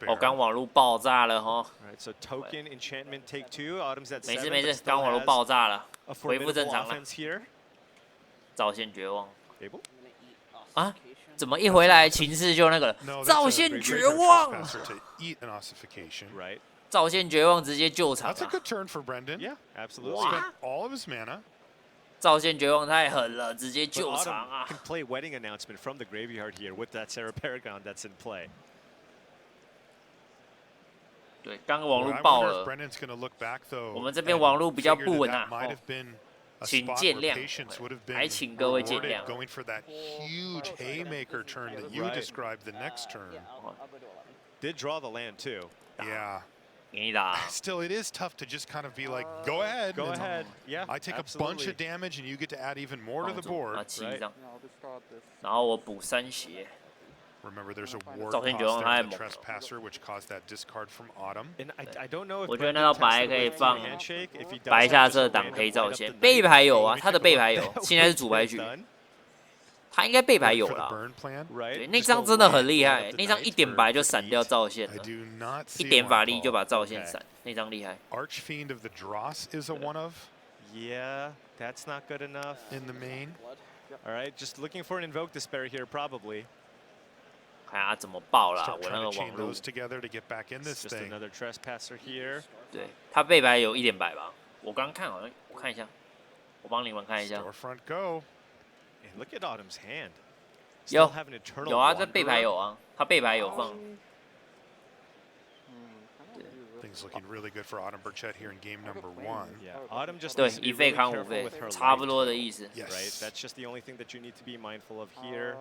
哦，刚网络爆炸了哈。So token enchantment take two. Autumn's at 没 7. 事没事，刚网络爆炸了，恢复正常了。造线绝望。啊？怎么一回来情势就那个了？造线绝望。造线绝望直接救场啊。Yeah, absolutely. 造线绝望太狠了，直接救场啊 ！Can play wedding announcement from the graveyard here with that Sarah Paragon that's in play. 对，刚刚网络爆了，我们这边网络比较不稳啊，请见谅，还请各位见谅。Did draw the land too. Yeah. 给你打。Still, it is tough to just kind of be like, go ahead. Go ahead. Yeah. I take a bunch of damage, and you get to add even more to the board. 然后我補3血。 Remember, there's a ward cost there, the trespasser, which caused that discard from Autumn. And I don't know if 我觉得那道白可以放白下色挡黑造线，背牌有啊，他的背牌有，现在是主牌局，他应该背牌有了。对，那张真的很厉害，那张1点白就闪掉造线了，1点法力就把造线闪，那张厉害。Archfiend of the Dross is a one of. Yeah, that's not good enough. In the main. All right, just looking for an Invoke Despair here, probably. 看他怎么爆啦！我那个网路。Just another trespasser here. 对，他背牌有1点白吧？我刚看好像，我看一下，我帮你们看一下。Storefront go. And look at Autumn's hand. 有啊，这背牌有啊，他背牌有放。Things looking really good for Autumn Burchett here in game number 1. Yeah, Autumn just 对1费扛5费，差不多的意思。Right, that's just the only thing that you need to be mindful of here.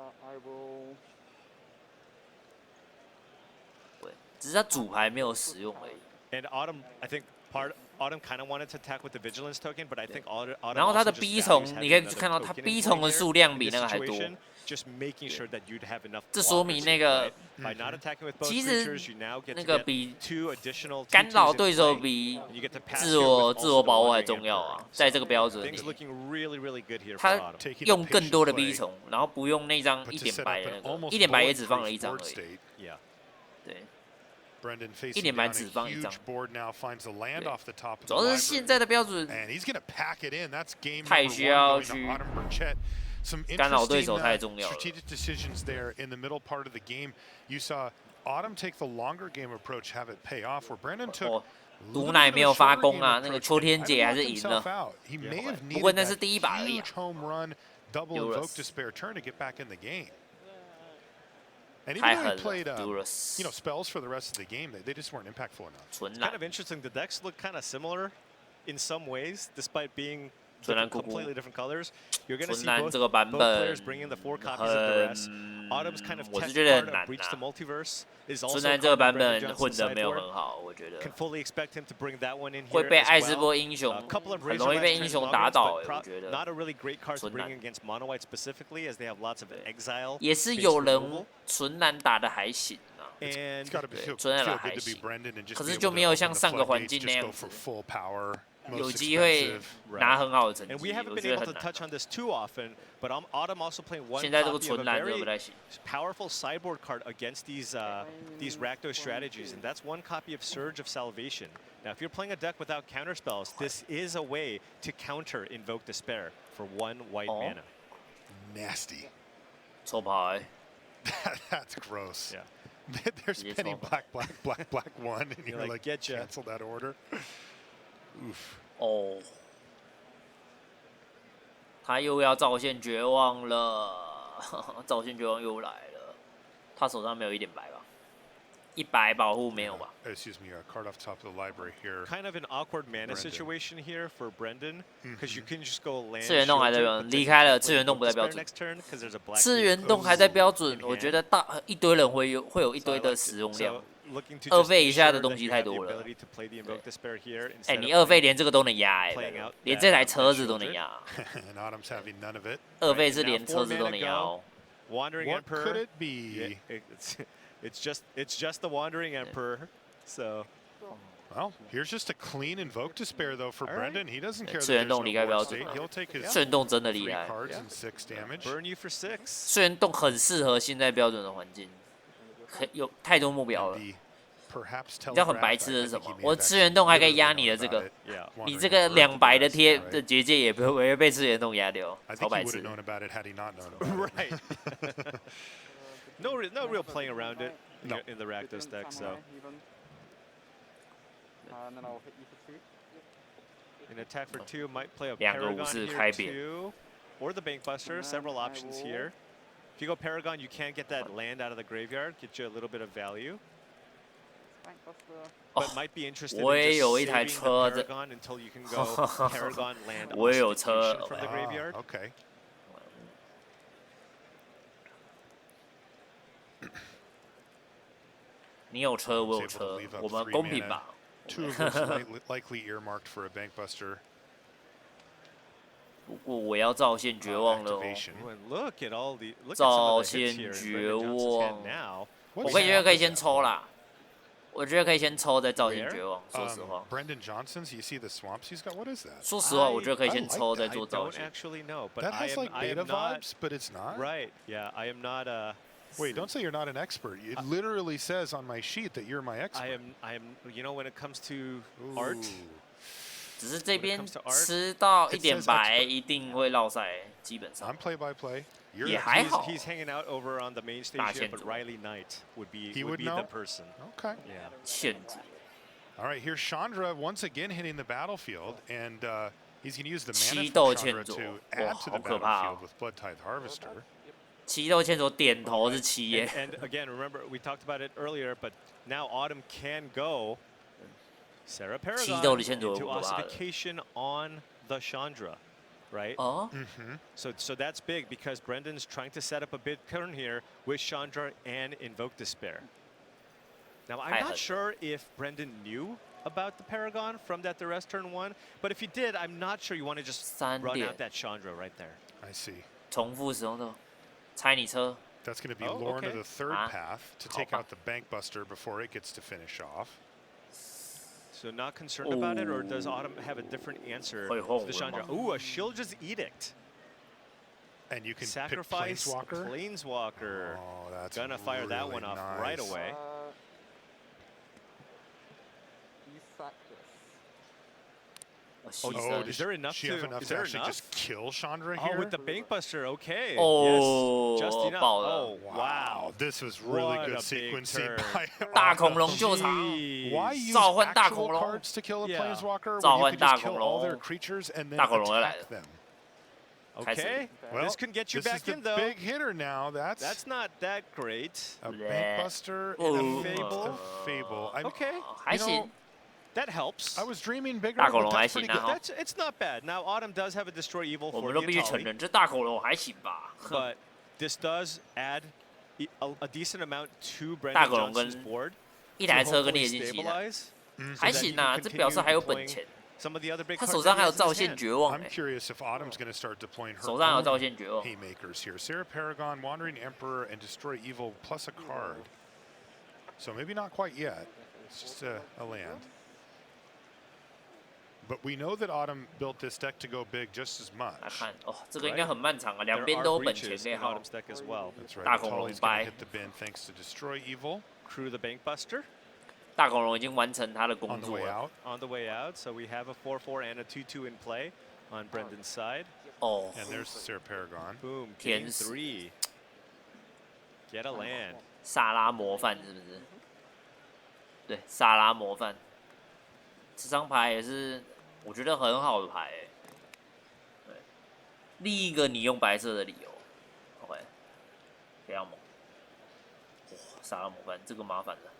只是他主牌没有使用而已。 And Autumn, I think Autumn kind of wanted to attack with the Vigilance token, but I think Autumn. 然后他的 B 虫，你可以看到他 B 虫的数量比那个还多。 Just making sure that you'd have enough. 这说明那个，其实那个比干扰对手比自我保护还重要啊，在这个标准里，他用更多的 B 虫，然后不用那张1点白的那个，1点白也只放了1张而已。对。 1点白只放1张，主要是现在的标准太需要去干扰对手太重要了。哦，毒奶没有发功啊，那个秋天姐还是赢了，不过那是第1把而已。太狠了 spells for the rest of the game. They just weren't impactful enough. It's kind of interesting. The decks look kind of similar in some ways, despite being completely different colors. You're going to see both players bring in the 4 copies of the rest. Autumn's kind of tech part of Breach the Multiverse is also 这个版本混得没有很好，我觉得。 Can fully expect him to bring that one in here. 会被艾斯波英雄很容易被英雄打倒，我觉得。 Not a really great card to bring against Mono White specifically, as they have lots of exile. 也是有人纯蓝打的还行啊，纯蓝打还行，可是就没有像上个环境那样子。 有机会拿很好的成绩，我觉得很难。现在这个纯蓝真的不太行。 Powerful sideboard card against these Rakdos strategies, and that's 1 copy of Surge of Salvation. Now, if you're playing a deck without counter spells, this is a way to counter Invoke Despair for 1 white mana. Nasty. 抽牌。 That's gross. Yeah. They're spinning black, 1, and you're like, cancel that order. Oof. 哦，他又要造线绝望了，造线绝望又来了。他手上没有1点白吧？100保护没有吧 ？Excuse me, a card off top of the library here. Kind of an awkward mana situation here for Brendan, because you can just go land. 次元洞还在标准，离开了次元洞不在标准。次元洞还在标准，我觉得一堆人会有一堆的使用量。 2费以下的东西太多了。哎，你2费连这个都能压哎，连这台车子都能压。2费是连车子都能压哦。What could it be? It's just the Wandering Emperor. So. Well, here's just a clean Invoke Despair though for Brendan. He doesn't care. 次元洞离开标准，次元洞真的厉害。 Burn you for 6. 次元洞很适合现在标准的环境。有太多目标了。 你知道很白痴的是什么？我次元洞还可以压你的这个，你这个2白的结界也不会被次元洞压掉，超白痴。Right. No real playing around it in the Rakdos deck, so. An attack for 2 might play a Paragon here too, or the Bankbuster. Several options here. If you go Paragon, you can get that land out of the graveyard, get you a little bit of value. But might be interested in just saving the Paragon until you can go Paragon land ossification from the graveyard. Okay. 你有车，我有车，我们公平吧？ 2 of those likely earmarked for a Bankbuster. 不过我要造线绝望了哦！ Look at all the 造线绝望，我觉得可以先抽啦。 我觉得可以先抽再造线绝望。说实话 ，Brendan Johnson's, you see the swamps he's got. What is that? 说实话，我觉得可以先抽再做造线。 That has like beta vibes, but it's not. Right? Yeah, I am not a. Wait, don't say you're not an expert. It literally says on my sheet that you're my expert. I am. You know, when it comes to art. 只是这边吃到1点白一定会落赛，基本上。 I'm play by play. 也还好。 He's hanging out over on the main stage here, but Riley Knight would be the person. Okay. Yeah. 欠主。 All right, here's Chandra once again hitting the battlefield, and he's going to use the mana from Chandra to add to the battlefield with Blood Tithe Harvester. 7斗欠左点头是7耶。 And again, remember we talked about it earlier, but now Autumn can go Sarah Paragon into ossification on the Chandra, right? So that's big because Brendan's trying to set up a big turn here with Chandra and Invoke Despair. Now I'm not sure if Brendan knew about the Paragon from that Duress turn 1, but if he did, I'm not sure you want to just run out that Chandra right there. I see. 重复使用的，猜你车。 That's going to be Lorna the third path to take out the Bankbuster before it gets to finish off. So not concerned about it, or does Autumn have a different answer to the Chandra? Ooh, a Shildra's Edict. And you can sacrifice pick Planeswalker. Planeswalker. Oh, that's gonna fire really that one off right away. Oh, is there enough to actually just kill Chandra here? Oh, with the Bankbuster, okay. Oh, yes, just enough. Oh, wow. This was really good sequencing by 大恐龙救场。 Why use 召唤大 actual 恐龙 cards to kill a Planeswalker 召 when you 唤 can 大 just 恐 kill all 龙 their creatures and then 大恐龙要来 attack 了 them? Okay. Well, this can get you this back is the in, though. big hitter now. That's not that great. A Bankbuster and a Fable. Okay. 还行。 That helps. I was dreaming bigger, 大恐 but 龙还 that's 行 pretty 啊 good.。 It's not bad. Now Autumn does have a Destroy Evil 我 for 们 the 都必须承 Atali, 认，这大恐龙还行吧。 but this does add a decent amount to 大 Brandon 恐龙 Johnson's 跟 board 一 to 台车跟 hopefully 猎金骑的， stabilize. 还行啊，这表示还有本钱。 Some of the other big 他 cards 手上 that 还 he 有 has in 造 his 线 hand. 绝望 I'm curious if Autumn's going to start deploying her 手上还有造 own 线绝望。 haymakers here. Sarah Paragon, Wandering Emperor, and Destroy Evil plus a card. So maybe not quite yet. It's just a land. But we know that Autumn built this deck to go big just as 来 much. 看哦，这个应该很漫长啊，两 There 边 are 都有本钱 breaches 可以 in 好。 Autumn's deck as well. That's right. 大恐龙 Atali's going 掰 to hit the bin thanks to Destroy Evil. Crew the Bankbuster 大恐龙已经完成他的 On 工 the 作 way 了。 out. on the way out. So we have a 4/4 and a 2/2 in play on Brendan's side. 哦， And there's Sarah Paragon. Boom. 天 Game 使 3. Get a land. 萨拉模范是不是？对，萨拉模范。这张牌也是我觉得很好的牌欸。对，另一个你用白色的理由。OK， 非常猛。哇，萨拉模范这个麻烦了。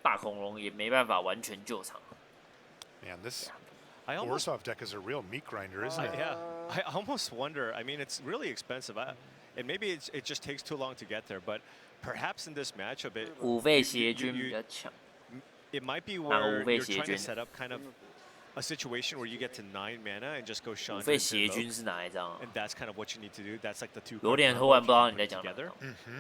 大恐龙也没办法完全救场。 Man, this I almost Orzhov deck is a real meat grinder, isn't it? yeah. I almost wonder. I mean, it's really expensive. And maybe it just takes too long to get there. But perhaps in this matchup, 五费邪军比较强。 it might be where you're trying to 邪军 set up kind of a situation where you get to 9 mana and just go 五 Chandra 费 into 邪 Invoke. 军是哪一张啊？ And that's kind of what you need to do. That's like the two. 有点忽然不知道你在讲哪一张。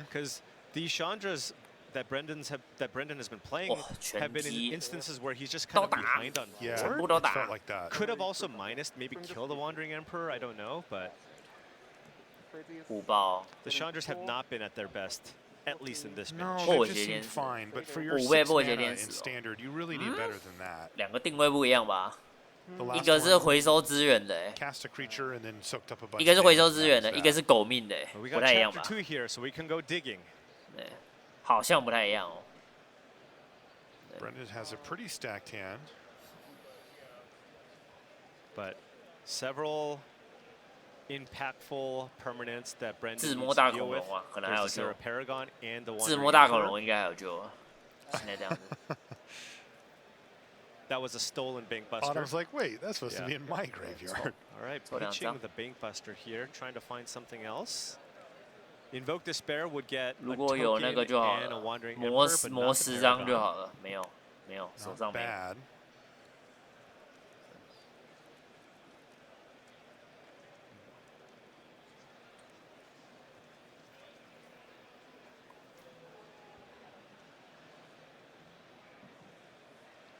Because these Chandras that Brendan has been playing have been in instances where he's just kind of behind on Yeah, board. it felt like that. Could have also minused, maybe kill the Wandering Emperor. I don't know, but 5爆。The Chandras have not been at their best, at least in this No, match. they just seem fine, but for your 5倍 6 破解 mana 天 in 使 standard, you really need better than that. 2个定位不一样吧？ The 一 last 个是 one 回收资源的， cast a creature and then soaked up a bunch. 一个是回收 of 资源 damage. 的， That 一 was 个是 bad. 狗命的， We 不 got 太一样 chapter 吧？ 2 here, so we can go digging. 对，好像不太一样哦。 Brendan has a pretty stacked hand. But several impactful permanents that Brendan 自 needs 摸 to 大 deal 恐 with. 龙啊，可能还 There's 有 the 救 Sarah。Paragon and the 自 Wandering 摸大恐 Emperor. 龙应该还有救啊，现在这样子。 That was a stolen Bank Buster. Autumn's like, wait, that's supposed to Yeah. be in my graveyard. All right, 做2 pitching 张。 the Bank Buster here, trying to find something else. Invoke Despair would get a 如果有那个 token 就好 and a 了， Wandering 磨 Emperor, but 磨 not the 10张就 Paragon. 好了，没有，手 Not 上没有。 bad.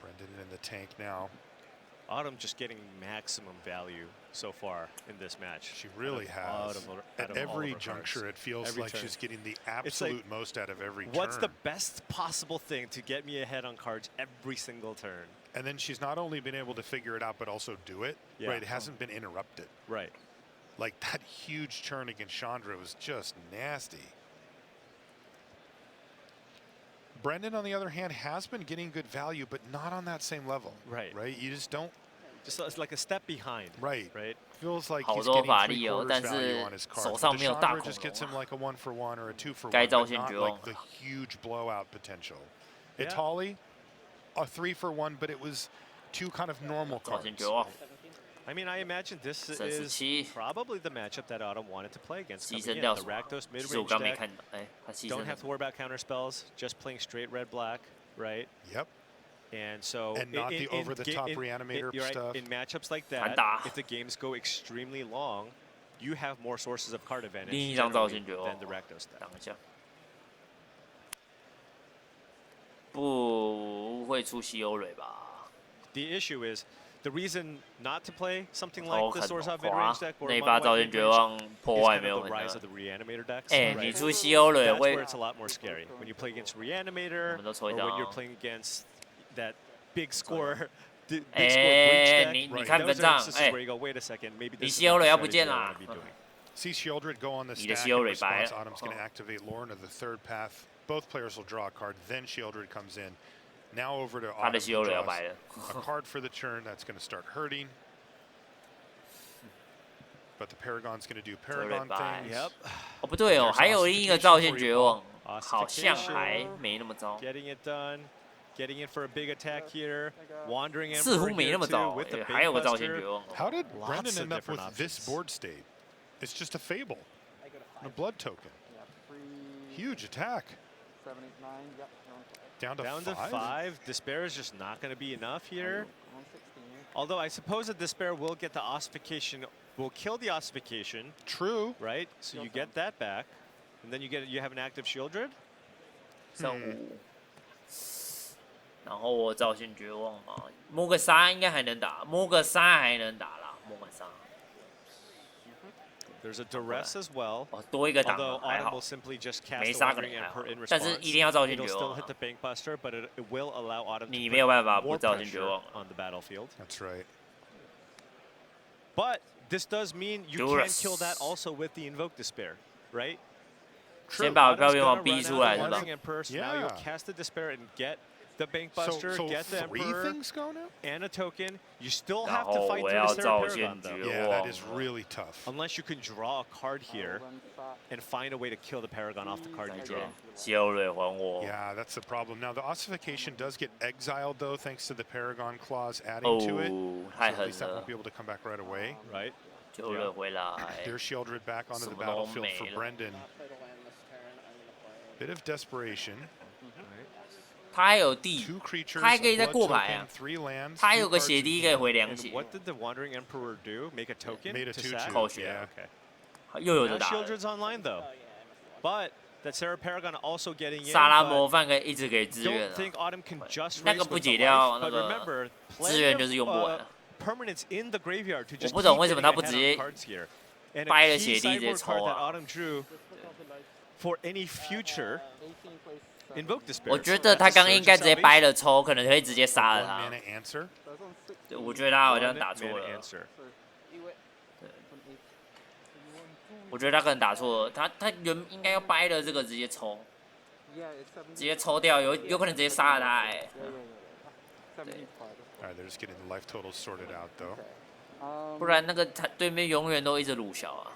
Brendan in the tank now. Autumn just getting maximum value so far in this match. She really has. At every juncture, it feels Every like turn. she's getting the absolute most out of every What's the turn. best possible thing to get me ahead on cards every single turn? And then she's not only been able to figure it out, but also do it. Yeah. Right, it hasn't been interrupted. Right. Like that huge turn against Chandra was just nasty. Brendan, on the other hand, has been getting good value, but not on that same level. Right. Right? You just don't. Just it's like a step behind. Right. Right. Feels like 好 he's 多 getting 法力哦， 3/4但 value 是 on his card. 手上 The 没有大 Chandra 恐 just gets 龙 him 啊。 like a 1-for-1 or a 2-for-1, 该造 but 线 not 绝望 like the huge blowout potential. Yeah. Itali, a 3-for-1, but it was 2 kind of normal 造 cards. 线绝望， I mean, I imagine this is 37 probably the matchup that Autumn wanted to play against. 牺 Coming 牲 in, 掉 the 什么？ Rakdos 其实我 mid-range 刚没 deck. 看到，哎，他牺 Don't 牲 have to worry about counter spells. Just playing straight red black, right? Yep. And so And not the over-the-top reanimator you're right, stuff. in matchups like that, 反打 if the games go extremely long, you have more sources of card advantage 另一张造 generally 线绝望 than the Rakdos deck. 等一下，不会出西欧蕊吧？ The issue is the reason not to play something 好 like the 狠 Source 哦！ of 哇 Midrange deck，or 那一 Mono 发 White 造线 Midrange 绝望 is 破坏 kind 没有 of 很 the 大 rise。of the Reanimator decks. 哎， right? 你出西欧蕊 That's 会 where it's a lot more scary when you play against Reanimator 我们都抽 or 一张 when you're 哦。 playing against that big score, big score 哎， breach 你 deck. 你看 Those 本 are 账， instances 哎 where，you go, wait a second, maybe 你 this is 西欧 not 蕊 the 要不 strategy 见 I 啦 want to be doing. See Shieldred go on the You just stack. In Shieldred by response, it. Autumn's going to activate Lorna, the third path. Both players will draw a card. Then Shieldred comes in. Now over to 他的 Autumn, 西 who 欧蕊要 draws 白了。 a card for the turn. That's going to start hurting. But the Paragon's going to do Paragon bye. things. Yep. 哦，不对哦， There's 还有另一个造线 Ossification 绝望， for you, 好像 Ossification 还没那么糟， Getting it done. Getting in for a big attack here. Wandering 似乎 Emperor 没 here 那么 too 糟， with the 还有个造线 Bankbuster. 绝望。 How did Lots Brendan of end up different with this options. board state? It's just a Fable. And a Blood Token. Huge attack. Down to Down 5? to 5. Despair is just not going to be enough here. Although I suppose that Despair will get the Ossification, will kill the Ossification, True. right? So you get that back. And then you have an active Shieldred. 3-5，然后我造线绝望嘛，摸个3应该还能打，摸个3还能打啦，摸个3。 There's a Duress as well. 哦，多一个挡 Although 还 Autumn 好 will，simply just cast 没 the 杀可能 Wandering 还好 Emperor in，但是 response. 一定要造线 It'll 绝 still 望 hit 啊 the Bankbuster, but it will allow Autumn 你 to 没有办法 put 不 more 造线绝 pressure 望。 on the battlefield. That's right. But this does mean you can Duress kill that also with the Invoke Despair, right? 先把 Autumn's 漂流 gonna 王逼 run 出 out 来 of 是吧 Wandering Emperor, so now Yeah. you'll cast the Despair and get the So, Bankbuster, so get the 3 Emperor, things go now? and a token. You still 然 have 后 to fight 我 through 要 the 造 Sarah 线 Paragon, 绝 though. Yeah, 望 that is really tough. Unless you can draw a card here and find a way to kill the Paragon off the card 再 you 见 draw. 西欧蕊还我。 Yeah, that's the problem. Now, the Ossification does get exiled, though, thanks to the Paragon clause adding to it. 哦， So 太 at 狠 least that 了 won't be，able to come back right away. Right? 救了回来。 There's Shieldred back onto the 什么都 battlefield 没 for 了。 Brendan. Bit of desperation. 他还有地， 2 creatures, 他还可以 a 再 blood 过牌啊 token, 3 lands. 他 2有个 cards 血 in 滴可以 hand. 回2 And 血， what did the Wandering Emperor do? Make a token Made a to 2/2. sack? 扣血 Yeah. Okay. 又有 Now 的打了。 Shieldred's online though. But that Sarah Paragon also getting in. 萨拉 but 模范可以一直给支援 Don't 啊， think Autumn can just 那 race 个 with 不 the 解掉 life, 那 but 个 remember, 资源 plenty 就是用不完 of 了。 permanents in the graveyard to 我 just 不懂 keep 为什么 getting 他不 ahead 直 on 接 cards here. 掰了血滴直接抽啊！我觉得他刚应该直接掰了抽，可能可以直接杀了他。对，我觉得他好像打错了。我觉得他可能打错了，他应该要掰了这个直接抽，直接抽掉，有可能直接杀了他哎。不然那个他对面永远都一直鲁小啊，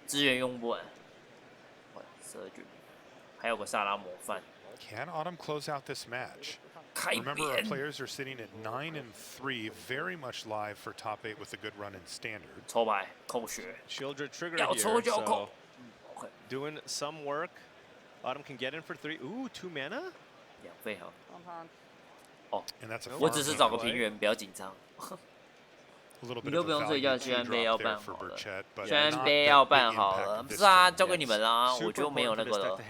资源用不完。12局，还有个萨拉模范。Can Autumn close out this match? Remember, our players are sitting at 9-3, very much live for top 8 with a good run in standard. 抽牌扣血 Shieldred trigger here, so doing some work. Autumn can get in for 3. Ooh, 2 mana? 2费好。哦，我只是找个平原，不要紧张。你都不用睡觉，宣杯要办好了。宣杯要办好了，不是啊，交给你们啦，我就没有那个了。不是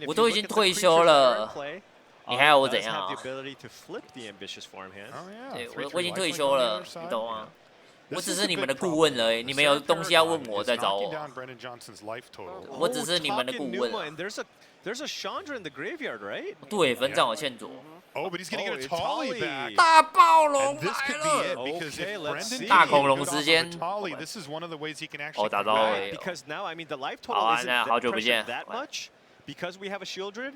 我都已经退休了，你还要我怎样啊？对，我已经退休了，你懂吗？我只是你们的顾问而已，你们有东西要问我再找我。我只是你们的顾问。对，坟场有欠左。Oh, but he's going to get a Tolly back. 大暴龙 This could be it because if Brendan 大恐龙之间 Tolly, this is one of the ways he can actually 打到位 because now I mean the life total isn't that much because we have a Shieldred,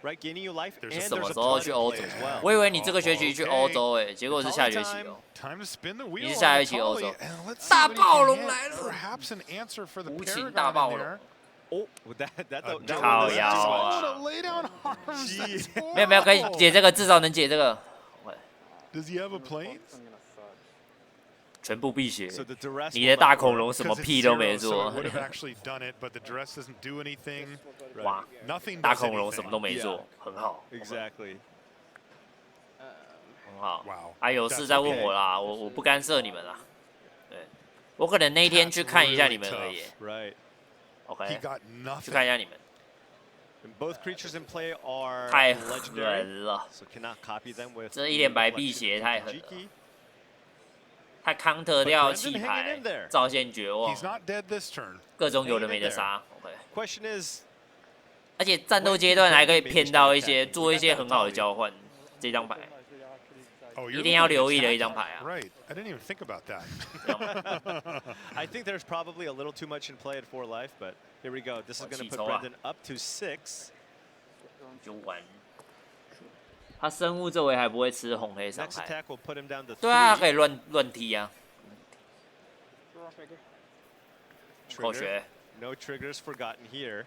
right, gaining you life and there's a 什么时候去欧洲？我以为你这个学期去欧洲哎，结果是下学期哦。你是下学期欧洲？大暴龙来了！无情大暴龙。Oh, that 靠腰啊！没有，可以解这个，至少能解这个。Does he have a plane? 全部辟邪。你的大恐龙什么屁都没做。哇，大恐龙什么都没做，很好。Exactly. 很好。啊，有事再问我啦，我不干涉你们啦。对，我可能那一天去看一下你们而已。Right. OK， 去看一下你们。太狠了，这一脸白辟邪太狠了。他 counter 掉弃牌，造线绝望，各种有的没的杀。OK， 而且战斗阶段还可以骗到一些，做一些很好的交换。这张牌。一定要留意的一张牌啊 ！Right, I didn't even think about that. I think there's probably a little too much in play at 4 life, but here we go. This is going to put Brendan up to 6. 就完。他生物这回还不会吃红黑伤害。对啊，可以乱踢啊。口诀。No triggers forgotten here.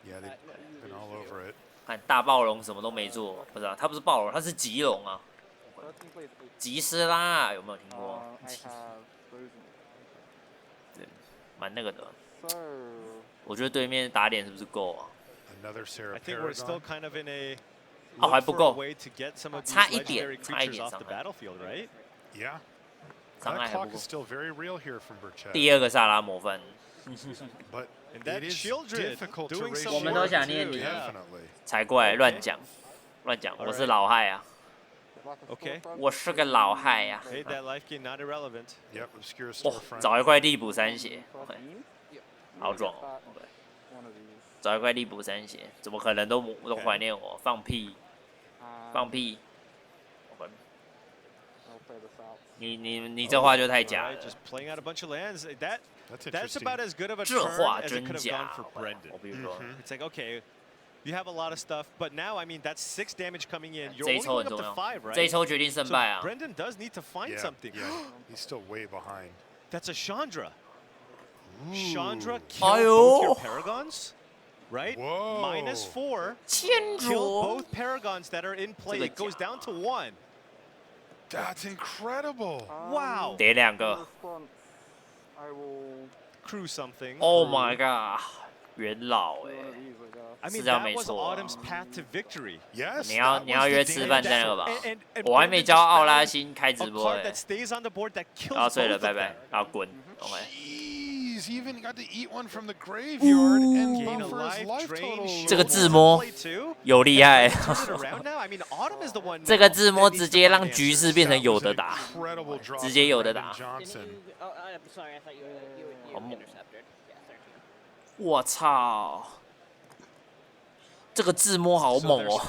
Yeah, they've been all over it. 看大暴龙什么都没做，不是啊，他不是暴龙，他是棘龙啊。吉斯拉有没有听过？对，蛮那个的。我觉得对面打点是不是够啊？哦，还不够，差一点，伤害。伤害还不够。第二个萨拉模范。我们都想念你，才怪，乱讲，我是老害啊。Okay. 我是个老害呀、哦，找一块地补3血，好壮哦。找一块地补3血，怎么可能都怀念我？放屁！你这话就太假了。这话真假？我比如说。You have a lot of stuff, but now I mean that's 6 damage coming in. You're only going up to 5, right? 这一抽决定胜败啊。So Brendan does need to find something. Yeah, he's still way behind. That's a Chandra. Chandra killed both your Paragons, right? Whoa. -4. Kill both Paragons that are in play. It goes down to 1. That's incredible. Wow. 叠2个。Crew something. Oh my god. 元老哎。是这样没错、啊。你要约吃饭在那个吧？我还没教奥拉辛开直播哎。然后睡了，拜拜，然后滚 ，OK。He's even got to eat one from the graveyard and buffer his life total. 这个自摸有厉害，这个自摸直接让局势变成有的打，直接有的打。好猛！我操！这个自摸好猛哦！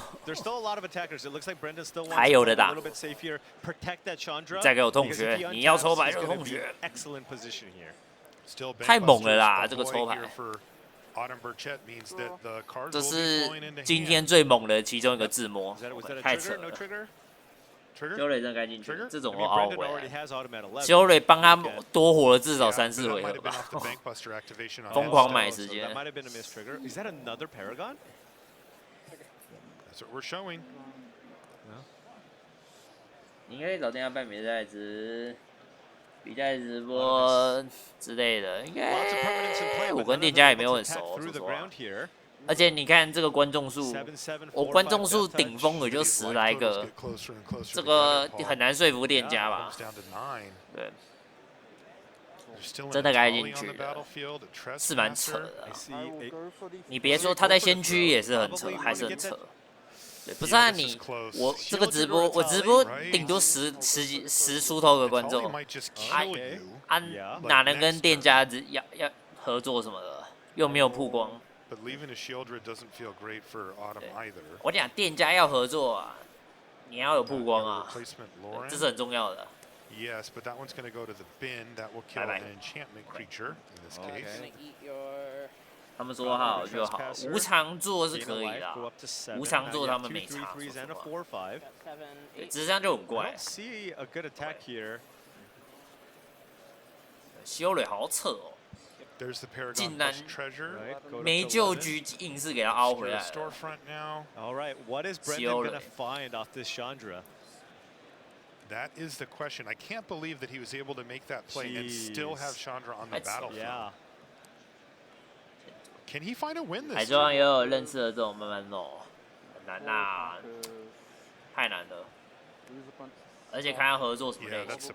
还有的打，再给我痛血！你要抽牌就痛血，太猛了啦！这个抽牌，这是今天最猛的其中一个自摸，太扯了。修磊真该进去，这种都凹回来。修磊帮他多活了至少3、4回合吧，疯狂买时间。That's what we're showing. 你应该找店家办比赛直播之类的，应该我跟店家也没有很熟，说实话。而且你看这个观众数，我观众数顶峰也就10来个，这个很难说服店家吧？对，真的该进去了，是蛮扯的。你别说他在先驱也是很扯，还是很扯。对，不是啊我这个直播，我直播顶多10出头个观众，哪能跟店家要合作什么的，又没有曝光。我讲店家要合作啊，你要有曝光啊，这是很重要的。Yes, but that one's going to go to the bin. That will kill an enchantment creature in this case. 他们说好就好，无常做是可以的，无常做他们没差。只是这样就很怪。修磊好扯哦，竟然没救局，硬是给他凹回来了。修磊。That is the question. I can't believe that he was able to make that play and still have Chandra on the battlefield. Yeah. Can he find a win this? 海州上也有认识的这种慢慢弄，很难呐，太难了。而且看他合作什么类型，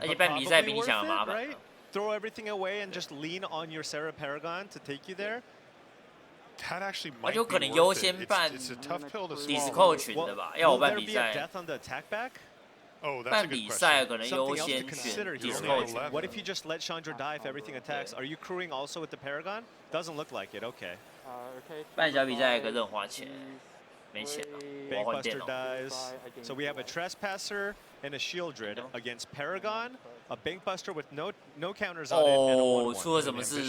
而且办比赛比你想的麻烦。Throw everything away and just lean on your Sarah Paragon to take you there. 而且有可能优先办 Discord 群的吧，要我办比赛。办比赛可能优先选 Discord 群。What if you just let Chandra die if everything attacks? Are you crewing also with the Paragon? Doesn't look like it. Okay. 办小比赛可是很花钱，没钱了，我要换电脑。 So we have a Trespasser and a Shieldred against Paragon, a Bankbuster with no counters on it. 哦，出了什么事？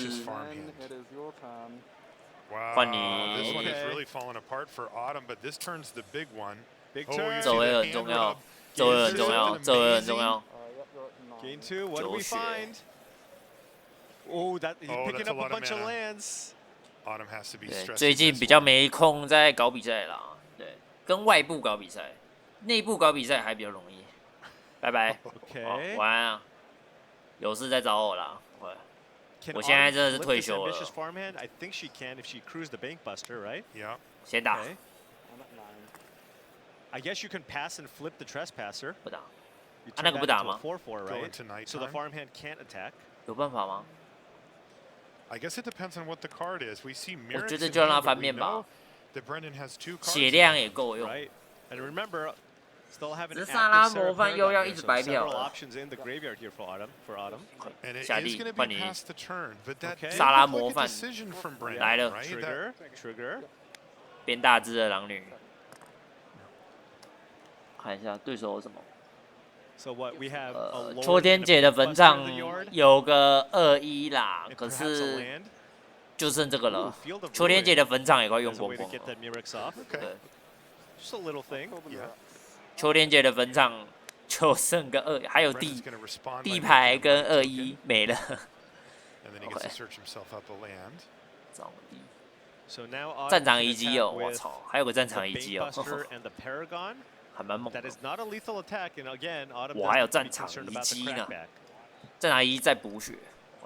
Wow, this one is really falling apart for Autumn, but this turns the big one. Big turn. 走位很重要，走位很重要，走位很重要。 Gain 2, what do we find? Oh, he's picking up a bunch of lands. Autumn has to be stressed. 最近比较没空在搞比赛啦，对，跟外部搞比赛，内部搞比赛还比较容易。拜拜，晚安啊，有事再找我啦。 我现在真的是退休了。先打。I guess you can pass and flip the Trespasser. 不打。啊，那个不打吗？ So the farmhand can't attack. 有办法吗 I guess it depends on what the card is. We see 我觉得就让他翻面吧。血量也够用。And remember. Still have an 只是萨拉模范又要一直白嫖了。下地换你。萨拉模范来了。变大只的狼女。看一下对手有什么。秋天姐的坟场有个2-1啦，可是就剩这个了。秋天姐的坟场也快用光光了。对。 秋天姐的坟场就剩个2，还有地牌跟2-1没了。战场遗迹哦，我操，还有个战场遗迹哦，还蛮猛的。我还有战场遗迹呢，战场遗迹在补血。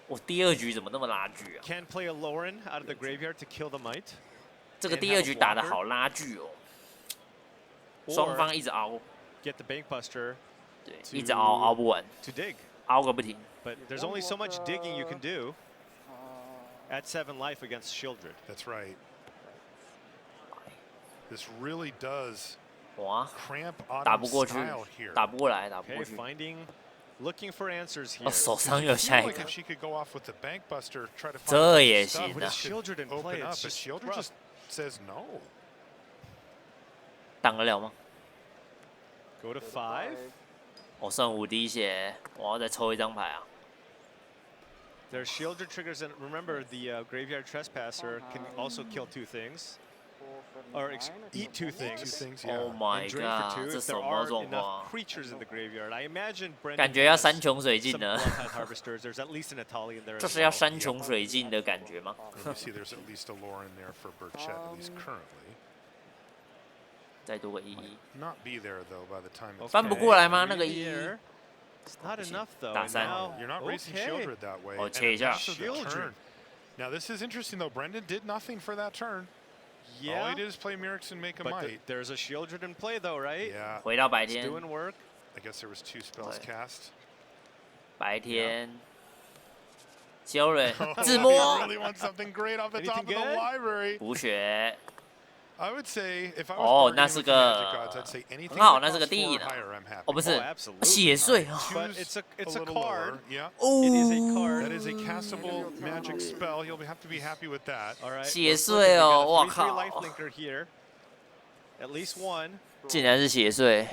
我第2局怎么那么拉锯啊？这个第2局打得好拉锯哦。 双方一直熬，对，一直熬不完。凹个不停。But there's only so much digging you can do at 7 life against Shieldred. That's right. This really does 哇， cramp 打不 Autumn's 过去， style here. 打不过来，打不 Okay, 过去。 looking for answers here. 哦，手上 You 有 feel 下一 like 个 if，she could go off with the bank buster, try to 这 find 也 stuff, 行 but 啊 it。 Shieldred in play, open up, it's but just Shieldred rough. just says no. 挡得了吗？ Go to 5. 我剩5滴血，我要再抽一张牌啊！ There's Shieldred triggers, and remember the Graveyard Trespasser can also kill 2 things. Or eat 2 things. Yeah. Oh my And drain god， for 2这 if 什 there 么 aren't 状况 enough 啊？ creatures in the graveyard. I imagine Brendan 感觉要 has 山穷水 some 尽了， Bloodtide Harvesters. There's at least an Atali in there. 这 as 是要 well. 山穷水尽的感觉吗？ And you see there's at least a lore in there for Burchett, at least currently. 再多个1， Not be there though by the time it's 翻不过来吗？那个 Three 1 here. It's not enough though. 打 And 3 now, You're not racing okay. Shieldred that way. 哦， And 切一下。 after the Shieldred. turn. Now this is interesting though. Brendan did nothing for that turn. All Yeah, he did is play Mirix and make a but might. there's a Shieldred in play though, right? Yeah, 回到白 It's 天， doing work. I guess there was 2 spells Right. cast. 白天，修蕊 Oh, 自 he 摸 really wants something great off the top of Anything the good? library. 补血， I would say if I 哦 was 那 bargaining 是 with the 个 Magic Gods, I'd say anything 很好， that 那是个 costs 地 4 or 呢 higher, I'm happy. 哦不是 Oh, absolutely. 血税哦 But Choose it's a little card. lower. Yeah. 哦 It is a card. That is a castable magic spell. You'll have to be happy with that. All right. 血 let's look. 税 We 哦， got 哇 a 3/3靠， lifelinker here. At least one. 竟然是血税。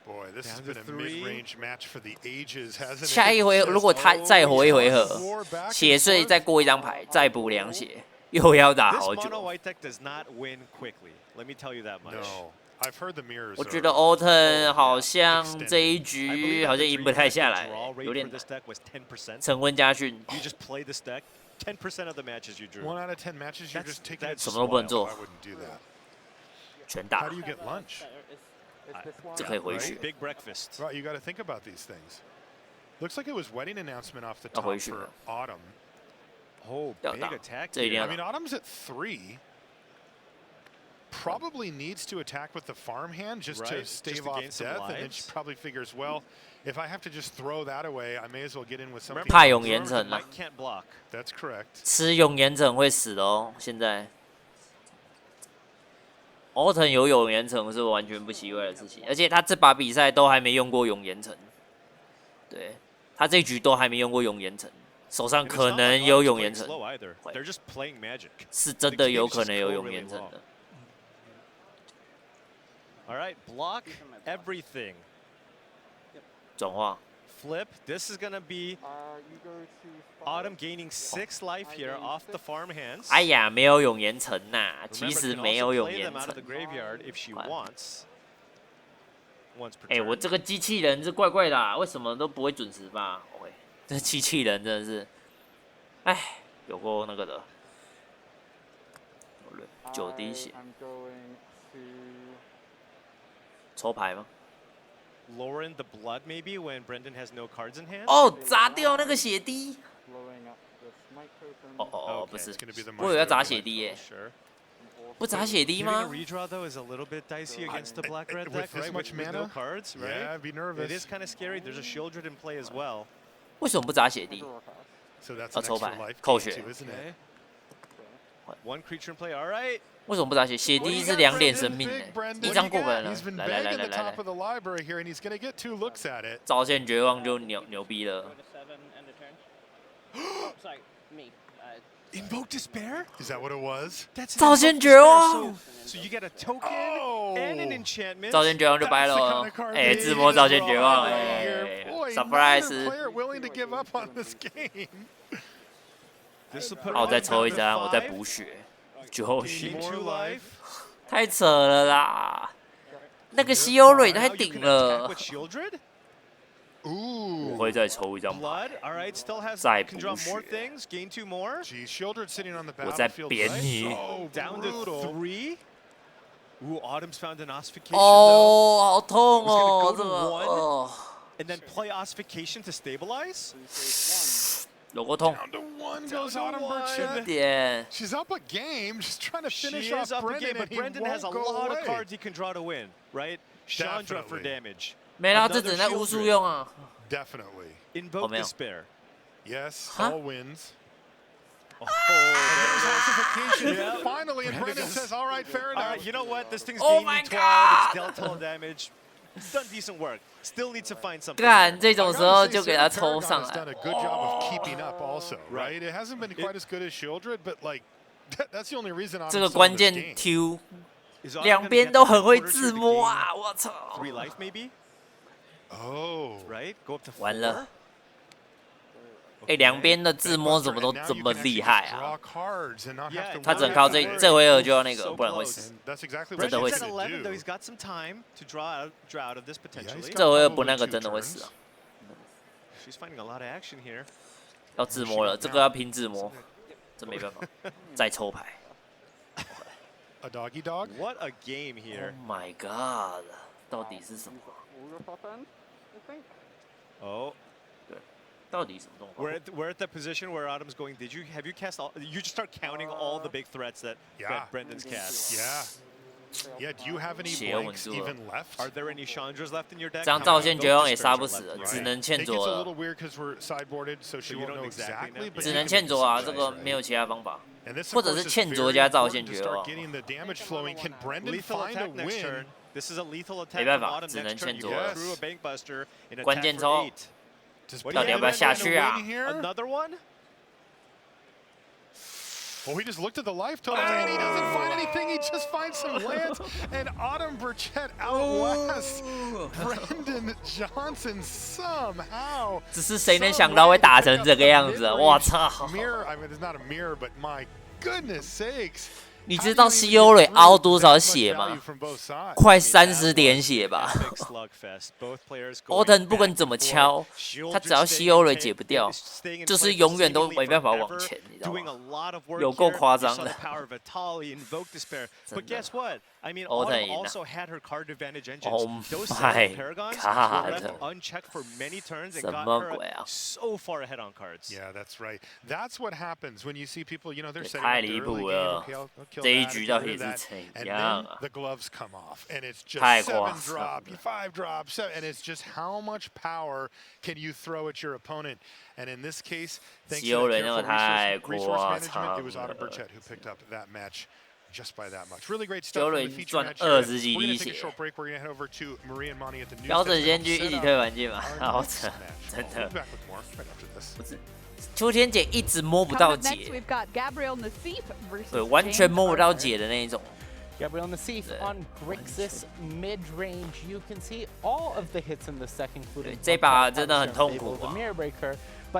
Boy, this has Down to been a 3. mid-range match for the ages, hasn't it? 下一回如果他再活一回合， War back and 血税 forth. 再过一张牌，再补2血，又要打 This 好 mono 久。 white deck does not win quickly. Let me tell you that much. No, I've heard the mirrors. 我 are 觉得 Autumn 好像这一 I believe 局 that 好 the 像赢不 dream 太 deck 下 the 来 draw，rate 有点 for 难 this。deck was 10%. 陈温家训 You just play this deck 10% of the matches you drew. 1 out of 10 matches, you're That's- just taking it that's- 什么都不能 slow. 做 I wouldn't do that. 全 How 打 do，you get lunch? 这可以回 Right. 血。 Big breakfast. Right, you got to think about these things. Looks like it was wedding announcement off the 要 top 回血 for 了。 Autumn. Oh, 要 big 打 attack 这一定 here. 要 I mean, 打。 Autumn's at 3. Probably needs to attack with the farmhand just to Right, just stave to off gain some death, and then lives. she probably figures, well, if I have to just throw that away, I may as well get in with something. Remember, 怕永 remember 岩 the 城啊 might can't block. That's correct. 吃永岩城会死的哦。现在 Autumn 有永岩城是完全不奇怪的事情，而且他这把比赛都还没用过永岩城，对他这局都还没用过永岩城，手上 And it's 可 not 能 like 有 Autumn's 永 playing 岩城， slow either. 会 They're just playing magic. 是真 The 的有 games 可 just 能有 go 永 really 岩城 well. 的。 All right, block everything. 转化 Flip. This is gonna be Autumn gaining 6 life here off the farm hands. 哎呀，没有永岩城呐，其 Remember, 实 can 没 also 有永 play 岩 them out of the 城。 graveyard if she wants. Once per 哎， turn. 我这个机器人是怪怪的、啊，为什么都不会准时发？喂，这机器人真的是，哎，有过那个的。9滴血，抽牌吗？ Lauren the blood maybe when Brendan has no cards in hand. 哦，砸掉那个血滴。哦哦哦，不 Okay. 是 It's gonna be the，我以为要砸 Maestro 血滴耶， Sure. 不砸血滴 Giving a 吗？ redraw though is a little bit dicey against the black red with deck, this right? much With no mana? cards, right? Yeah, I'd be It nervous. is kind of scary. There's a Shieldred in play as well. 为什么不砸血滴？ So that's 要 an 抽 extra 牌 life 扣 gain 血 too, isn't it? One creature in play. All right. 为什么不砸血？血滴是2点生命 Big 哎， Brendan. 一张过本了 He's。been 来来来 bagging 来 the 来 top 来， of the library here, and he's gonna get 2 looks at it. 招线绝望就牛逼了。 Invoke despair? Is that what it was? That's 招 an 线 invoke 绝 despair. 望， So you get a token Oh. and an enchantment. 招线绝望就掰了 That's the 哦 kind of。card 哎， that 自 you 摸 need 招 to 线 draw 绝望， out 哎 here. Boy, neither，surprise！ player willing to give up on this game. This will put 好， Autumn 再抽 down 一 to 张，我再 5. 补血。9 Gaining 血， 2 life. 太扯了啦！那个西欧蕊太 Now you 顶 can attack 了 with。Shieldred. 我 Ooh. 会再抽一张牌， Blood. All right. Still has 再 can draw 补 more 血。 things. Gain 2 more. Geez, Shieldred sitting on the 我在 battlefield. 扁 right? 你。 So Down to brutal. 3. Ooh, Autumn's found an ossification though. 哦，好痛 Was 哦， gonna 这 go 个 to 1. 哦， And then play ossification to stabilize. 有过痛。 Down to 1 Down goes to Autumn 1. Burchett. 点， She's up a game, just trying to She finish is off up a Brendan, game, but and he Brendan has a won't go lot away. of cards he can draw to win, right? Chandra for Definitely. damage. 没啦，这 Another 只能巫术 Shieldred. 用啊。Definitely. Invoke despair. Yes, all wins. Oh, yeah. Finally, and Brendan says, all right, fair enough. You know what? This thing's gaining 12. It's dealt all damage. It's done decent work. Still needs to find something. 干这种时候就给他抽上来。Done a good job of keeping up, also, right? It hasn't been quite as good as Shieldred, but like that's the only reason I'm. 这个关键 Q， 两边都很会自摸啊！我操。3 life maybe. Oh. Right. Go up to 4. 完了。两边的自摸怎么都这么厉害啊！他只能靠这回合就要那个，不然会死。真的会死。这回合不那个真的会死啊！要自摸了，这个要拼自摸，这没办法，再抽牌。A doggy dog? What a game here! Oh my god！ 到底是什么？哦。到底什么动作 We're at the position where Autumn's going. Have you cast all? You just start counting all the big threats that Brendan's cast. Yeah. Do you have any blanks even left? Are there any Chandras left in your deck? 这样造线绝望也杀不死了，只能欠卓了。只能欠卓啊，这个没有其他方法，或者是欠卓加造线绝望。没办法，只能欠卓了。关键抽。 到底要不要下去啊 ？Another one? Well, he just looked at the life total and he doesn't find anything. He just finds some lands, and Autumn Burchett outlasts Brendan Johnson somehow. 只是谁能想到会打成这个样子？我操 ！Mirror, I mean, it's not a mirror, but my goodness sakes. 你知道西欧蕊凹多少血吗？快30点血吧。欧腾不管怎么敲，他只要西欧蕊解不掉，就是永远都没办法往前，你知道吗？有够夸张的。I mean, Autumn also had her card advantage engines. Oh Those my Paragons god. were left unchecked for many turns and got her so far ahead on cards. Yeah, that's right. That's what happens when you see people, you know, they're setting 太 up 离 the 谱 early 了 game. Okay, 这一局到底是怎样啊 the gloves come off, and it's just 太 7 夸张 drop, 5 drop, 7, and it's just how much power can you throw at your opponent? And in this case, thanks to that careful resource management, it was Autumn Burchett who picked up that match. Just by that much. Really great stuff from the feature match. We're going to take a short break. We're going to head over to Marie and Monty at the news. 标准先去一起推玩具嘛，好扯，真的。不是，秋天姐一直摸不到解，对，完全摸不到解的那一种。Gabriel Nassif on Grixis mid-range. You can see all of the hits in the set, including 这把真的很痛苦啊。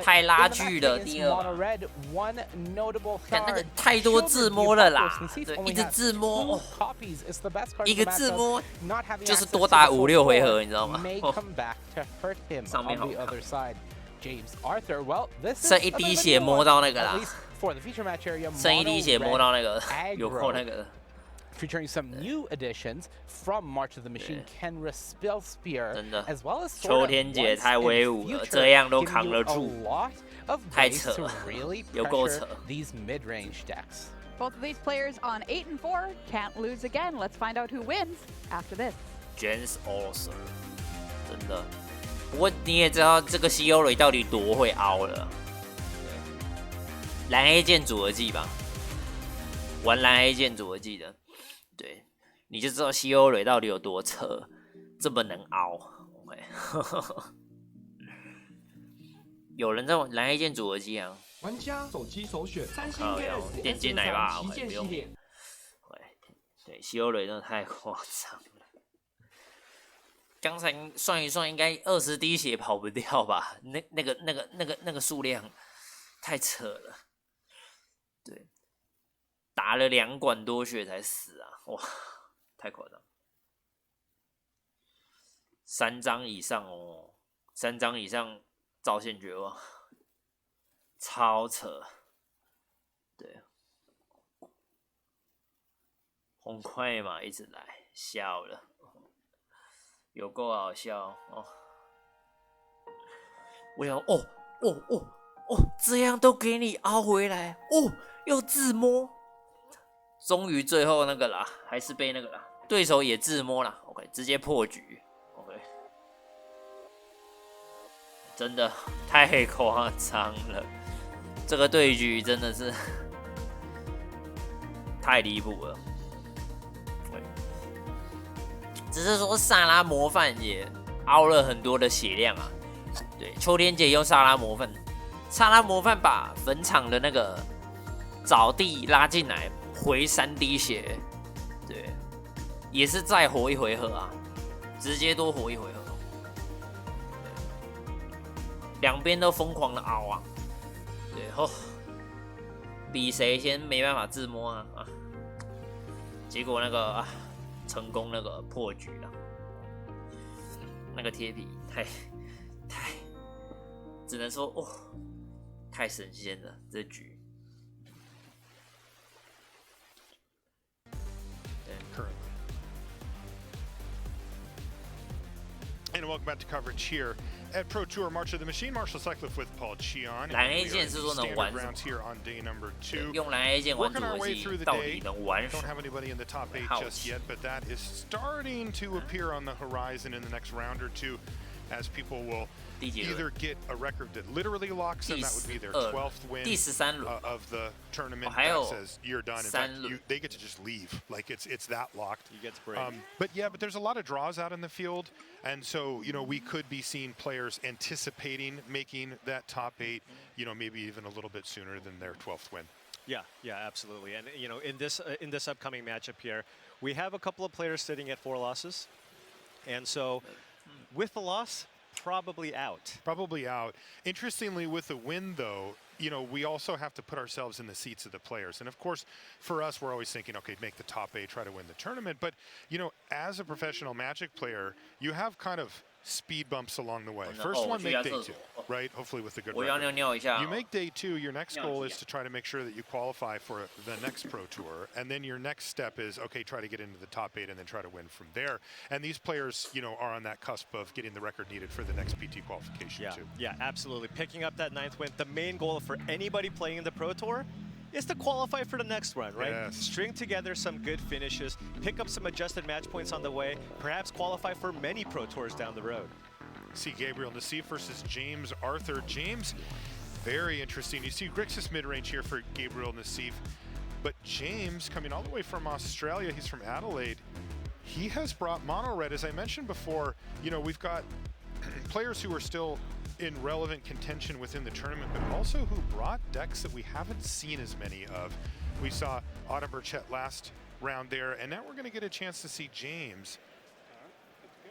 太拉锯了，第二看那个太多自摸了啦，对，一直自摸，一个自摸就是多打5、6回合，你知道吗？上面好看，剩一滴血摸到那个啦，剩一滴血摸到那个，有够那个。Featuring some new additions from March of the Machine, Kenra Spellspear, 真的 as well as 秋天姐太威武了，这样都扛得住，太扯了，有够扯。 These mid-range decks. Both of these players on 8 and 4 can't lose again. Let's find out who wins after this. James awesome， 真的。不过你也知道这个西欧蕊到底多会凹了。蓝黑剑组合技吧，玩蓝黑剑组合技的。 对，你就知道西欧蕊到底有多扯，这么能凹。OK， 有人在玩蓝黑剑组合机啊？玩家手机首选三星电竞奶爸，不用。对，西欧蕊真的太夸张了。刚才算一算，应该20滴血跑不掉吧？那个数量太扯了。对。 打了2管多血才死啊！哇，太夸张！3张以上哦，3张以上造线绝望，超扯。对，红快嘛，一直来，笑了，有够好笑哦！我想，这样都给你凹回来，又自摸。 终于最后那个啦，还是被那个啦，对手也自摸啦。OK， 直接破局。OK，真的太夸张了，这个对局真的是太离谱了。只是说萨拉模范也凹了很多的血量啊。对，秋天姐用萨拉模范，把坟场的那个沼地拉进来，回3滴血，对，也是再活一回合啊，直接多活一回合。两边都疯狂的凹啊，对吼，比谁先没办法自摸啊，结果那个成功那个破局了，那个贴皮太，只能说哦，太神仙了这局。And welcome back to coverage here at Pro Tour March of the Machine. Marshall Sutcliffe with Paul Cheon. 蓝 A 键是说能玩什么？ here on day number 2. 用蓝 A 键玩组合技到底能玩什 Don't 么？ have anybody in the top 8 just yet, but that is starting to appear on the horizon in the next round or two, as people will either get a record that literally locks them, that would be their 12th win of the tournament, that says you're done. In fact, they get to just leave, like it's that locked. You get to break. But there's a lot of draws out in the field, and so we could be seeing players anticipating making that top 8, maybe even a little bit sooner than their 12th win. Yeah, absolutely. And in this upcoming matchup here, we have a couple of players sitting at 4 losses, and so with the loss, probably out. Probably out. Interestingly, with the win, though, we also have to put ourselves in the seats of the players. And of course, for us, we're always thinking, okay, make the top 8, try to win the tournament. But, as a professional Magic player, you have kind of speed bumps along the way. First one, make day 2, right? Hopefully with a good record. You make day 2, your next goal is to try to make sure that you qualify for the next Pro Tour. And then your next step is, okay, try to get into the top 8 and then try to win from there. And these players, are on that cusp of getting the record needed for the next PT qualification too. Yeah, absolutely. Picking up that 9th win. The main goal for anybody playing in the Pro Tour is to qualify for the next run, right? Yes. String together some good finishes, pick up some adjusted match points on the way, perhaps qualify for many Pro Tours down the road. See Gabriel Nassif versus James Arthur. James, very interesting. You see Grixis mid-range here for Gabriel Nassif, but James, coming all the way from Australia, he's from Adelaide, he has brought mono red. As I mentioned before, we've got players who are still in relevant contention within the tournament, but also who brought decks that we haven't seen as many of. We saw Autumn Burchett last round there, and now we're going to get a chance to see James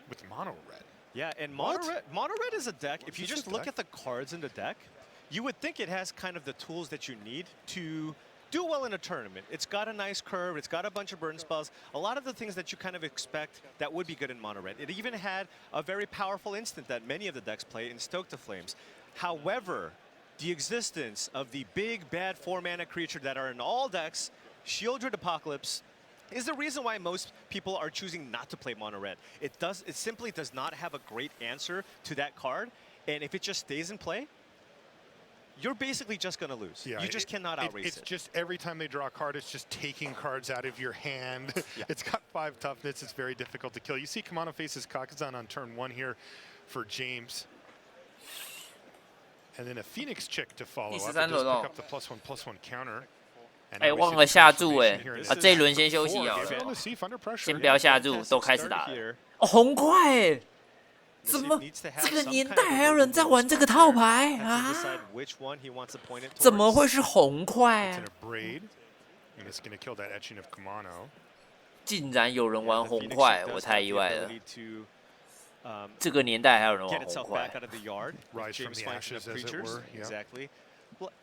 with mono red. Yeah, and mono red is a deck. If you just look at the cards in the deck, you would think it has kind of the tools that you need to do well in a tournament. It's got a nice curve, it's got a bunch of burn spells, a lot of the things that you kind of expect that would be good in mono red. It even had a very powerful instant that many of the decks play in Stoke the Flames. However, the existence of the big bad 4-mana creature that are in all decks, Shieldred Apocalypse, is the reason why most people are choosing not to play mono red. It simply does not have a great answer to that card, and if it just stays in play, you're basically just going to lose. Yeah, you just cannot outrace it. It's just every time they draw a card, it's just taking cards out of your hand. Yeah. It's got 5 toughness. It's very difficult to kill. You see Kamano faces Kakazan on turn 1 here for James. And then a Phoenix Chick to follow up. It does pick up the +1/+1 counter. 忘了下注这一轮先休息好了，先不要下注，都开始打了。红块怎么这个年代还有人在玩这个套牌啊？怎么会是红块啊？竟然有人玩红块，我太意外了。这个年代还有人玩红块。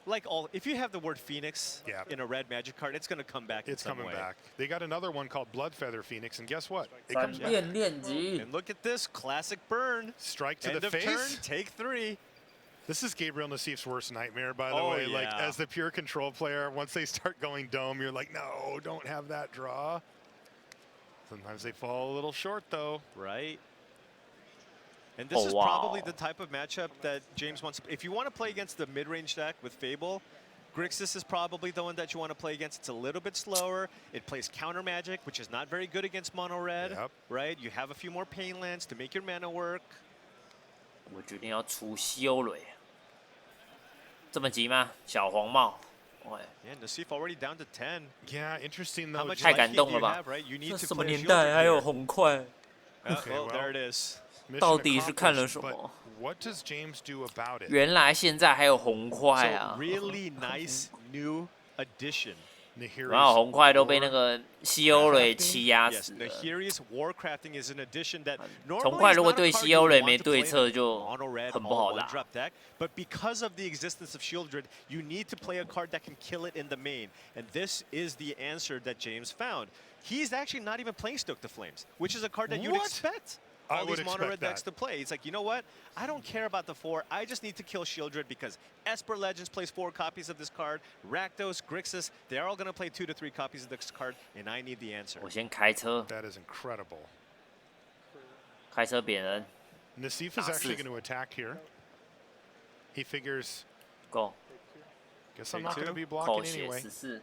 Like if you have the word Phoenix in a red Magic card, it's going to come back. It's coming back. They got another one called Bloodfeather Phoenix, and guess what? It comes back. And look at this classic burn. Strike to the face. End of turn, take 3. This is Gabriel Nassif's worst nightmare, by the way. Like, as the pure control player, once they start going dome, you're like, no, don't have that draw. Sometimes they fall a little short, though. Right. And this is probably the type of matchup that James wants. If you want to play against the mid-range deck with Fable, Grixis is probably the one that you want to play against. It's a little bit slower. It plays counter magic, which is not very good against mono red, right? You have a few more pain lands to make your mana work. 我决定要出修雷，这么急吗？小黄帽，喂， Yeah, Nassif already down to 10. Yeah, interesting though. 太感动了吧？这什么年代还有红块？ Well, there it is. 到底是看了什么？ What does James do about it? 原来现在还有红块啊 So really nice new addition. 然后红块都被那个西欧雷欺压 Yes, 死了。 Nahiri's Warcrafting is an addition that 红 normally 块 is 如果 not a 对 card 西 you 欧雷 want 没 to 对 play 策 in 就 mono red 很不 all 好 one 打。 drop deck, but because of the existence of Shieldred, you need to play a card that can kill it in the main, and this is the answer that James found. He's actually not even playing Stoke the Flames, which is a card that you'd What? expect all these mono red decks to play. He's like, you know what? I don't care about the 4. I just need to kill Shieldred because Esper Legends plays 4 copies of this card. Rakdos, Grixis, they're all going to play 2 to 3 copies of this card, and I need the answer. 我先开车， That is incredible. 开车扁人 Nassif is actually going to attack here. He figures, ，Go， guess I'm not going to be 口 blocking 血 anyway. 14。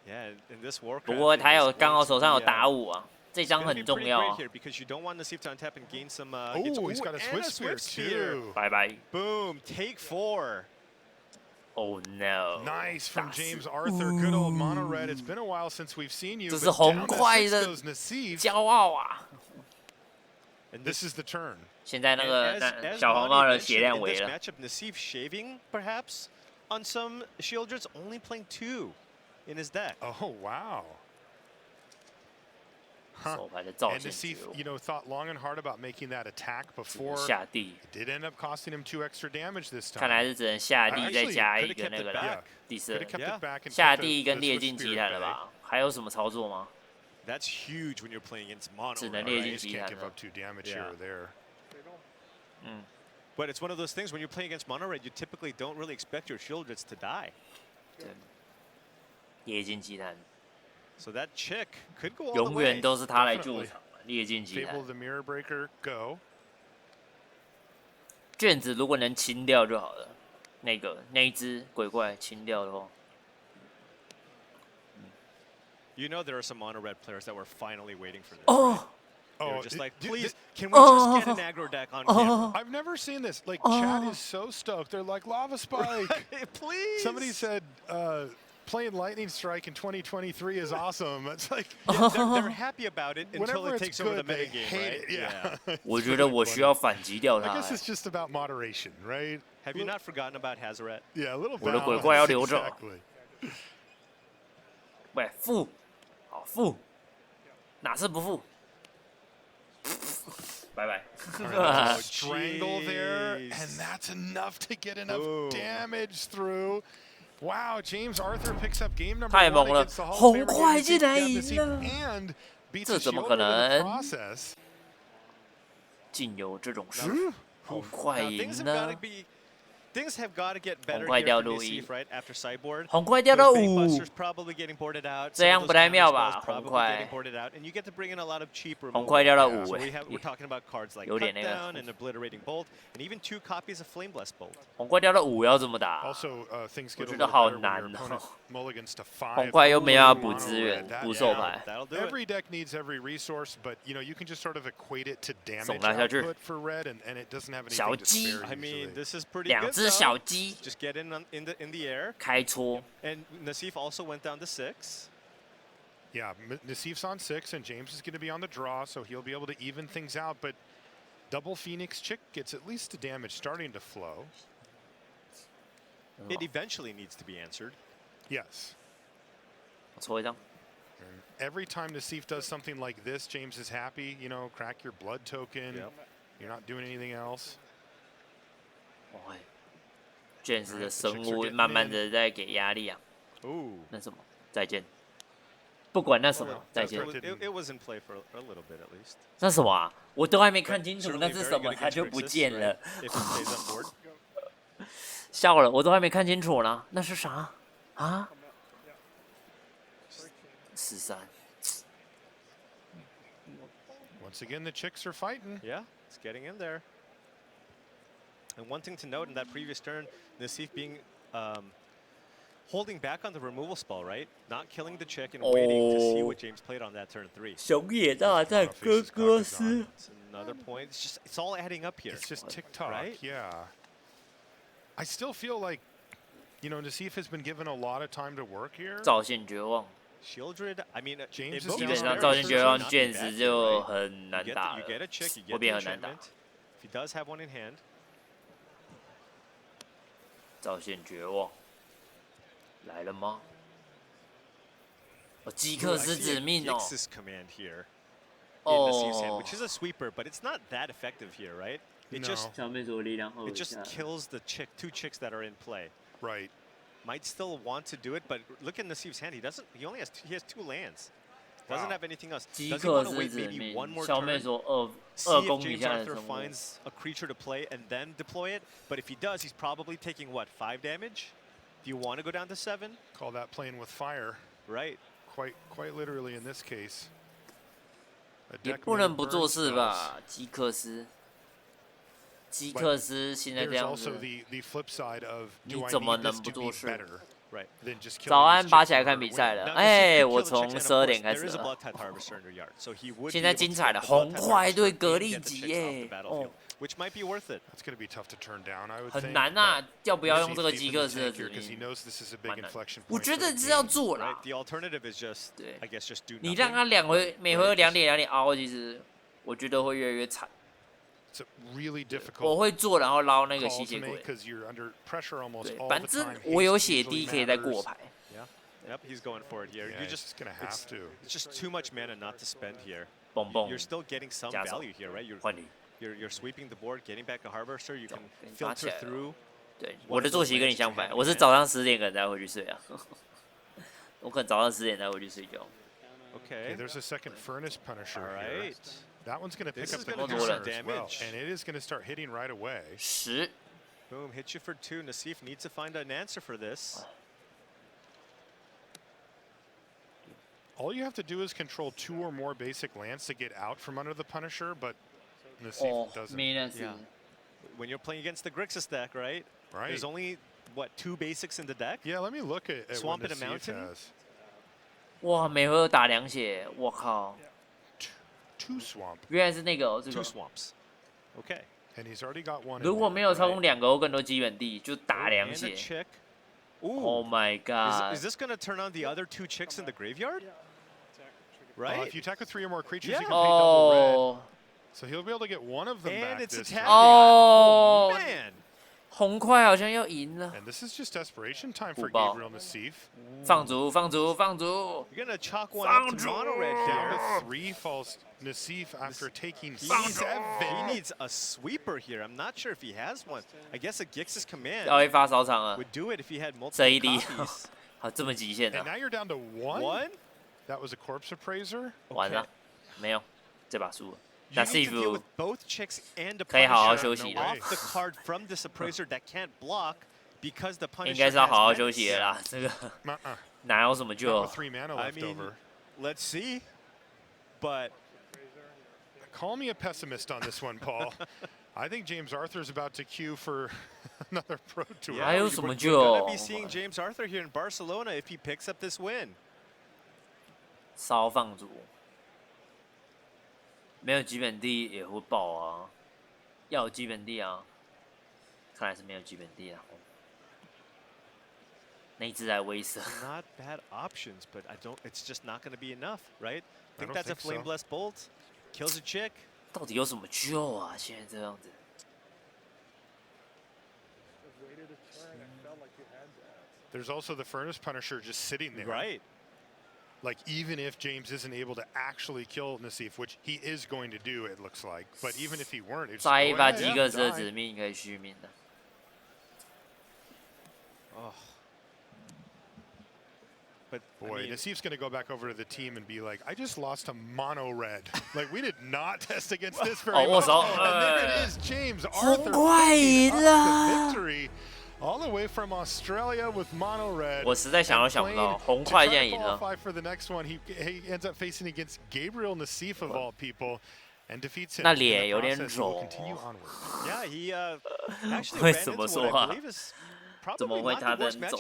Yeah, in this Warcraft. 不过他有刚好手上有打5啊，这张 Gonna 很 be 重 pretty 要 great 啊。 here because you don't want Nassif to untap and gain some. Oh, he's got a and Swift Spear too. 拜拜。 Boom! Take 4. Oh no！ Nice from James Arthur. Good old mono red. It's been a while since we've seen you. 这 But 是红 down to 块 6的 goes Nassif. 骄傲啊！ And This is the turn. 现在那 and 个 as 那小黄 Monty 帽的 mentioned, 血量 in 没 this 了。 matchup, Nassif shaving perhaps on some Shieldreds, only playing 2 in his deck. Oh, wow. Huh. 手牌的造 And 线 Nassif, 绝 you know, thought long and hard about making that attack 只 before. 能下地， It did end up costing him 2 extra damage this 看来 time. 是只能下地 Actually, 再加一 could've 个 kept 那 it 个 back. 啦，第四 Could have kept Yeah. it back and 下 kept 地 the 跟猎 Swift 境 Spear 奇 at 谭了 bay. 吧？还有什么操作吗？ That's huge when you're playing against mono. 只能 red, 猎 Right, 境 you just 奇 can't 谭 give 了 up 2 damage Yeah. here or there. 嗯， But it's one of those things when you're playing against mono red, you typically don't really expect your Shieldreds to die. 对，猎境奇谭 So that chick could go all the 永远 way. 都是他来救场。猎境奇 Fable 谭 of the Mirror Breaker, go. 卷子如果能清掉就好了，那一只鬼怪清掉的话， You know there are some mono red players that were finally waiting for this. 哦 They were Oh, just like, d- d- please, can we just get an aggro deck on camera? I've never seen this. Like, chat is so stoked. They're like, Lava Spike. Please. Somebody said playing Lightning Strike in 2023 is awesome. It's like, Yeah, they're happy about it until whenever it it's takes over the good, they metagame, hate right? it. Yeah. 我觉得我需要反击掉 I 他 guess。it's just about moderation, right? Have you not forgotten about Hazaret? Yeah, a little 我的 balance. 鬼怪要留着 Exactly. 喂，负，好负，哪次不负？拜拜。 Alright, strangle there, jeez. and that's enough to get enough Boom. damage through. Wow, James Arthur picks up game number 太 1猛了 against the Hall of 红 Famer 块 Nassif 竟然 Nassif 赢了 and beats 这 the 怎么可 Shieldred in the 能？ process. 竟有这种事，红块 Now, 赢 things have got to 了。 get better 红块 here 掉 for 路易 Nassif, right? After sideboard. 红块掉到 Those 5 Bakebusters，probably getting boarded out. 这样 Some of 不 those 太妙 counter 吧？ spells 红 probably 块 getting boarded out, and you get to bring in a lot of cheap 红 removal. 块掉到 Yeah. 5 So 哎， we're talking about cards like 有点那个 Cutdown and Obliterating Bolt, and even 2 copies of Flame Blessed Bolt. 红块掉到5要怎么打？ Also, things 我 get a 觉 little 得好 better when your 难 opponent 哦。 mulligans to 5. 红块又没办法补 Mono 资源 red. 补 That- 手 yeah. 牌。 That'll do it. Every deck needs every resource, but you know you can just sort of equate it to damage 送他下去。 output for red, and it doesn't have 小 anything to 鸡 spare I mean, usually. this is pretty 两 good. 只 though. 小鸡 Just get in the air, 开戳， and Nassif also went down to 6. Yeah, Nassif's on 6, and James is going to be on the draw, so he'll be able to even things out. But double Phoenix Chick gets at least the damage starting to flow. It eventually needs to be answered. Yes. 我抽一张。 And every time Nassif does something like this, James is happy. You know, crack your blood token. Yep. You're not doing anything else. 哇，卷子的生物慢慢的在给压力啊。 Ooh. 那什么，再见。不管那什么，再见。 It was in play for a little bit at least. 那什么啊？我都还没看清楚 Certainly 那是 very 什么， good 它 against 就不 Grixis, 见 right? 了。 If it stays on board. 笑了，我都还没看清楚呢，那是啥啊？13。 Once again, the Chicks are fighting. Yeah, it's getting in there. And one thing to note in that previous turn, Nassif being holding back on the removal spell, right? Not killing the chick and waiting to see what James played on that turn 3. 熊野大战哥哥斯。 It's another point. It's all adding up here. It's just TikTok, right? Yeah. I still feel like, you know, Nassif has been given a lot of time to work here. 造线绝望。 Shieldred, I mean, James 基本上造线绝望卷子就很难打 You get a chick, you 会 get 变 the 很难打。 enchantment. If he does have one in hand. 造线绝望来了吗？哦，基克斯指命哦。 Gix's command here. In Nassif's hand, which is a sweeper, but it's not that effective here, right? It just kills the two chicks that are in play. Right. Might still want to do it, but look at Nassif's hand. He only has 2 lands. Doesn't have anything else. Does he want to wait maybe one more turn? See if James Arthur finds a creature to play and then deploy it. But if he does, he's probably taking what, 5 damage? Do you want to go down to 7? Call that playing with fire. Right. Quite literally in this case. 也不能不做事吧，基克斯。基克斯现在这样子，你怎么能不做事？早安，拔起来看比赛了。哎，我从12点开始了。现在精彩的红块对格力吉耶，哦。 Which might be worth it. That's going to be tough to turn down. I would 很难呐，要不要用这个基克斯的指令？我觉得是要做啦。 The alternative is just, I guess, just do nothing. 你让他每回合2点凹，其实我觉得会越来越惨。 Really difficult. 我会做，然后捞那个吸血鬼。对，反正我有血滴可以再过牌。 Yep, he's going for it here. Yeah, You're just gonna have to. It's just too much mana not to spend here. 蹦蹦。 You're still getting some value here, right? 换你。 You're sweeping the board, getting back a Harvester. You can filter through. 对，我的作息跟你相反，我是早上10点可能才回去睡啊。我可能早上10点才回去睡觉。Okay. There's a second Furnace Punisher All here. right. That one's going to pick up the damage, and it is going to start hitting right away. 10. Boom, hit you for 2. Nassif needs to find an answer for this. All you have to do is control 2 or more basic lands to get out from under the Punisher, but Nassif doesn't. Yeah. When you're playing against the Grixis deck, right? Right. There's only, what, 2 basics in the deck? Yeah, let me look at Swamp what in a mountain? has. 哇，每回合打2血，我靠！ 2 swamp. 原来是那个哦，这个。 2 swamps. Okay. And he's already got 1. 如果没有操控2个或更多基本地，就打2血。Oh my god! Is this going to turn on the other 2 chicks in the graveyard? Right? If you attack with 3 or more creatures, you can pay double red. So he'll be able to get 1 of them and back it's this attacking. turn. Oh man! 红块好像要赢了。 And this is just desperation time for Gabriel Nassif. 放逐，放逐，放逐。 You're gonna chalk one up to mono red Down here. to 3 falls Nassif after taking He 7. needs a sweeper here. I'm not sure if he has one. I guess a Gix's command 要会发烧场了。 would do it if he had multiple 这一滴， copies. 好这么极限 And 的。 now you're down to 1? 1? That was a Corpse Appraiser? 完了，没有，这把输了。 You need to deal Nassif with both chicks and a 可以好好 Punisher 休息了。 off the card from this Appraiser that can't block because the 应 Punisher 该是要 has 好好休 menace. 息了啦，这个 Uh-uh. 哪有什么 Not 救 with？ 3 mana I left mean, over. let's see. But Call me a pessimist on this one, Paul. I think James Arthur's about to queue for another Pro Tour. 还有什么 we're 救 gonna be seeing James Arthur here in Barcelona if he picks up this win. 烧放逐，没有基本地也会爆啊，要有基本地啊，看来是没有基本地啊。那一只来威慑。 Not bad options, but it's just not going to be enough, right? I Think don't that's a think so. Flame Blessed Bolt? Kills a chick? 到底有什么救啊？现在这样子。 There's also the Furnace Punisher just sitting there. Right. Like, even if James isn't able to actually kill Nassif, which he is going to do, it looks like. But even if he weren't, it's 再一把 go 基 ahead, 克斯的 die. 指命可以续命的。 Oh. But Boy, I mean, Nassif's going to go back over to the team and be like, I just lost to mono red. Like, we did not test against this very much. And there it is, James Arthur picking up the victory all the way from Australia with mono red. 我实在想都想不到，红块竟然赢了。 For the next one, he ends up facing against Gabriel Nassif of all people. And defeats him. 那脸有点 He will 肿。 continue onward. yeah, he actually 为 ran 什么 into 说 what I 话？ believe is 怎么会他能走？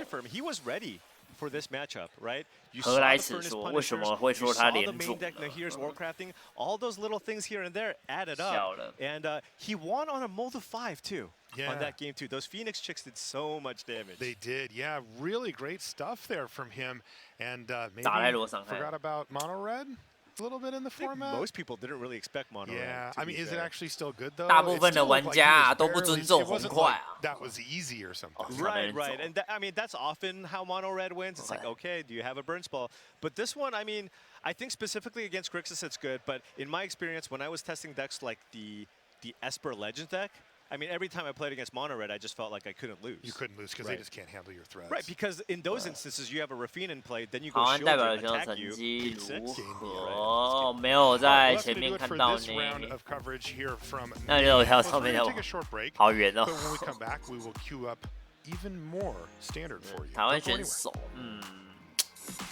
For this matchup, right? You 何来此说？为什么会说他连中呢？ All those little things here and there added up, and he won on a mold of 5 too. On that game too, those Phoenix chicks did so much damage. They did, yeah. Really great stuff there from him, and maybe 打在罗伤害。 forgot about Mono Red. A little bit in the format. Most people didn't really expect Mono Red. Yeah, I mean, is it actually still good though? 大部分的玩家都不尊重红块啊。 That was easy or something. Right, and I mean that's often how Mono Red wins. It's like, okay, do you have a burn spell? But this one, I mean, I think specifically against Grixis it's good. But in my experience, when I was testing decks like the Esper Legend deck, I mean, every time I played against Mono Red, I just felt like I couldn't lose. You couldn't lose because they just can't handle your threats. Right, because in those instances, you have a Rafine in play, then you go 好， shield 代表 him, 选手 attack 成 you. 绩 Right. 如何？没有在前面看到呢。那就我跳上面的，好远哦。台湾选手，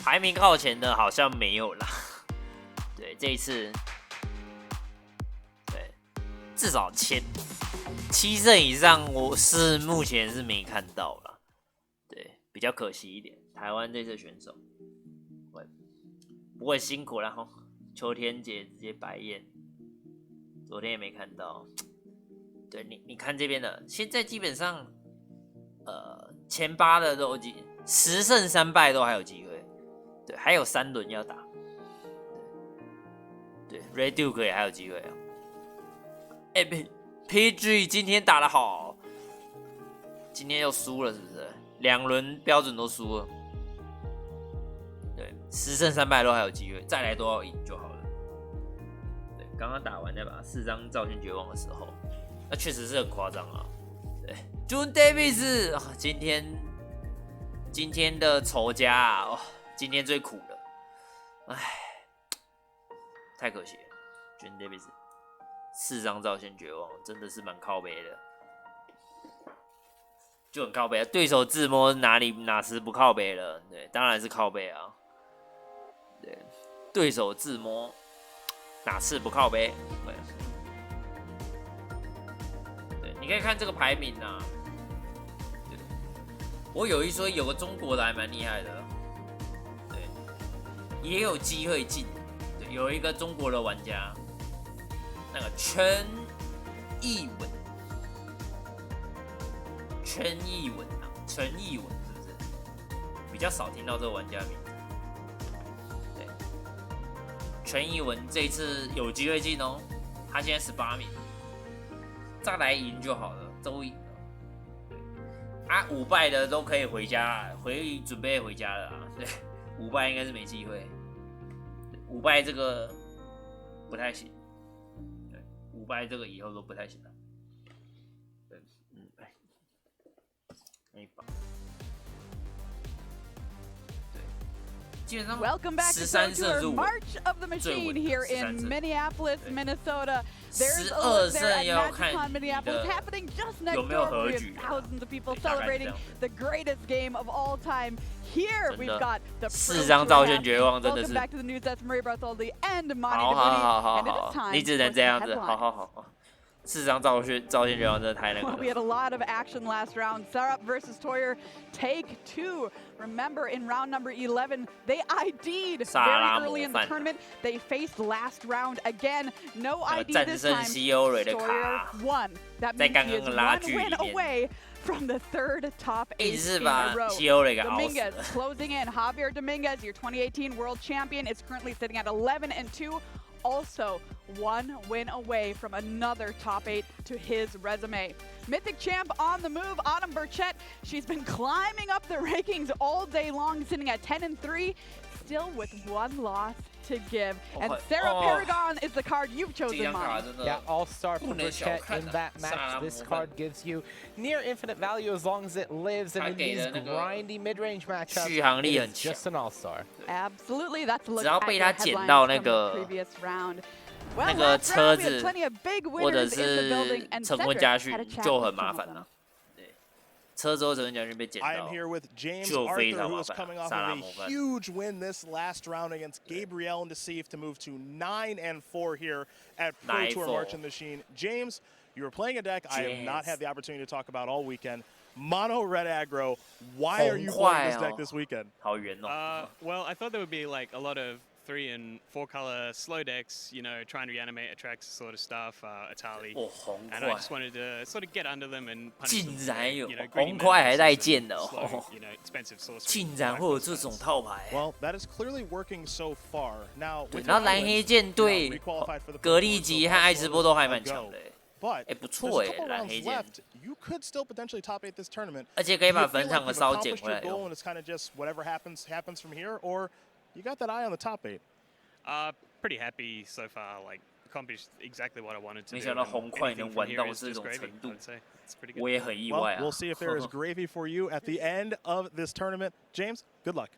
排名靠前的好像没有啦。对，这一次，对，至少7胜以上，我是目前是没看到啦。对，比较可惜一点。台湾这次选手，不过辛苦了哈。秋天姐直接白眼，昨天也没看到。对你看这边的，现在基本上，前8的都10胜3败都还有机会。对，还有3轮要打。对 ，Red Duke 也还有机会啊。PG 今天打得好，今天又输了是不是？2轮标准都输了。对，10胜3败都还有机会，再来都要赢就好了。对，刚刚打完那把4张赵轩绝望的时候，那确实是很夸张啊。对 ，June Davis 啊，今天的仇家啊，哦，今天最苦了，唉，太可惜了 ，June Davis。4张赵轩绝望，真的是蛮靠北的，就很靠北。对手自摸哪时不靠北了？对，当然是靠北啊。对，对手自摸哪次不靠北？对，你可以看这个排名啊。对，我有一说有个中国的还蛮厉害的，对，也有机会进。对，有一个中国的玩家。那个陈艺文啊，陈艺文是不是？比较少听到这个玩家名字。对，陈艺文这一次有机会进哦，他现在18名，再来赢就好了，都赢了。对，啊，5败的都可以回家，准备回家了啊。对，5败应该是没机会，5败这个不太行。5败这个以后都不太行了。对，Welcome back to our March of the Machine here in Minneapolis, Minnesota. There's at MagicCon Minneapolis happening just next door. We have thousands of people celebrating the greatest game of all time. Here we've got the Welcome back to the news. That's Marie Bartholdi and Monty DeBooty. And it is time for the headlines. 4张赵轩绝望真的太那个了。 We had a lot of action last round. Sarup versus Toyer, take 2. Remember, in round number 11, they ID'd very early in the tournament. They faced last round again. No ID this time. Toyer won. That means he is 1 win away from the 3rd top 8 in a row. Dominguez closing in. Javier Dominguez, your 2018 world champion, is currently sitting at 11-2. Also 1 win away from another top 8 to his resume. Mythic champ on the move, Autumn Burchett. She's been climbing up the rankings all day long, sitting at 10-3, still with 1 loss to give. And Sarah Paragon is the card you've chosen, Mom. Yeah, all-star for Burchett in that match. This card gives you near infinite value as long as it lives, and in these grindy mid-range matchups, it's just an all-star. Absolutely, that's a look at the headlines from the previous round. Well, last round we had plenty of big winners in the building, and Cedric had a chat with some of them. I am here with James Arthur, who is coming off of a huge win this last round against Gabriel and Deceive to move to 9-4 here at Pro Tour March of the Machine. James, you were playing a deck I have not had the opportunity to talk about all weekend. Mono red aggro. Why are you playing this deck this weekend? Well, I thought there would be like a lot of 3 and 4 color slow decks, you know, try and reanimate attracts sort of stuff, Atali. And I just wanted to sort of get under them and punish them. 竟然有 you know, 红块还带剑的 slow, you know, expensive sorcery. 竟然会有这种套牌。 Well, that is clearly working so far. Now, 然后蓝黑剑对格力吉和爱之波都还蛮强的。 But 不错蓝黑剑。 You could still potentially top 8 this tournament. 而且可以把本场的烧捡回来 用。And it's kind of just whatever happens from here, or you got that eye on the top 8. Pretty happy so far. Like accomplished exactly what I wanted to do. 没想到红块能玩到这种程度，我也很意外啊。 We'll see if there is gravy for you at the end of this tournament. James, good luck.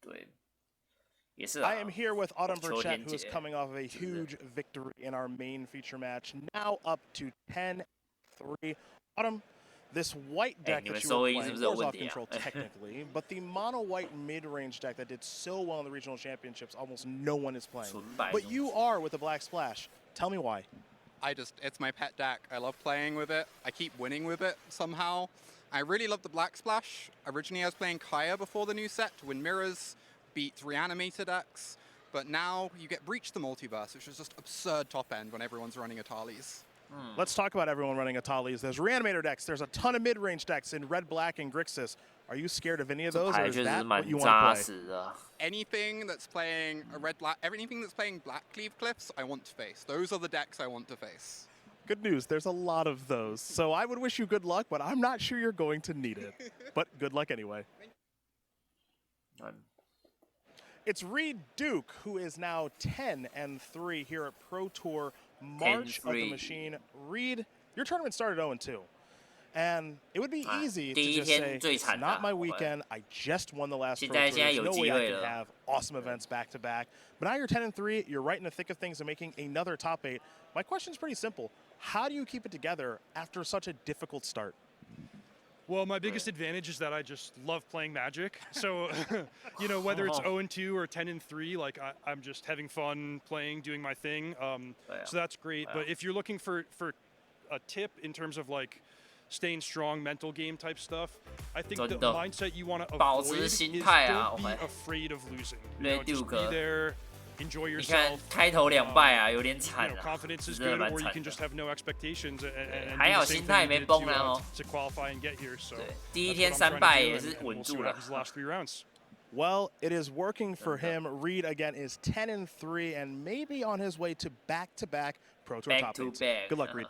对。 I am here with Autumn Burchett, who is coming off of a huge victory in our main feature match, now up to 10-3. Autumn, this white deck that you were playing was off control technically, but the mono-white mid-range deck that did so well in the regional championships, almost no one is playing. But you are with the Black Splash. Tell me why. It's my pet deck. I love playing with it. I keep winning with it somehow. I really love the Black Splash. Originally, I was playing Kaya before the new set to win mirrors. Beat Reanimator decks, but now you get Breach the Multiverse, which is just absurd top end when everyone's running Atalis. Let's talk about everyone running Atalis. There's Reanimator decks, there's a ton of mid-range decks in Red, Black, and Grixis. Are you scared of any of those, or is that what you want to play? Anything that's playing a Red, Black, anything that's playing Black Cleave Cliffs, I want to face. Those are the decks I want to face. Good news, there's a lot of those. So I would wish you good luck, but I'm not sure you're going to need it. But good luck anyway. It's Reed Duke, who is now 10-3 here at Pro Tour March of the Machine. Reed, your tournament started 0-2. And it would be easy to just say, it's not my weekend, I just won the last Pro Tour, there's no way I can have awesome events back-to-back. But now you're 10-3, you're right in the thick of things and making another top 8. My question's pretty simple. How do you keep it together after such a difficult start? Well, my biggest advantage is that I just love playing Magic. So, you know, whether it's 0-2 or 10-3, like I'm just having fun playing, doing my thing. So that's great. But if you're looking for a tip in terms of like staying strong, mental game type stuff, I think the mindset you want to avoid is don't be afraid of losing. You know, just be there. Enjoy yourself. 你看开头2败啊，有点惨啊， confidence is 真的 good, 蛮 or you 惨 can just have no expectations and 还好心态没崩啊哦。 to qualify and get here. So 第一天3败也是稳住了。 Well, it is working for him. Reed again is 10-3 and maybe on his way to back-to-back Pro Tour top 8s. Good luck, Reed.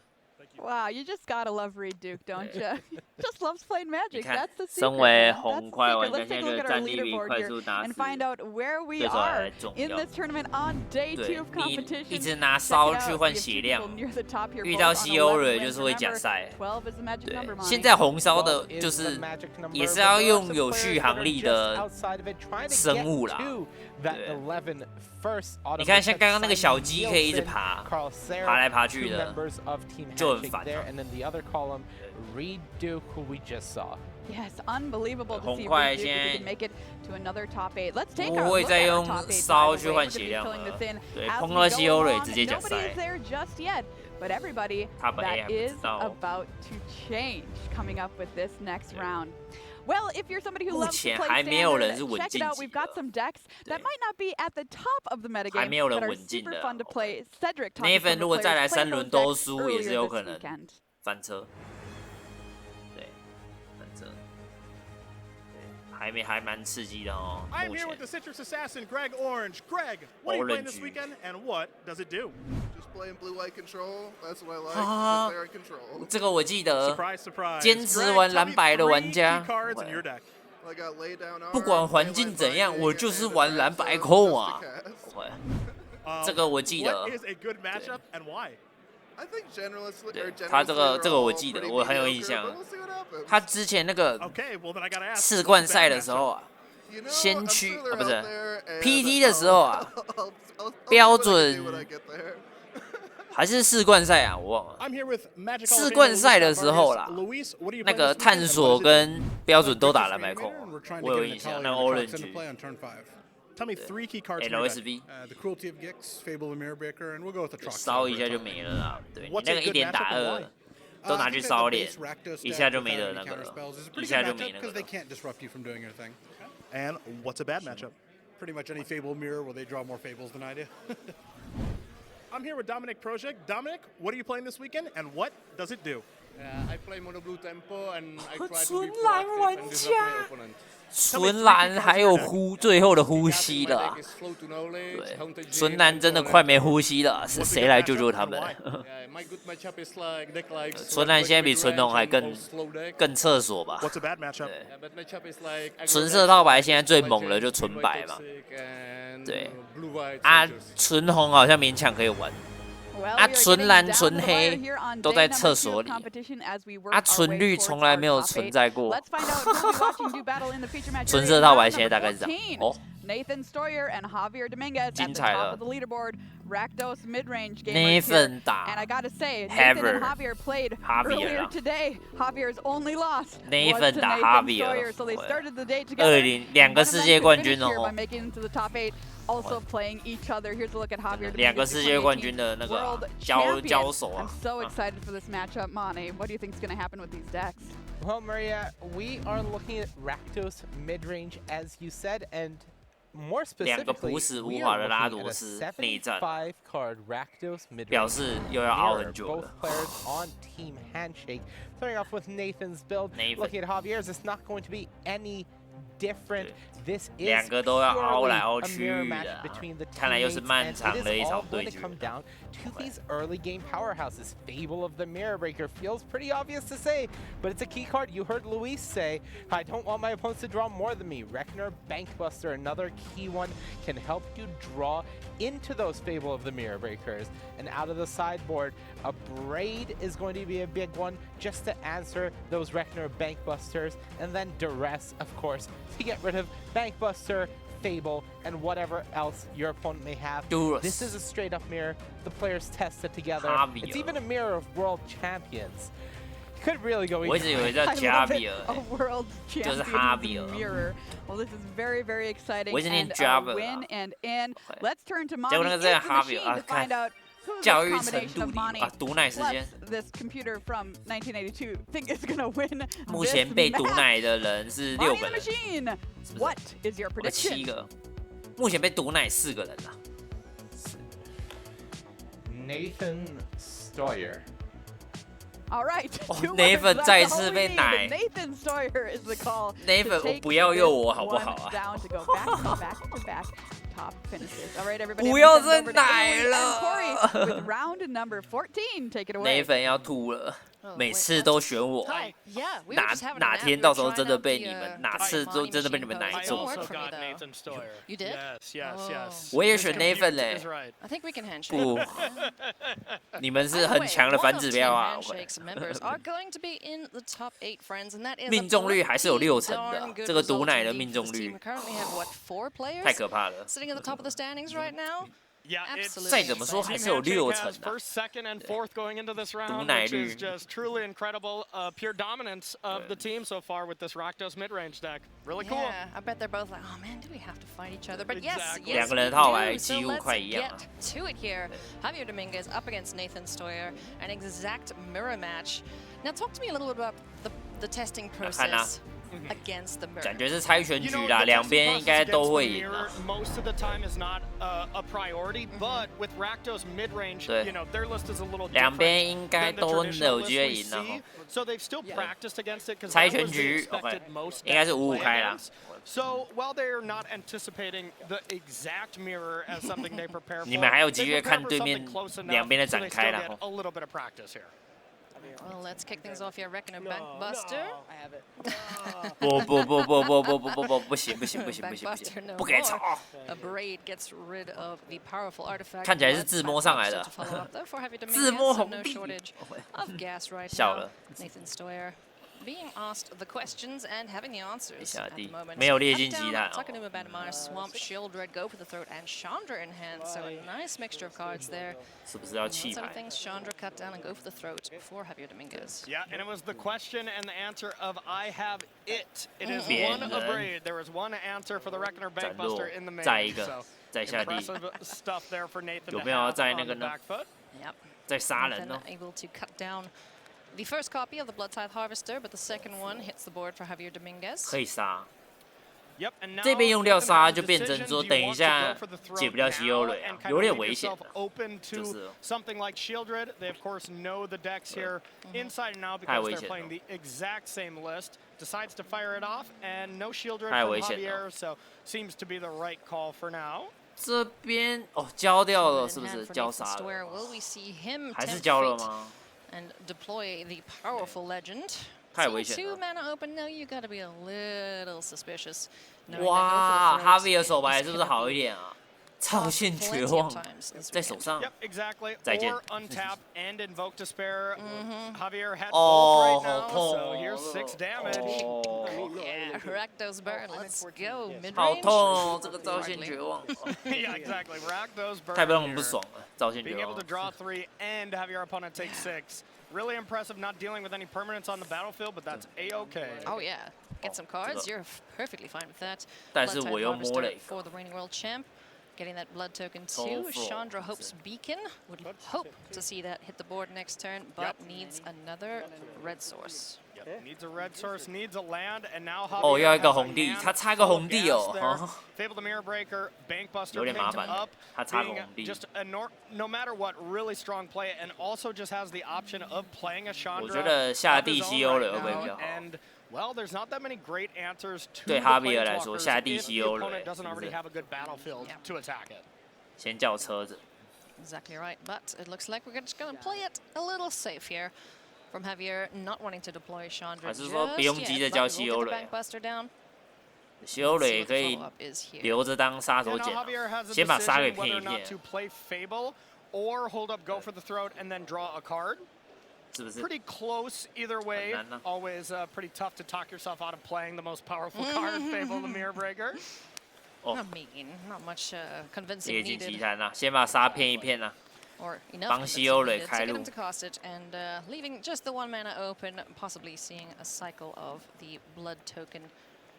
Wow, you just gotta love Reed Duke, don't you? Just loves playing Magic. That's the secret. 身为红块玩家， Let's take a look at our leaderboard here and find out where we are in this tournament on day 2 of competition. 一直拿烧去换血量，遇到西欧人就是会假赛。对，现在红烧的就是也是要用有续航力的生物啦。对，你看像刚刚那个小鸡可以一直爬来爬去的，就很烦。 Yes, unbelievable to see Reed Duke if he can make it to another top 8. Let's take our 不会 look 再 at 用 our top 8. 烧去换血量了。对，碰到西欧人直接假赛。 Nobody is there just yet, but everybody that is about to change coming up with this next round. Well, if you're somebody who loves to play standard, check it out. We've got some decks that might not be at the top of the metagame, but are super fun to play. Cedric talking to the players, play those decks earlier this weekend. 翻车，对，翻车，对，还蛮刺激的哦。 I'm here with the Citrus Assassin, Greg Orange. Greg, what are you playing this weekend, and what does it do? Just playing blue-white control. That's what I like. Just there in control. 这个我记得， Surprise, surprise. 坚持玩蓝白的玩家， I got lay down arms, 不管环境怎样，我就是玩蓝白控啊。这个我记得。 I think generalist, 对，他这个我记得，我很有印象。他之前那个世冠赛的时候啊，先驱啊不是 PT 的时候啊，标准还是世冠赛啊，我忘了。世冠赛的时候啦，那个探索跟标准都打蓝白控，我有印象。那个 Orange。 Tell me 3 key cards. LSV. The Cruelty of Gix, Fable of Mirror Breaker, and we'll go with the Truck. 烧一下就没了啦。对，你那个1点打2，都拿去烧脸，一下就没得那个了，一下就没那个了。 And what's a bad matchup? Pretty much any Fable mirror where they draw more Fables than I do. I'm here with Dominic Project. Dominic, what are you playing this weekend, and what does it do? I play Mono Blue Tempo, and I try to be proactive and disrupt my opponent. 纯蓝还有最后的呼吸了，对，纯蓝真的快没呼吸了，是谁来救救他们？纯蓝现在比纯红还更厕所吧？对，纯色套牌现在最猛的就纯白嘛，对，啊，纯红好像勉强可以玩。 啊，纯蓝、纯黑都在厕所里，啊，纯绿从来没有存在过。纯色套牌现在大概是这样。哦， Nathan Stoyer and Javier Dominguez at the top of the leaderboard. Rakdos mid-range game Nathan right and I gotta say, Nathan and Javier played earlier today. Javier's only loss was to Nathan Stoyer, so they started the day together. 两个世界冠军哦。 by making it to the top 8. Also playing each other. Here's a look at Javier. 两个世界冠军的那个交手啊。 I'm so excited for this matchup, Mane. What do you think is going to happen with these decks? Well, Maria, we are looking at Rakdos mid-range, as you said, and more specifically, we are looking at a 75 card Rakdos mid-range. 表示又要熬很久了。 Both players on team handshake. Starting off with Nathan's build. Looking at Javier's, it's not going to be any different. This is purely a mirror match between the teammates, and it is all going to come down to these early game powerhouses. Fable of the Mirror Breaker feels pretty obvious to say, but it's a key card. You heard Luis say, I don't want my opponents to draw more than me. Reckoner, Bankbuster, another key one, can help you draw into those Fable of the Mirror Breakers. And out of the sideboard, a Braid is going to be a big one just to answer those Reckoner, Bankbusters, and then Duress, of course, to get rid of Bankbuster, Fable, and whatever else your opponent may have. This is a straight up mirror. The players test it together. It's even a mirror of world champions. You could really go either way. A world champion mirror. Well, this is very, very exciting. And a win and in. Let's turn to Mane is the machine to find out who the combination of Mane plus this computer from 1982 think is going to win 目前被毒奶的人是6个人。 Machine, what is your prediction? 7个。目前被毒奶4个人啊。Nathan Stoyer. All right. Nathan 再次被奶。 Nathan Stoyer is the call. Nathan， 我不要用我好不好啊？ Down to go back to back. Top finishes. All right, everybody. 不要再奶了。 Corey with round number 14. Take it away. Nathan 要吐了，每次都选我。哪天到时候真的被你们，哪次都真的被你们奶中。You did? Yes. 我也选 Nathan 嘞。I think we can handshake. 不，你们是很强的反指标啊。命中率还是有60%的，这个毒奶的命中率太可怕了。 Sitting at the top of the standings right now. Yeah, absolutely. 再怎么说还是有60%的。 First, second, and fourth going into this round, which is just truly incredible. Pure dominance of the team so far with this Rakdos mid-range deck. Really cool. Yeah, I bet they're both like, oh man, do we have to fight each other? But yes, yes, 两个人套牌 we do. 几 So 乎 let's 快一样 get to it here. Javier Dominguez up against Nathan Stoyer, an exact mirror match. Now, talk to me a little bit about the testing process. Against the mirror. 感觉是猜拳局啦，两边应该都会赢啦。 Most of the time is not a priority, but with Rakdos mid-range, you know, their list is a little different. 两边应该都有机会赢的。 So they've still practiced against it because 猜拳局 应该是5-5开啦。 So while they're not anticipating the exact mirror as something they prepare for, 你们还有机会看对面两边的展开啦。 A little bit of practice here. Well, let's kick things off here. Reckoner Bankbuster. I have it. 不行，不给吵。 A Braid gets rid of the powerful artifact. 看起来是自摸上来的。自摸红利。 Of gas right now. Nathan Stoyer being asked the questions and having the answers at the moment. 没有烈性鸡蛋。 Takenuma Badamar, Swamp, Shield, Red, Go for the Throat, and Chandra in hand. So a nice mixture of cards there. 是不是要弃牌？ Some things Chandra cut down and go for the throat for Javier Dominguez. Yeah, and it was the question and the answer of I have it. It is one of Braid. There was one answer for the Reckoner Bankbuster in the main. 再一个， So 再下地。 impressive stuff there for Nathan. 有没有要在那个呢？ back foot. Yep. 在杀人呢？ Able to cut down the first copy of the Blood Tithe Harvester, but the second one hits the board for Javier Dominguez. 可以杀。 Yep, and now 这边用掉 Nathan 杀 has 就 a 变成 decision. 说 Do 等 you 一 want to 下 go for the throat 解不掉稀有 now 蕊啊 and，kind 有 of 点 leave 危险 yourself 的。 open 就 to 是 something like Shieldred? They of course know the decks here inside and out 太 because 危 they're 险 playing 了。 the exact same list. Decides to fire it off, and no Shieldred 太 from 危险了。 Javier, so seems to be the right call for now. 这边哦交掉了， Shieldred 是 in 不 hand 是 for 交 Nathan 杀了？ Stoyer. Will we see him 还是 tempt 交了 fate 吗？ and deploy the powerful legend? 太 Seeing 危险 two 了。 mana open now, you gotta be a little suspicious. 哇，哈维的手牌 is 是不是好一点啊？超限绝望，在手上。 Yep, exactly. 再见。 Or untap and invoke despair. Javier had 哦， both right 好 now, 痛 so here's 6 damage. 哦， Yeah, Rakdos burn. Let's go. Mid 好 range. 痛哦，这个招线绝望。 Yeah, exactly. Rakdos burn. 太让人不 here. 爽了，招线 Being 绝 able 望 to。draw 3 and have your opponent take 6. Really impressive, not dealing with any permanents on the battlefield, but that's a-okay. Oh yeah, get some cards. You're perfectly fine with that. 但是 Blood Tithe 我又摸了 Harvester 一 for 个。 the reigning world champ. Getting that blood token too. Overall, Chandra hopes Beacon would hope to see that hit the board next turn, but needs another red source. Yep. Needs a red source, needs a land, and now 哦， Javier 要一 has 个 a 红地， hand 他插个 full of 红地 gas 哦。 there. Fable the Mirror Breaker, Bankbuster 有点麻 picked 烦 up, 他插个 being 红地。 just a no matter what, really strong play, and also just has the option of playing a 我 Chandra 觉得下 of 地 his 西 own 欧 right 人会不会 now, 比较好？ and well, there's not that many great answers to 对 the 哈比尔来说， Planeswalkers 下地 if 西 the 欧人 opponent doesn't 是不 already 是？ have a good battlefield to attack it. 先叫车子。 Exactly right, but it looks like we're just gonna play it a little safe here. From Javier not wanting to deploy Chandra 还 just 是说不用 yet, 急着 but 叫 we'll 西 get 欧 the 人？ Bankbuster down. 西欧人也可以 Follow-up is here. 留着当杀手 And 锏 now 啊 Javier has a 先把杀给 decision 骗 whether 一 or not 骗， to play Fable or hold up, go for the throat, and then draw a card. 是不是？ Pretty close either way. 很难啊。 Always pretty tough to talk yourself out of playing the most powerful card, Fable the Mirror Breaker. 哦， Not mean, not much convincing 夜景奇 needed. 谭呐，先把杀骗一骗呐。 Or enough 帮 convincing 西欧人 needed to 开 get 路 him to cast it and leaving just the 1 mana open, possibly seeing a cycle of the blood token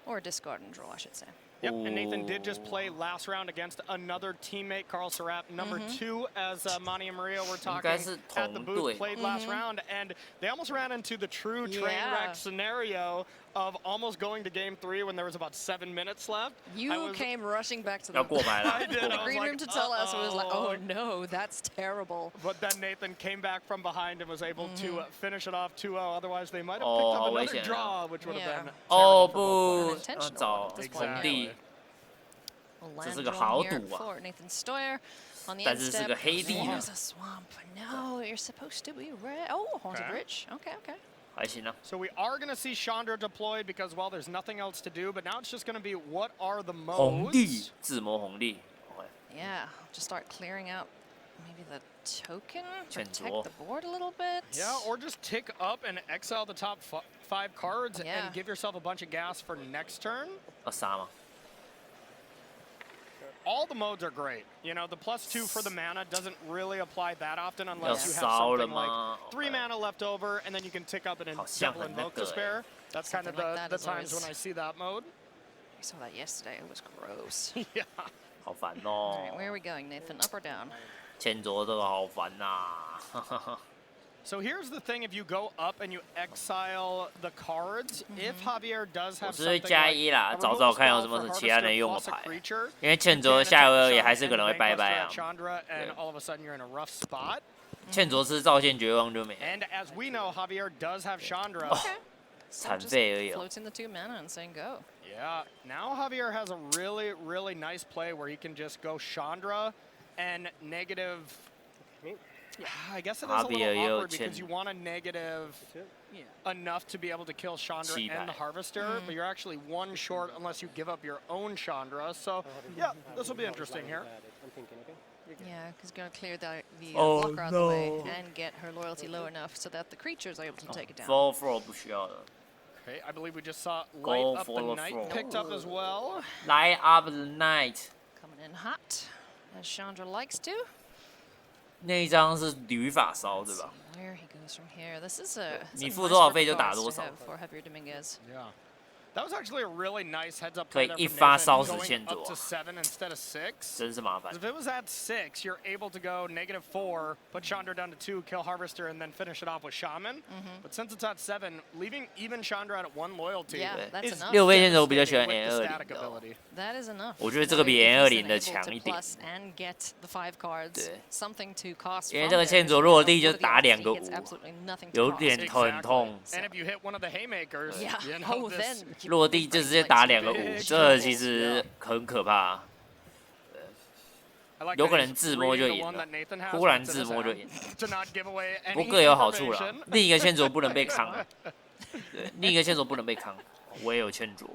or a discard and draw, I should say. Yep, and Nathan did just play last round against another teammate, Carl Surratt, number 2, as Monty and Maria were talking at the booth, played last round, and they almost ran into the true train wreck scenario of almost going to game 3 when there was about 7 minutes left. You came rushing back to the, 要过牌了。 I did. I was green room like, to tell us. It was like, oh no, that's terrible. But then Nathan came back from behind and was able to finish it off 2-0. Otherwise, they might have picked 哦， up 好危 another 险啊！ draw, which would have been 哦 terrible for both 不 players.，要找 Exactly. 红地， A 这 land 是个 drawn 豪 here 赌啊！ for Nathan Stoyer. On the 但 end 是是 step, 个黑地啊 there's a swamp. No, you're supposed to be red. Oh, Haunted Bridge. Okay, okay. 还行啊。 So we are going to see Chandra deployed because, well, there's nothing else to do. But now it's just going to be what are the 红地 modes? 自摸红地。 Yeah, just start clearing out maybe the token, 劝 protect 左 the board a little bit. Yeah, or just tick up and exile the top 5 cards Yeah. and give yourself a bunch of gas for next turn. 要杀吗？ All the modes are great. You know, the +2 for the mana doesn't really apply that often unless you have 要烧了 something 吗？ like 3 mana left over, and then you can tick up and像 double 很那 invoke 个 despair. That's kind of Something like that the is times always- when I see that mode. We saw that yesterday. It was gross. Yeah. 好烦 All right, 哦 where！are we going, Nathan? Up or down? 前左这个好烦呐。 So here's the thing: if you go up and you exile the cards, if Javier does 我 have 是会 something 加 like 一啦， a 找 removal 找看有 spell 什么 for 其他能 Harvester 用的 plus a 牌， creature, 因为欠 you 卓 can 下 attack 位也 Shun 还是可 and 能会拜 Bankbuster 拜 at 啊。 Chandra, and 对 all of a sudden you're in a rough spot. 欠卓是造线绝望就没了， And as we know, Javier does have Chandra. 残废而已哦。 Floating the 2 mana and saying go. Yeah, now Javier has a really, really nice play where he can just go Chandra and negative. I guess it is a Javier little awkward 又 because you want a negative enough to be able to kill Chandra and the Harvester, but you're actually 1 short unless you give up your own Chandra. So, yeah, this will be interesting here. Yeah, because going to clear the Oh, blocker out the way no. and get her loyalty low enough so that the creatures are able to take it down. Fall for 不需要的 Okay, I believe we just saw Go Light Up for the the Night throw. picked up as well. Light up the night， Coming in hot, as Chandra likes to. 那一张是旅法烧对吧？ Where he goes from here. This is a 你 some 付 nice 多少 group 费 of 就打 cards 多 to 少。 have for Javier Dominguez. Yeah. That was actually a really nice heads-up 可 play 以 there 一 from 发 Nathan, 烧死 going 欠 up 卓 to 7 instead of 6. 真是麻烦。 If it was at 6, you're able to go -4, put Chandra down to 2, kill Harvester, and then finish it off with Shaman. But since it's at 7, leaving even Chandra at 1 loyalty is 6倍线卓我比较喜欢 with the N20 static ability. That is enough. 我觉得这个比 N20 的强一点。 And get the 5 cards, something to cost. 因为这个线卓落地就打2个5，有点很痛。 And if you hit one of the haymakers, yeah. you know, then 落地就直接打2个5，这其实很可怕。有可能自摸就赢了，忽然自摸就赢。不过各有好处啦，另一个线卓不能被扛。对，另一个线卓不能被扛，我也有线卓。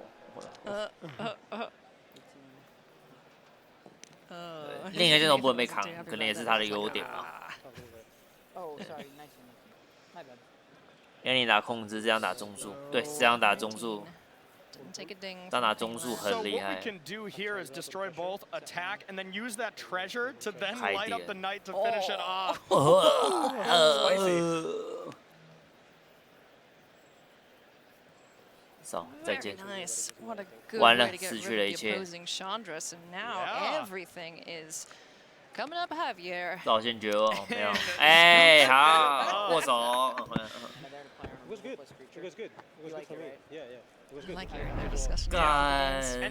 另一个线卓不能被扛，可能也是他的优点吧。让你打控制，这样打中速，对，这样打中速。 这样打中速很厉害。 走，再见。完了，失去了一切。道歉绝望，没有。哎，好，握手。 And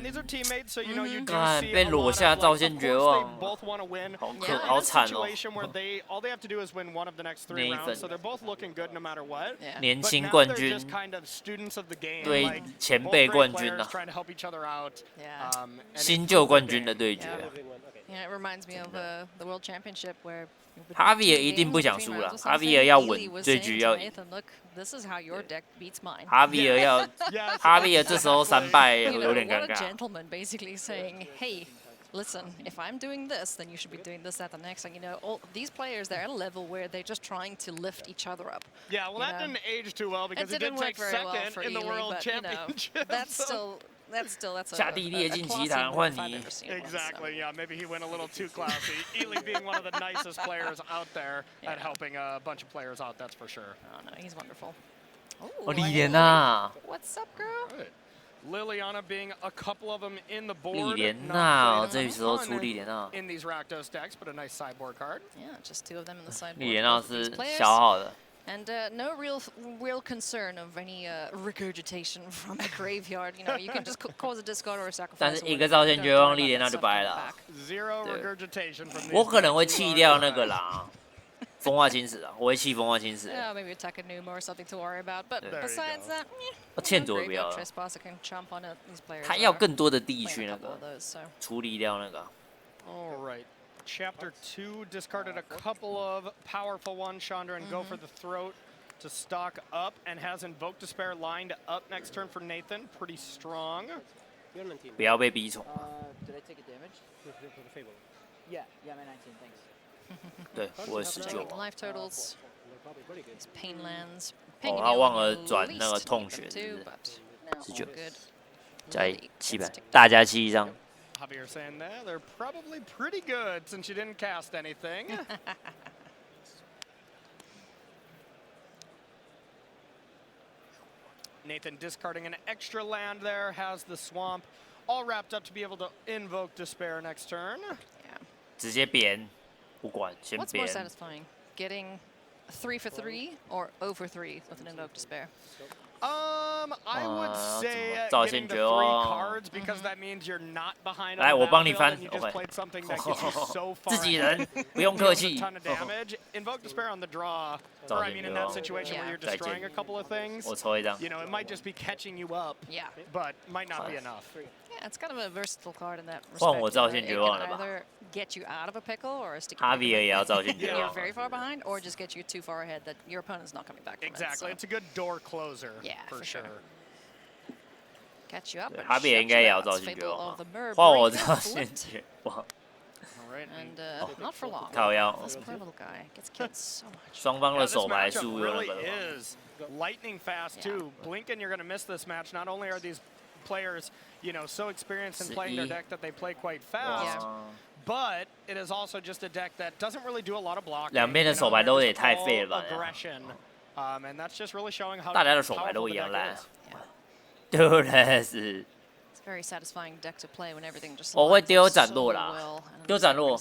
these are teammates, so you know you do see 被裸下造线绝望， both want to win. 好惨哦。 Situation where all they have to do is win one of the next 3 rounds, so they're both looking good no matter what. 年轻冠军，对前辈冠军啊，新旧冠军的对决。 Yeah, it reminds me of the World Championship where 哈维尔一定不想输了，哈维尔要稳，这局要赢。 This is how your deck beats mine. 哈维尔要，哈维尔这时候3败有点尴尬。 What a gentleman basically saying, hey. Listen, if I'm doing this, then you should be doing this at the next. And you know, all these players, they're at a level where they're just trying to lift each other up. Yeah, well, that didn't age too well because he did take second in the World Championship. That's a 下地列进奇谭换你。 Exactly. Yeah, maybe he went a little too classy. Ely being one of the nicest players out there at helping a bunch of players out. That's for sure. Oh no, he's wonderful. 哦，丽莲娜。 What's up, girl? Liliana being a couple of them in the board. 丽莲娜，这时候出丽莲娜。 In these Rakdos decks, but a nice sideboard card. Yeah, just 2 of them in the sideboard. 丽莲娜是消耗的。 And no real concern of any regurgitation from a graveyard. You know, you can just cause a discard or a sacrifice. 但是一个造线绝望，丽莲娜就掰了。 Zero regurgitation from 我可能会弃掉那个啦。 风化侵蚀啊，我会弃风化侵蚀。 Yeah, maybe attack a Numa or something to worry about. But besides that, 欠卓不要了。 他要更多的地去那个处理掉那个。 All right. Chapter 2 discarded a couple of powerful ones, Chandra, and go for the throat to stock up, and has Invoke Despair lined up next turn for Nathan. Pretty strong. 不要被逼宠。 Did I take a damage? Yeah, I'm at 19, thanks. 对，我19。 Life totals. Pain lands. 哦，他忘了转那个痛血，19。加700，大家7张。 Javier saying that they're probably pretty good since you didn't cast anything. Nathan discarding an extra land there, has the swamp all wrapped up to be able to invoke Despair next turn. Yeah. 直接扁，不管，先 What's 扁。 more satisfying, getting 3 for 3 or 0 for 3 with an Invoke Despair? I would say getting the 3 cards because that means you're not behind. 来，我帮你翻。 You just played something that gets you so far. 自己人，不用客气。 ton of damage. Invoke Despair on the draw. Or I mean, in that situation where you're destroying a couple of things. 我抽一张。 You know, it might just be catching you up. Yeah. But might not be enough. Yeah, it's kind of a versatile card in that respect. 换我造线绝望了吧？ Either get you out of a pickle or stick 哈维尔也要造线绝 you're 望。 very far behind, or just get you too far ahead that your opponent's not coming back from Exactly. it, It's a good door closer. Yeah, for sure. Catch you up. 哈维尔应该也要造线绝望啊。换我造线绝望。 And not for long. 靠腰。 This poor little guy gets killed so much. 双方的手牌数有那 really 个。 is lightning fast too. Blinken, you're going to miss this match. Not only are these players, you know, so experienced in playing their deck that they play quite fast, but it is also just a deck that doesn't really do a lot of blocking. 两边的手牌都也太废了吧。 Aggression, and that's just really showing how 大家的手牌都一样烂。Duress。Very satisfying deck to play when everything just 我会丢斩落啦，丢斩落。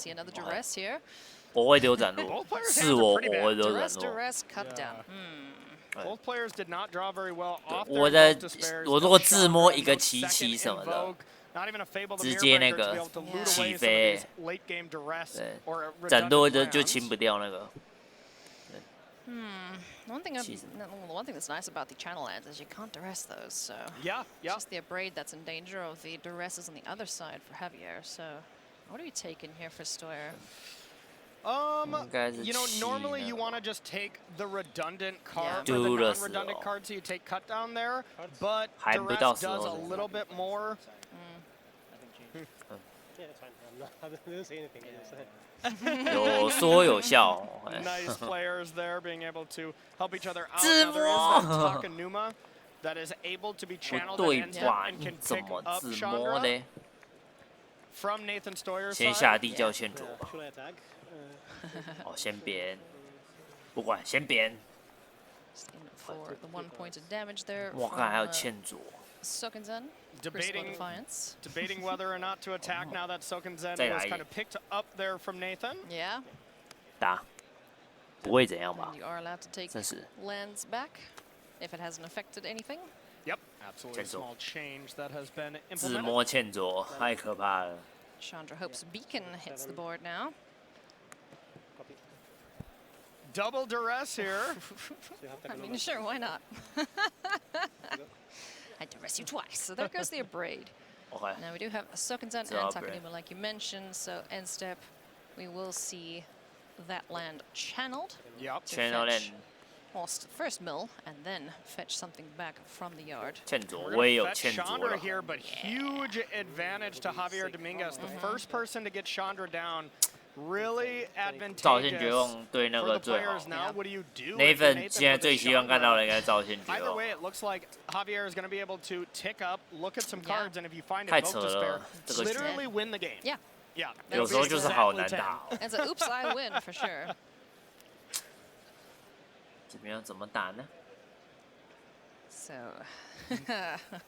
我会丢斩落，是我会丢斩落。Both players did not draw very well off 我如果自摸一个7-7什么的，直接那个起飞，对，斩落就清不掉那个。One thing that's nice about the channel ads is you can't duress those, so yeah. Just the abrade that's in danger of the duresses on the other side for Javier. So, what are you taking here for Stoyer? You know, normally you want to just take the redundant card, or the non-redundant card, so you take cut down there. But duress does a little bit more. Yeah, that's fine. I didn't say anything. 有说有笑。Nice players there being able to help each other out. Now there is that Token-PenguinX that is able to be channeled and can pick up Chandra from Nathan Stoyer's side. 先下地叫欠卓吧。哦，先边，不管先边。For the 1 point of damage there. 我看还有欠卓。Soken-Zen. Debating whether or not to attack now that Soken-Zen was kind of picked up there from Nathan. Yeah. 打，不会怎样吧？ You are allowed to take lands back if it hasn't affected anything. Yep, absolutely small change that has been implemented. 自摸欠卓，太可怕了。Chandra hopes Beacon hits the board now. Double duress here. I mean, sure, why not? I duress you twice, so there goes the abrade. Okay. Now we do have a Soken-Zen and Token-PenguinX, like you mentioned, so end step, we will see that land channeled. Yep. Channeled in. First mill, and then fetch something back from the yard. Chandra here, but huge advantage to Javier Dominguez. The first person to get Chandra down. Really advantageous for the players now. What do you do? Nathan 现在最希望看到的应该赵宪杰。 Either way, it looks like Javier is going to be able to tick up, look at some cards, and if you find Invoke Despair, literally win the game. Yeah. Yeah. 有时候就是好难打。 It's a oops, I win for sure. 怎么样？怎么打呢 ？So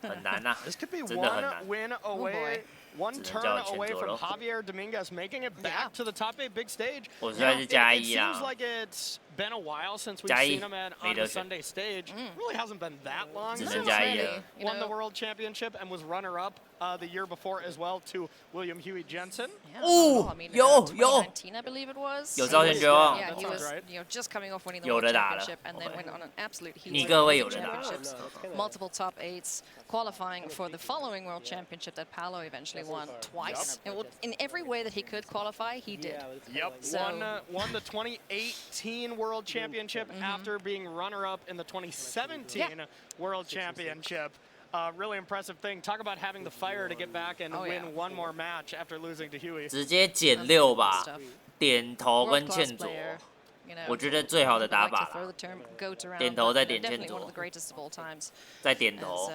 很难呐。 This could be one win away. One turn away from Javier Dominguez, making it back to the top 8 big stage. It seems like it's been a while since we've seen him on the Sunday stage. Really hasn't been that long since he won the World Championship and was runner-up the year before as well to William Huey Jensen. Oh, yo, 2019, I believe it was. 有赵宪杰哦。 Yeah, he was just coming off winning the World Championship and then went on an absolute heat championships, multiple top 8s, qualifying for the following World Championship that Paolo eventually won twice. In every way that he could qualify, he did. Yep, won the 2018 World Championship after being runner-up in the 2017 World Championship. Really impressive thing. Talk about having the fire to get back and win one more match after losing to Huey. 直接减6吧，点头跟欠左。我觉得最好的打法啦，点头再点欠左，再点头，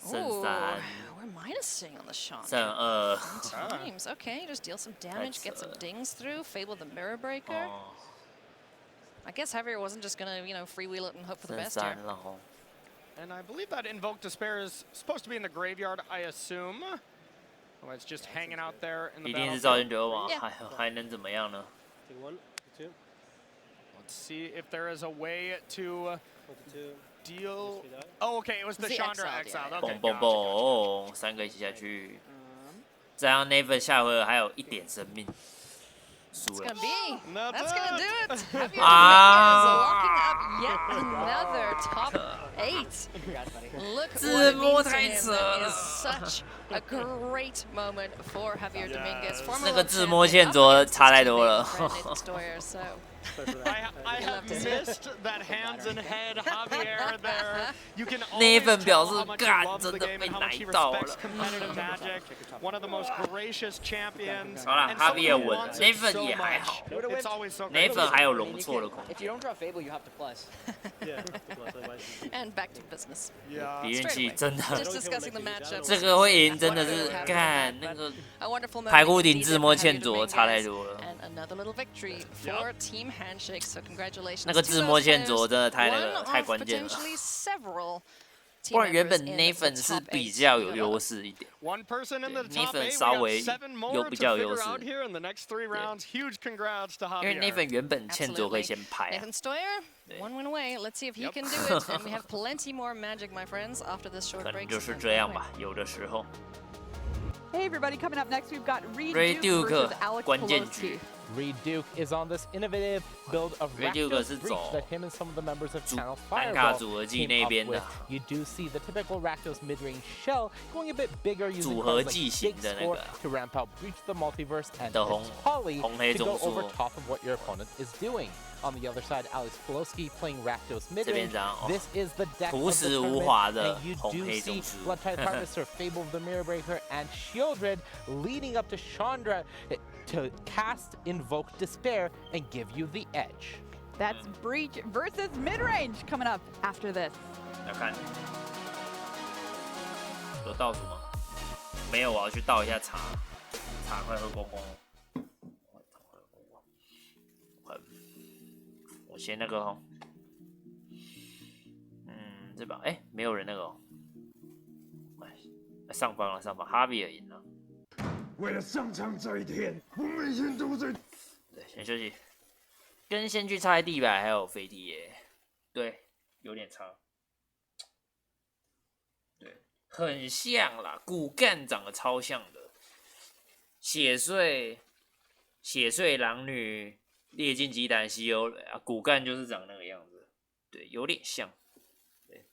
剩3。 We're minusing on the shot. 剩2。 Times. Okay, just deal some damage, get some dings through, Fable the Mirror Breaker. I guess Javier wasn't just gonna, freewheel it and hope for the best here. And I believe that Invoke Despair is supposed to be in the graveyard, I assume. Oh, it's just hanging out there in the battlefield. 一定是赵宪杰王，还能怎么样呢？ Let's see if there is a way to deal. Oh, okay, it was the Chandra exile. Okay, 蹦蹦，3个一起下去，这样 Nathan 下回合还有1点生命。 It's gonna be. That's gonna do it. Javier Dominguez locking up yet another top 8. Look what it means to him. It is such a great moment for Javier Dominguez. 那个自摸欠卓差太多了。 I have missed that hands and head Javier there. You can Nathan 表示 God 真的被奶到了。Competitive magic, one of the most gracious champions. 好了 ，Javier 稳 ，Nathan 也还好。It's always so Nathan 还有容错的空间。 If you don't draw Fable, you have to plus. And back to business. 比运气真的。 Just discussing the matchup. 这个会赢真的是干那个排骨顶自摸欠卓差太多了。 And another little victory for Team Handshake. So congratulations. 那个自摸欠卓真的太关键了。 Potentially several 不然原本 Nathan 是比较有优势一点。Nathan 稍微有比较有优势。因为 Nathan 原本欠左可以先拍啊。One win away. Let's see if he can do it. And we have plenty more magic, my friends, after this short break. 就是这样吧，有的时候。 Hey everybody, coming up next we've got Reed Duke versus Alex Pelosi. Reed Duke is on this innovative build of Rakdos Breach that him and some of the members of Channel Fireball came up with. You do see the typical Rakdos mid-range shell going a bit bigger using cards like Big Score to ramp out Breach the Multiverse and Holly to go over top of what your opponent is doing. On the other side, Alex Pelosi playing Rakdos mid-range. This is the deck of the tournament, and you do see Blood-Tide Harvester, Fable of the Mirror Breaker, and Shieldred leading up to Chandra to cast Invoke Despair and give you the edge. That's Breach versus mid-range coming up after this. 要看有倒数吗？没有，我要去倒一下茶，茶快喝光光了。 我先那个哦，这把没有人那个哦，上方了上方，哈比尔赢了。为了上场这一天，我每天都在。对，先休息。跟先去拆地板还有飞踢耶，对，有点差。对，很像啦，骨干长得超像的。血碎狼女。 烈尽鸡蛋西欧人啊，骨干就是长那个样子，对，有点像，对。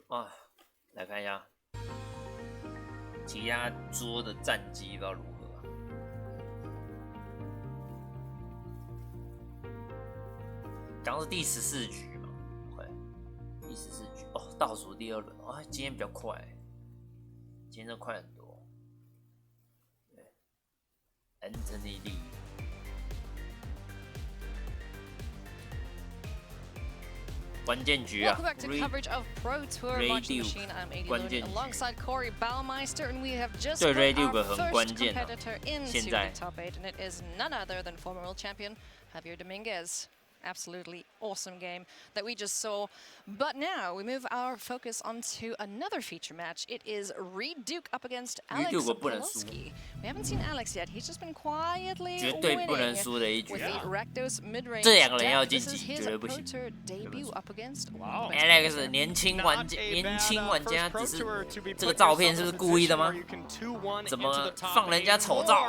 啊，来看一下其他桌的战绩，不知道如何啊。刚是第14局嘛，对，第14局哦，倒数第2轮啊，今天比较快，今天真的快很多。对 ，Anthony Lee。 关键局啊 Welcome back to coverage of Pro Tour Launching Machine. I'm AD alongside Corey Baumeister, and we have just put our first competitor into the top 8, and it is none other than former world champion Javier Dominguez. Absolutely awesome game that we just saw. But now we move our focus onto another feature match. It is Reed Duke up against Alex Pelosi. We haven't seen Alex yet. He's just been quietly winning with the Rakdos mid-range deck. This is his Pro Tour debut up against Alex 年轻玩家，只是这个照片是不是故意的吗？怎么放人家丑照？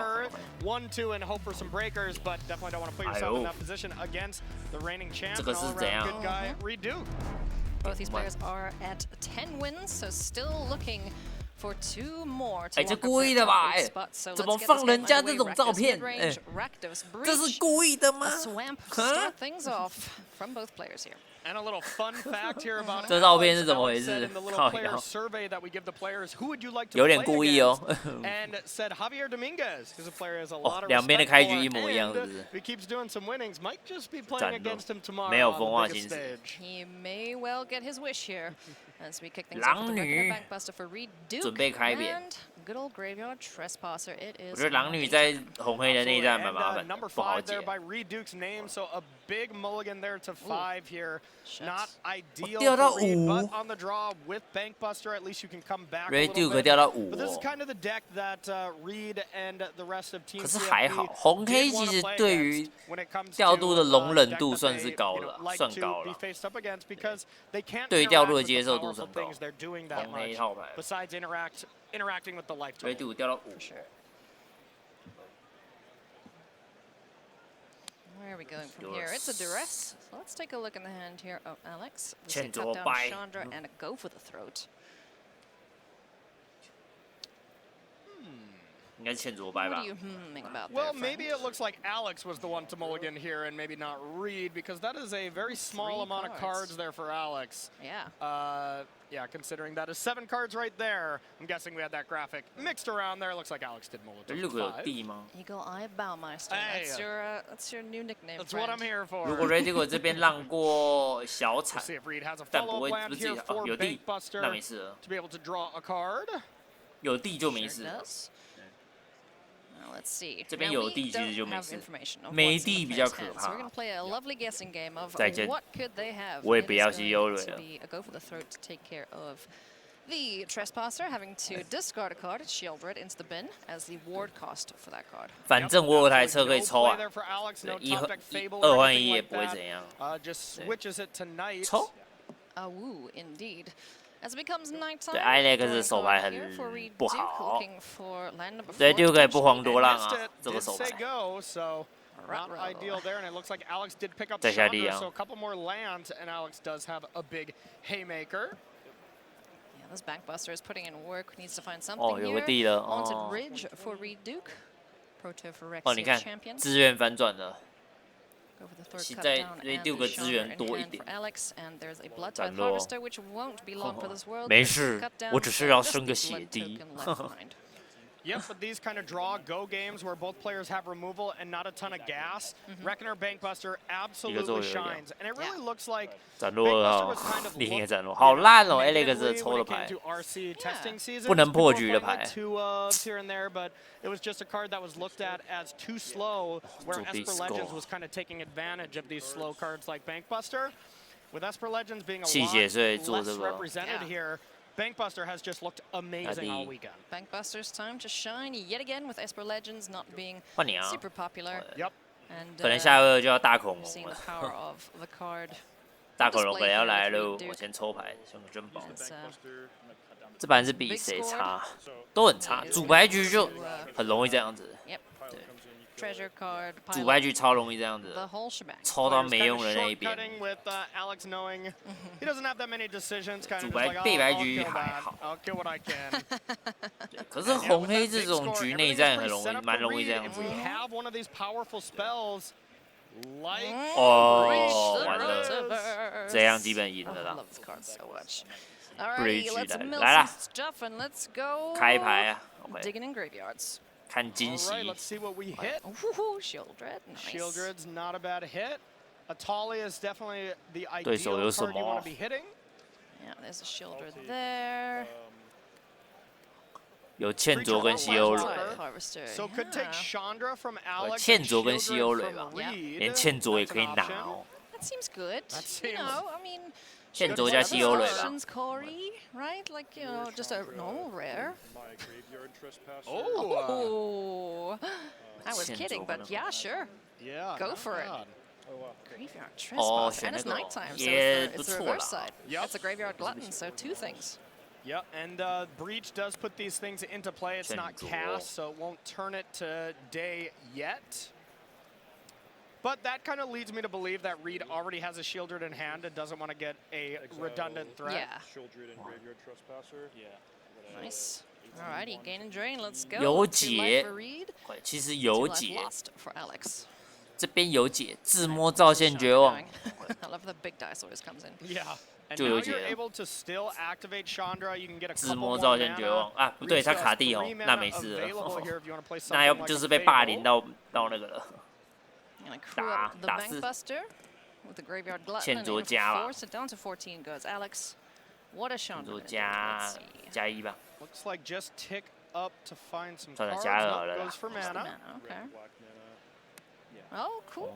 1-2 and hope for some breakers, but definitely don't want to put yourself in that position against the reigning champ. 这个是怎样 Good guy, Reed Duke. Both these players are at 10 wins, so still looking for 2 more. 这故意的吧？怎么放人家这种照片？这是故意的吗？ Start things off from both players here. And a little fun fact here about 这照片是怎么回事？靠腰，有点故意哦。And said Javier Dominguez, who's a player has a lot of 两边的开局一模一样，是不是？ He keeps doing some winnings, might just be playing against him tomorrow. 没有风化心思。 He may well get his wish here as we kick things off with the backbuster for Reed Duke. 准备开扁。 Good old graveyard trespasser. It is. 我觉得狼女在红黑的内战蛮麻烦的，不好解。big mulligan there to 5 here. Not ideal for Reed, but on the draw with Bankbuster, at least you can come back a little bit. But this is kind of the deck that Reed and the rest of Team 可是还好， CFB 红黑其实对于调度的容忍度算是高了，算高了。对于调度的接受度算高。红黑套牌。interacting with the life total. Day2掉到5。Where are we going from here? It's a duress. So let's take a look in the hand here of Alex. Cut down Chandra and a go for the throat. 应该是欠卓白吧。 What are you about well, there, maybe it looks like Alex was the one to mulligan here and maybe not Reed, because that is a very small amount of cards there for Alex. Yeah. Yeah, considering that is 7 cards right there. I'm guessing we had that graphic mixed around there. Looks like Alex did mulligan. 吗 Eagle Eye Baumeister. That's your new nickname. That's what I'm here for. 如果 Red 这边让过小惨， see if Reed has a 但不会 follow-up land 不是 here for 有地， Bankbuster 那没事了。 to be able to draw a card. 有地就没事。 Let's see. 这边有地其实就没事， information 没地比较可 So 怕 we're。gonna play a lovely guessing game of 再见 what could they have. 我也不要 It is西欧 going 人 to 了。 be a go for the throat to take care of the trespasser, having to discard a card, shield red into the bin as the ward cost for that card. 反正我有台车可以抽啊，一2换1也不会怎样。 Just switches it to night. 抽。 Woo, indeed. As it becomes nighttime, 对 ，Alex 手牌很 here for Reed 不 Duke 好。 looking for land number 对， 4. 就可以不遑多让啊，这个 Did 手 say 牌。 go, so not ideal there, and it looks like Alex did pick up 再下地 Chandra, 啊。 so a couple more lands, and Alex does have a big haymaker. Yeah, this Bankbuster is putting in work. Needs to find 哦， something 有个 here. 地了 Haunted 哦。 Ridge for Reed Duke. Proto for 哦，你 Rexia 看 champion. 资源反转了。 Go for the third 现 cut 在 down 对 and 6 the 个资源 Chandra 多 in 一 hand 点 for。Alex, and there's a Blood 斩 Tide 落 Harvester, which won't be long for this world. 没事 Cut，down 我只是 for 要 just 升个 the 血 blood 滴。 token left behind. Yep, but these kind of draw go games where both players have removal and not a ton of gas, Reckoner Bankbuster absolutely shines, and it really looks like 斩落2 Bankbuster 号 was kind，of 厉害 looked 斩落，好烂哦 negatively ！Alex 抽 when 的 it came 牌 to RC testing seasons. 不能破 People 局 were 的 playing 牌 like 2 ofs here and there, but it was just a card that was looked at as too slow, where Esper Legends was kind of taking advantage of these slow cards like Bankbuster. With Esper Legends being a 气 lot 血所以做 less 这个。 represented here, Bankbuster has just looked amazing all weekend. Bankbuster's time to shine yet again with Esper Legends not being 换你啊 super popular. Yep. And 可能下个就要大恐龙 seeing the 了。 power of the card. 大恐龙可能要来了，我先抽牌，选个珍宝。这盘是比谁差？都很差，主牌局就很容易这样子。 Yep. Treasure card. 主牌局超容易这样子 The，whole shebang. 抽到没用的那一边。 Shortcutting with Alex knowing he doesn't have that many decisions, kind 主 of 牌 just like, 背牌 I'll 局 kill 还 that. 好， I'll kill what I can. 可是红黑这种局内战很容易，蛮容易这样 If 子 we。have one of these powerful spells, like 哦，完了，这样基本赢了啦。 Love this card so much. Alrighty, let's mill 来啦 some stuff and let's go. 开牌啊 Digging in graveyards. 看惊喜 All。right, let's see what we hit. Ooh, Shieldred, nice. Shieldred's not a bad hit. Atali is definitely the 对手 ideal 有什 card you 么 want to be hitting. Yeah, there's a Shieldred there. 有欠卓跟西欧人， Harvester. So could take Chandra from 有 Alex. 欠 and 卓跟 Shieldred 西欧人 from 吧， Reed. 连欠卓也 That's 可以 an 拿 option. 哦。 That seems good. That You seems- know, I mean, 欠卓加西欧人吧。 options, Corey, right? Like, you know, just a normal rare. Oh. Oh, I was kidding, but yeah, sure. Yeah. Go not for it. bad. Graveyard 哦， Trespass, 选 and 那 it's 个 nighttime, so 也 it's 不 the 错 reverse 啦。 side. It's a Graveyard Glutton, so 2 things. Yep, and Breach does put these things into play. It's not cast, so it won't turn it to day yet. But that kind of leads me to believe that Reed already has a Shieldred in hand and doesn't want to get a redundant threat. Yeah. Shieldred and Graveyard Trespasser. Yeah. Nice. Alrighty, gain and drain, let's go. 有 2 life 解 for Reed, 其实 2有 life 解， lost for Alex. 这边有解，自摸照线绝望。 I love the big dice always comes in. Yeah. And 就 now 有 you're 解了。 able to still activate Chandra. You can get a 自 couple 摸 more 照线绝 mana. 望啊！不对，他 Reed 卡 has 地哦 3，那 mana 没事了 available here if you want to play 那要 something 就 like 是 a 被霸 Fable. 凌到那个了。 Gonna crew up the 打是 Bankbuster with the Graveyard Glutton. 欠 And 卓 in 加 for 吧 4, so down to 14 goes Alex. What a shot. 就加1吧。 Looks like just tick up to find some 算了 cards. 加2好 Nope, 了啦 goes for Just the mana. mana, okay. Oh, cool.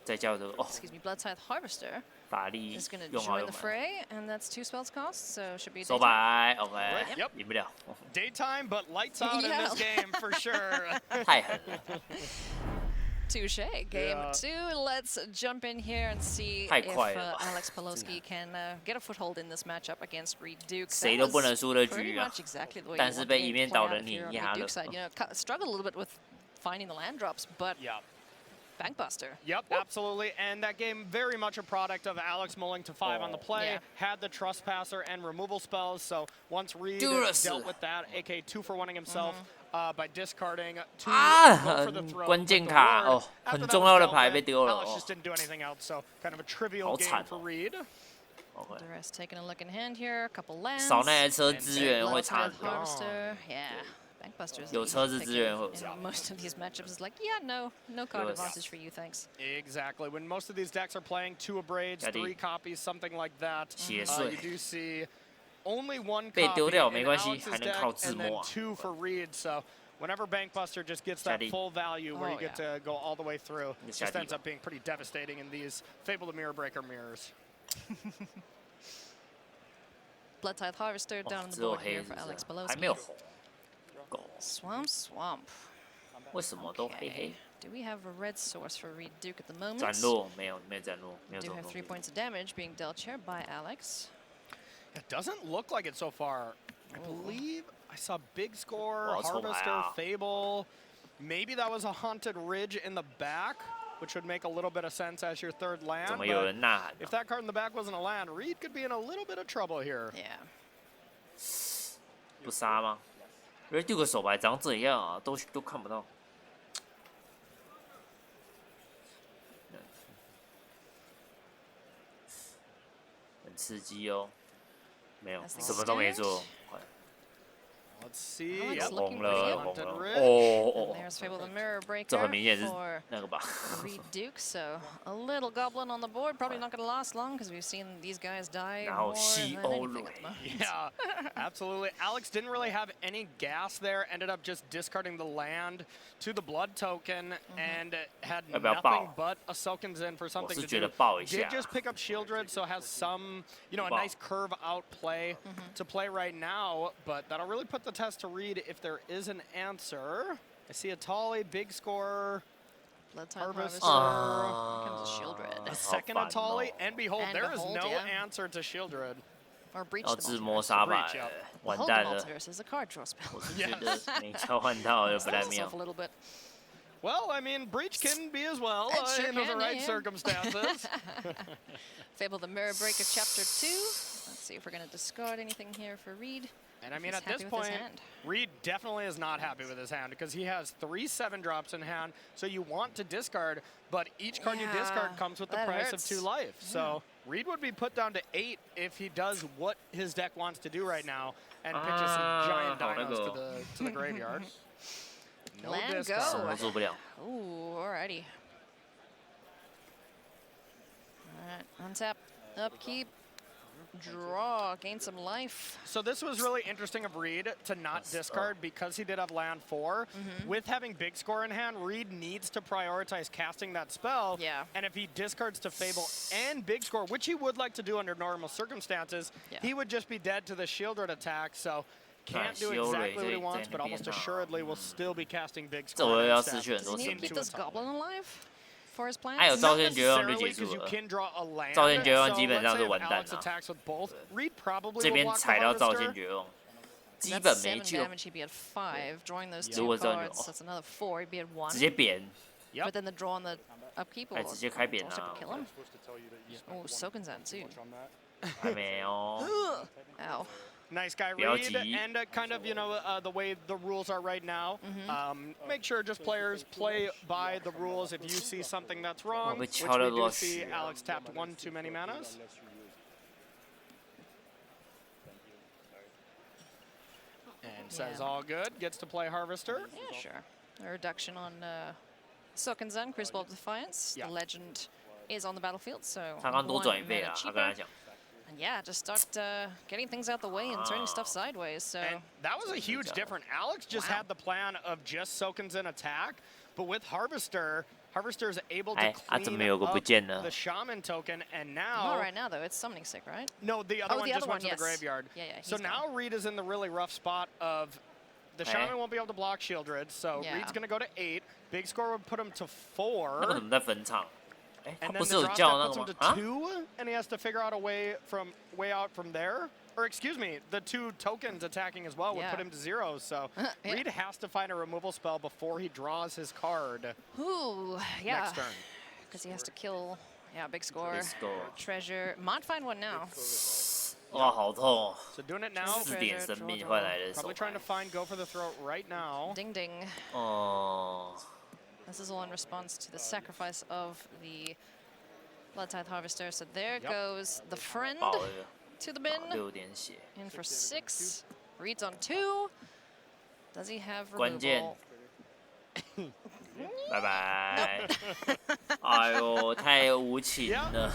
再加入这个哦。 Excuse me, Blood Tithe Harvester. 法力 is going to 用好 join 用 the 满。 fray, and that's 2 spells cost, so should be 收白 ，OK， Yep. 赢不了。 Daytime, but lights out in this game for sure. 太狠了。 Touche. Game 2. Let's jump in here and see if Alex Polowski can get a foothold in this matchup against Reed Duke. 谁都不能输的 Pretty 局啊 much exactly the way 但 you 是 want 被 the 一 game 面 to 倒 play 的 out 你 here on 压 the 了 Duke。side. Struggled a little bit with finding the land drops, but Bankbuster. Yep, absolutely. And that game very much a product of Alex mulling to 5 on the play, had the Trespasser and removal spells. So once Reed dealt with that, aka 2-for-1ing himself by discarding 2 go for the throw. 关键卡哦，很重要的牌被丢了 Alex 哦 just didn't do anything else, so kind of a trivial game for Reed. The rest taking a look in hand here, a couple lands. 少那台车资源会 Blood 差 Tithe Harvester. Yeah. Bankbusters. 有车子资源会 in most of these matchups is like, yeah, no card advantage for you, thanks. Exactly. When most of these decks are playing 2 abrades, 3 copies, something like that, you do see only 1 copy in Alex's deck and then 2 for Reed. So whenever Bankbuster just gets that full value where you get to go all the way through, it just ends up being pretty devastating in these Fable the Mirror Breaker mirrors. Blood Tithe Harvester down on the board here for Alex Polowski. Swamp. 为什么都黑黑？ Do we have a red source for Reed Duke at the moment? 斩落没有斩落，没有 Do 走 have 路。 3 points of damage being dealt here by Alex. It doesn't look like it so far. I believe I saw Big Score, Harvester, Fable. Maybe that was a Haunted Ridge in the back, which would make a little bit of sense as your 3rd land. 怎么有人呐喊？ If that card in the back wasn't a land, Reed could be in a little bit of trouble here. Yeah. 不杀吗？ Reed Duke 手牌长怎样啊？都看不到。很刺激哦。没有，什么都没做。 Let's see. 红了。 There's Fable the Mirror Breaker 这很明显是 for 那个吧。 Reed Duke, so a little goblin on the board. Probably not going to last long because we've seen these guys die more than anything at the moment. Yeah, absolutely. Alex didn't really have any gas there. Ended up just discarding the land to the blood token and had nothing but a Soken's in for something to do. Did just pick up Shieldred, so has some, a nice curve out play to play right now. But that'll really put the test to Reed if there is an answer. I see a Atali, Big Score, Blood Tithe Harvester. Here comes a Shieldred. A second Atali, and behold, there is no answer to Shieldred. Or Breach 要自摸杀吧，完蛋了。 is a card draw spell. 我觉得没交换到就不太妙。 Well, I mean, Breach can be as well in the right circumstances. Fable the Mirror Breaker Chapter 2. Let's see if we're going to discard anything here for Reed. And I mean, at this point, Reed definitely is not happy with his hand because he has 3 7-drops in hand. So you want to discard, but each card you discard comes with the price of 2 life. So Reed would be put down to 8 if he does what his deck wants to do right now and pitches some giant dinos to the graveyard. No discard. Ooh, alrighty. Alright, untap, upkeep. Draw, gain some life. So this was really interesting of Reed to not discard because he did have land 4. With having Big Score in hand, Reed needs to prioritize casting that spell. Yeah. And if he discards to Fable and Big Score, which he would like to do under normal circumstances, he would just be dead to the Shieldred attack. So can't do exactly what he wants, but almost assuredly will still be casting Big Score. Does he need to keep this goblin alive? For his plans? 还有召见绝望就结束了。召见绝望基本上是完蛋了。这边踩到召见绝望，基本没救。如果召见，直接扁。But then the draw on the upkeep will 直接开扁啊 kill him. Oh, Soken's on too. 还没哦。 Ow. Nice guy, Reed, and kind of, the way the rules are right now. Make sure just players play by the rules. If you see something that's wrong, which we do see, Alex tapped 1 too many manas. And says all good, gets to play Harvester. Yeah, sure. A reduction on Soken-Zen, Crucible of Defiance. The legend is on the battlefield, so 他刚多转一倍啊，他跟他讲。 And yeah, just start getting things out the way and turning stuff sideways. So and that was a huge difference. Alex just had the plan of just Soken's in attack, but with Harvester, Harvester is able to clean up the Shaman token, and now... Not right now, though. It's Summoning Sick, right? No, the other one just went to the graveyard. Yeah, so now Reed is in the really rough spot of the Shaman won't be able to block Shieldred, so Reed's going to go to 8. Big Score would put him to 4. And then the draw step puts him to 2, and he has to figure out a way out from there. Or excuse me, the 2 tokens attacking as well would put him to 0. So Reed has to find a removal spell before he draws his card. Ooh, yeah. Next turn. Because he has to kill, Big Score. Treasure. Might find one now. 哇，好痛！ So doing it now. 4点生命换来的手 Probably trying to find go for the throat right now. Ding ding. 哦。 This is all in response to the sacrifice of the Blood Tithe Harvester. So there goes the friend to the bin. In for 6. Reed's on 2. Does he have removal? 拜拜！哎呦，太无情了。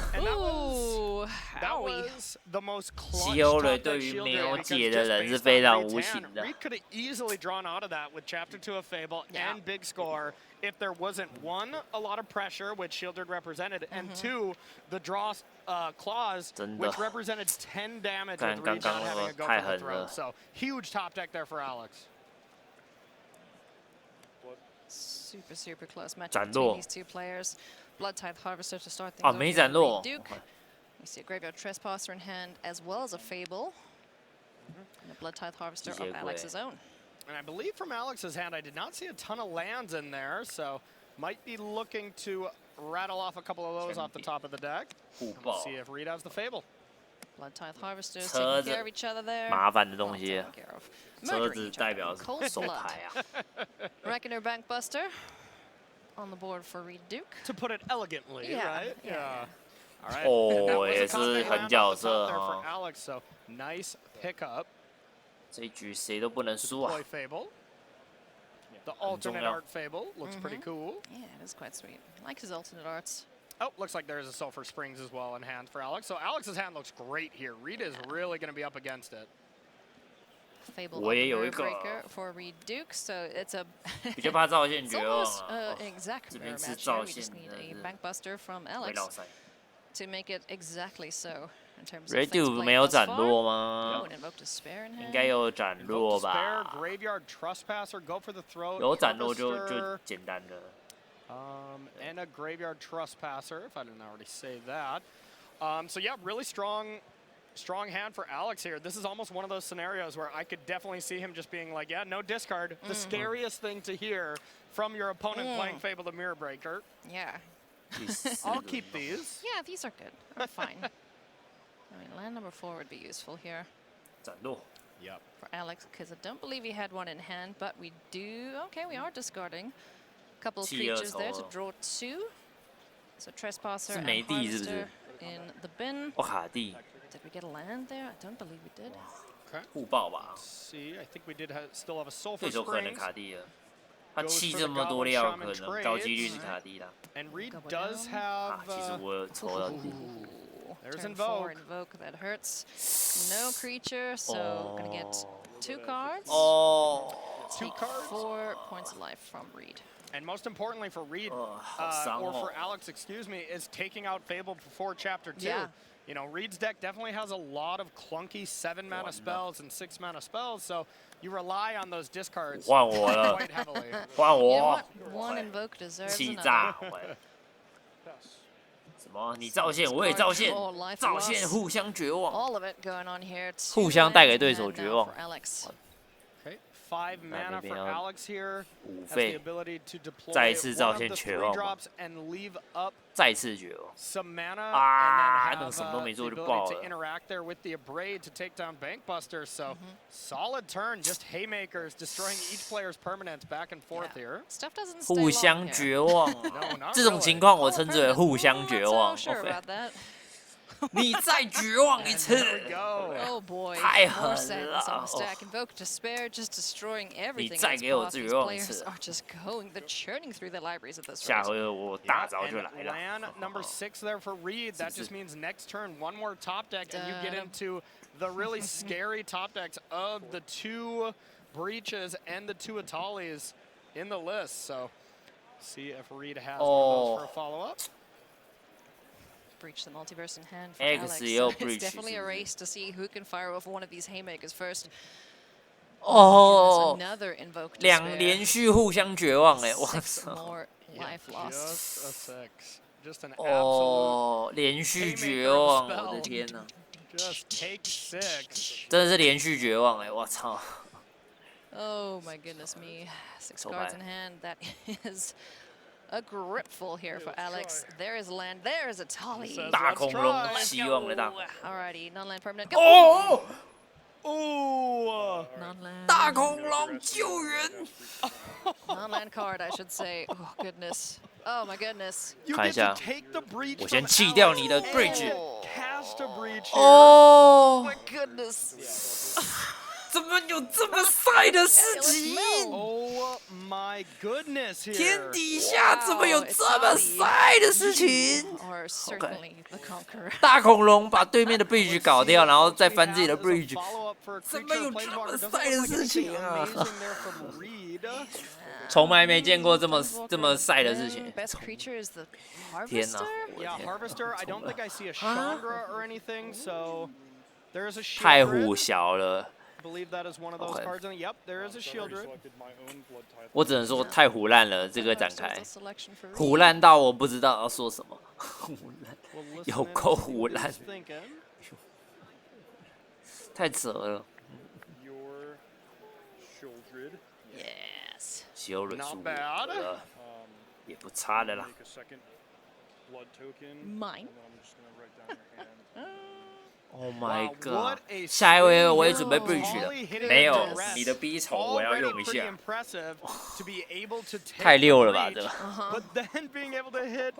That was the most clutch 西欧人对于没有解的人是非常无情的。 Reed could have easily drawn out of that with Chapter 2 of Fable and Big Score if there wasn't 1, a lot of pressure, which Shieldred represented, and 2, the draw clause, which represented 10 damage with Reed not having a go for the throat. So huge top deck there for Alex. Super, super close match between these 2 players. Blood Tithe Harvester to start things off. 没斩落。 Duke. You see a Graveyard Trespasser in hand, as well as a Fable. And a Blood Tithe Harvester of Alex's own. And I believe from Alex's hand, I did not see a ton of lands in there, so might be looking to rattle off a couple of those off the top of the deck. We'll see if Reed has the Fable. Blood Tithe Harvesters taking care of each other there. 麻烦的东西。车子代表手牌啊。Reckoner Bankbuster on the board for Reed Duke. To put it elegantly, right? Yeah. All right. 哦，也是狠角色哈。For Alex, so nice pickup. 这一局谁都不能输啊。 Fable. The alternate art Fable looks pretty cool. Yeah, it is quite sweet. I like his alternate arts. Oh, looks like there's a Sulfur Springs as well in hand for Alex. So Alex's hand looks great here. Reed is really going to be up against it. Fable Breaker for Reed Duke, so it's a it's almost an exact mirror match here. We just need a Bankbuster from Alex to make it exactly so in terms of things played thus far. No, an Invoke Despair in hand. 应该有斩落吧 Graveyard Trespasser, go for the throat. 有斩落就简单了。 and a Graveyard Trespasser, if I didn't already say that. So yeah, really strong hand for Alex here. This is almost one of those scenarios where I could definitely see him just being like, yeah, no discard. The scariest thing to hear from your opponent playing Fable the Mirror Breaker. Yeah. I'll keep these. Yeah, these are good. I'm fine. I mean, land number 4 would be useful here. 斩落。 Yep. For Alex, because I don't believe he had one in hand, but we do. Okay, we are discarding. Couple of creatures there to draw 2. So Trespasser and Harvester in the bin. Did we get a land there? I don't believe we did. Okay. 互爆吧。 Let's see, I think we did still have a Sulfur 对手可能 Springs. 卡地了。他气这么多料，可能高几率是卡地啦。 And Reed does have. 其实我抽到地。 There's Turn Invoke. 4 Invoke, that hurts. No creature, so gonna get 2 cards. 2 cards. 4 points of life from Reed. And most importantly for Reed, or for Alex, excuse me, is taking out Fable before Chapter 2. Yeah. You know, Reed's deck definitely has a lot of clunky 7-mana spells and 6-mana spells, so you rely on those discards quite heavily. 换我。You know what? One Invoke deserves 气 another. 炸！什么？你造线，我也造线，造线互相绝望， All of it going on here. 互相带给对手绝望。 Alex. Okay, 5 mana for Alex here. 5 Has the 费， ability to deploy 再次造 one of 线 the 绝 3望。 drops and leave up 再次绝望。 some mana 啊， and 那 then 什么都 have 没 the 做就爆 ability to 了。 interact there with the Abrade to take down Bankbuster. So solid turn, just haymakers destroying each player's permanents back and forth here. Stuff doesn't stay 互 long 相 here. 绝望。 No, not 这种 really. 情况我称之为互相 I'm 绝 not 望。 so sure about that. 你再绝望一次。 There we go. Oh boy. 太 More 狠 sadness on 了 the。stack. Invoke Despair, just destroying 你 everything. 再 in its 给我 path. 绝 These 望一 players 次。 are just going, they're churning through the libraries at this 下 rate. 回我大招就 And 来了。 land number 6 there for Reed. That just means next turn, one more top deck, and you get into the really scary top decks of the 2 Breaches and the 2 Atalis in the list. So See if Reed has one of those for a follow-up. Breach the multiverse in hand for Alex. It's definitely a race to see who can fire off one of these haymakers first. 哦， Another invoke 2连续互相绝望哎，我 6 more life lost. Just a 6. Just an 哦，连续绝望，我的天哪！ Just take 6. 真的是连续绝望哎，我操！ Oh my goodness me. 6 cards in hand. That is a gripful here for Alex. There is land. There is a Tali. 大恐龙，希望的大恐龙。 Alrighty, non-land permanent. 哦。 Oh! Non-land. 大恐龙救援。 Non-land card, I should say. Oh goodness. Oh my goodness. 看一下， Take the breach 我先弃掉你的 bridge。 Cast a breach. 哦 Oh my goodness. 怎么有这么晒的事情 ？Oh my goodness! 天底下怎么有这么晒的事情？大恐龙把对面的 bridge 搞掉，然后再翻自己的 bridge， 怎么有这么晒的事情啊？从来没见过这么晒的事情。天哪！ Yeah, Harvester. I don't think I see a Chandra or anything, so there's a shield. 太虎小了。 believe that is one of those cards. And yep, there is a Shieldred. 我只能说太胡烂了，这个展开，胡烂到我不知道要说什么，胡烂，有够胡烂，太扯了。修了输了，也不差的啦。 Mine. Oh my god！ 下一回我也准备 bridge 了，没有你的 B 丑我要用一下，太溜了吧这个。But then being able to hit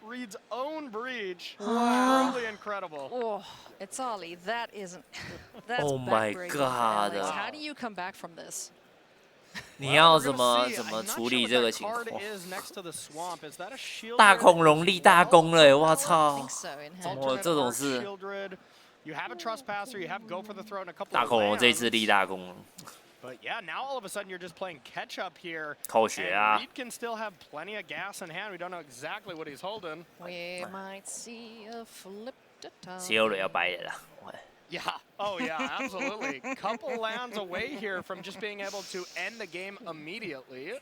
Reed's own breach, truly incredible. Oh, it's Ollie. That isn't. That's Oh my god! How do you come back from this? 你要怎么处理这个情况？大恐龙立大功了，我操！怎么这种事？ You have a trespasser, you have go for the throw in a couple 大恐龙这次立大功了。 But yeah, now all of a sudden you're just playing catch up here. 扣血啊 Reed can still have plenty of gas in hand. We don't know exactly what he's holding. We might see a flip to top. 希尔要白了。 Yeah. Oh yeah, absolutely. Couple lands away here from just being able to end the game immediately.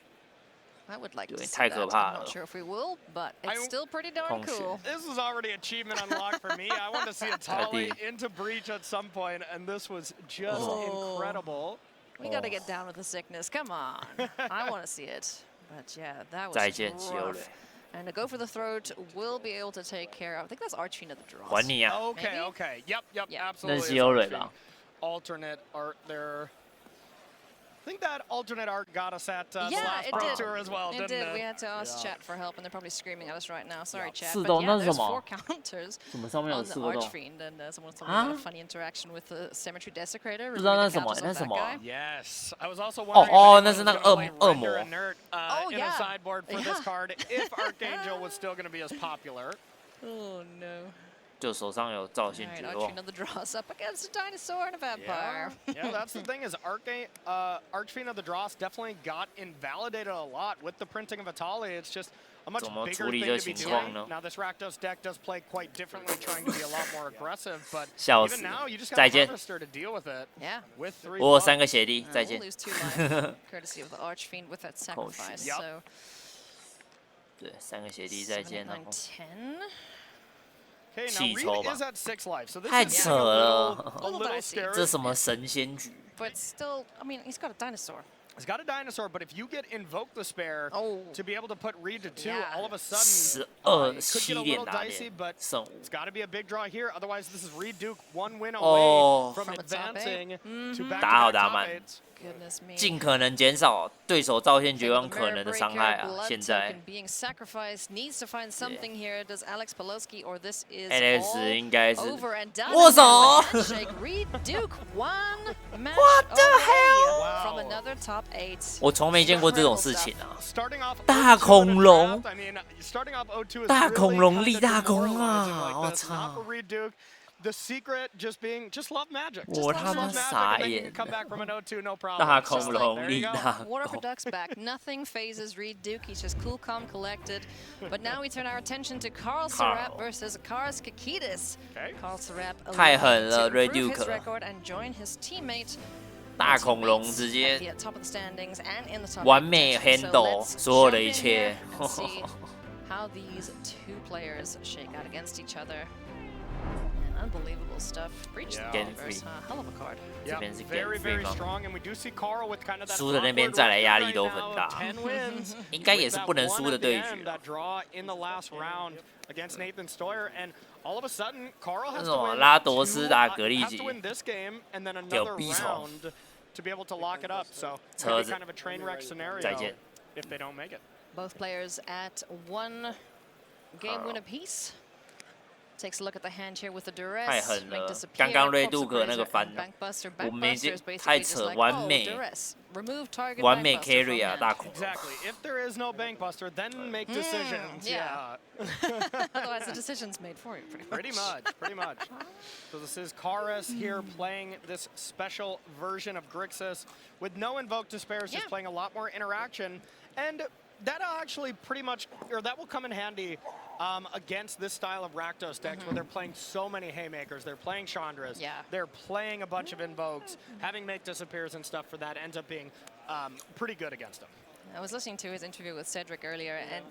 I would like to see that. I'm not sure if we will, but it's still pretty darn cool. This is already achievement unlocked for me. I want to see a Tali into breach at some point, and this was just incredible. We got to get down with the sickness. Come on. I want to see it. But yeah, that was rough. And to go for the throat, we'll be able to take care of. I think that's Archfiend of the Dross. Okay, okay. Yep, absolutely. Alternate art there. I think that alternate art got us at the last Pro Tour as well, didn't it? We had to ask chat for help, and they're probably screaming at us right now. Sorry, chat. But yeah, there's 4 counters on the Archfiend, and someone had a funny interaction with the Cemetery Desecrator. Yes. I was also wondering if render inert in a sideboard for this card if Archangel was still going to be as popular. Oh, no. 就手上有造线绝望。 Archfiend of the Dross up against a dinosaur and a vampire. Yeah, that's the thing is Archfiend of the Dross definitely got invalidated a lot with the printing of Atali. It's just a much bigger thing to be doing. Now this Rakdos deck does play quite differently, trying to be a lot more aggressive, but even now you just got a Harvester to deal with it. Yeah. With 3. 我有3个血滴，再见。 We'll lose 2 life, courtesy of the Archfiend with that sacrifice. So. 对，3个血滴再见，然后。 10. Okay, now Reed is at 6 life, so this 太 is 扯了， a little scary. 这什么神仙局？ But still, I mean, he's got a dinosaur. He's got a dinosaur, but if you get Invoke the Spare to be able to put Reed to 2, all of a sudden it could get a little dicey, but it's got to be a big draw here. Otherwise, this is Reed Duke 1 win away from advancing to back-to-back top 8s. 尽可能减少对手造线绝望可能的伤害啊！现在 Alex 应该是握手。What the hell？ 我从没见过这种事情啊！大恐龙，大恐龙立大功啊！我操！ The secret just being love magic. 我他妈傻眼。 Come back from an 0-2, no problem. 大恐龙力大 Water for ducks back. Nothing phases Reed Duke. He's just cool, calm, collected. But now we turn our attention to Carl Serap versus Karas Kakidis. Carl Serap 太狠了 ，Reed improve his Duke record and join his teammate. 大恐龙直接 top of the standings and in the top 完美 handle 所有的一切。 How these two players shake out against each other. Unbelievable stuff. Breach the universe, hell of a card. Yeah, very, very strong, and we do see Carl with kind of that. 输的那边再来压力都很大，应该也是不能输的对局。That draw in the last round against Nathan Stoyer, and all of a sudden Carl has 那种拉多斯打格力吉， to win this game and then another round to be able to lock it up. So it's kind of a train wreck scenario if they don't make it. Both players at 1 game win apiece. Takes a look at the hand here with the duress. 太狠了！刚刚瑞杜克那个翻，我们已经太扯，完美 carry 啊，大恐龙。 Exactly. If there is no bank buster, then make decisions. Yeah. Otherwise, the decision's made for you. Pretty much. So this is Karas here playing this special version of Grixis with no Invoke Despairs, just playing a lot more interaction, and that'll actually pretty much, or that will come in handy. Against this style of Rakdos decks where they're playing so many Haymakers, they're playing Chandras, they're playing a bunch of Invokes, having Make Disappears and stuff for that ends up being pretty good against them. I was listening to his interview with Cedric earlier, and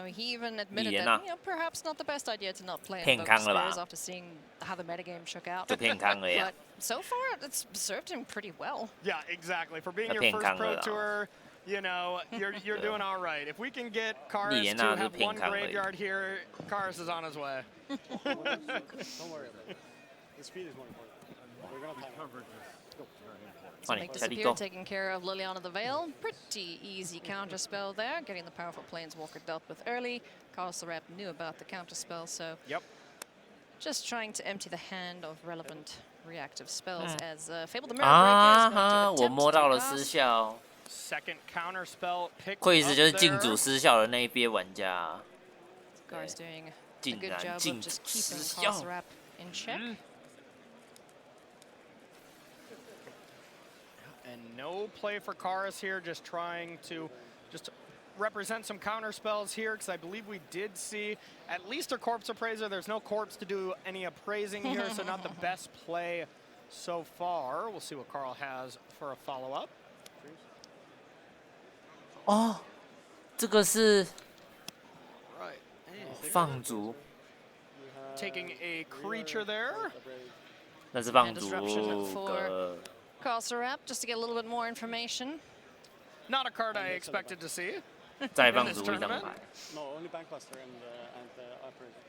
he even admitted that perhaps not the best idea to not play Invoke Disappears after seeing how the metagame shook out. But so far, it's served him pretty well. Yeah, exactly. For being your first Pro Tour, you know, you're doing all right. If we can get Karas to have 1 graveyard here, Karas is on his way. Don't worry about it. The speed is more important. We're going to cover this. Make Disappear taking care of Liliana the Veil. Pretty easy counter spell there. Getting the powerful Planeswalker dealt with early. Carl Serap knew about the counter spell, so just trying to empty the hand of relevant reactive spells as Fable the Mirror Breaker is going to attempt to cast. Second counter spell picked 会是就是禁主失效的那一边玩家。 Gar's doing a good job of just keeping Carl Serap in check. And no play for Karas here, just trying to represent some counter spells here, because I believe we did see at least a Corpse Appraiser. There's no Corpse to do any appraising here, so not the best play so far. We'll see what Carl has for a follow-up. 哦，这个是放逐。 Taking a creature there. 那是放逐。 Carl Serap, just to get a little bit more information. Not a card I expected to see. 再放逐一张牌。 No, only Bankbuster and Operator.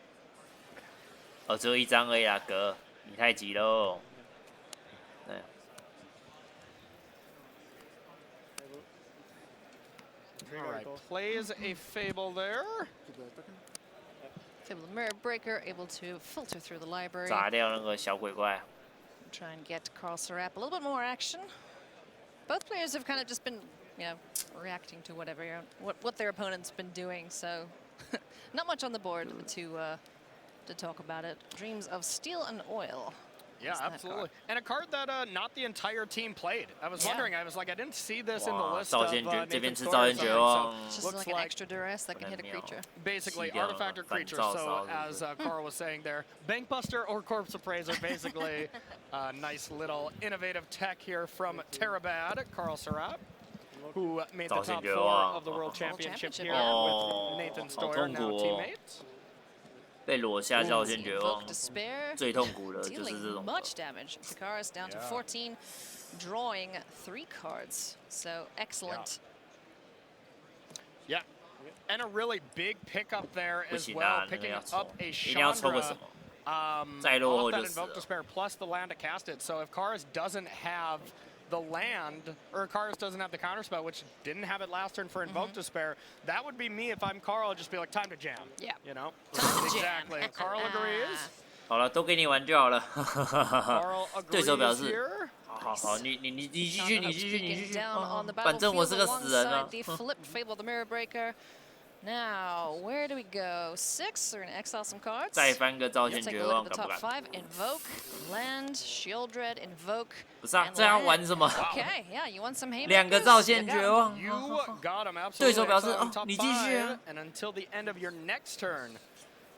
哦，只有一张而已啦，哥，你太急喽。对。 All right, plays a Fable there. Fable the Mirror Breaker able to filter through the library. 炸掉那个小鬼怪。 Try and get Carl Serap a little bit more action. Both players have kind of just been, reacting to whatever what their opponent's been doing. So, not much on the board to talk about it. Dreams of Steel and Oil. Yeah, absolutely. And a card that not the entire team played. I was wondering, I was like, I didn't see this in the list of Nathan Story's so just like an extra duress that can hit a creature. Basically, artifact or creature. So as Carl was saying there, Bankbuster or Corpse Appraiser, basically. Nice little innovative tech here from Terabad, Carl Serap, who made the top 4 of the World Championship here with Nathan Stoyer, now teammate. 被裸下照见绝望，最痛苦的就是这种。 Much damage. Karas down to 14, drawing 3 cards. So excellent. Yeah, and a really big pickup there as well, picking up a Chandra. Off that Invoke Despair plus the land to cast it. So if Karas doesn't have the land, or Karas doesn't have the counterspell, which didn't have it last turn for Invoke Despair, that would be me if I'm Carl, just be like, time to jam. Yeah. You know? Exactly. Carl agrees. 好了，都给你玩就好了。对手表示， here. 好，你继续。反正我是个死人啊。Now, where do we go? 6. We're gonna exile some cards. 再翻个造线 Take 绝 a look 望， at the 敢不 top 敢？ 5. Invoke, land, Shieldred, Invoke. 不是啊， and 这要 land. 玩什么？ Okay, yeah, you want some haymakers? 两个造线 You 绝 got 'em. 望。 You got him, 对 absolutely. 手表示 Exile 哦 top 你继续啊 5, and until the end of your next turn.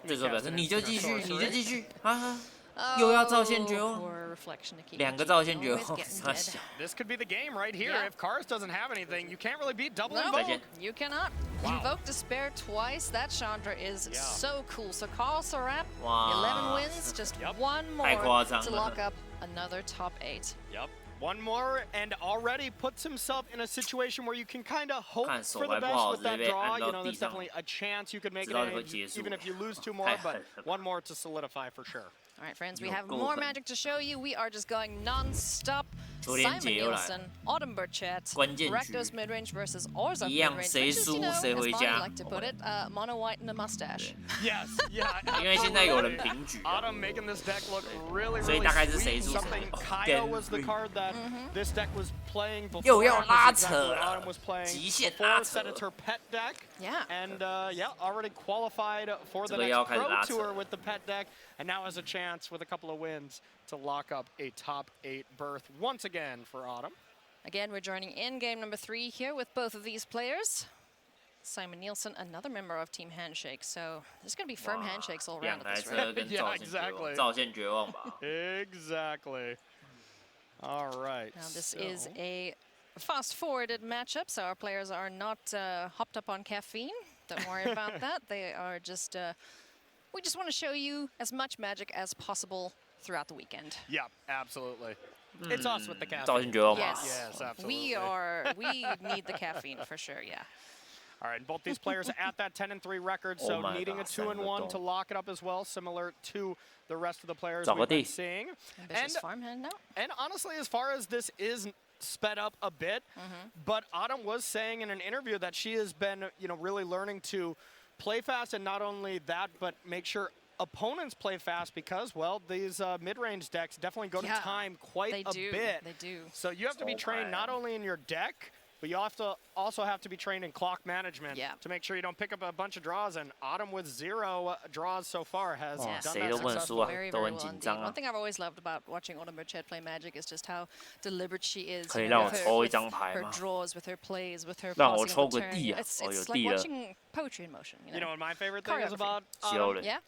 对手表示你就继续，你就继续，哈哈。 Oh, 又要造线绝望， poor reflection to keep 两个 Keep 造线绝 always 望， getting 傻 dead. 小。 This could be the game right here. Yeah. If Cars doesn't have anything, you can't really beat double No, invoke. you cannot. Invoke Despair twice. That Chandra is so cool. So Carl Sarap, 11 wins, just one more 太夸张了。 to lock up another top 8. Yep. One more and already puts himself in a situation where you can kind of hope for the best with that draw. You know, there's definitely a chance you could make it even if you lose 2 more, but one more to solidify for sure. All right, friends, we have more magic to show you. We are just going non-stop. Simon Nielsen, Autumn Burchett, Rakdos midrange versus Orzhov midrange, which is, you know, as Bonnie like to put it, mono white and a mustache. Yes, yeah. 因为现在有人平局。 Autumn making this deck look really, 所以 really 大概是 sweet. 谁输谁 Something Kaya was the card that this deck was playing before. 又要拉扯 Exactly what 了 Autumn was playing 极限 before 拉 set 扯 it her pet deck. Yeah. And yeah, already qualified for the 这个 next 要开始 Pro 拉扯 Tour with the pet deck, and now has a chance with a couple of wins to lock up a top 8 berth once again for Autumn. Again, we're joining in game number 3 here with both of these players. Simon Nielsen, another member of Team Handshake, so there's going to be firm handshakes all around 两 at 台 this 车 rate. 跟 Yeah, 造线绝望， exactly. 造线绝望吧。 Exactly. All right. Now this is a fast-forwarded matchup, so our players are not hopped up on caffeine. Don't worry about that. They are just, we just want to show you as much magic as possible throughout the weekend. Yeah, absolutely. It's us with the caffeine. 造线绝望吧。 Yes, absolutely. We need the caffeine for sure, yeah. All right, both these players at that 10-3 record, so needing a 2-1 to lock it up as well, similar to the rest of the players we've been seeing. Ambitious farmhand now. And honestly, as far as this is sped up a bit, but Autumn was saying in an interview that she has been, you know, really learning to play fast, and not only that, but make sure opponents play fast because, well, these mid-range decks definitely go to time quite a bit. They do. So you have to be trained not only in your deck, but you also have to be trained in clock management to make sure you don't pick up a bunch of draws. And Autumn with 0 draws so far has done that successfully. Very, very well indeed. One thing I've always loved about watching Autumn Burchett play Magic is just how deliberate she is with her draws, with her plays, with her passing of the turn. It's like watching poetry in motion. You know what my favorite thing is about Autumn? Yeah?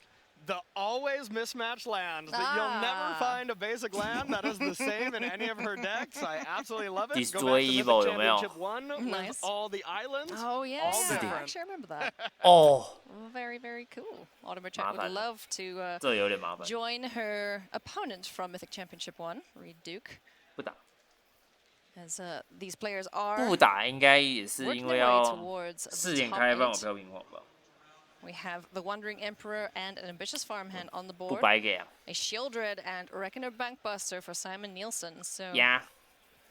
The always mismatched lands. That you'll never find a basic land that is the same in any of her decks. I absolutely love it. Destroy Go back to Evil, Mythic Championship 1 with all the islands. Oh, yeah. All different. Actually, I remember that. Oh. Very, very cool. Autumn Burchett would love to 这有点麻烦。 join her opponent from Mythic Championship 1, Reed Duke. 不打。 As these players are 不打应该也是因为要 towards 4点开放我票平黄吧。 We have the Wandering Emperor and an Ambitious Farmhand on the 不 board. 白给啊。 A Shieldred and Reckoner Bankbuster for Simon Nielsen. So Yeah.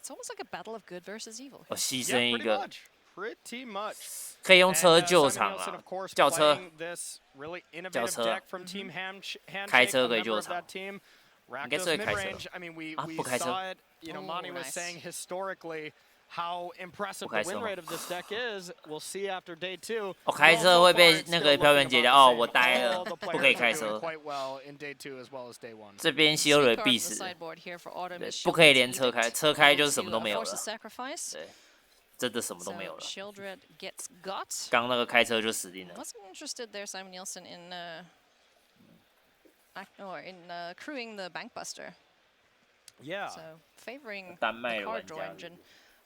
it's almost like a battle of good versus evil. 我牺牲一个。 Pretty much. 可以用车救场啊，轿车。 Really 轿 innovative 车 deck from Team Handshake, 开车可以 a member 救 of 场 that team. 应该是会开车 Mid-range, I mean, we 不开车 saw it, you know, Monty was saying historically how impressive the win rate of this deck is. We'll see after day 2. 我开车会被那个票员解掉哦，我呆了，不可以开车。 Quite well in day 2 as well as day 1. 这边希尔瑞必死，不可以连车开，车开就是什么都没有了。对，真的什么都没有了。刚那个开车就死定了。 Wasn't interested there, Simon Nielsen, in crewing the Bankbuster. Yeah. So favoring the 丹麦 card 玩 draw 家 engine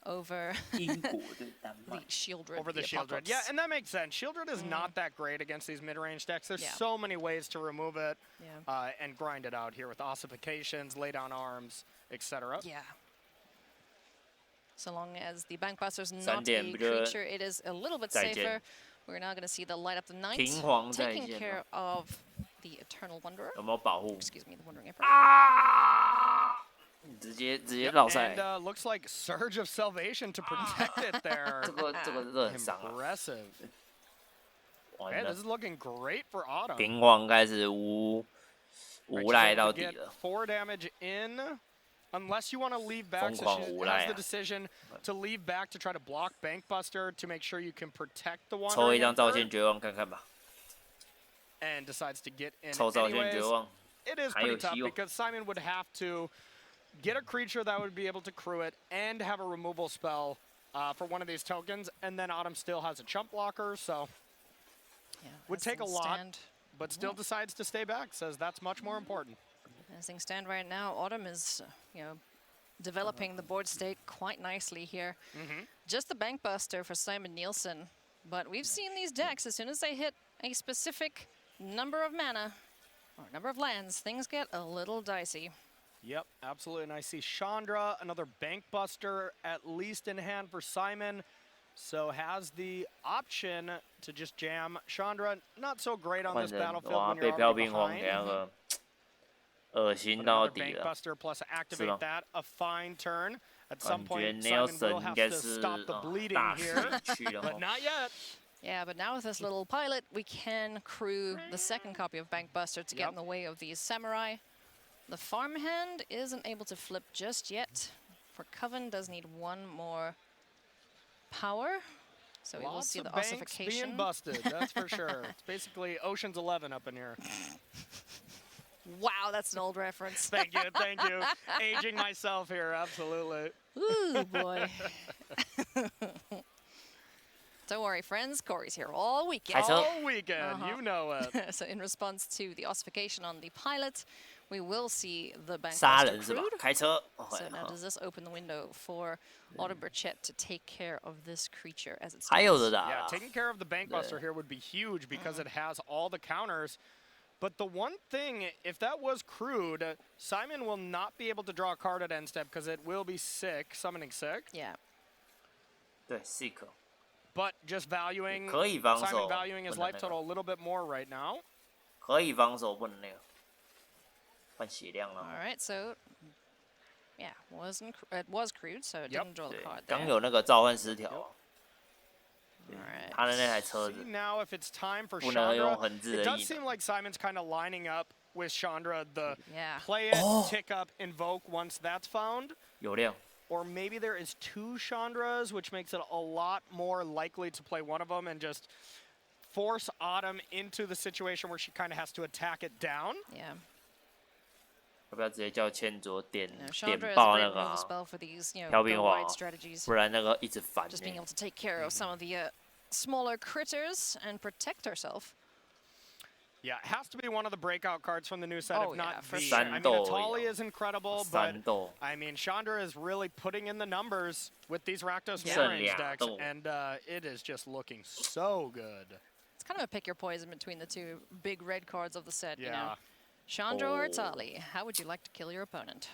over 英国对丹麦 the Shieldred. Over the Shieldred. Yeah, and that makes sense. Shieldred is not that great against these mid-range decks. There's so many ways to remove it and grind it out here with ossifications, lay down arms, etc. Yeah. So long as the Bankbuster's not a creature, it is a little bit safer. We're now going to see the Light Up the Night taking care of the Eternal Wanderer. 有没有保护？ Excuse me, the Wandering Emperor. 直接绕赛。 And looks like Surge of Salvation to protect it there. 这个真的很伤啊。 Impressive. Okay, this is looking great for Autumn. 平黄开始无赖到底了。 4 damage in. unless you want to leave back, so she has the decision to leave back to try to block Bankbuster to make sure you can protect the Wandering 抽一张造线绝望看看吧。 and decides to get in 抽造线绝 anyways. 望， It is 还 pretty 有 tough 希望。 because Simon would have to get a creature that would be able to crew it and have a removal spell for one of these tokens, and then Autumn still has a chump blocker, so would take a lot, but still decides to stay back, says that's much more important. As things stand right now, Autumn is, developing the board state quite nicely here. Just the Bankbuster for Simon Nielsen, but we've seen these decks, as soon as they hit a specific number of mana, or number of lands, things get a little dicey. Yep, absolutely. And I see Chandra, another Bankbuster, at least in hand for Simon. So has the option to just jam Chandra. Not so great on this battlefield when you're already behind. 恶心到 Another 底了。 Bankbuster plus activate that, a fine turn. At some point, Simon will have to stop the bleeding here, but not yet. Yeah, but now with this little pilot, we can crew the second copy of Bankbuster to get in the way of these samurai. The farmhand isn't able to flip just yet. For Coven, does need one more power. So we will see the ossification. Being busted, that's for sure. It's basically Ocean's 11 up in here. Wow, that's an old reference. Thank you, thank you. Aging myself here, absolutely. Ooh, boy. Don't worry, friends. Corey's here all weekend. All weekend, you know it. So in response to the ossification on the pilot, we will see the Bankbuster crewed. So now does this open the window for Autumn Burchett to take care of this creature as it stands? Yeah, taking care of the Bankbuster here would be huge because it has all the counters. But the one thing, if that was crewed, Simon will not be able to draw a card at end step because it will be sick, summoning sick. Yeah. 对，sick。 But just valuing, 可以防守， Simon valuing his life total a little bit more right now. 可以防守，不能那个。换血量了。 All right, so yeah, it was crewed, so it didn't draw the card there. 刚有那个召唤失调。 Alright. 他的那台车子 See now if it's time for 不能用 Chandra. 横置 It 的 does 异 seem like Simon's kind of lining up with Chandra the Yeah. play it, tick up, invoke once that's found. 有量。 Or maybe there is two Chandras, which makes it a lot more likely to play one of them and just force Autumn into the situation where she kind of has to attack it down. Yeah. 要不要直接叫千卓点 Chandra is a 爆 great 那个 removal spell for these, 飘冰 go 花 wide strategies. 不然那个一直烦。 Just being able to take care of some of the smaller critters and protect herself. Yeah, it has to be one of the breakout cards from the new set, if not for the. sure. I mean, Atali is incredible, but 三斗 I mean, Chandra is really putting in the numbers with these Rakdos mid-range decks, and it is just looking so good. It's kind of a pick your poison between the two big red cards of the set, you know. Yeah. Chandra or Atali, how would you like to kill your opponent?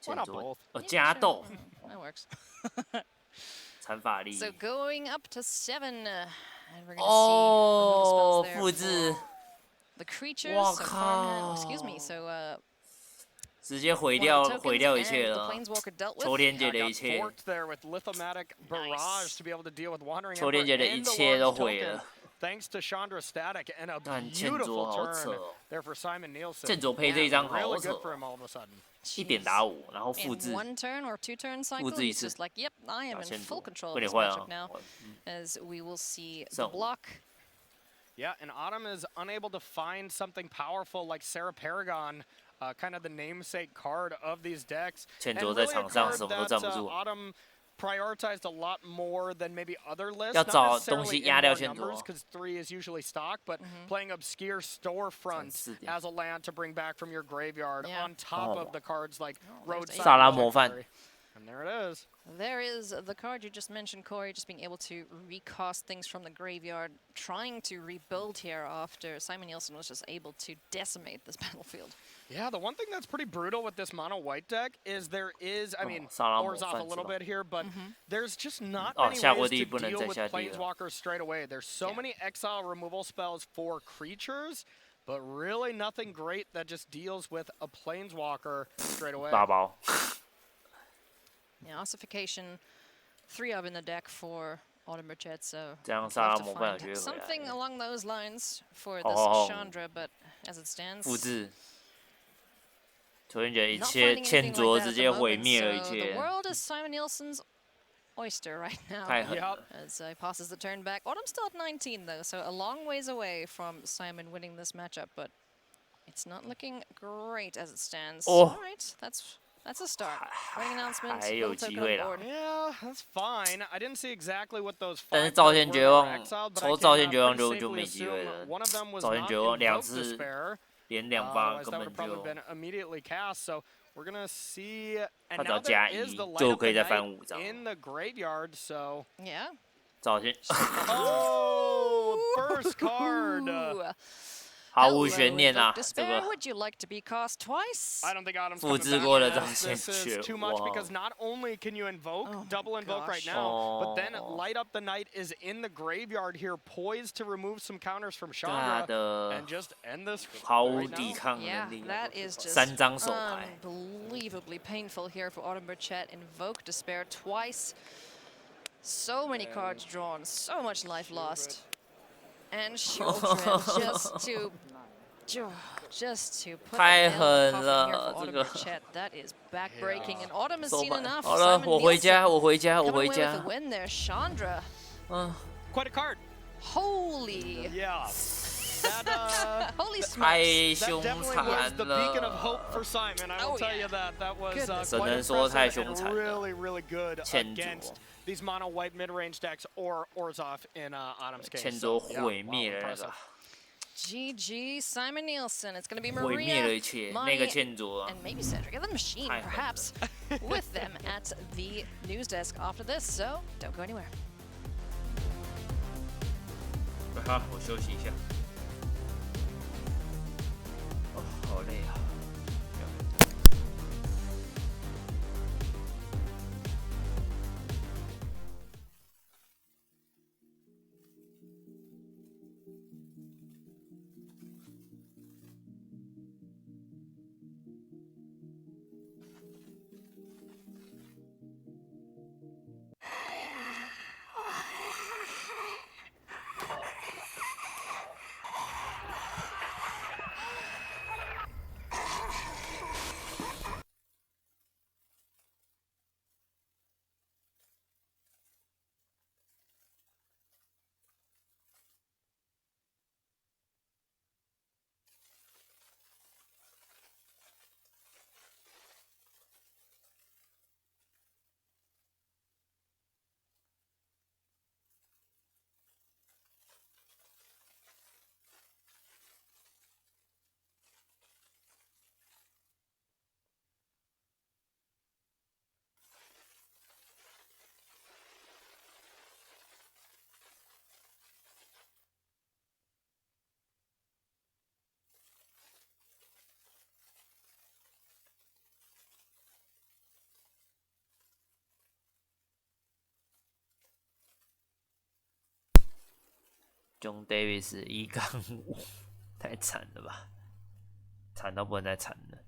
Why not both? 加斗 That works. 残法力 So going up to 7, and we're going to see 哦 removal spells there 复制 for the creatures. 哇 So 靠 excuse me. So 直接毁掉 one of the 毁掉一 tokens 切 and the 了 Planeswalker dealt with. 秋天界的 Got 一切 forked there with Lithomatic Barrage to be able to deal with Wandering 秋天 Emperor 界的一 and the 切都 large 毁 token, 了 thanks to Chandra Static and a 但建卓 beautiful 好扯 turn 哦 there for Simon Nielsen. 建卓配这一张好 Really 扯 good for him all of a sudden. 一点打5然后复 In 制 one turn or 2 turn cycle, 复制一 he's 次 just like, yep, I am 打 in 建 full 卓 control 被 of 你 this 坏 matchup 啊 now, 我 as we will see the 胜 block. Yeah, and Autumn is unable to find something powerful like Sarah Paragon, kind of the namesake card of these decks. 建 And 卓在 really a 场上 card 什么都 that 站不住 Autumn prioritized a lot more than maybe other lists. 要 Not 找 necessarily 东西 in 压掉 more 建卓 numbers, because 3 is usually stock, but playing obscure storefront as a land to bring back from your graveyard on top of the cards like Roadside. 萨拉模范 And there it is. There is the card you just mentioned, Corey, just being able to recast things from the graveyard, trying to rebuild here after Simon Nielsen was just able to decimate this battlefield. Yeah, the one thing that's pretty brutal with this mono white deck is there is, I mean,萨拉模 Oars off a 范 little 是吧 bit here, but there's just not 哦 many 下过 ways 地 to 不能 deal 再 with 下地了 Planeswalkers straight away. There's so many exile removal spells for creatures, but really nothing great that just deals with a Planeswalker straight away. 大包 Yeah, ossification, 3 of in the deck for Autumn Burchett, so 这样 we'd 萨拉 love to 模范有 find 机会回 something 来 along those lines for 好 this 好好 Chandra, but as it stands, 复制突然觉得一切欠卓直接毁灭了一切。 The world is Simon Nielsen's oyster right now. As he passes the turn back. Autumn's still at 19 though, so a long ways away from Simon winning this matchup, but it's not looking great as it stands. All right, that's a start. Ring announcement. Yeah, that's fine. I didn't see exactly what those. 但是造线绝望，抽造线绝望就没机会了。造线绝望2次连2发根本就。 We're gonna see, and 他只要 now 加 there is the 1 light 就 of 可以 the 再翻 night 5张。 in the graveyard, so yeah. 造线。Oh, first card. 毫无悬念啊，这个 Would you like to be cast twice? I don't think Autumn's 复制过的造线 this is 绝 too much 望。 because not only can you invoke, double invoke right now, but then light up the night is in the graveyard here, poised to remove some counters from Chandra and just end this. 毫无抵抗能力。 That is just 3张手牌。 Unbelievably painful here for Autumn Burchett. Invoke despair twice. So many cards drawn, so much life lost. And children just to put太 an 狠 L 了， for 这个。 Burchett. That is backbreaking, and Autumn has seen enough. 好了，我回家，我回家，我 Coming 回 away with 家 the。win there, Chandra. Quite a card. Holy. Yeah. That, Holy smokes. 太凶 that definitely was 残 the beacon of 了。 hope for Simon. I will tell you that. That was只 quite 能说太 impressive 凶 and 残了。 really, really good 欠卓 against these mono white mid-range decks or Orzhov in Autumn's case. 欠卓毁灭了那个。 GG Simon Nielsen. It's going to be 毁灭了 Maria, 一切，那个欠卓。 and maybe Cedric and the Machine, perhaps, with them at the news desk after this. So don't go anywhere. 好，我休息一下。哦，好累啊。John Davis 1-5，太惨了吧，惨到不能再惨了。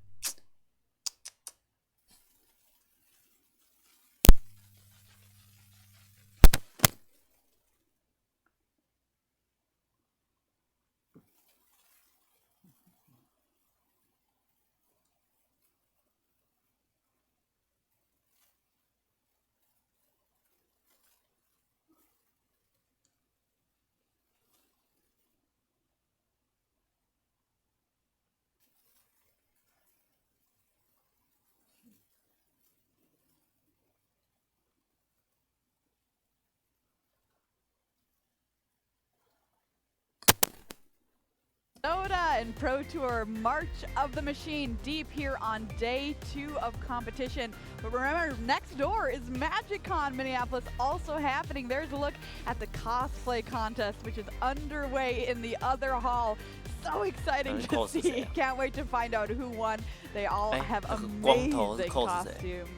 Soda and Pro Tour March of the Machine deep here on day 2 of competition. But remember, next door is MagicCon Minneapolis also happening. There's a look at the cosplay contest, which is underway in the other hall. So exciting to see. Can't wait to find out who won. They all have amazing costumes.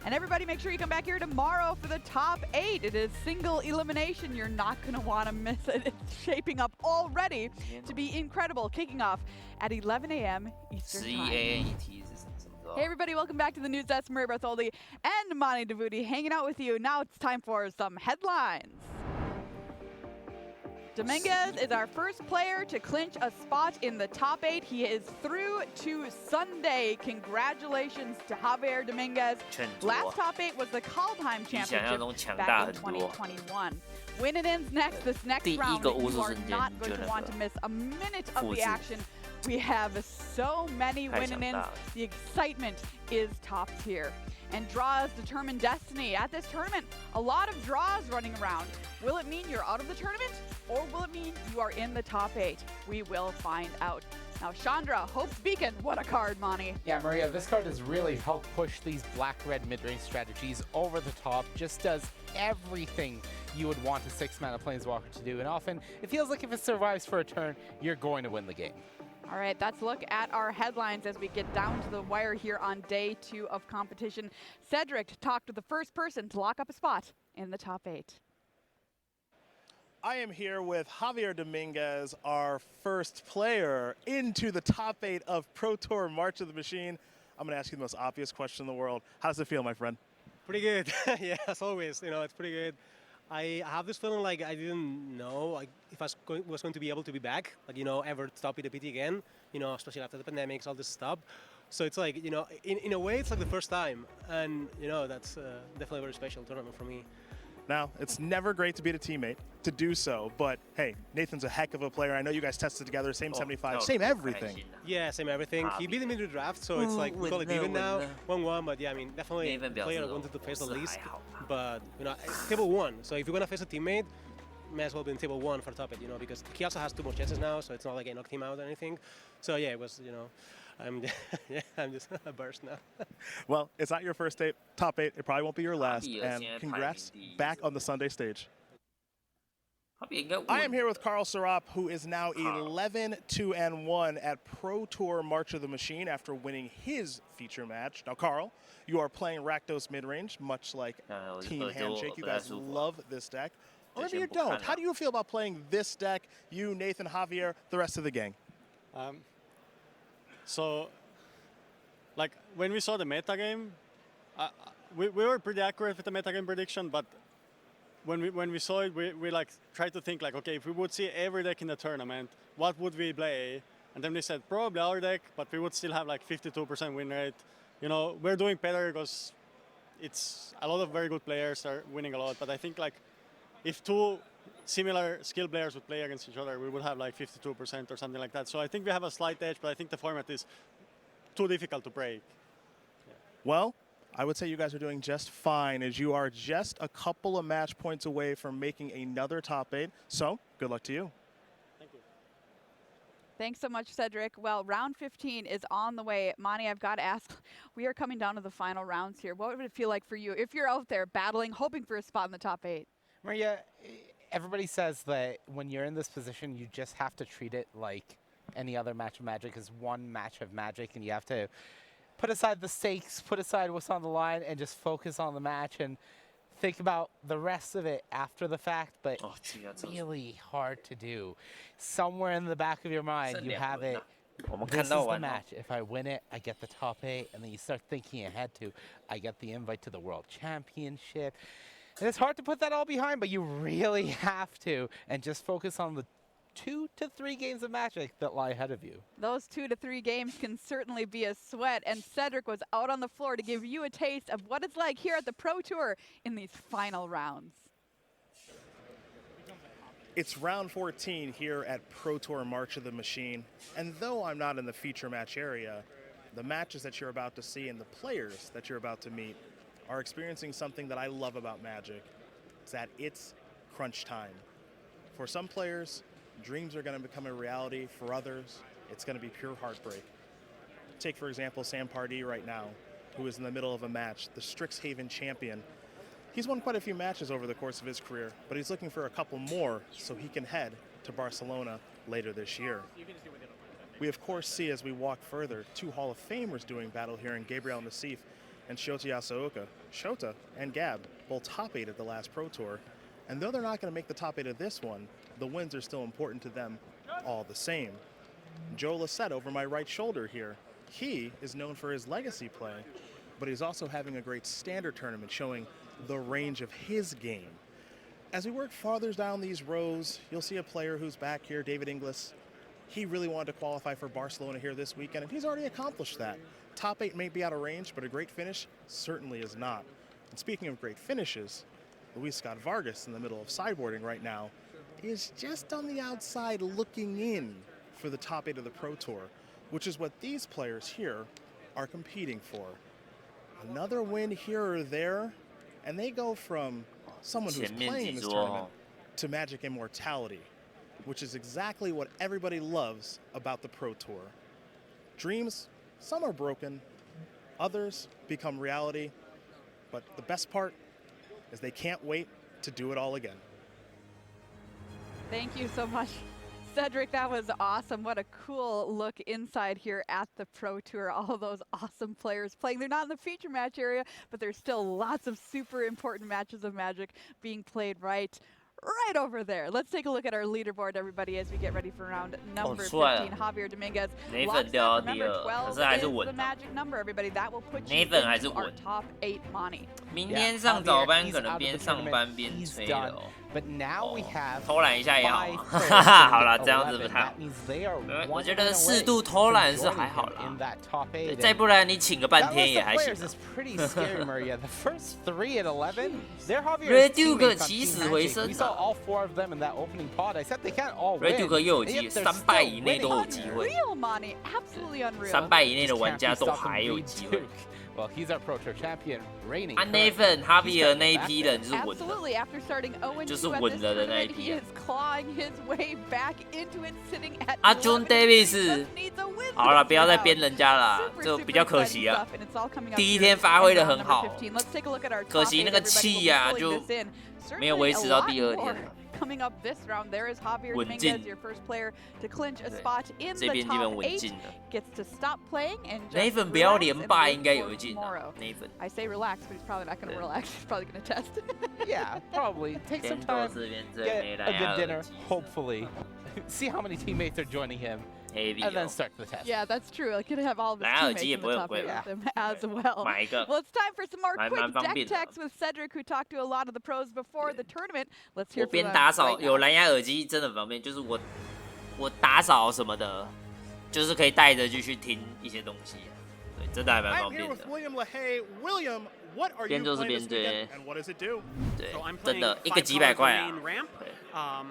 And everybody make sure you come back here tomorrow for the top 8. It is single elimination. You're not going to want to miss it. It's shaping up already to be incredible. Kicking off at 11 a.m. Eastern Time. Hey everybody, welcome back to the News Desk. Maria Bartholdi and Mani Davuti hanging out with you. Now it's time for some headlines. Dominguez is our first player to clinch a spot in the top 8. He is through to Sunday. Congratulations to Javier Dominguez. Last top 8 was the Kaldheim Championship back in 2021. Win and ends next. This next round, you are not going to want to miss a minute of the action. We have so many win and ends. The excitement is top tier. And draws determine destiny. At this tournament, a lot of draws running around. Will it mean you're out of the tournament, or will it mean you are in the top 8? We will find out. Now, Chandra, Hope's Beacon, what a card, Mani. Yeah, Maria, this card has really helped push these black-red mid-range strategies over the top. Just does everything you would want a 6-mana Planeswalker to do. And often, it feels like if it survives for a turn, you're going to win the game. All right, let's look at our headlines as we get down to the wire here on day 2 of competition. Cedric talked to the first person to lock up a spot in the top 8. I am here with Javier Dominguez, our first player into the top 8 of Pro Tour March of the Machine. I'm going to ask you the most obvious question in the world. How does it feel, my friend? Pretty good. Yeah, as always, it's pretty good. I have this feeling like I didn't know if I was going to be able to be back, ever stop the PT again, especially after the pandemics, all this stuff. So it's like, in a way, it's like the first time. And, that's definitely a very special tournament for me. Now, it's never great to beat a teammate, to do so, but hey, Nathan's a heck of a player. I know you guys tested together, same 75, same everything. Yeah, same everything. He beat me in the draft, so it's like, we call it even now, 1-1, but yeah, I mean, definitely a player I wanted to face the least, but, table 1, so if you're going to face a teammate, may as well be in table 1 for top 8, because he also has 2 more chances now, so it's not like I knocked him out or anything. So yeah, it was, I'm just a burst now. Well, it's not your first top 8. It probably won't be your last. And congrats back on the Sunday stage. I am here with Carl Sarap, who is now 11-2-1 at Pro Tour March of the Machine after winning his feature match. Now, Carl, you are playing Rakdos midrange, much like Team Handshake. You guys love this deck. Or maybe you don't. How do you feel about playing this deck, you, Nathan, Javier, the rest of the gang? So, like, when we saw the metagame, we were pretty accurate with the metagame prediction, but when we saw it, we like tried to think like, okay, if we would see every deck in the tournament, what would we play? And then we said probably our deck, but we would still have like 52% win rate. We're doing better because it's a lot of very good players are winning a lot, but I think like if 2 similar skill players would play against each other, we would have like 52% or something like that. So I think we have a slight edge, but I think the format is too difficult to break. Yeah. Well, I would say you guys are doing just fine, as you are just a couple of match points away from making another top 8. So good luck to you. Thank you. Thanks so much, Cedric. Well, round 15 is on the way. Mani, I've got to ask, we are coming down to the final rounds here. What would it feel like for you if you're out there battling, hoping for a spot in the top 8? Maria, everybody says that when you're in this position, you just have to treat it like any other match of Magic is one match of Magic, and you have to put aside the stakes, put aside what's on the line, and just focus on the match and think about the rest of it after the fact, but it's really hard to do. Somewhere in the back of your mind, you have it, this is the match. If I win it, I get the top 8, and then you start thinking ahead to, I get the invite to the World Championship. And it's hard to put that all behind, but you really have to, and just focus on the 2 to 3 games of Magic that lie ahead of you. Those 2 to 3 games can certainly be a sweat, and Cedric was out on the floor to give you a taste of what it's like here at the Pro Tour in these final rounds. It's round 14 here at Pro Tour March of the Machine, and though I'm not in the feature match area, the matches that you're about to see and the players that you're about to meet are experiencing something that I love about Magic. It's that it's crunch time. For some players, dreams are going to become a reality. For others, it's going to be pure heartbreak. Take, for example, Sam Pardee right now, who is in the middle of a match, the Strixhaven champion. He's won quite a few matches over the course of his career, but he's looking for a couple more so he can head to Barcelona later this year. We, of course, see as we walk further 2 Hall of Famers doing battle here in Gabriel Nassif and Shota Yasuoka. Shota and Gab both top 8 at the last Pro Tour. And though they're not going to make the top 8 of this one, the wins are still important to them all the same. Joe Lissette over my right shoulder here. He is known for his legacy play, but he's also having a great standard tournament showing the range of his game. as we work farther down these rows, you'll see a player who's back here, David Inglis. He really wanted to qualify for Barcelona here this weekend, and he's already accomplished that. Top 8 may be out of range, but a great finish certainly is not. And speaking of great finishes, Luis Scott Vargas in the middle of sideboarding right now is just on the outside looking in for the top 8 of the Pro Tour, which is what these players here are competing for. Another win here or there, and they go from someone who's playing in this tournament to Magic immortality, which is exactly what everybody loves about the Pro Tour. Dreams, some are broken, others become reality, but the best part is they can't wait to do it all again. Thank you so much, Cedric. That was awesome. What a cool look inside here at the Pro Tour. All of those awesome players playing. They're not in the feature match area, but there's still lots of super important matches of Magic being played right over there. Let's take a look at our leaderboard, everybody, as we get ready for round number 15. Javier Dominguez. Remember, 12 is the magic number, everybody. That will put you into our top 8 money. 明天上早班可能边上班边吹了。 But now we have 偷懒一下也好，哈哈，好了，这样子不太好。我觉得适度偷懒是还好啦，再不然你请个半天也还行。Red Duke 起死回生啊 ！Red Duke 又有机，3败以内都有机会，3败以内的玩家都还有机会。 Well, he's our Pro Tour champion, reigning. Nathan Javier 那一批人就是稳的， After starting 0-2 就是稳的那一批。 He is clawing his way back into it, sitting at 阿 John Davis， 好了，不要再编人家了，这比较可惜啊。第一天发挥的很好，可惜那个气呀就没有维持到第2天。 Coming up this round, there is Javier Dominguez, your first player to clinch a spot in the top 8. Gets to stop playing and just Nathan 不要连败应该有一进啊 Nathan. I say relax, but he's probably not going to relax. He's probably going to test. Yeah, probably. Take some time, get a good dinner, hopefully. See how many teammates are joining him. And then start the test. Yeah, that's true. I could have all of his teammates in the top 8 with him as well. Well, it's time for some more quick deck techs with Cedric, who talked to a lot of the pros before the tournament. Let's hear from them. 我边打扫有蓝牙耳机真的很方便，就是我打扫什么的，就是可以带着就去听一些东西，对，真的还蛮方便的。边做是边追，对，真的一个几百块啊。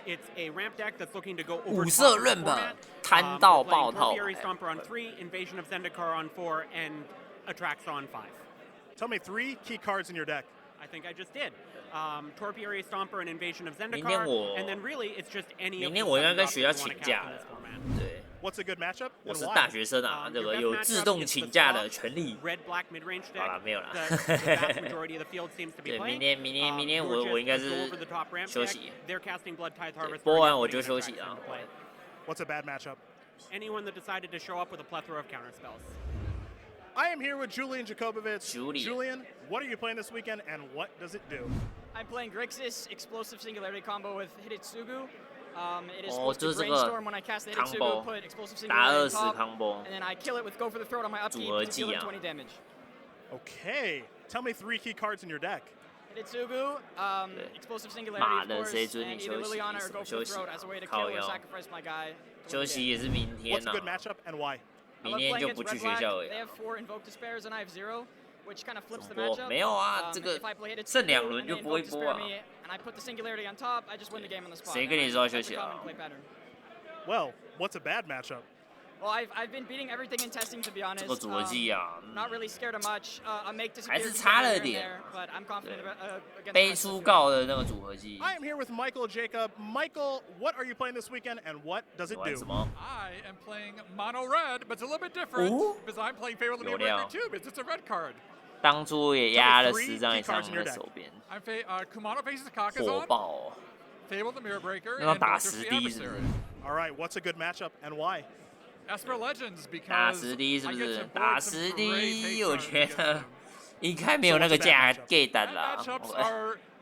It's a ramp deck that's looking to go 五色 ramp 摊到爆套。 Stomper on 3, Invasion of Zendikar on 4, and Atraxa on 5. Tell me 3 key cards in your deck. I think I just did. Topiary Stomper and Invasion of Zendikar, and then really it's just any of the 明天我应该跟学校请假了。对。 What's a good matchup? 我是大学生啊，这个有自动请假的权利。好了，没有了。对，明天我应该是休息。播完我就休息啊。What's a bad matchup? Anyone that decided to show up with a plethora of counter spells. I am here with Julian Jacobovich. Julian, what are you playing this weekend, and what does it do? I'm playing Grixis Explosive Singularity combo with Hitotsugu. It is supposed to brainstorm when I cast the Hitotsugu, put Explosive Singularity on top, and then I kill it with Go for the Throat on my upkeep to deal him 20 damage. Okay, tell me 3 key cards in your deck. Hitotsugu, Explosive Singularity, of course, and either Liliana or Go for the Throat as a way to kill or sacrifice my guy. 休息也是明天 What's a good matchup and why? 明天就不去学校了。 They have 4 Invoke Despairs and I have 0. Which kind of flips the matchup. 没有啊，这个剩2轮就不会播啊。 And I put the singularity on top, I just win the game on the spot. 谁跟你说要休息啊 ？Well, what's a bad matchup? Well, I've been beating everything in testing, to be honest. 这个组合技啊， Not really scared of much. A make disappear 还是差了点。 But I'm confident against 背书告的那个组合技。 I am here with Michael Jacob. Michael, what are you playing this weekend, and what does it do? I am playing mono red, but it's a little bit different because I'm playing Fable the Mirror too, because it's a red card. 当初也压了10张以上的手边， Kumano faces Kakazan, 火爆哦！ Fable the Mirror Breaker, 那打10滴是不是 ？All right, what's a good matchup and why? Esper Legends, because 打10滴是不是？打10滴，我觉得应该没有那个价给单啦。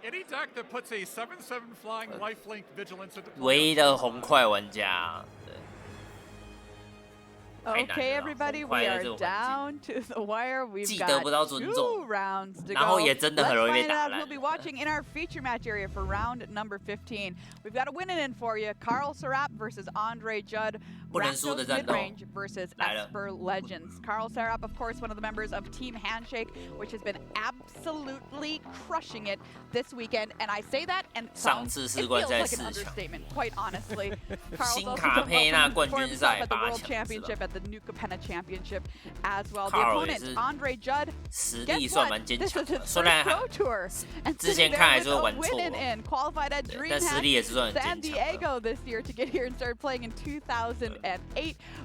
Any deck that puts a 7/7 flying lifelink vigilance into play. 唯一的红快玩家。Okay, everybody, we are down to the wire. We've got 2 rounds to go. Let's find out who'll be watching in our feature match area for round number 15. We've got a win-in for you. Carl Serap versus Andre Judd. Rakdos Midrange versus Esper Legends. Carl Serap, of course, one of the members of Team Handshake, which has been absolutely crushing it this weekend. And I say that, and it feels like an understatement, quite honestly. Carl's also for himself at the World Championship, at the New Capenna Championship as well. The opponent, Andre Judd, guess what? This is his first Pro Tour. And sitting there with a win-in, qualified at DreamHack San Diego this year to get here and start playing in 2008.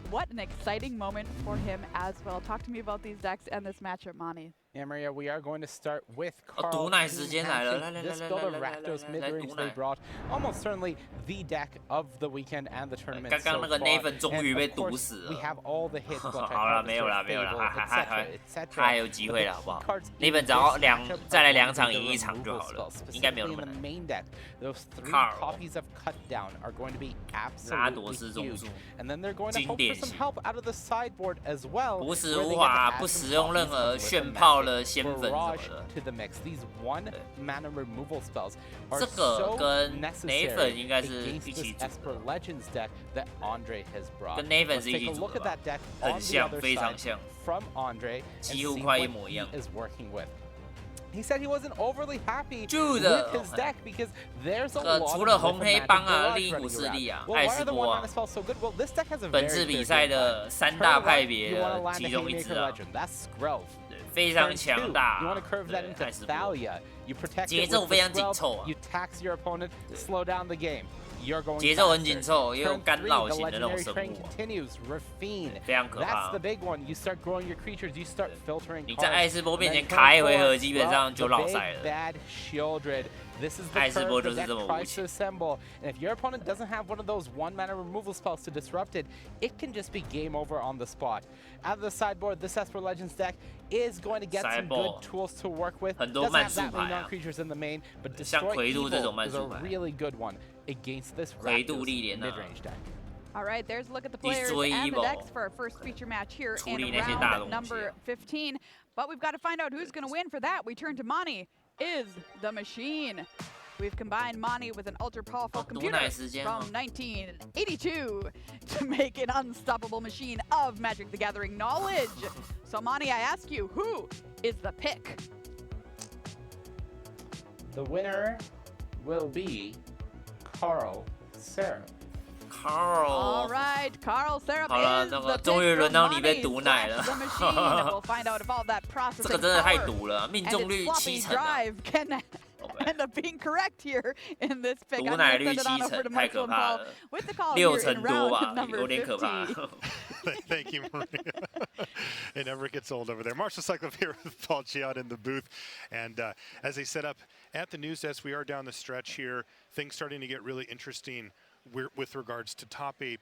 What an exciting moment for him as well. Talk to me about these decks and this matchup, Mani. Yeah, Maria, we are going to start with Carl. This build of Rakdos midrange they brought, almost certainly the deck of the weekend and the tournament so far. And of course, we have all the hits, etc. Nathan 只要再来2场赢1场就好了，应该没有那么难。Those 3 copies of Cutdown are going to be absolutely huge, and then they're going to hope for some help out of the sideboard as well. 朴实无华，不使用任何炫炮。 barrage to the mix. These 1 mana removal spells are so necessary against this Esper Legends deck that Andre has brought. Let's take a look at that deck on the other side from Andre and see what he is working with. He said he wasn't overly happy with his deck because there's a lot of different magic barrage running around. Well, why are the 1 mana spells so good? Well, this deck has a very clear game. Turn 1, you want to land a Haymaker Legend. That's Skrelv. 非常强大。 You want to curve that into Thalia. You protect it with the Skrelv. You tax your opponent, slow down the game. You're going 节奏很紧凑，也有干扰 the 型的那种 legendary 生 train 物。 continues. Refine. 非常可怕。 That's the big one. You start growing your creatures. You start filtering. 你在艾斯波面前卡1回合，基本上就落赛了。 Bad Shieldred. This is the curve the deck tries to assemble. And if your opponent doesn't have one of those 1 mana removal spells to disrupt it, it can just be game over on the spot. Out of the sideboard, this Esper Legends deck is going to get some good tools to work with. Doesn't have that many non-creatures in the main, but Destroy Evil is a really good one against this Rakdos mid-range deck. All right, there's a look at the players and the decks for our first feature match here in round number 15. But we've got to find out who's going to win. For that, we turn to Mani. Is the machine. We've combined Mani with an ultra-powerful computer from 1982 to make an unstoppable machine of Magic the Gathering knowledge. So Mani, I ask you, who is the pick? The winner will be Carl Serap. All right, Carl Serap is the pick for Mani/the machine. We'll find out if all that processing power and its floppy drive can end up being correct here in this pick. I'm going to send it on over to Michael and Paul with the call here in round number 15. Thank you, Maria. It never gets old over there. Marshall Cyclone here with Paul Chiat in the booth. And as they set up at the news desk, we are down the stretch here. Things starting to get really interesting with regards to top 8.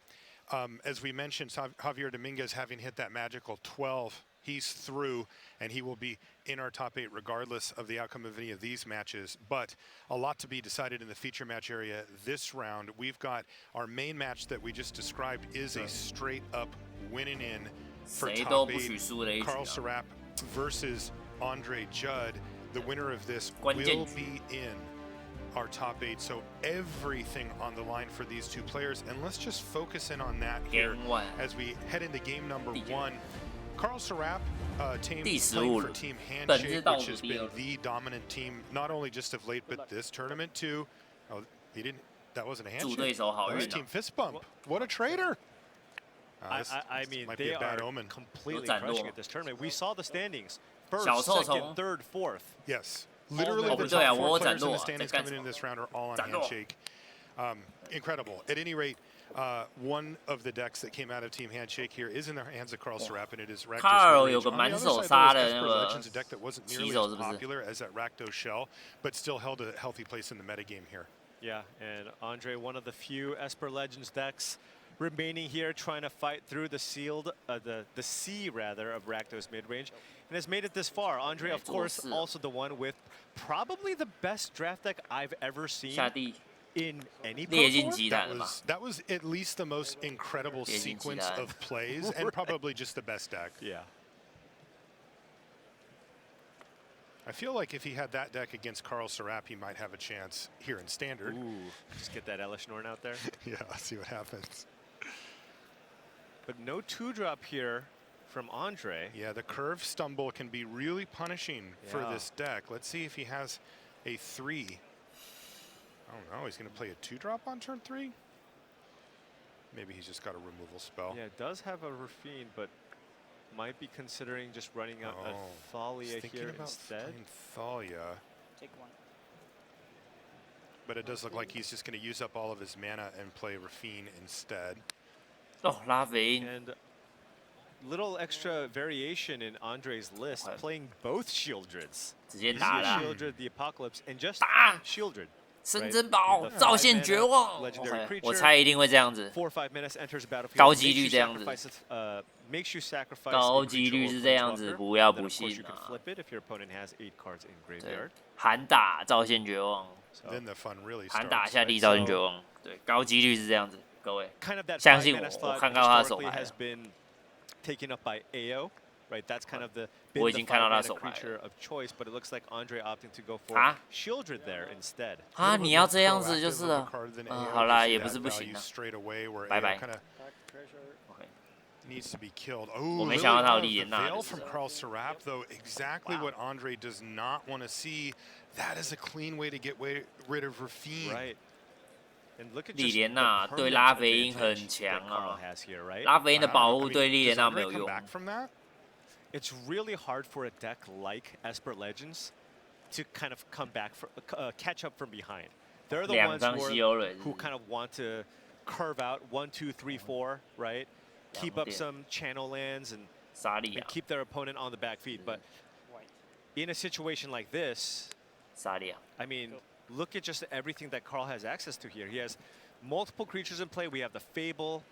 As we mentioned, Javier Dominguez having hit that magical 12, he's through, and he will be in our top 8 regardless of the outcome of any of these matches. But a lot to be decided in the feature match area this round. We've got our main match that we just described is a straight-up winning in for top 8. Carl Serap versus Andre Judd. The winner of this will be in our top 8, so everything on the line for these 2 players, and let's just focus in on that here as we head into game number 1. Carl Serap, playing for Team Handshake, which has been the dominant team, not only just of late, but this tournament too. Oh, he didn't. That wasn't a handshake. That was Team Fist Bump. What a traitor! I mean, might they be a bad are omen. Completely crushing at this tournament. We saw the standings: first, second, third, fourth. Yes. Literally, the top 4 players in the standings coming in this round are all on Handshake. Incredible. At any rate, one of the decks that came out of Team Handshake here is in the hands of Carl Serap, and it is Rakdos. On the other side, Esper Legends, a deck that wasn't nearly as popular as that Rakdos shell, but still held a healthy place in the metagame here. Yeah, and Andre, one of the few Esper Legends decks remaining here, trying to fight through the sealed, the sea rather, of Rakdos midrange, and has made it this far. Andre, of course, also the one with probably the best draft deck I've ever seen in any that was at least the most incredible sequence of plays and probably just the best deck. Yeah. I feel like if he had that deck against Carl Serap, he might have a chance here in Standard. Ooh, just get that Elish Norn out there. Yeah, let's see what happens. But no 2-drop here from Andre. Yeah, the curve stumble can be really punishing for this deck. Let's see if he has a 3. I don't know. He's going to play a 2-drop on turn 3? Maybe he's just got a removal spell. Yeah, it does have a Rafine, but might be considering just running out a Thalia here instead. Thalia. Take 1. But it does look like he's just going to use up all of his mana and play Rafine instead. Oh, Rafine. And little extra variation in Andre's list, playing both Shieldreds. Shieldred, the Apocalypse, and just Shieldred. 深珍宝，造线绝望。我猜一定会这样子，高几率这样子，高几率是这样子，不要不信啊。对，喊打造线绝望，喊打下地造线绝望，对，高几率是这样子，各位相信我，我看到他的手牌了。 Right, that's kind of the 我已经看到他手牌了。 creature of choice, but it looks like Andre opting to go for Shieldred there instead. 啊，你要这样子就是了。好啦，也不是不行啊。拜拜。Needs to be killed. 我没想到他有利莲娜。 Veil from Carl Serap, though, exactly what Andre does not want to see. That is a clean way to get rid of Rafine. Right. 利莲娜对拉菲因很强啊。拉菲因的保护对利莲娜没有用。 It's really hard for a deck like Esper Legends to kind of come back, catch up from behind. They're the ones who kind of want to curve out 1, 2, 3, 4, right? Keep up some channel lands and keep their opponent on the back feet. But in a situation like this, I mean, look at just everything that Carl has access to here. He has multiple creatures in play. We have the Fable.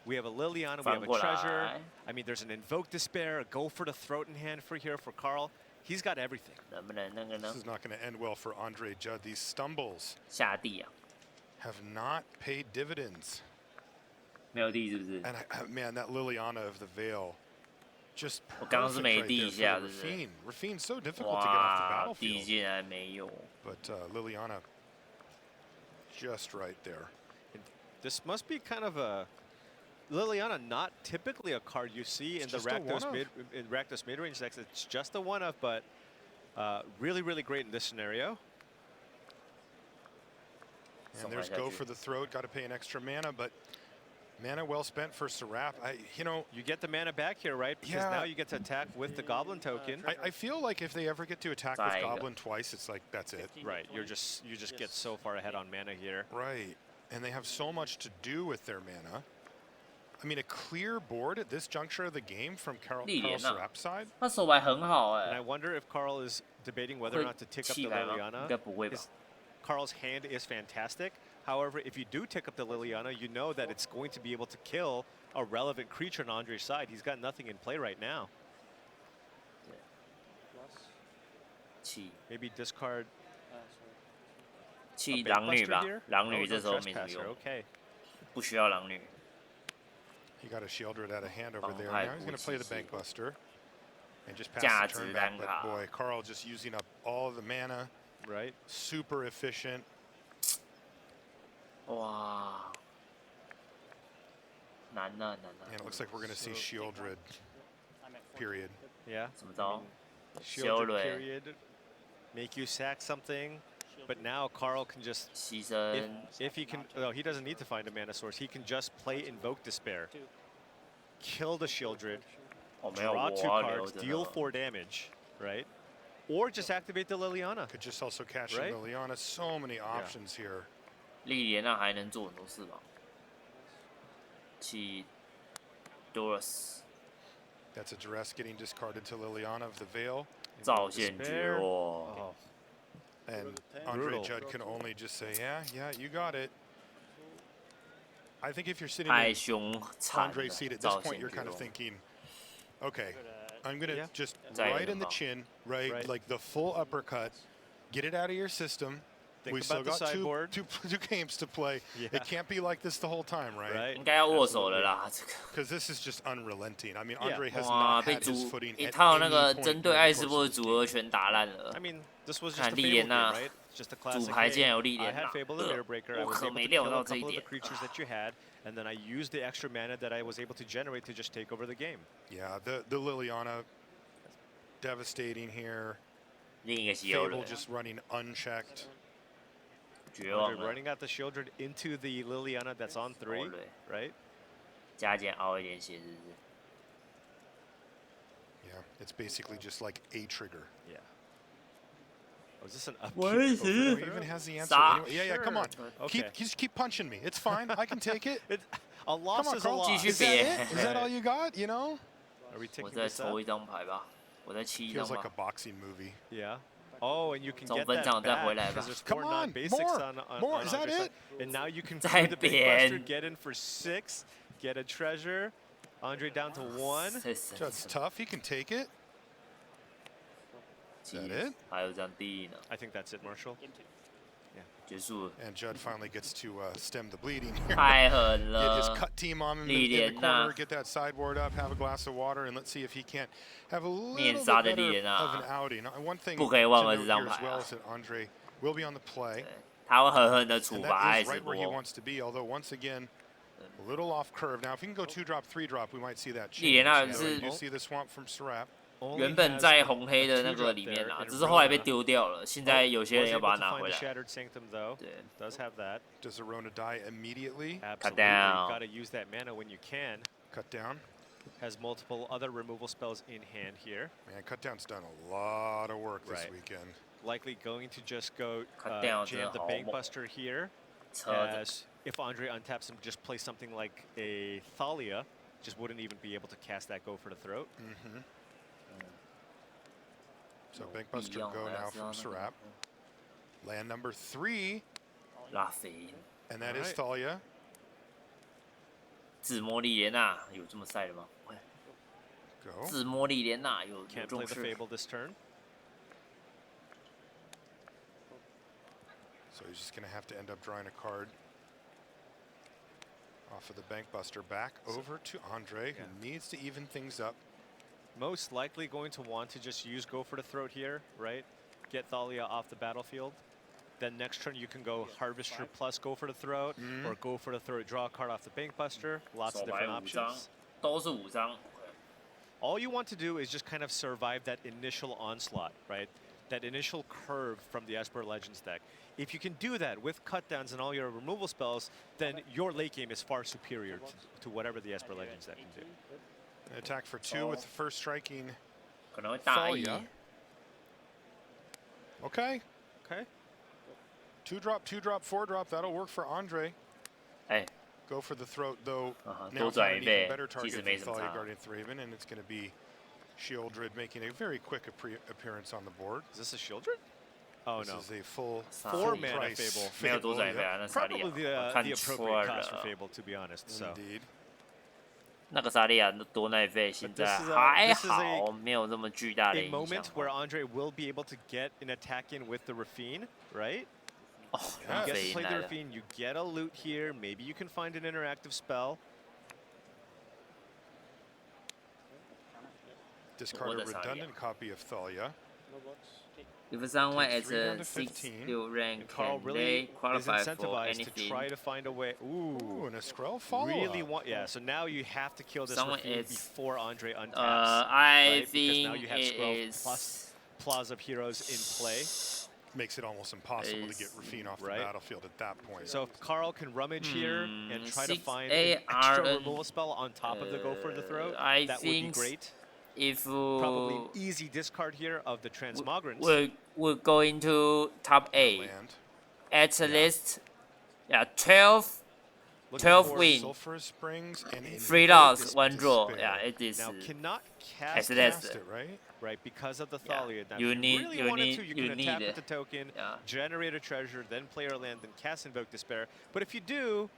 We have a Liliana, we have a Treasure. I mean, there's an Invoke Despair, a Go for the Throat in hand for here for Carl. He's got everything. This is not going to end well for Andre Judd. These stumbles have not paid dividends. And man, that Liliana of the Veil, just perfect right there for Rafine. Rafine's so difficult to get off the battlefield. But Liliana, just right there. This must be kind of a Liliana, not typically a card you see in the Rakdos mid-range decks. It's just a one-of, but really, really great in this scenario. And there's Go for the Throat. Got to pay an extra mana, but mana well spent for Serap. You get the mana back here, right? Because now you get to attack with the Goblin token. I feel like if they ever get to attack with Goblin twice, it's like that's it. Right. You just get so far ahead on mana here. Right. And they have so much to do with their mana. I mean, a clear board at this juncture of the game from Carl Serap's side. 他手牌很好哎。 And I wonder if Carl is debating whether or not to tick up the Liliana. 应该不会吧。 Carl's hand is fantastic. However, if you do tick up the Liliana, you know that it's going to be able to kill a relevant creature on Andre's side. He's got nothing in play right now. Maybe discard. 弃狼女吧，狼女这时候没什么用，不需要狼女。 He got a Shieldred out of hand over there. Now he's going to play the Bankbuster and just pass the turn back. But boy, Carl just using up all of the mana. Right. Super efficient. Wow. 难了。 And it looks like we're going to see Shieldred. Period. Yeah. 怎么着 ？Shieldred period. Make you sack something. But now Carl can just, if he can, no, he doesn't need to find a mana source. He can just play Invoke Despair, kill the Shieldred, draw 2 cards, deal 4 damage, right? Or just activate the Liliana. Could just also cash in Liliana. So many options here. 莉莲娜还能做很多事吧？弃 Doris。 That's a Duress getting discarded to Liliana of the Veil. 造线绝望。 And Andre Judd can only just say, yeah, you got it. I think if you're sitting in Andre's seat at this point, you're kind of thinking, okay, I'm going to just right in the chin, right? Like the full uppercut, get it out of your system, we still got two games to play. Yeah. It can't be like this the whole time, right? 应该要握手了啦，这个。Because this is just unrelenting. I mean, Andre has not had his footing. 一套那个针对艾斯波的组合全打烂了。I mean, this was just 看历练呐，主牌竟然有历 I 练 had 呐， Fable the Mirror Breaker. I 我 was 可 able 没 to 料 kill 到 a 这一 couple of 点 the。creatures that you had, and then I used the extra mana that I was able to generate to just take over the game. Yeah, the Liliana devastating here. 另一个稀有人 Fable just running unchecked. 绝望了。 Running out the Shieldred into the Liliana that's on 3, right? 加减凹一点血，是不是？ Yeah, it's basically just like a trigger. Yeah. Oh, is this an upkeep? What is it? He even has the answer. Anyway, yeah, come on. Okay. Keep punching me. It's fine. I can take it. A loss is a loss. Is that it? Is that all you got? You know? Are we taking 我再 this up? 抽一张牌吧，我再弃一张 Feels like a 吧。 boxing movie. Yeah. Oh, and you can 从 get 分 that 场再 back 回来吧 because。there's Come four on, non-basics more. on Is that Andre's it? side. And now you can再 through the Big Buster, 扁 get in for 6, get a treasure. Andre down to 1. That's tough. He can take it. Is that it? 还有张地呢， I think that's it, Marshall. 结束了。 And Judd finally gets to stem the bleeding. 太狠 Get his 了， cut team on him 历 in the 练 corner, 呐， get that sideboard up, have a glass of water, and let's see if he can't have a little 面 bit 杀的 better 历练 of an 啊， outing. One thing 不 to 可以忘了 note 这 here 张 as 牌 well 啊 is。that Andre will be on the play. 他会狠狠的处 And 罚艾 that is 斯 right where he 波。 wants to be, although once again, a little off curve. Now, if he can go 2-drop, 3-drop, we might see that 历练 change. 那 You know, 是 you see the swamp from Serap. 原本在红黑的那个里面啊，只是后来被丢掉了。现在有些人要把它拿回来。 Shattered Sanctum though. 对 Does have that. Does Arona die immediately? Absolutely. down. Got to use that mana when you can. Cut down. Has multiple other removal spells in hand here. Man, Cut down's done a lot of work this Right. weekend. Likely going to just go Cut down jam the 真的好 Bank 猛 Buster here. 扯的 As if Andre untaps him, just play something like a Thalia. Just wouldn't even be able to cast that Go for the Throat. So Bank Buster go now from Serap. Land number 3, 拉菲， and that is Alright. Thalia. 自摸莉莲娜有这么晒的吗？ Go. 自摸莉莲娜有 Can't 重 play the 视。 Fable this turn. So he's just going to have to end up drawing a card off of the Bank Buster back over to Andre, who needs to even things up. Most likely going to want to just use Go for the Throat here, right? Get Thalia off the battlefield. Then next turn you can go Harvester plus Go for the Throat, or Go for the Throat, draw a card off the Bank Buster. Lots of 手牌 different 5张 options. 都是5张。 All you want to do is just kind of survive that initial onslaught, right? That initial curve from the Esper Legends deck. If you can do that with cutdowns and all your removal spells, then your late game is far superior to whatever the Esper Legends deck can do. An attack for 2 with the first striking 可能会大意。 Thalia. Okay. Okay. 2-drop, 2-drop, 4-drop. That'll work for Andre. 哎， Go for the throat, though. 多 Now 转 found 一 an 倍 even better 其实 target 没 than 什么 Thalia 差。 Guardian Thraven, and it's going to be Shieldred making a very quick appearance on the board. Is this a Shieldred? Oh This no. is a full 4 mana price Fable. 没有多转一倍啊，那萨利 Probably 亚，我 the 看 appropriate 错 cost for 了。 Fable, to be honest. So. Indeed. 那个萨利亚多耐费，现在还好，没有那么巨大的 A 影响 moment。where Andre will be able to get an attack in with the Rafine, right? 哦， You 拉 get 菲 to play 来 the 了。 Rafine, you get a loot here. Maybe you can find an interactive spell. Discard a redundant copy of Thalia. If someone Take is 3 down a to 6 15. skill rank, Carl can really they is qualify for incentivized to anything? try to find a way. Ooh, and a Skrull follow-up. Really want, yeah. So now you have to kill this Someone Rafine is- before Andre untaps. I right? Because now think you have it Skrull is- plus Plaza of Heroes in play. Makes it almost impossible to get Rafine off the right. battlefield at that point. So if Carl can rummage here and try to 6 find an extra ARN, removal spell on top of the Go for the Throat, I that would be think great. If Probably an easy discard here of the Transmogrants. we're going to top 8, Land. at least, yeah, 12 Looking for win, Sulphur Springs and 3 Invoke loss, 1 draw. Despair. Yeah, it is. Now cannot As cast it is. Cast it, right? right because of the Thalia. Now, You if need- really you wanted need- to, you you can need attack it. with the token, Yeah. generate a treasure, then play your land, then cast Invoke Despair. But if you do,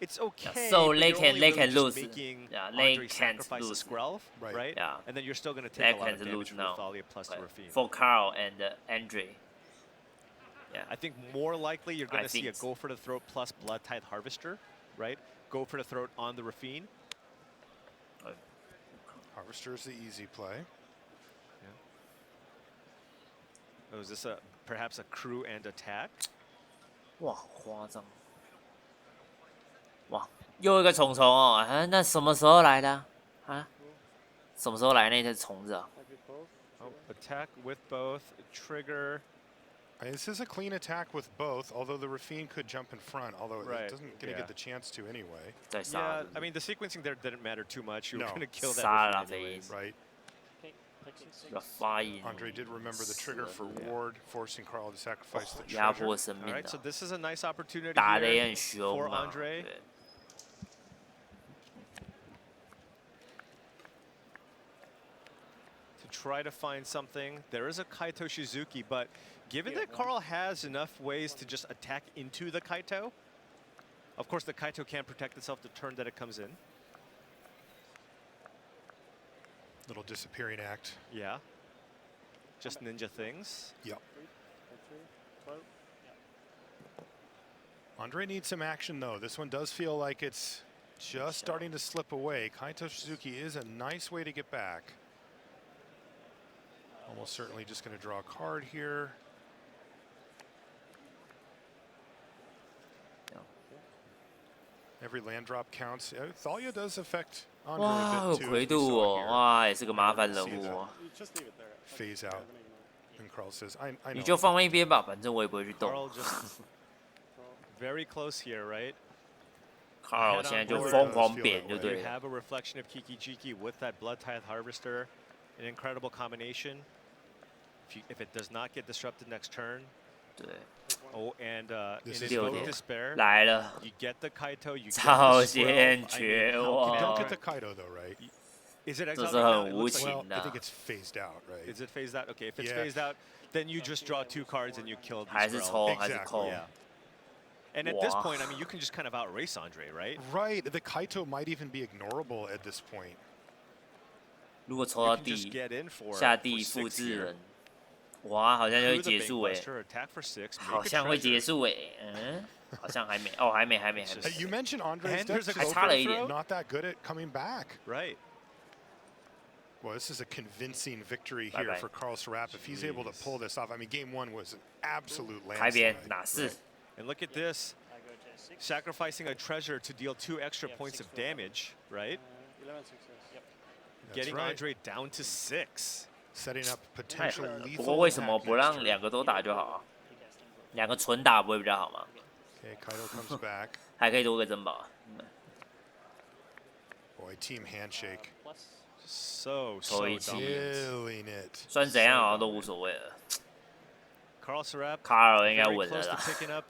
it's okay. So but they you're can- only they really can just lose. Making Yeah, they Andre can't sacrifice lose. a Skrelv, Right. Yeah. And then you're still going to They take a lot of can't damage lose from now. the Thalia plus the Rafine. For Carl and Andre. I think more likely you're going to see a Go for the Throat plus Blood Tithe Harvester, right? Go for the Throat on the Rafine. Harvester is the easy play. Oh, is this perhaps a crew and attack? 哇，夸张！哇，又一个虫虫哦，啊，那什么时候来的啊？什么时候来那只虫子啊？ Oh, attack with both, trigger. This is a clean attack with both, although the Rafine could jump in front, although it doesn't get the chance to anyway. Yeah, I mean, the sequencing there didn't matter too much. You were going to kill that anyways. Right. Andre did remember the trigger for ward, forcing Carl to sacrifice the treasure. All right, so this is a nice opportunity here for Andre. To try to find something. There is a Kaito Shizuki, but given that Carl has enough ways to just attack into the Kaito, of course the Kaito can't protect itself the turn that it comes in. Little disappearing act. Yeah. Just ninja things. Yep. Andre needs some action though. This one does feel like it's just starting to slip away. Kaito Shizuki is a nice way to get back. Almost certainly just going to draw a card here. Every land drop counts. Thalia does affect Andre a bit too. 回度哦，哇，也是个麻烦人物哦。Phase out. And Carl says, I know. 你就放一边吧，反正我也不会去动。Carl just very close here, right? Carl 现在就疯狂扁就对 You 了。 have a reflection of Kiki Jiki with that Blood Tithe Harvester, an incredible combination. If it does not get disrupted next turn. 对。 Oh, and in his 6 vote 点 despair, 来了。 you get the Kaito, you get 超 the 限 scroll. 绝 You don't 望。 get the Kaito though, right? Is it 这 exiled 是 right now? 很 It 无 looks like- 情 I 的 think。it's phased out, right? Is it phased out? Okay, if it's Yeah. phased out, then you just draw 2 cards and you kill the 还是 scroll. 抽，还是扣。 Yeah. And at this point, I mean, you can just kind of outrace Andre, right? Right. The Kaito might even be ignorable at this point. 如果抽到 You can just get in for 下地 for 复 6制 here. 人，哇，好像就会 Through the 结束哎， Bankbuster, attack for 6, 好 make a 像会 treasure. 结束哎，嗯，好像还没，哦，还没。 You mentioned Andre's And there's a deck go for the is throw. not that good at coming back. Right. Well, this is a convincing victory Bye here bye. for Carl Serap if he's able to pull this off. I mean, game 1 was an absolute 台边 landslide. 哪是？ And look at this. Sacrificing a treasure to deal 2 extra points of damage, right? 11 success. Yep. Getting right. Andre down to 6. Setting up 哎 potential 不过 lethal 为什么 attack 不让 next 2个都打就好啊？2个纯打不会比较好吗？ turn. Okay, Kaito comes back. 还可以多个珍宝。 Boy, team handshake. So 抽一 dominant. 期， Killing it. 算怎样好像都无所谓了。 Carl Serap 卡尔应该 very 稳了 close to 啦。 picking up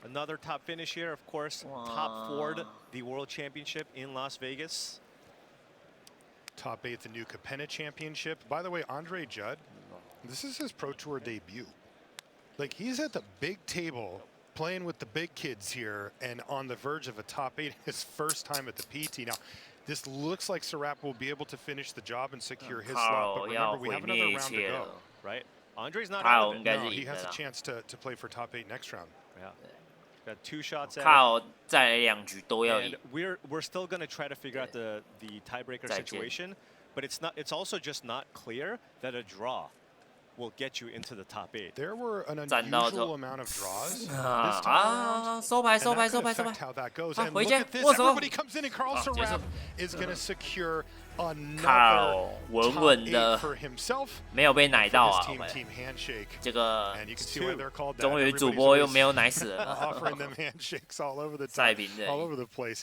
another top finish here. Of course, top 4'd the World Championship in Las Vegas. Top 8 the new Capenna Championship. By the way, Andre Judd, this is his Pro Tour debut. Like, he's at the big table playing with the big kids here and on the verge of a top 8 his first time at the PT. Now, this looks like Serap will be able to finish the job and secure his slot, but remember, we have another round to go. Right? Andre's not out of it. No, he has a chance to play for top 8 next round. Yeah. Got 2 shots at 卡 it. 尔再来2局都要 And 赢。 we're still going to try to figure out the tiebreaker 再见。 situation, but it's also just not clear that a draw will get you into the top 8. There were an 战到 unusual amount of draws this 啊 time around. 啊！收牌， And 收 that 牌， could 收牌，收 affect 牌。 how that goes. 啊， And 回 look 家 at this. 握手。 Everybody comes in, and Carl 啊，结束 Serap is going to secure another 卡尔稳 top 稳 8的 for himself. 没有被奶 For 到 his 啊！ team 喂 team handshake. 这个 And you can see why they're called that. 终于主 Everybody's 播又 always 没有奶死人 offering them handshakes all over the 再 time, 平的 all over the place.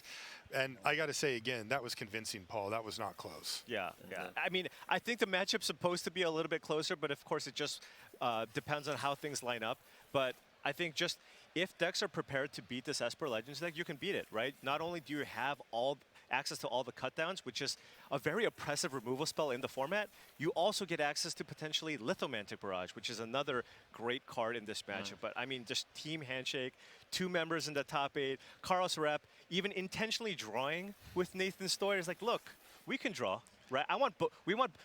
And I got to say again, that was convincing, Paul. That was not close. Yeah, yeah. I mean, I think the matchup's supposed to be a little bit closer, but of course it just depends on how things line up. But I think just if decks are prepared to beat this Esper Legends deck, you can beat it, right? Not only do you have access to all the cutdowns, which is a very oppressive removal spell in the format, you also get access to potentially Lithomantic Barrage, which is another great card in this matchup. But I mean, just team handshake, 2 members in the top 8, Carl Serap even intentionally drawing with Nathan Stoyer is like, look, we can draw. right?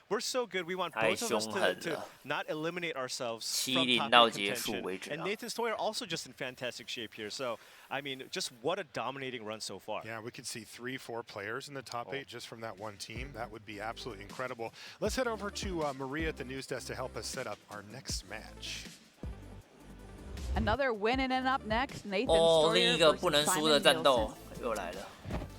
We're so good. We want both of us to not eliminate ourselves from top 8 contention. And Nathan Stoyer also just in fantastic shape here. So, I mean, just what a dominating run so far. Yeah, we could see 3-4 players in the top 8 just from that one team. That would be absolutely incredible. Let's head over to Maria at the news desk to help us set up our next match. Another win and up next, Nathan Stoyer versus Simon Nielsen.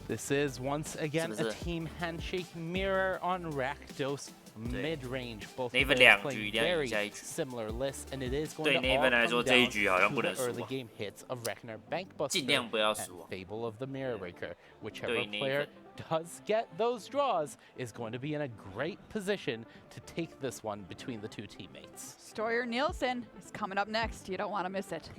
This is once again a team handshake mirror on Rakdos mid-range. Both players playing very similar lists, and it is going to all come down to the early game hits of Rekner Bankbuster and Fable of the Mirror Breaker. Whichever player does get those draws is going to be in a great position to take this one between the two teammates. Stoyer Nielsen is coming up next. You don't want to miss it.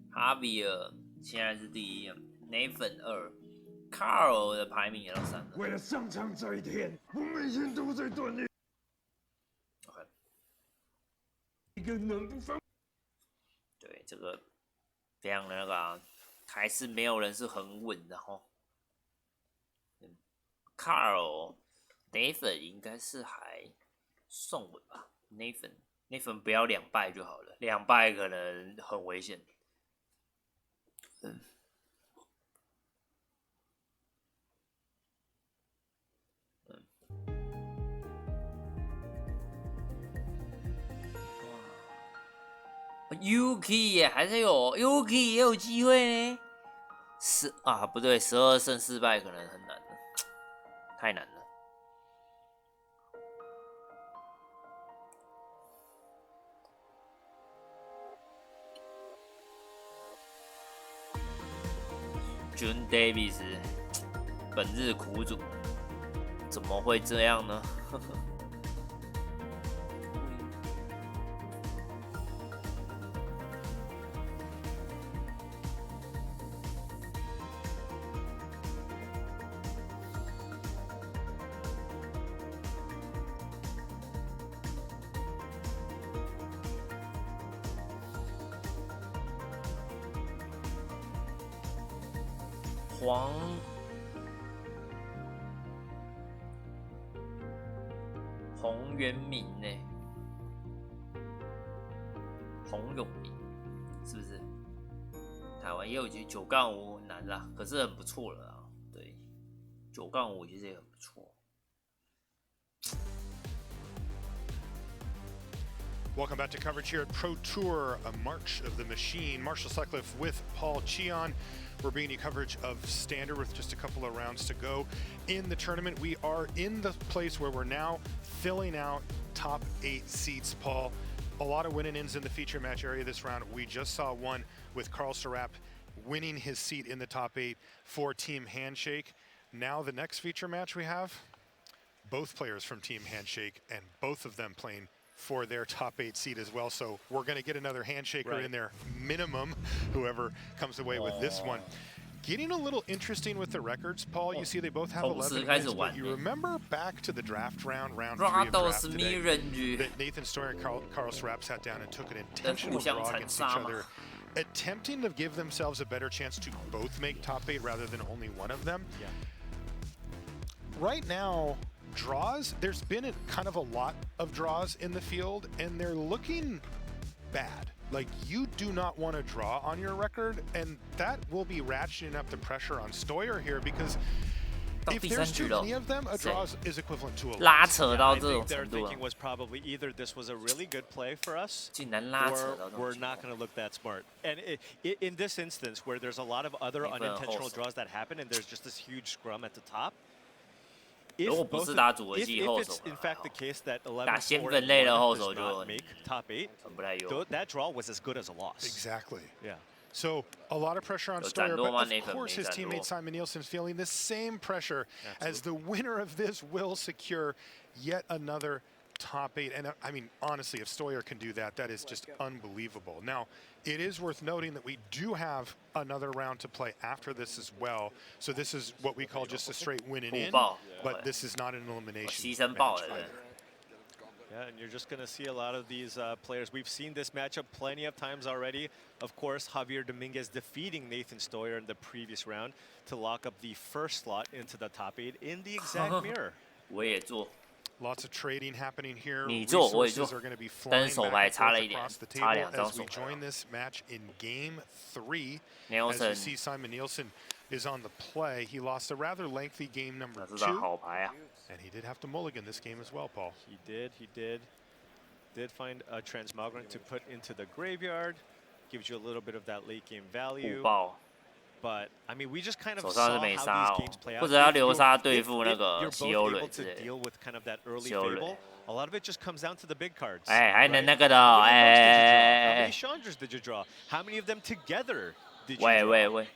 哈比尔现在是第1 ，Nathan 2 ，Carl 的排名也到3了。为了上场这一天，我每天都在锻炼。一个能不放？对，这个非常的那个啊，还是没有人是很稳的哈。Carl、Nathan 应该是还算稳吧。Nathan 不要2败就好了，2败可能很危险。Yuki 也还是有 ，Yuki 也有机会呢。不对，12胜4败可能很难了，太难了。June Davis 本日苦主，怎么会这样呢？洪元明呢？洪永明是不是？台湾也有9-5很难啦，可是很不错了啊。对，9-5其实也很不错。Welcome back to coverage here at Pro Tour, a March of the Machine. Marshall Sutcliffe with Paul Cheon. We're bringing you coverage of Standard with just a couple of rounds to go in the tournament. We are in the place where we're now filling out top 8 seats, Paul. A lot of win-and-ins in the feature match area this round. We just saw one with Carl Serap winning his seat in the top 8 for Team Handshake. Now the next feature match we have, both players from Team Handshake and both of them playing for their top 8 seed as well. So we're going to get another handshaker in there, minimum, whoever comes away with this one. Getting a little interesting with the records, Paul. You see they both have 11 wins, but you remember back to the draft round 3 of draft today, that Nathan Stoyer and Carl Serap sat down and took an intentional draw against each other, attempting to give themselves a better chance to both make top 8 rather than only one of them. Yeah. Right now, draws, there's been kind of a lot of draws in the field, and they're looking bad. Like, you do not want to draw on your record, and that will be ratcheting up the pressure on Stoyer here, because if there's too many of them, a draw is equivalent to a loss. I think their thinking was probably either this was a really good play for us, or we're not going to look that smart. And in this instance, where there's a lot of other unintentional draws that happen, and there's just this huge scrum at the top, if it's in fact the case that 11-4 does not make top 8, that draw was as good as a loss. Exactly. Yeah. So a lot of pressure on Stoyer, but of course his teammate Simon Nielsen's feeling the same pressure as the winner of this will secure yet another top 8, and I mean, honestly, if Stoyer can do that, that is just unbelievable. Now, it is worth noting that we do have another round to play after this as well. So this is what we call just a straight win and in, but this is not an elimination match either. Yeah, and you're just going to see a lot of these players. We've seen this matchup plenty of times already. Of course, Javier Dominguez defeating Nathan Stoyer in the previous round to lock up the first slot into the top 8 in the exact mirror. 我也做。 Lots of trading happening here. 你做我也 Resources 做 are going to be， 但 flying 是手牌 back 差了 and 一 forth 点， across the 差 table 2张 as 手 we 牌。 join this match in Game 3. As Nielsen you see, Simon Nielsen is on the play. He lost a rather lengthy game number 这张 2, 好牌啊。 and he did have to mulligan this game as well, Paul. He did. Did find a transmogrant to put into the graveyard. Gives you a little bit of that late game value. 虎豹。 But I mean, we just kind of 手 saw 上是 how 没 these 杀哦 games play， 或 out. 者要流沙 If 对付那 you're 个 both 西欧 able 蕊 to 之类的。 deal with kind of that early 西欧蕊。 fable, a lot of it just comes down to the big cards. 哎，还能 right? 那个的 How 哦， many 哎 cards did you draw? How many Chandras did you draw? How many of them together did you 喂 draw? 喂喂。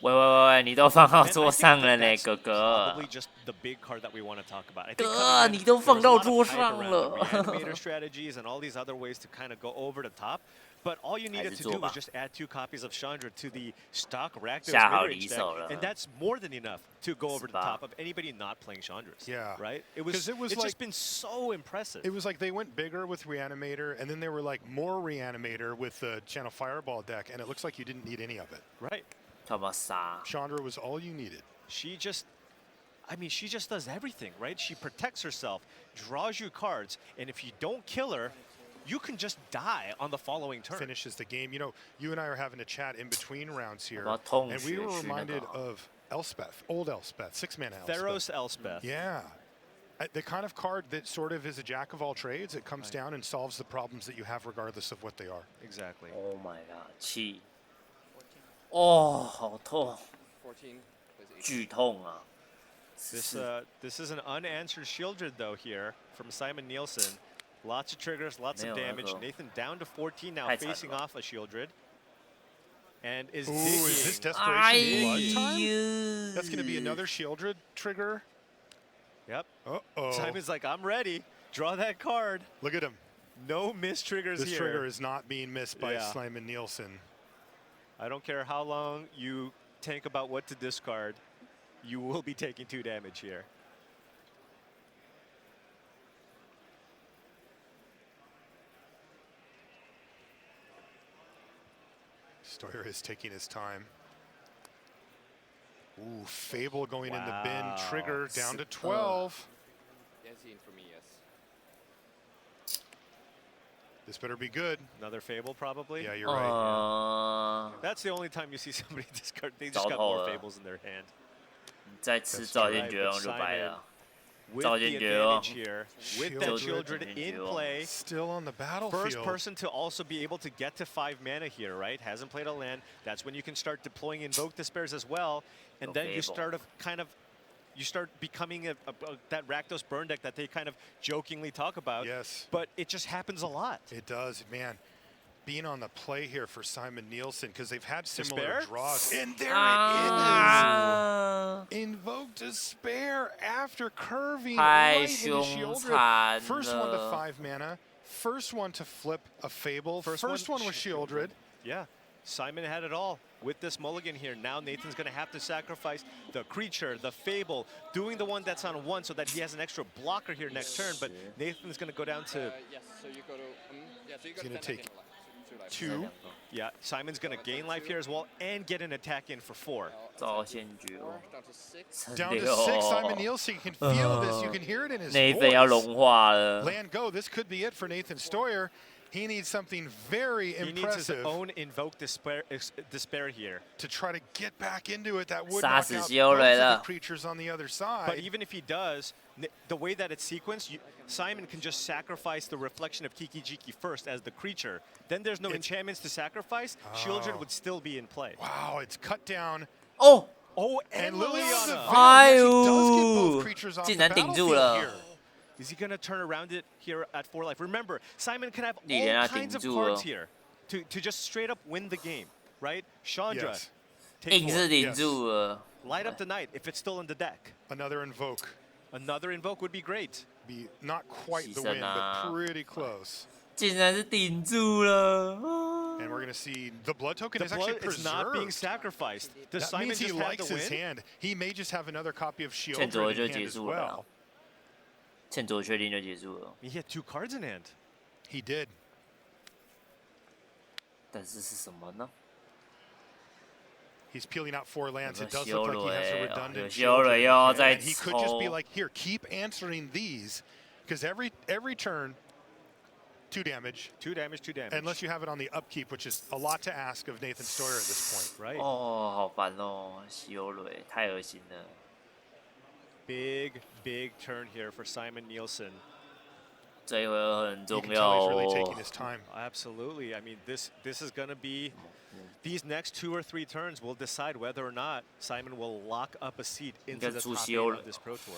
喂，你都放到桌上了呢，哥哥。 Probably just the big card that we want to talk about. I think 哥，你都放到桌上了。 Reanimator strategies and all these other ways to kind of go over the top. But all you needed to do was just add 2 copies of Chandra to the stock Rakdos mid-range deck, and that's more than enough to go over the top of anybody not playing Chandras. Yeah. Right? It's like, just been so impressive. It was like they went bigger with Reanimator, and then they were like more Reanimator with the Channel Fireball deck, and it looks like you didn't need any of it. Right. Chandra was all you needed. She just does everything, right? She protects herself, draws you cards, and if you don't kill her, you can just die on the following turn. Finishes the game. You know, you and I are having a chat in between rounds here, and we were reminded of Elspeth, old Elspeth, 6-mana Elspeth. Theros Elspeth. Yeah. The kind of card that sort of is a jack of all trades. It comes down and solves the problems that you have regardless of what they are. Exactly. Oh my god, 7。哦，好痛。剧痛啊。 This is an unanswered Shieldred though here from Simon Nielsen. Lots of triggers, lots of damage. Nathan down to 14 now, facing off a Shieldred. And is digging. Is this Desperation Blood time? That's going to be another Shieldred trigger. Yep. Uh-oh. Simon's like, I'm ready. Draw that card. Look at him. No missed triggers this here. This trigger is not being missed by Simon Nielsen. I don't care how long you think about what to discard. You will be taking 2 damage here. Stoyer is taking his time. Ooh, Fable going in the bin. Trigger down to 12. This better be good. Another Fable, probably? Yeah, you're right. Yeah. That's the only time you see somebody discard. They just got more Fables in their hand. 再吃赵建觉就白了。 With the advantage here, with that Shieldred in play, still on the battlefield. First person to also be able to get to 5 mana here, right? Hasn't played a land. That's when you can start deploying Invoke Despairs as well, and then you start becoming that Rakdos burn deck that they kind of jokingly talk about. Yes. But it just happens a lot. It does, man. Being on the play here for Simon Nielsen because they've had similar draws. And there it is! Invoke Despair after curving right into Shieldred. First one to 5 mana. First one to flip a Fable. First one was Shieldred. Yeah. Simon had it all with this mulligan here. Now Nathan's going to have to sacrifice the creature, the Fable, doing the one that's on 1 so that he has an extra blocker here next turn. But Nathan's going to go down to... Yes, so you go to... He's going to take 2. Yeah, Simon's going to gain life here as well and get an attack in for 4. Down to 6, Simon Nielsen. You can feel this. You can hear it in his voice. Land go. This could be it for Nathan Stoyer. He needs something very impressive. He needs his own Invoke Despair here. To try to get back into it. That would knock out both of the creatures on the other side. But even if he does, the way that it's sequenced, Simon can just sacrifice the reflection of Kiki Jiki first as the creature. Then there's no enchantments to sacrifice. Shieldred would still be in play. Wow, it's cut down. Oh! And Liliana. 哎呦！竟然顶住了。 Is he going to turn around it here at 4 life? Remember, Simon can have all kinds of cards here to just straight up win the game, right? Chandra, take 4. Yes. Light up the night if it's still in the deck. Another Invoke. Another invoke would be great. Be not quite the win, but pretty close. 竟然是顶住了。 And we're going to see the blood token is actually preserved. It's not being sacrificed. Does That means Simon he just likes have the his win? hand. He may just have another copy of Shield 欠卓 in 就 hand 结 as 束了 well. 啦，欠卓确定就结束了。 He had 2 cards in hand. He did. 但是是什么呢？ He's peeling out 4 lands. It does look like he has a redundant 修了又要再 and he could just be like, here, keep answering these, because every turn, 2 damage. 2 damage, 2 damage. Unless you have it on the upkeep, which is a lot to ask of Nathan Stoyer at this point. Right. 哦，好烦哦，修了，太恶心了。 Big turn here for Simon Nielsen. 这一回合很 You 重 can 要 tell he's really 哦 taking。his time. Absolutely. I mean, this is going to be these next 2 or 3 turns will decide whether or not Simon will lock up a seat into the top 8 of this Pro Tour.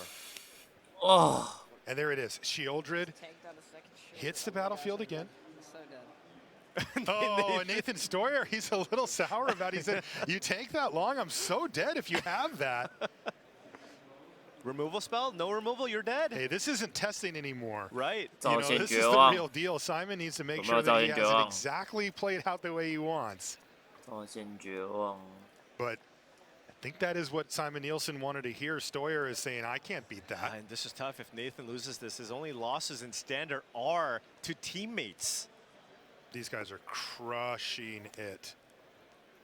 Oh. And there it is. Shieldred hits the battlefield again. Oh, and Nathan Stoyer, he's a little sour about it. He said, you tank that long? I'm so dead if you have that. Removal spell? No removal, you're dead. Hey, this isn't testing anymore. Right. You know, this is the real deal. Simon needs to make sure that he has it exactly played out the way he wants. But I think that is what Simon Nielsen wanted to hear. Stoyer is saying, I can't beat that. And this is tough. If Nathan loses this, his only losses in standard are to teammates. These guys are crushing it.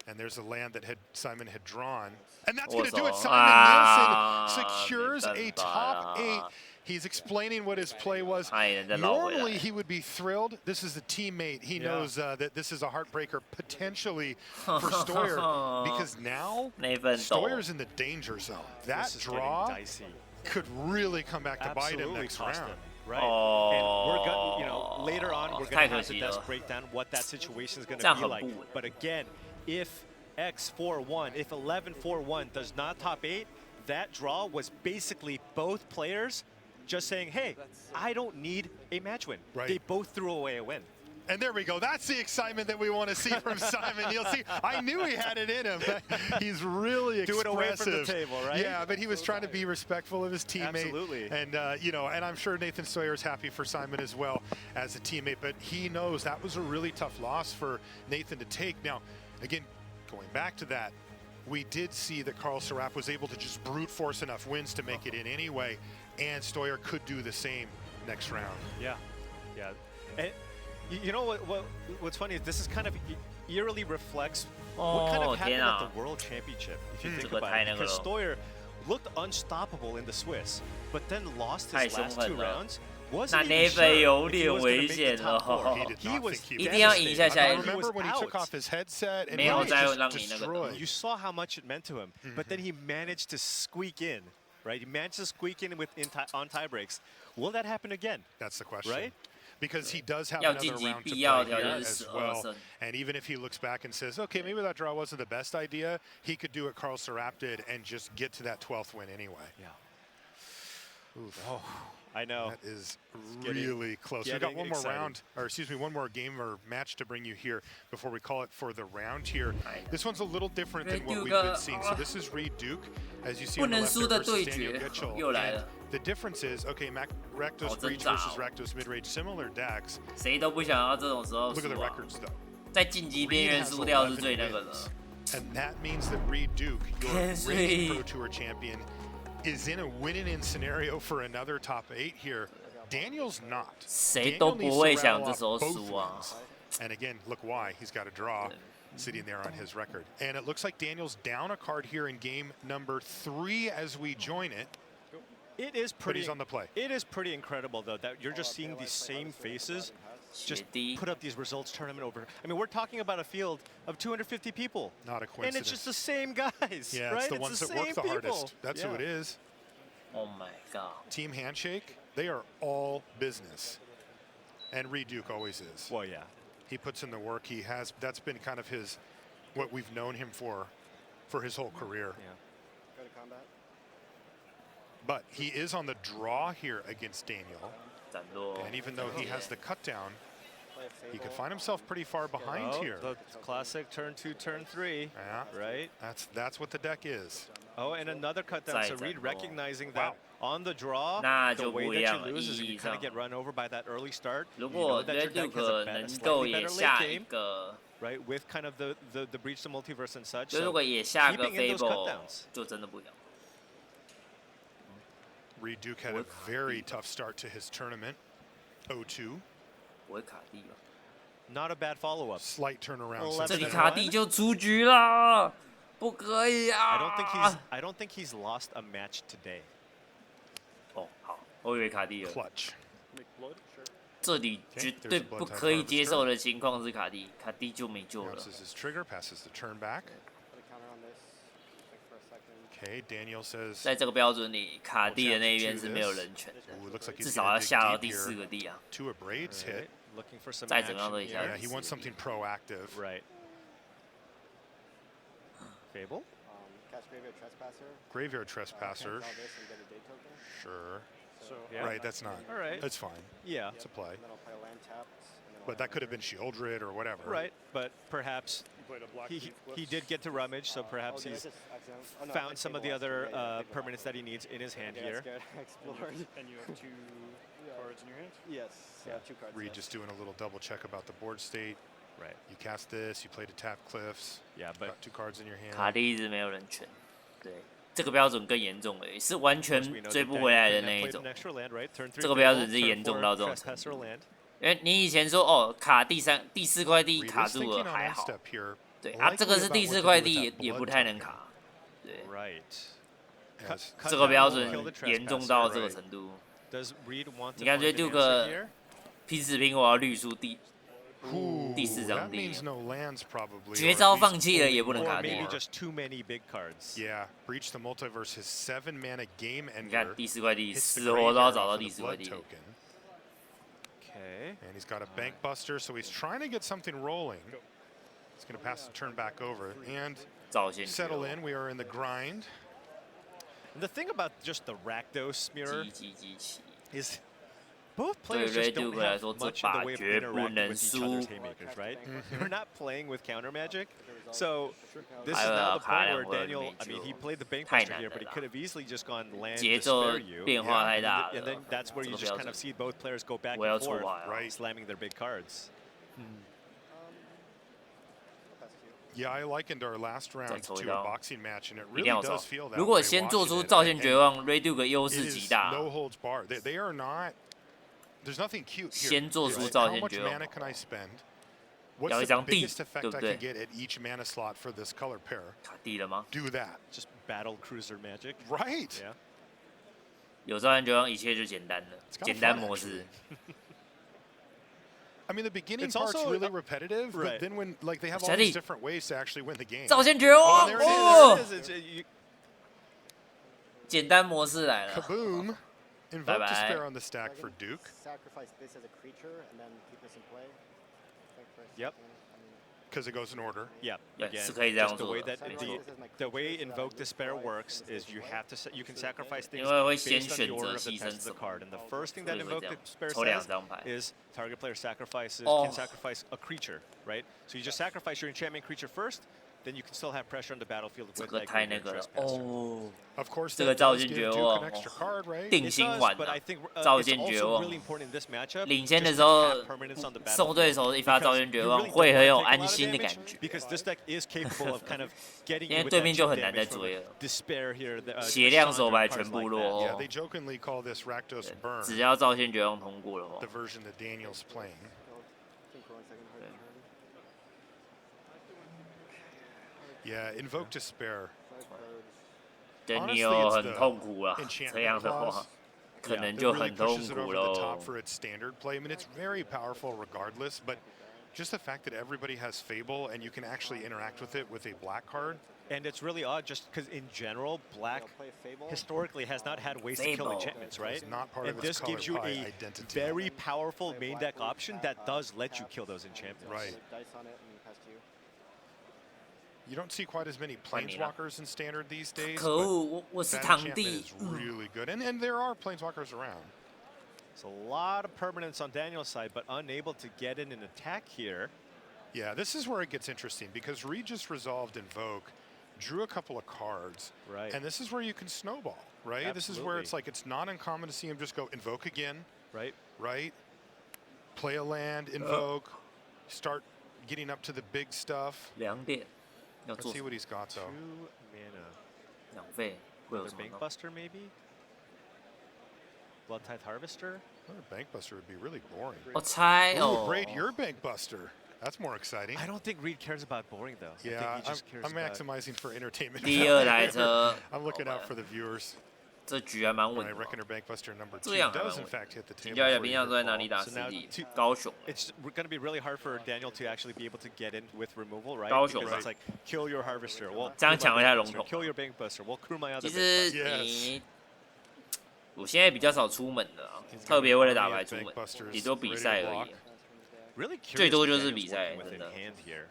And there's a land that Simon had drawn. And that's going to do it. Simon Nielsen secures a top 8. He's explaining what his play was. Normally, he would be thrilled. This is a teammate. He knows that this is a heartbreaker potentially for Stoyer, because now Stoyer's in the danger zone. That draw could really come back to bite him next round. Right. And we're going, you know, later on we're going to have the best breakdown what that situation is going to be like. But again, if X4-1, if 11-4-1 does not top 8, that draw was basically both players just saying, hey, I don't need a match win. Right. They both threw away a win. And there we go. That's the excitement that we want to see from Simon. You'll see, I knew he had it in him. He's really expressive. Do it away from the table, right? Yeah, but he was trying to be respectful of his teammate. Absolutely. And, you know, and I'm sure Nathan Stoyer is happy for Simon as well as a teammate. But he knows that was a really tough loss for Nathan to take. Now, again, going back to that, we did see that Carl Serap was able to just brute force enough wins to make it in anyway. And Stoyer could do the same next round. Yeah, yeah. And you know what's funny is this is kind of eerily reflects what kind of happened at the World Championship, if you think about it. Because Stoyer looked unstoppable in the Swiss, but then lost his last 2 rounds. 那那份有点危险了，一定要赢下下一局。没有再让你那个。You saw how much it meant to him, but then he managed to squeak in, right? He managed to squeak in on tie breaks. Will that happen again? That's the question. Right? Because he does have another round to play here as well. And even if he looks back and says, okay, maybe that draw wasn't the best idea, he could do what Carl Serap did and just get to that 12th win anyway. Yeah. Oof. Oh, I know. That is really close. We've got one more round, or excuse me, one more game or match to bring you here before we call it for the round here. This one's a little different than what we've been seeing. So this is Reed Duke, as you see on the left versus Daniel Getchell. The difference is, okay, Rakdos Breach versus Rakdos Midrange, similar decks. 谁都不想要这种时候 Look at the 输啊 records though. 在晋级边缘输掉是最那个的。 And that means that Reed Duke, your reigning Pro Tour champion, is in a win-in scenario for another top 8 here. Daniel's not. 谁都不会想这时候输啊。 And again, look why. He's got a draw sitting there on his record. And it looks like Daniel's down a card here in game number 3 as we join it. It is pretty. But he's on the play. It is pretty incredible, though, that you're just seeing these same faces just put up these results tournament over. I mean, we're talking about a field of 250 people. Not a coincidence. And it's just the same guys. Yeah, right? it's the ones that work the hardest. That's who it is. Oh my God. Team Handshake, they are all business. And Reed Duke always is. Well, yeah. He puts in the work. He has. That's been kind of his, what we've known him for his whole career. Yeah. Go to combat. But he is on the draw here against Daniel. And even though he has the cut down, He could find himself pretty far behind here. The classic turn 2, turn 3. Yeah. Right. That's what the deck is. Oh, and another cut down. So Reed recognizing that on the draw, the way that you lose is you kind of get run over by that early start. You know that your deck has a slightly better late game, right? With kind of the breach to multiverse and such. So keeping in those cut downs. Reed Duke had a very tough start to his tournament. 0-2. Not a bad follow-up. Slight turnaround. 这里卡蒂就出局了，不可以啊 I don't think he's lost a match today. 哦，好，我以为卡蒂了。 Clutch. 这里绝对不可以接受的情况是卡蒂，卡蒂就没救了。 Bounces his trigger, passes the turn back. Okay, Daniel says. 在这个标准里，卡蒂的那边是没有人权的，至少要下到第4个地啊。 Two of braids hit. Looking for some 再怎么样都得下。Yeah, he wants something proactive. Right. Fable. Cast Graveyard Trespasser. Graveyard Trespasser. Sure. So, right, that's not. All right. That's fine. Yeah. It's a play. And then I'll play a land tapped. But that could have been Shieldred or whatever. Right, but perhaps he did get to rummage, so perhaps he's found some of the other permanents that he needs in his hand here. Explored. And you have 2 cards in your hand? Yes, I have 2 cards. Reed just doing a little double check about the board state. Right. You cast this, you play to tap cliffs. Yeah, but got 2 cards in your hand. 卡蒂一直没有人权，对，这个标准更严重了，是完全追不回来的那一种。这个标准是严重到这种程度。因为你以前说哦，卡第4块地卡住了还好，对啊，这个是第4块地也不太能卡，对。这个标准严重到这个程度。你感觉丢个拼死拼活要绿出第4张地，绝招放弃了也不能卡地。Yeah, breach the multiverse his 7 mana game ender. 你看第4块地，死活都要找到第4块地。 Okay. And he's got a bank buster, so he's trying to get something rolling. He's going to pass the turn back over and settle in. We are in the grind. And the thing about just the Rakdos mirror is both players just don't have much in the way of interacting with each other's haymakers, right? They're not playing with counter magic. So this is now the point where Daniel, I mean, he played the bank buster here, but he could have easily just gone land to spare you. And then that's where you just kind of see both players go back and forth, right, slamming their big cards. Yeah, I likened our last round to a boxing match, and it really does feel that way. 如果先做出造线绝望 ，Rayduke 优势极大。 No holds barred. They are not. There's nothing cute here. 先做出造线绝望。 How much mana can I spend? What's the biggest effect I can get at each mana slot for this color pair? 卡地了吗 ？Do that. Just battle cruiser magic. Right. Yeah. 有造线绝望，一切就简单了，简单模式。 I mean, the beginning part's really repetitive, but then when like they have all these different ways to actually win the game. 造线绝望，哦，简单模式来了。 Kaboom! Invoke Despair on the stack for Duke. Sacrifice this as a creature and then keep this in play. Yep. Because it goes in order. Yeah. Again, just the way that the way Invoke Despair works is you have to you can sacrifice things based on the order of the text of the card, and the first thing that Invoke Despair says is target player sacrifices can sacrifice a creature, right? So you just sacrifice your enchantment creature first. Then you can still have pressure on the battlefield with that Trespasser. Of course, 这个造线绝望， right? 定心丸啊，造线绝望。领先的时候，受对手一发造线绝望，会很有安心的感觉。因为对面就很难再追了，血量手牌全部落后。只要造线绝望通过的话。 Yeah, Invoke Despair. Daniel 很痛苦了，这样的话，可能就很痛苦喽。 For its standard play, I mean, it's very powerful regardless, but just the fact that everybody has Fable and you can actually interact with it with a black card. And it's really odd just because in general, black historically has not had ways to kill enchantments, right? And this gives you a very powerful main deck option that does let you kill those enchantments. Right. You don't see quite as many planeswalkers in standard these days. 可恶，我是堂弟。 Is really good, and there are planeswalkers around. It's a lot of permanence on Daniel's side, but unable to get in an attack here. Yeah, this is where it gets interesting because Reed just resolved Invoke, drew a couple of cards, right? And this is where you can snowball, right? Absolutely. This is where it's like it's not uncommon to see him just go Invoke again, right? Right. Play a land, Invoke, start getting up to the big stuff. Let's see what he's got though. 2 mana. 两费会有 Another 什么呢？ Bankbuster maybe. Blood Tithe Harvester. Another Bankbuster would be really boring. 我猜 Ooh, Braid, your Bankbuster. That's more exciting. I don't think Reed cares about boring though. Yeah, I think he just cares I'm about maximizing for entertainment. 第二台车 I'm looking out for the viewers. 这局还蛮稳 I 的。 reckon our Bankbuster number 2这样还 does 蛮 in 稳。 fact hit the 请 table. 教一下 before 冰 you 箱 hit 队哪 ball. 里打 So 实 now 地 to-？ 高雄。 It's going to be really hard for Daniel to actually be able to get in with removal, right? 高雄 Because it's like kill your Harvester. Well, 这样讲一下笼统。 kill your Bankbuster. We'll crew my other 其实 Bankbuster. 你，我现在比较少出门的啊，特别为了打牌出门，也就比赛而已。 Really 最 curious 多 what 就是 Daniel's 比赛， working with 真 in 的。 hand here.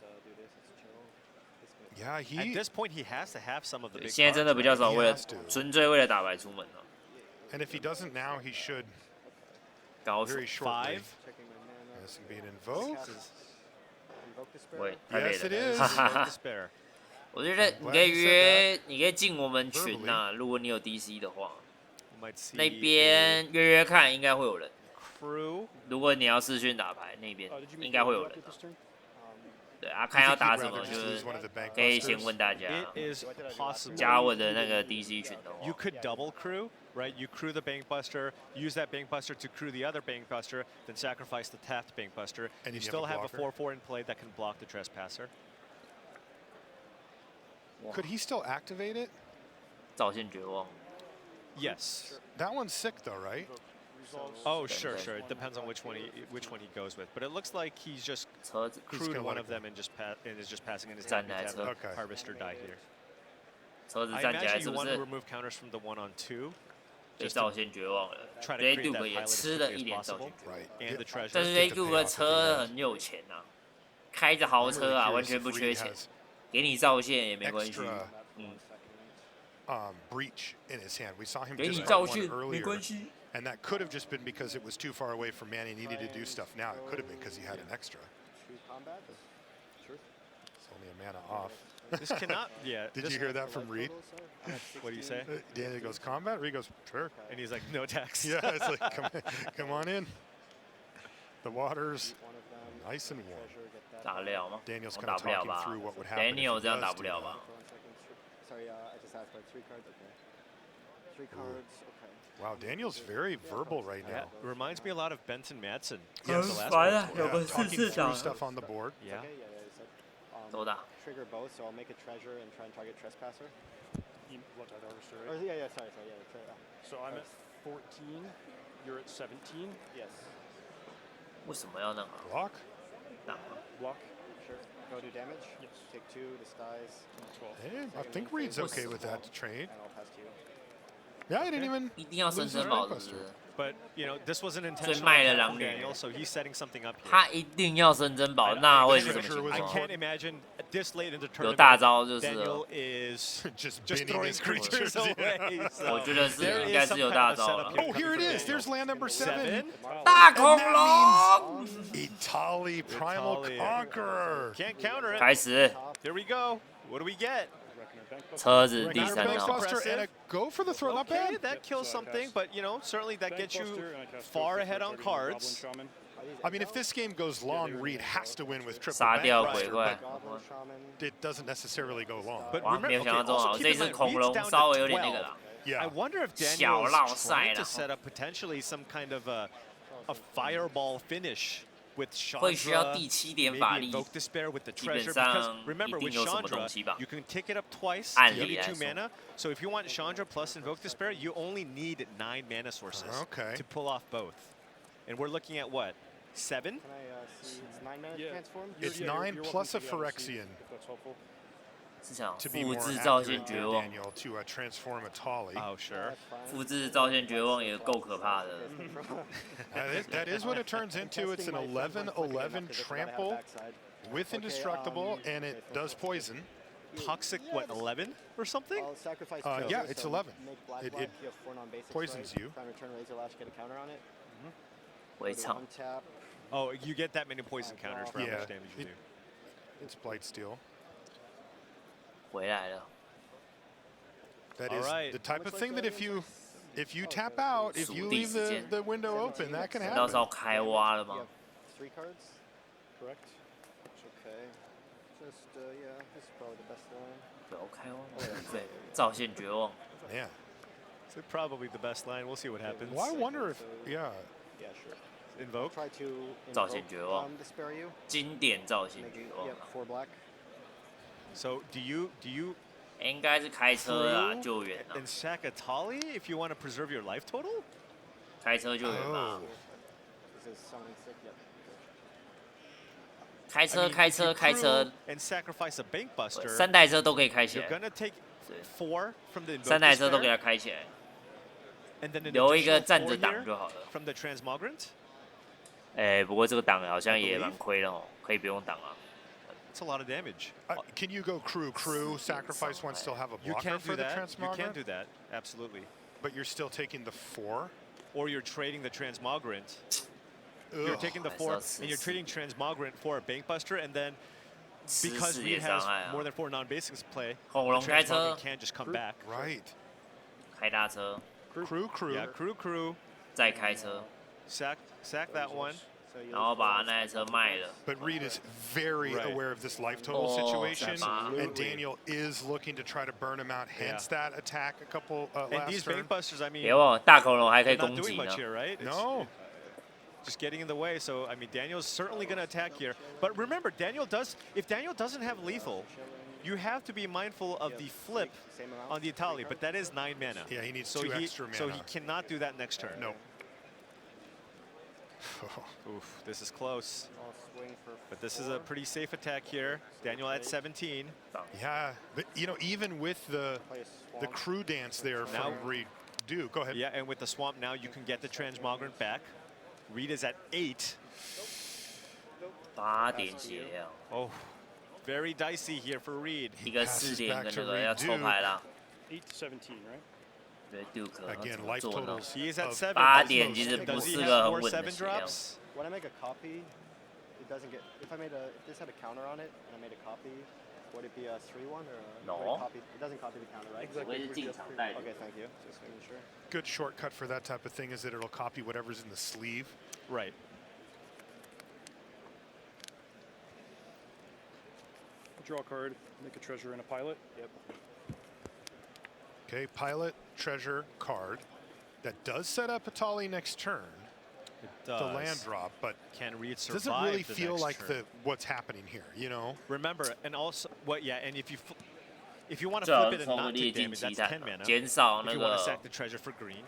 Yeah, At this point, he has to have some of the big 现在真的比较少 cards, 为了 has to. 纯粹为了打牌出门了。 And if he doesn't now, he should 高雄 very shortly. Five. This can be an Invoke. 喂，太累 Yes, it 了。 is. 哈哈哈 Despair. 我觉得你可以约，你可以进我们群呐，如果你有 DC 的话， Might see 那边约约看，应该会有人。 crew. 如果你要视讯打牌，那边应该会有人啊。对啊，看要打什么，就是可以先问大家。 It is possible. 加我的那个 DC 群的 You 话， could double crew, right? You crew the Bankbuster, use that Bankbuster to crew the other Bankbuster, then sacrifice the tapped Bankbuster, And you you still have a have a 4/4 in play that can block the Trespasser. Could he still activate it? 造线绝望。 Yes. That one's sick though, right? Oh, sure. It depends on which one he goes with. But it looks like he's just 车子 crewed one of them and is just passing in his hand to have the Okay. Harvester die here. 车子 I 站起来 imagine 是 you 不 want 是 to remove counters from the 1-on-2. 被造线绝望了 Try to create that ？Day2 也 pilot as 吃了 quickly 一 as 点造 possible. 线绝望， And the treasure. 但是 Day2 的车很有钱啊，开着豪车啊，完全不缺钱，给你造线也没关系。 Extra 嗯， breach in his hand. We saw him 给你 just 造 one 线没 earlier. 关系。 And that could have just been because it was too far away from mana. He needed to do stuff. Now it could have been because he had an extra. It's only a mana off. This cannot. Yeah. Did you hear that from Reed? What do you say? Daniel goes combat. Reed goes sure. And he's like no tax. Yeah, it's like come on in. The water's nice and warm. 打得了吗？ Daniel's 我 kind 打 of 不了 talking 吧 through what would happen. if he ？Daniel 这样 does 打 do 不了 that. 吧？ Sorry, I just asked about 3 cards. Okay. 3 cards. Okay. Wow, Daniel's very verbal right Yeah. now. Reminds me a lot of Benson Madsen. Yes. The last Fine. one. Yeah, but talking this is through stuff on the board. Yeah. Okay, yeah, you said. 都打。 Trigger both, so I'll make a treasure and try and target Trespasser. What that harvester, Or, right? yeah, sorry, yeah. So I'm at 14, you're at 17. Yes. 为什么要那个 Block. 打？ Block. Sure. Go do damage. Yes. Take 2, disguise. 12. Hey, I think Reed's okay with that to trade. And I'll pass to you. Yeah, I didn't even 一定要生 lose his 生宝是不 Bankbuster. 是？ But you know this was an 最 intentional 卖了 attack 狼 from 女 Daniel, so he's setting something up here. 他一定要生珍宝，那会是什么情 I 况？ can't imagine this late in the 有 tournament. 大招就是 Daniel 了。 is just throwing his creatures away. 我觉得是 There 应该 is 是 some 有 kind 大 of a 招 setup 了。 here. Oh, here it is. There's land number 7. 大恐 And 龙， Itali Primal Itali. Conqueror. Can't counter it. 开始 Here we go. What do we get? 车子第 Another 三招， Bankbuster and a go for the throw. Not Okay, bad. that kills something, but you know certainly that gets you far ahead on cards. I mean, if this game goes long, Reed has to win with triple 杀掉 Bankbuster, 鬼怪 but。it doesn't necessarily go long. But 哇， remember, 没有 okay, 想到这么 also 好， keep 这 in 只 mind, 恐 Reed's 龙 down 稍 to 微有点那个 12. 啦。 Yeah. I wonder if 小 Daniel 绕 is 赛 trying 啦 to set up potentially some kind of a fireball finish with 会需要 Chandra, 第7点 maybe 法力， Invoke Despair with the 基本 treasure. 上 Because remember, 一 with 定有什么 Chandra, 东西吧？ you can tick it up twice, 按 give 理 you 来 2说 mana. So if you want Chandra plus Invoke Despair, you only need 9 mana sources Okay. to pull off both. And we're looking at what? 7? Can I see? It's 9 mana transform? It's 9 plus a Phyrexian 是想 to be 复 more 制造 accurate 线绝 there, 望， Daniel, to transform a Tali. Oh, sure. 复制造线绝望也够可怕的。 That is what it turns into. It's an 11/11 trample with indestructible, and it does poison. Toxic, what, 11 or something? I'll sacrifice Yeah, two, it's so 11. Make black, It you have 4 non-basics, poisons right? you. Try and return Razor Lash, get a counter on it. 回场。Oh, you get that many poison counters for how much damage you do. It's Blight Steal. 回来了。 That is the type of thing that if you tap out, if you leave the window open, that can happen. 到时候开挖了吗 ？3 cards, correct? Okay. Just yeah, this is probably the best line. 不要开挖，对，造线绝望。Yeah. So probably the best line. We'll see what happens. Well, I wonder if Yeah, sure. Invoke. Try to 造线绝望。 spare you. 经典造线绝望。 Yep, 4 black. So do you 应该是开车啊，救援啊。 And sack a Tali if you want to preserve your life total? 开车救援吧。 This is summoning sick. Yep. 开车，开车，开车。 And sacrifice a bank buster. 3台车都可以开起来。 You're gonna take 4 from the 3台车都给它开起来。 And then 留一个站着挡就好了。 From the transmogrant. 哎，不过这个挡好像也蛮亏的哦，可以不用挡啊。 It's a lot of damage. Can you go crew, sacrifice one, still have a blocker for the transmogrant? You can do that, absolutely. But you're still taking the 4? Or you're trading the transmogrant. You're taking the 4 and you're trading transmogrant for a bankbuster, and then because Reed has more than 4 non-basics to play, the transmogrant can't just come back. Right. 开大车。 Crew. Yeah, crew. 再开车。 Sack that one. 然后把那台车卖了。 But Reed is very aware of this life total situation, and Daniel is looking to try to burn him out. Hence that attack a couple And these last turn. bankbusters, I mean, 别忘了大恐龙还可以 not 攻 doing 击 much 呢。 here, right? No. Just getting in the way. So I mean, Daniel's certainly going to attack here. But remember, if Daniel doesn't have lethal, you have to be mindful of the flip on the Itali, but that is 9 mana. Yeah, he needs 2 extra mana. So he cannot do that next turn. No. Oof, this is close. But this is a pretty safe attack here. Daniel at 17. Yeah, but even with the crew dance there from Reed. Go ahead. Yeah, and with the swamp now, you can get the transmogrant back. Reed is at 8. 8点血啊。 Oh, very dicey here for Reed. 一个4点跟那个要抽牌啦。 8 to 17, right? Again, life totals. He is at 7. 8点其实不是个很稳的血量。 When I make a copy, it doesn't get. If this had a counter on it and I made a copy, would it be a 3-1 or a copy? It doesn't copy the counter, right? Exactly. Okay, thank you. Just making sure. Good shortcut for that type of thing is that it'll copy whatever's in the sleeve. Right. Draw a card, make a treasure and a pilot. Yep. Okay, pilot, treasure, card. That does set up Itali next turn. It does. The land drop, but can Reed survive? Doesn't really the feel next like turn. what's happening here, Remember, and also and if you want to flip it and not take damage, that's 10 mana. 减少 If 那 you want 个 to sack the treasure for green.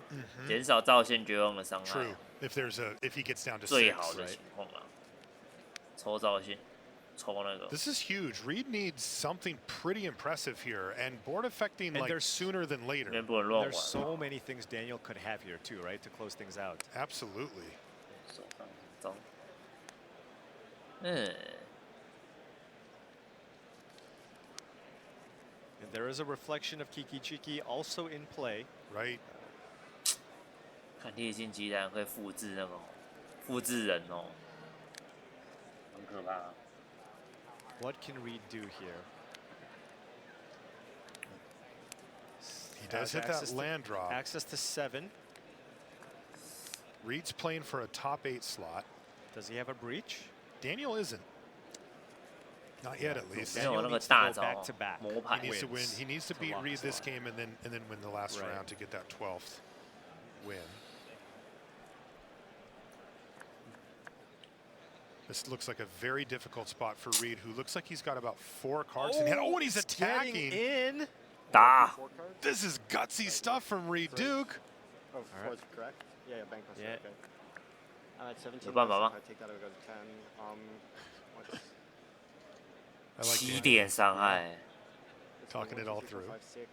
减少造线绝望的伤害。 True. If he gets down to 最 6. 好的情况啦。抽造线，抽那个。 This is huge. Reed needs something pretty impressive here, and board affecting sooner than later. There's so many things Daniel could have here too, right, to close things out. Absolutely. 手上脏。嗯。 And there is a reflection of Kiki Chiki also in play. Right. 看烈性鸡蛋会复制那个复制人哦，很可怕。 What can Reed do here? He does hit that land drop. Access to 7. Reed's playing for a top 8 slot. Does he have a breach? Daniel isn't. Not yet, at least. Daniel needs to go back to back. He needs to win. He needs to beat Reed this game and then win the last round to get that 12th win. This looks like a very difficult spot for Reed, who looks like he's got about 4 cards in hand. Oh, and he's attacking. In. This is gutsy stuff from Reed Duke. Oh, right. Correct? Yeah, bank buster. Yeah. Okay. I'm at 17. 有办法吗？ If I take that, I would go to 10. I like 7点伤害。 Talking it all through. 5, 6.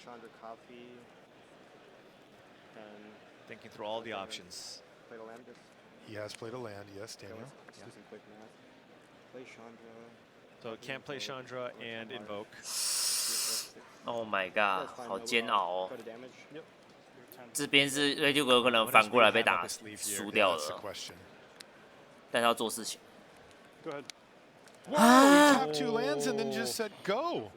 Chandra copy. And thinking through all the options. Play the land. He has played a land, yes, Daniel. Let's do some quick math. Play Chandra. So can't play Chandra and invoke. Oh my god， 好煎熬哦。这边是Ray Duke 有可能反过来被打输掉了，但是要做事情。Whoa, he tapped 2 lands and then just said go.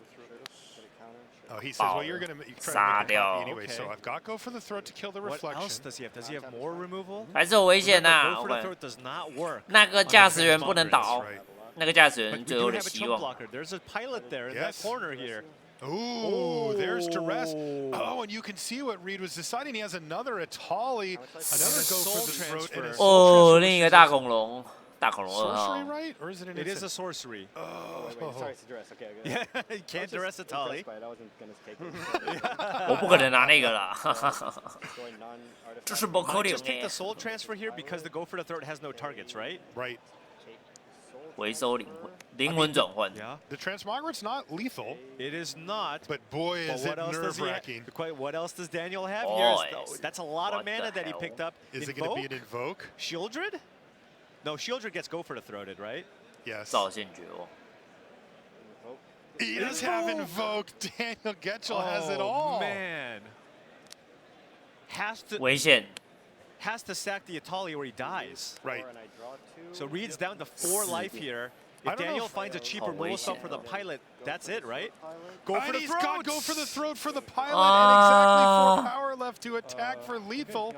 Oh, he says, well, you're going to try to make a copy anyway, so I've got go for the throat to kill the reflection. What else does he have? Does he have more removal? 还是有危险呐！ Go for the throat does not work. 那个驾驶员不能倒，那个驾驶员最后的希望。 There's a pilot there in that corner here. Ooh, there's duress. Oh, and you can see what Reed was deciding. He has another Atali, another go for the throat, and a 哦，另一个大恐龙。 大恐龙2号 sorcery, right? Or is it an It is a sorcery. Oh, wait, sorry, it's a duress. Okay, yeah, you can't duress Atali. I wasn't gonna take it. 我不可能拿那个啦。这是不可能 Just take the soul transfer here because the go for the throat has no targets, right? Right. 回收灵魂转换。 Yeah. The transmogrift's not lethal. It is not. But boy, is it nerve-wracking. What else does Daniel have here? That's a lot of mana that he picked up. Is it going to be an invoke? Shieldred? No, Shieldred gets go for the throated, right? Yes. 造线诀哦。 He does have invoke. Daniel Getchell has it all. Man.危险。 Has to sack the Atali or he dies. Right. So Reed's down to 4 life here. If Daniel finds a cheaper roll sum for the pilot, that's it, right? Go for the throat. Got go for the throat for the pilot, and exactly 4 power left to attack for lethal.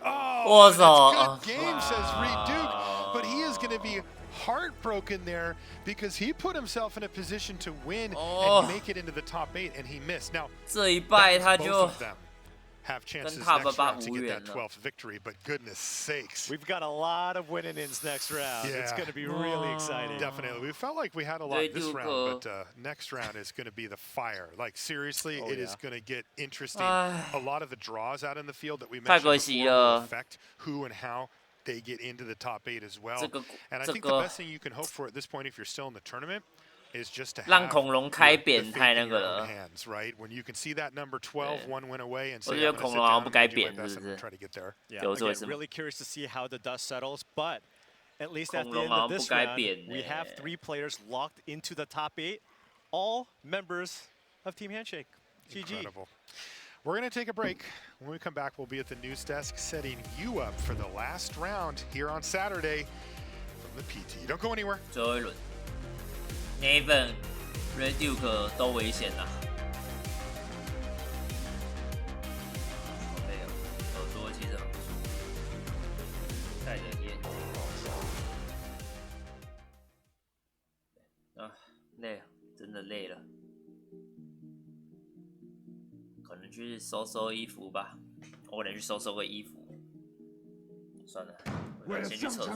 Oh, that's good game, says Reed Duke, but he is going to be heartbroken there because he put himself in a position to win and make it into the top 8, and he missed. Now, 这一败他就 have chances next round to get that 12th victory, but goodness sakes. We've got a lot of win-ins next round. Yeah. It's going to be really exciting. Definitely. We felt like we had a lot this round, but next round is going to be the fire. Like, seriously, it is going to get interesting. A lot of the draws out in the field that we mentioned before will affect who and how they get into the top 8 as well. And I think the best thing you can hope for at this point if you're still in the tournament is just to have 让恐龙开扁太那个了。 hands, right? When you can see that number 12, 1 win away, and 我 say, 觉得恐龙好像不该扁，是不是？ try to get there. Yeah, again, really curious to see how the dust settles, but at least at the end of this round, we have 3 players locked into the top 8, all members of Team Handshake. GG. Incredible. We're going to take a break. When we come back, we'll be at the news desk setting you up for the last round here on Saturday from the PT. Don't go anywhere. 最后一轮 ，Nathan、Ray Duke 都危险呐。好累哦，耳朵其实很不舒服，戴着眼镜。啊，累了，真的累了。 可能去收收衣服吧，我可能去收收个衣服。算了，我先去厕所。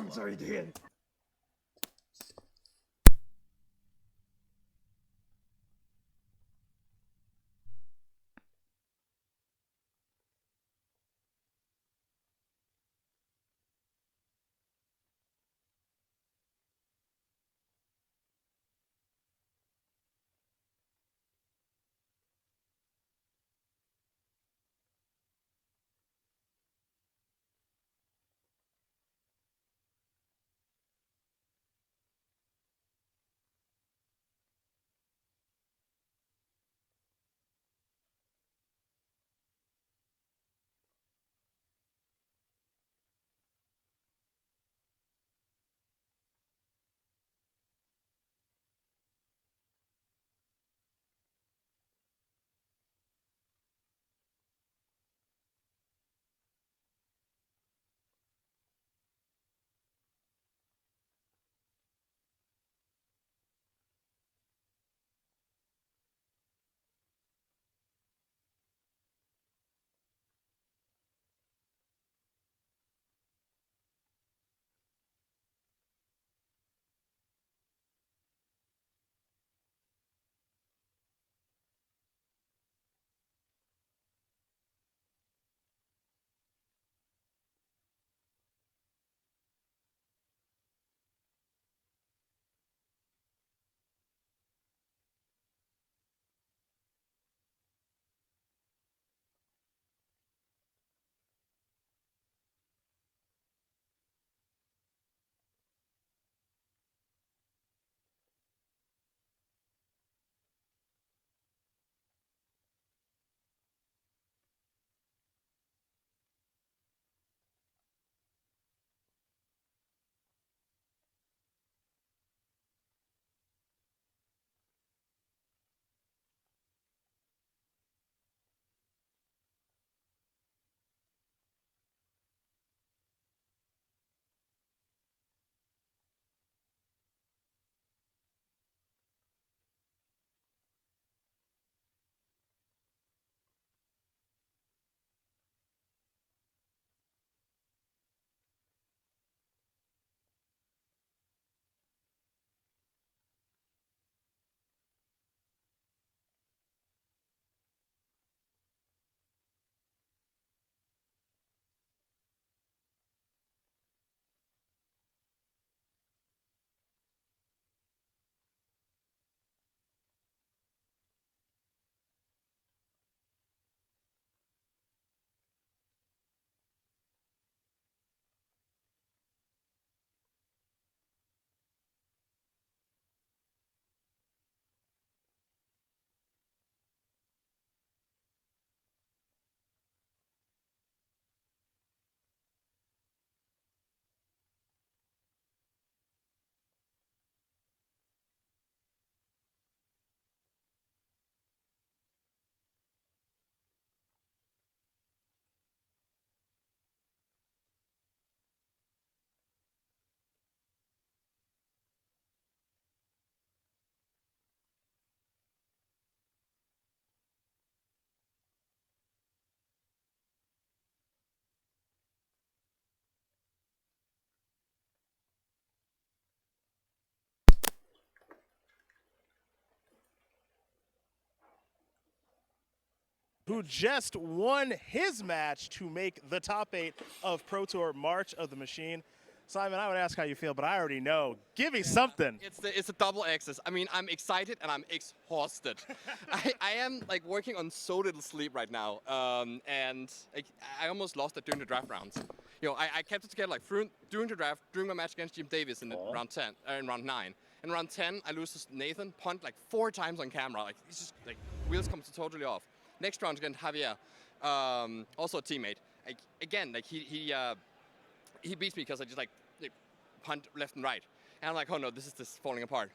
who just won his match to make the top 8 of Pro Tour March of the Machine. Simon, I would ask how you feel, but I already know. Give me something. It's a double access. I mean, I'm excited and I'm exhausted. I am like working on so little sleep right now, and I almost lost it during the draft rounds. You know, I kept it together like during the draft, during my match against Jim Davis in round 10, in round 9. In round 10, I lose to Nathan, punt like 4 times on camera. Like it's just like wheels come totally off. Next round against Javier, also a teammate. Like, again, like he beats me because I just like punt left and right. And I'm like, oh no, this is falling apart.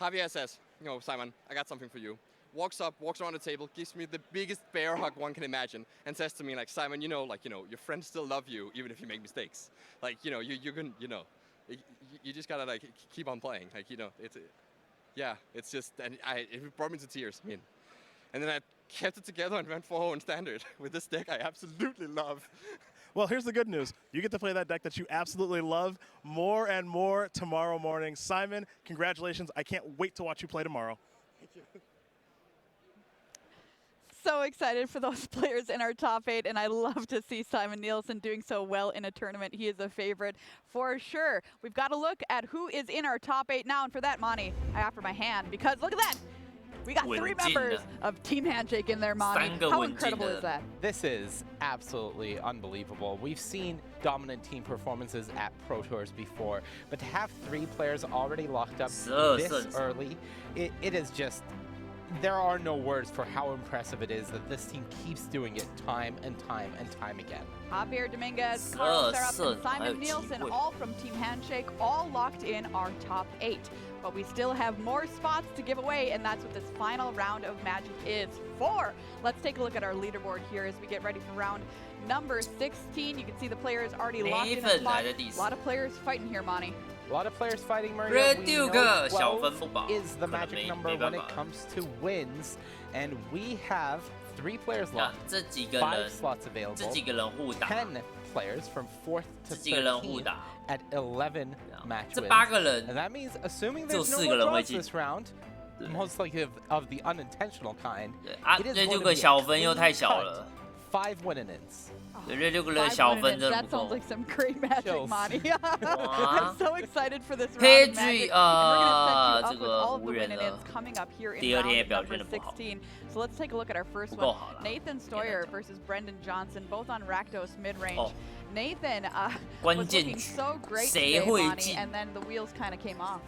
Javier says, you know, Simon, I got something for you. Walks up, walks around the table, gives me the biggest bear hug one can imagine, and says to me like, Simon, you know, your friends still love you even if you make mistakes. Like, you know, you're gonna, you know, you just gotta like keep on playing. Like, you know, it's just, and it brought me to tears. I mean, and then I kept it together and went 4-0 in standard with this deck I absolutely love. Well, here's the good news. You get to play that deck that you absolutely love more and more tomorrow morning. Simon, congratulations. I can't wait to watch you play tomorrow. Thank you. So excited for those players in our top 8, and I love to see Simon Nielsen doing so well in a tournament. He is a favorite for sure. We've got to look at who is in our top 8 now, and for that, Monty, I offer my hand, because look at that. We got 3 members of Team Handshake in there, Monty. How incredible is that? This is absolutely unbelievable. We've seen dominant team performances at Pro Tours before, but to have 3 players already locked up this early, it is just, there are no words for how impressive it is that this team keeps doing it time and time and time again. Javier Dominguez, Carl Serap, and Simon Nielsen, all from Team Handshake, all locked in our top 8. But we still have more spots to give away, and that's what this final round of Magic is for. Let's take a look at our leaderboard here as we get ready for round number 16. You can see the players already locked in a spot. A lot of players fighting here, Monty. A lot of players fighting, Maria. We know 12 is the magic number when it comes to wins, and we have 3 players locked, 5 slots available, 10 players from 4th to 13 at 11 match wins. And that means, assuming there's no more draws this round, most likely of the unintentional kind, it is going to be a 5 win-ins. That sounds like some great magic, Monty. I'm so excited for this round of magic. And we're going to set you up with all of the win-ins coming up here in round number 16. So let's take a look at our first one. Nathan Stoyer versus Brendan Johnson, both on Rakdos mid-range. Nathan was looking so great today, Monty, and then the wheels kind of came off.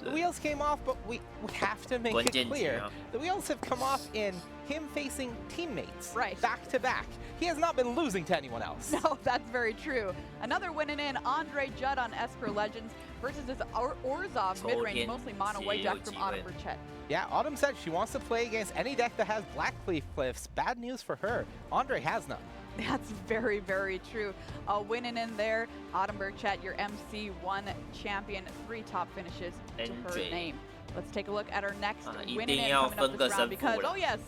The wheels came off, but we have to make it clear. The wheels have come off in him facing teammates back to back. He has not been losing to anyone else. No, that's very true. Another winning in, Andre Judd on Esper Legends versus his Orzhov mid-range, mostly mono white deck from Autumn Burchett. Yeah, Autumn said she wants to play against any deck that has Black Cleave Cliffs. Bad news for her. Andre has none. That's very, very true. Winning in there, Autumn Burchett, your MC1 champion, 3 top finishes to her name. Let's take a look at our next winning in coming up this round because, oh yes,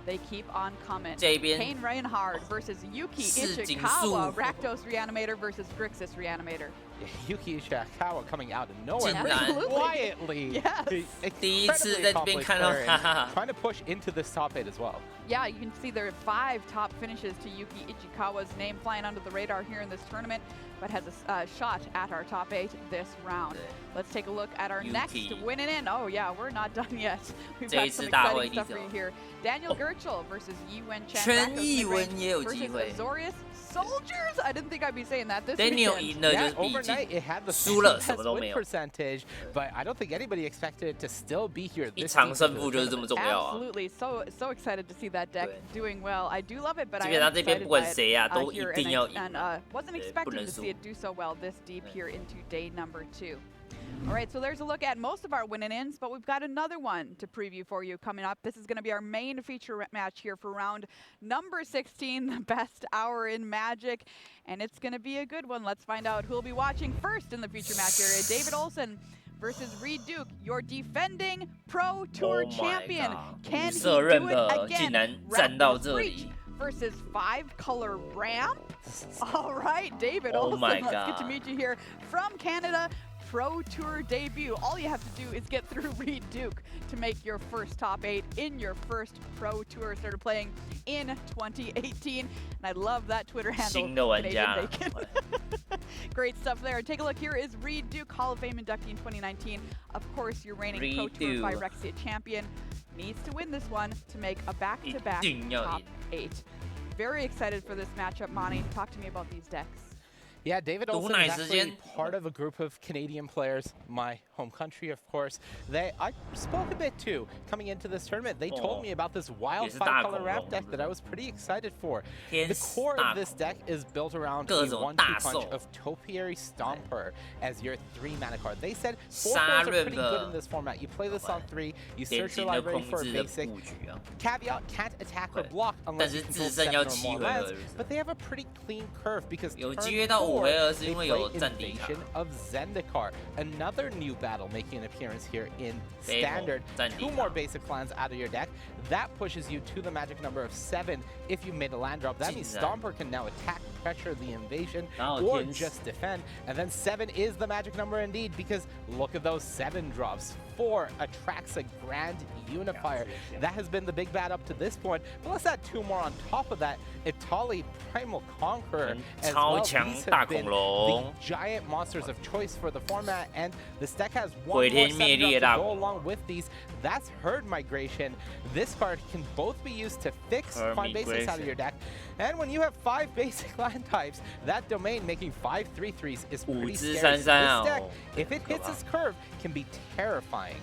they keep on coming. Kane Reinhard versus Yuki Ishikawa, Rakdos Reanimator versus Grixis Reanimator. Yeah, Yuki Ishikawa coming out of nowhere quietly. Yes. Trying to push into this top 8 as well. Yeah, you can see there are 5 top finishes to Yuki Ichikawa's name, flying under the radar here in this tournament, but has a shot at our top 8 this round. Let's take a look at our next winning in. Oh yeah, we're not done yet. We've got some exciting stuff for you here. Daniel Gerchel versus Yiwen Chen versus Azorius Soldiers. I didn't think I'd be saying that this weekend. Yeah, overnight it had the best win percentage, but I don't think anybody expected it to still be here this week. Absolutely, so excited to see that deck doing well. I do love it, but I am excited by it here, and wasn't expecting to see it do so well this deep here into day number 2. All right, so there's a look at most of our win-ins, but we've got another one to preview for you coming up. This is going to be our main feature match here for round number 16, the best hour in Magic, and it's going to be a good one. Let's find out who will be watching first in the feature match area. David Olson versus Reed Duke, your defending Pro Tour champion. Can he do it again? Raptors Reach versus 5-color ramp. All right, David Olson, let's get to meet you here from Canada. Pro Tour debut. All you have to do is get through Reed Duke to make your first top 8 in your first Pro Tour. Started playing in 2018, and I love that Twitter handle. Canadian Bacon. Great stuff there. Take a look. Here is Reed Duke, Hall of Fame inductee in 2019. Of course, your reigning Pro Tour Phyrexia champion. Needs to win this one to make a back-to-back top 8. Very excited for this matchup, Monty. Talk to me about these decks. Yeah, David Olsen is actually part of a group of Canadian players, my home country, of course. I spoke a bit too coming into this tournament. They told me about this wild 5-color ramp deck that I was pretty excited for. The core of this deck is built around a 1-2 punch of Topiary Stomper as your 3-mana card. They said 4 cards are pretty good in this format. You play this on 3, you search your library for a basic. Caveat, can't attack or block unless you control 7 or more lands, but they have a pretty clean curve because turn 4, they play Invasion of Zendikar, another new battle making an appearance here in Standard. 2 more basic lands out of your deck. That pushes you to the magic number of 7 if you made a land drop. That means Stomper can now attack, pressure the invasion, or just defend. And then 7 is the magic number indeed, because look at those 7 drops. 4 attracts a Grand Unifier. That has been the big bad up to this point. But let's add 2 more on top of that. Itali, Primal Conqueror, as well. These have been the giant monsters of choice for the format, and this deck has 1 more 7 drop to go along with these. That's Herd Migration. This card can both be used to fix 5 basics out of your deck, and when you have 5 basic land types, that domain making 5 3/3s is pretty scary. This deck, if it hits its curve, can be terrifying.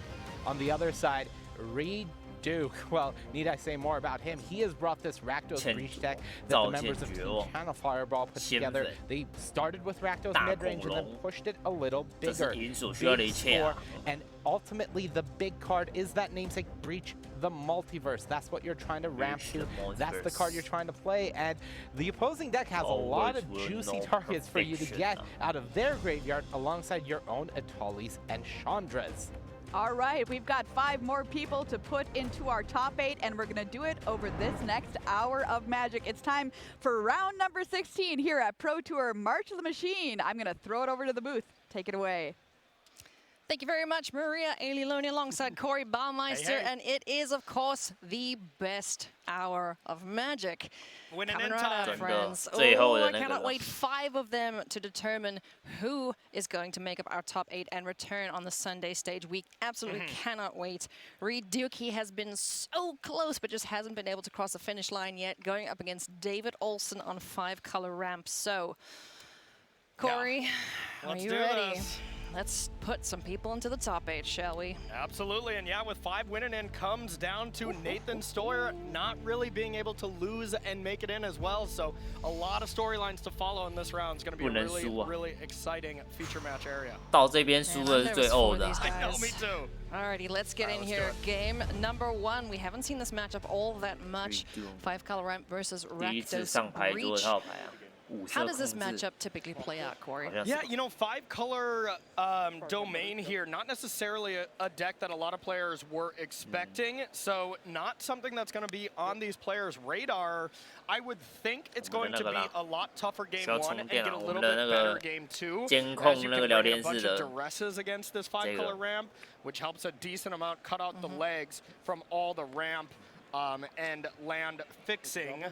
On the other side, Reed Duke. Well, need I say more about him? He has brought this Rakdos Breach deck that the members of Team Channel Fireball put together. They started with Rakdos midrange and then pushed it a little bigger. Big score, and ultimately the big card is that namesake Breach the Multiverse. That's what you're trying to ramp to. That's the card you're trying to play, and the opposing deck has a lot of juicy targets for you to get out of their graveyard alongside your own Italis and Chandras. All right, we've got 5 more people to put into our top 8, and we're going to do it over this next hour of Magic. It's time for round number 16 here at Pro Tour March of the Machine. I'm going to throw it over to the booth. Take it away. Thank you very much, Maria Aililoni alongside Corey Baumeister, and it is, of course, the best hour of Magic. Winning Coming in right time. up, friends. Oh, I cannot wait. 5 of them to determine who is going to make up our top 8 and return on the Sunday stage. We absolutely cannot wait. Reed Duke, he has been so close, but just hasn't been able to cross the finish line yet, going up against David Olsen on 5-color ramps. So, Corey, are you ready? Let's put some people into the top 8, shall we? Absolutely, and yeah, with 5 winning in comes down to Nathan Stoyer not really being able to lose and make it in as well. So a lot of storylines to follow in this round. It's going to be a really, really exciting feature match area. 到这边输的是最欧的。 I know, me too. Alrighty, let's get in here. Game number 1. We haven't seen this matchup all that much. 5-color ramp versus Rakdos Breach. How does this matchup typically play out, Corey? Yeah, you know, 5-color domain here, not necessarily a deck that a lot of players were expecting, so not something that's going to be on these players' radar. I would think it's going to be a lot tougher game 1 and get a little bit better game 2, as you can bring a bunch of duresses against this 5-color ramp, which helps a decent amount cut out the legs from all the ramp and land fixing,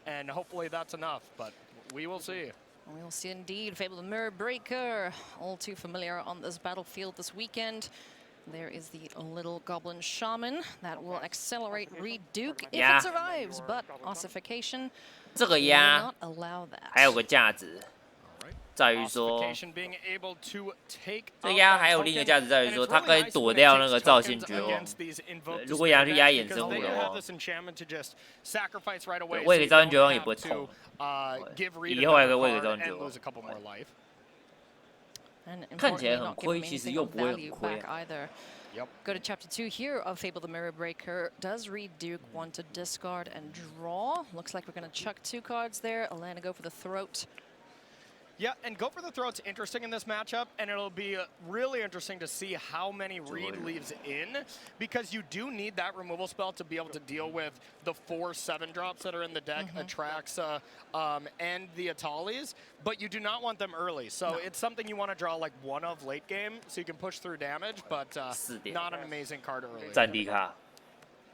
and hopefully that's enough, but we will see. We will see indeed. Fable the Mirror Breaker, all too familiar on this battlefield this weekend. There is the little goblin shaman that will accelerate Reed Duke if it survives, but ossification will not allow that. 还有个价值。 在于说，这压还有另一个价值在于说，它可以躲掉那个造性绝望。如果压去压衍生物的话，喂给造性绝望也不会痛。以后还可以喂给造性绝望。看起来很亏，其实又不会很亏。Go to chapter 2 here of Fable the Mirror Breaker. Does Reed Duke want to discard and draw? Looks like we're going to chuck 2 cards there. Alana go for the throat. Yeah, and go for the throat's interesting in this matchup, and it'll be really interesting to see how many Reed leaves in, because you do need that removal spell to be able to deal with the 4 7-drops that are in the deck, Atraxa, and the Atalis, but you do not want them early. So it's something you want to draw like one of late game, so you can push through damage, but not an amazing card early.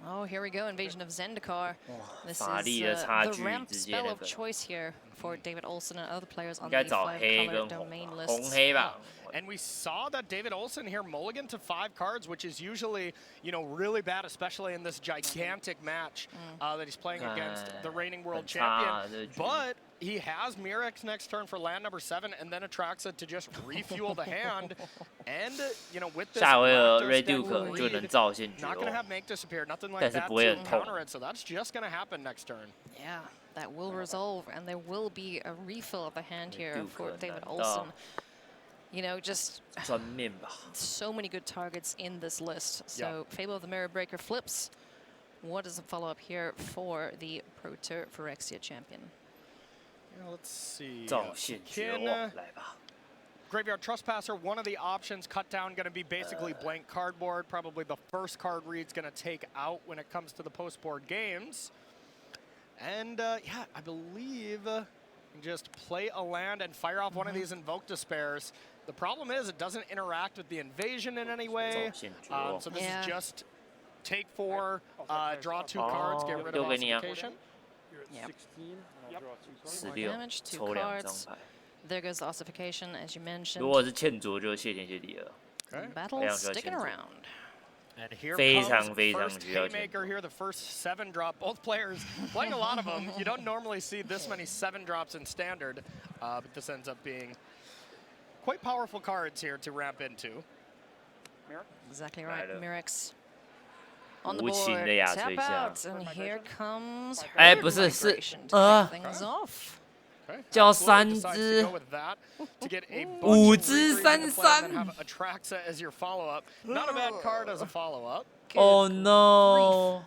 Oh, here we go, Invasion of Zendikar. This is the ramp spell of choice here for David Olsen and other players on the 5-color domain lists. And we saw that David Olsen here mulligan to 5 cards, which is usually, really bad, especially in this gigantic match that he's playing against the reigning world champion. But he has Mirex next turn for land number 7, and then Atraxa to just refuel the hand. And, with this not going to have Make Disappear, nothing like that to counter it. So that's just going to happen next turn. Yeah, that will resolve, and there will be a refill of the hand here for David Olsen. Just so many good targets in this list. So Fable of the Mirror Breaker flips. What is the follow-up here for the Pro-Tour Phyrexia champion? Let's see. Graveyard Trespasser, one of the options. Cut down going to be basically blank cardboard. Probably the first card Reed's going to take out when it comes to the post-board games. And yeah, I believe just play a land and fire off one of these Invoke Despairs. The problem is it doesn't interact with the invasion in any way. So this is just take 4, draw 2 cards, get rid of ossification. Damage, 2 cards. There goes the ossification, as you mentioned. Battle sticking around. And here comes first Haymaker here, the first 7-drop. Both players playing a lot of them. You don't normally see this many 7-drops in Standard, but this ends up being quite powerful cards here to ramp into. Exactly right, Mirex. On the board, tap out, and here comes Migration to kick things off. 叫3只，5只33。Atraxa as your follow-up. Not a bad card as a follow-up. Oh no.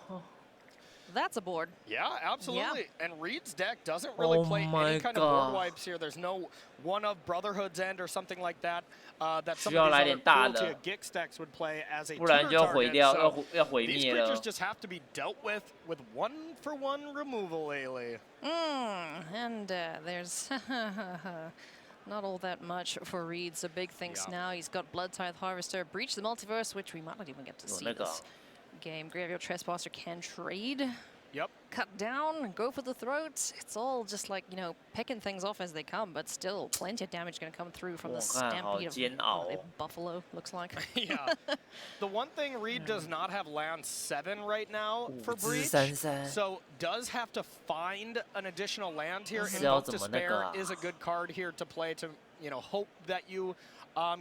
That's a board. Yeah, absolutely. And Reed's deck doesn't really play any kind of board wipes here. There's no one of Brotherhood's End or something like that that some of these other Cruelty Gix decks would play as a tutor target. So these creatures just have to be dealt with 1-for-1 removal, Ailey. And there's not all that much for Reed. So big things now. He's got Blood Tithe Harvester, Breach the Multiverse, which we might not even get to see this game. Graveyard Trespasser can trade. Yep. Cut down, go for the throat. It's all just like, picking things off as they come, but still plenty of damage going to come through from the stampede of a buffalo, looks like. Yeah. The one thing Reed does not have land 7 right now for Breach, so does have to find an additional land here. Invoke Despair is a good card here to play to, hope that you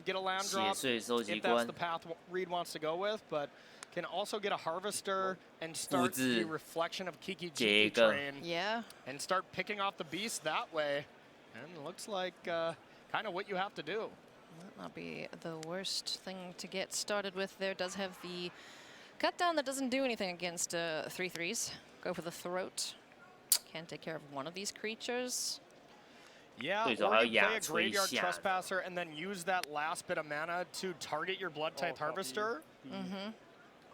get a land drop if that's the path Reed wants to go with, but can also get a Harvester and start the reflection of Kiki Jiki Train. Yeah. And start picking off the beast that way. And it looks like kind of what you have to do. That might be the worst thing to get started with there. Does have the cut down that doesn't do anything against 3/3s. Go for the throat. Can take care of one of these creatures. Yeah, or you play a Graveyard Trespasser and then use that last bit of mana to target your Blood Tithe Harvester.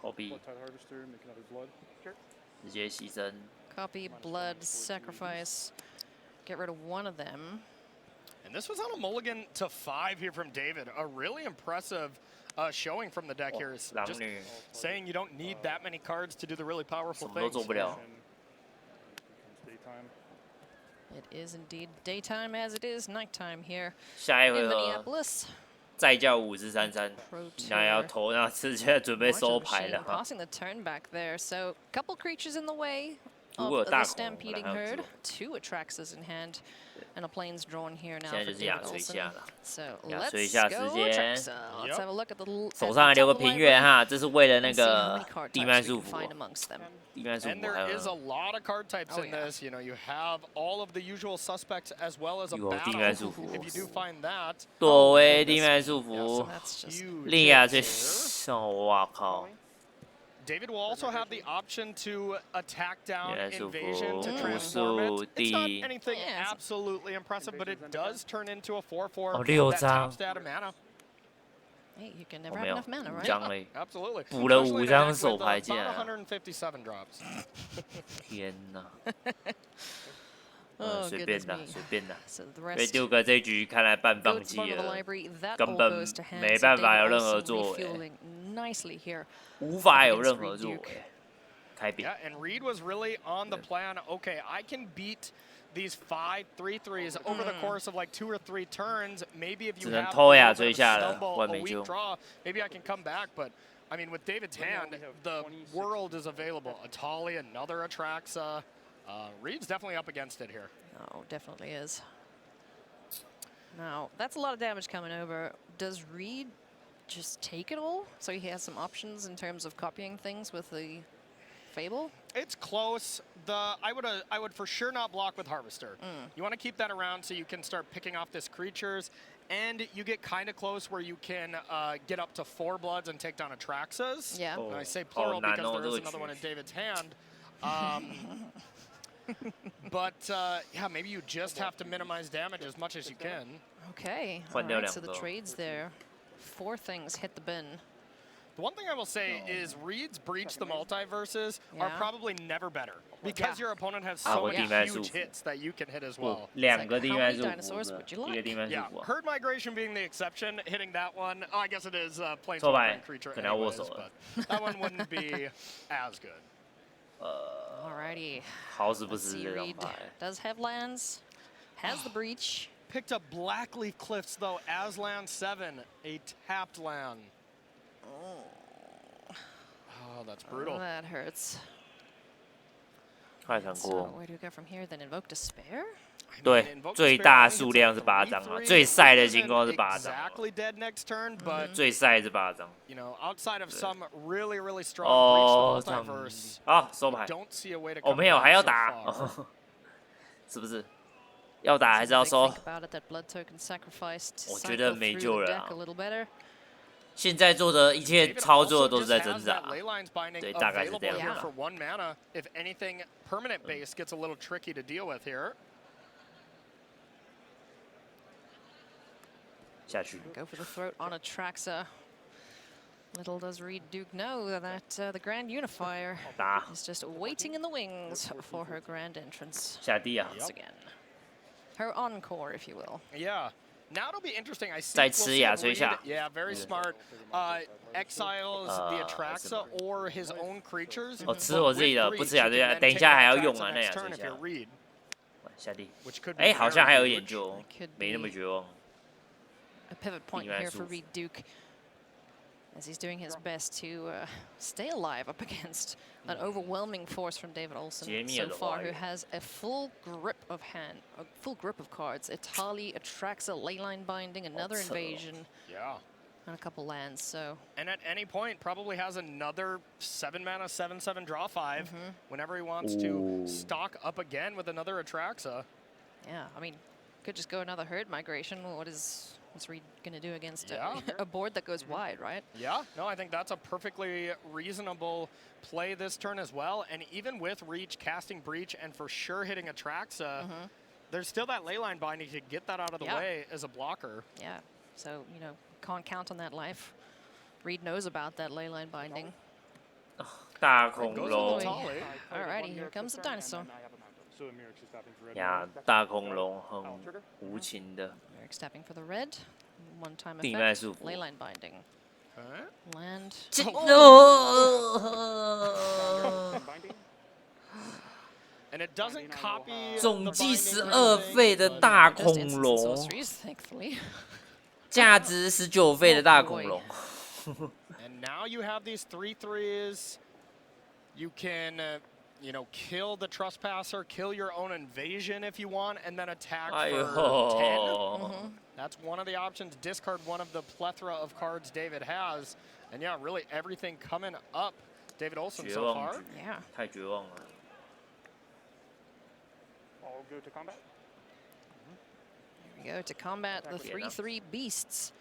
Copy. Blood Tithe Harvester, make another blood. Sure. Copy, blood, sacrifice. Get rid of one of them. And this was on a mulligan to 5 here from David. A really impressive showing from the deck here. Is just saying you don't need that many cards to do the really powerful things. It is indeed daytime as it is nighttime here in Minneapolis. 再叫5只33，那要投，那直接准备收牌了。Passing the turn back there, so couple creatures in the way of the stampeding herd. 2 Atraxas in hand, and a plains drawn here now for David Olsen. So let's go Atraxa. Let's have a look at the 手上还留个平月哈，这是为了那个地脉束缚。 And there is a lot of card types in this. You have all of the usual suspects as well as a battle. If you do find that. 躲位地脉束缚，另亚最，哇靠！ David will also have the option to attack down invasion to transform it. It's not anything absolutely impressive, but it does turn into a 4/4 that taps out of mana. Hey, you can never have enough mana, right? Absolutely. 补了5张手牌进来。About 157 drops. 天哪！ Oh, 随便的，随便的。 So 因为丢哥这局看来半放弃了，根本没办法有任何作为，无法有任何作为。开扁。Yeah, and Reed was really on the plan. Okay, I can beat these 5 3/3s over the course of like 2 or 3 turns. Maybe if you have a stumble, a weak draw, maybe I can come back. But I mean, with David's hand, the world is available. Atali, another Atraxa. Reed's definitely up against it here. Oh, definitely is. Now, that's a lot of damage coming over. Does Reed just take it all? So he has some options in terms of copying things with the Fable? It's close. I would for sure not block with Harvester. You want to keep that around so you can start picking off this creatures, and you get kind of close where you can get up to 4 bloods and take down Atraxas. Yeah. And I say plural because there is another one in David's hand. But yeah, maybe you just have to minimize damage as much as you can. Okay. All right, so the trades there. 4 things hit the bin. The one thing I will say is Reed's Breach the Multiverses are probably never better because your opponent has so many huge hits that you can hit as well. 2个地面dinosaurs would you like? Yeah, Herd Migration being the exception, hitting that one. Oh, I guess it is Planeswalker creature anyways, but that one wouldn't be as good. Alrighty. Let's see, Reed does have lands, has the Breach. Picked up Blackleaf Cliffs though as land 7, a tapped land. Oh, that's brutal. That hurts. 快闪过。 So where do we go from here? Then Invoke Despair? 对，最大数量是8张啊，最晒的情况是8张。 Exactly dead next turn, but 最晒是8张。 You know, outside of some really strong Breach the Multiverse, 啊，收牌。 don't see a way to 哦，没有，还要打，是不是？要打还是要收？我觉得没救了啊。 现在做的一切操作都是在挣扎，对，大概是这样。For 1 mana, if anything, permanent base gets a little tricky to deal with here. 下去。 Go for the throat on Atraxa. Little does Reed Duke know that the Grand Unifier is just waiting in the wings for her grand entrance. 下地啊。 Once again, her encore, if you will. Yeah. Now it'll be interesting. I see. 再吃哑吹下。 Yeah, very smart. Exiles the Atraxa or his own creatures. 我吃我自己的，不吃哑吹下。等一下还要用啊，那哑吹下。下地。哎，好像还有一点救，没那么绝望。 A pivot point here for Reed Duke, as he's doing his best to stay alive up against an overwhelming force from David Olsen so far, who has a full grip of cards. Atali, Atraxa, Leyline Binding, another invasion, and a couple lands. So, and at any point, probably has another 7 mana, 7/7 draw 5 whenever he wants to stock up again with another Atraxa. Yeah, I mean, could just go another Herd Migration. What's Reed going to do against a board that goes wide, right? Yeah, no, I think that's a perfectly reasonable play this turn as well. And even with Reach, casting Breach, and for sure hitting Atraxa, there's still that Leyline Binding to get that out of the way as a blocker. Yeah, so, you know, can't count on that life. Reed knows about that Leyline Binding. 大恐龙。 Alrighty, here comes the dinosaur. 呀，大恐龙很无情的。 Merrick's tapping for the red. One time 地脉 effect. 束缚。 Leyline Binding. Land. And it doesn't copy. 总计12费的大恐龙，价值19费的大恐龙。 And now you have these 3/3s. You can. You know, kill the Trespasser, kill your own invasion if you want, and then attack for 10. That's one of the options. Discard one of the plethora of cards David has. And yeah, really everything coming up David Olsen so far. Yeah. 太绝望了。 All go to combat. Here we go to combat the 3/3 beasts.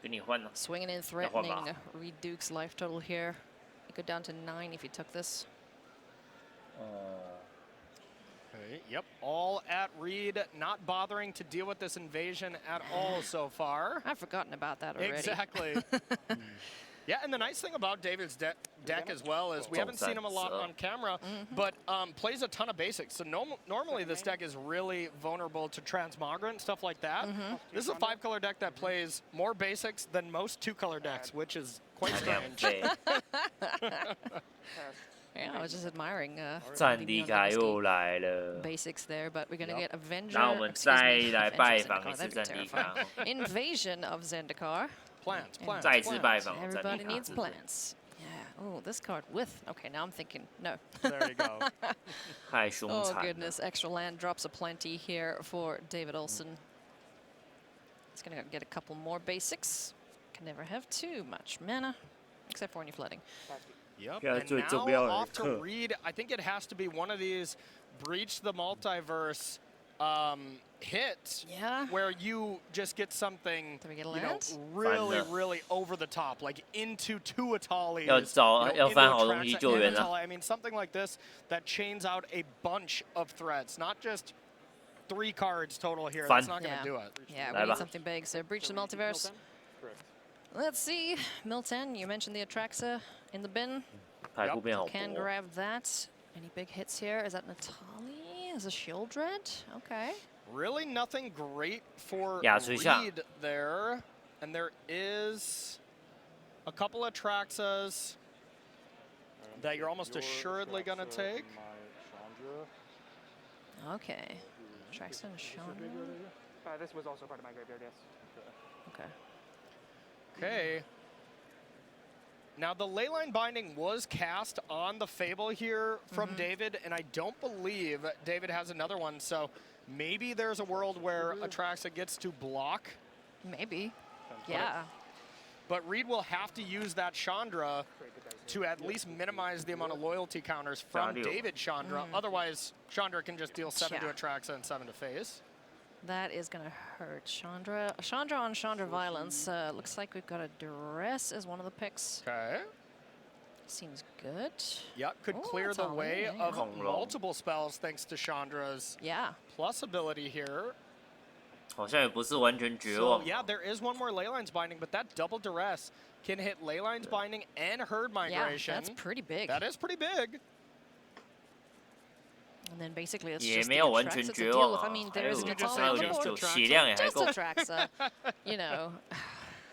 跟你换了。 Swinging in, threatening Reed Duke's life total here. go down to 9 if you took this. Okay, yep, all at Reed, not bothering to deal with this invasion at all so far. I've forgotten about that already. Exactly. Yeah, and the nice thing about David's deck as well is we haven't seen him a lot on camera, but plays a ton of basics. So normally this deck is really vulnerable to transmogrant, stuff like that. This is a 5-color deck that plays more basics than most 2-color decks, which is quite strange. Yeah, I was just admiring 战地卡又来了 basics there, but we're gonna get Avenger. 那我们再来拜访一次战地卡。Invasion of Zendikar. Plants. 再次拜访 Everybody needs plants. Yeah. Oh, this card with. Okay, now I'm thinking. No. There you go. 太凶残 Oh goodness, extra land drops aplenty here for David Olsen. He's gonna get a couple more basics. Can never have too much mana, except for when you're flooding. Yep, and now off to Reed. I think it has to be one of these Breach the Multiverse hits where you just get something really over the top, like into 2 Atali's. I mean, something like this that chains out a bunch of threats, not just 3 cards total here. That's not going to do it. Yeah, we need something big. So Breach the Multiverse. Let's see. Milton, you mentioned the Atraxa in the bin. Can grab that. Any big hits here? Is that Natali? Is a Shieldred? Okay. Really nothing great for Reed there. And there is a couple of Atraxas that you're almost assuredly going to take. Okay. Atraxa and Chandra. This was also part of my graveyard, yes. Okay. Okay. Now, the Leyline Binding was cast on the Fable here from David, and I don't believe David has another one, so maybe there's a world where Atraxa gets to block. Maybe. Yeah. But Reed will have to use that Chandra to at least minimize the amount of loyalty counters from David Chandra. Otherwise, Chandra can just deal 7 to Atraxa and 7 to face. That is going to hurt Chandra. Chandra on Chandra Violence. Looks like we've got a Duress as one of the picks. Okay. Seems good. Yep, could clear the way of multiple spells thanks to Chandra's plus ability here. So, yeah, there is one more Leyline's Binding, but that double Duress can hit Leyline's Binding and Herd Migration. Yeah, that's pretty big. That is pretty big. And then basically it's just the Atraxa to deal with. I mean, there is Natali on the board. Just Atraxa. You know,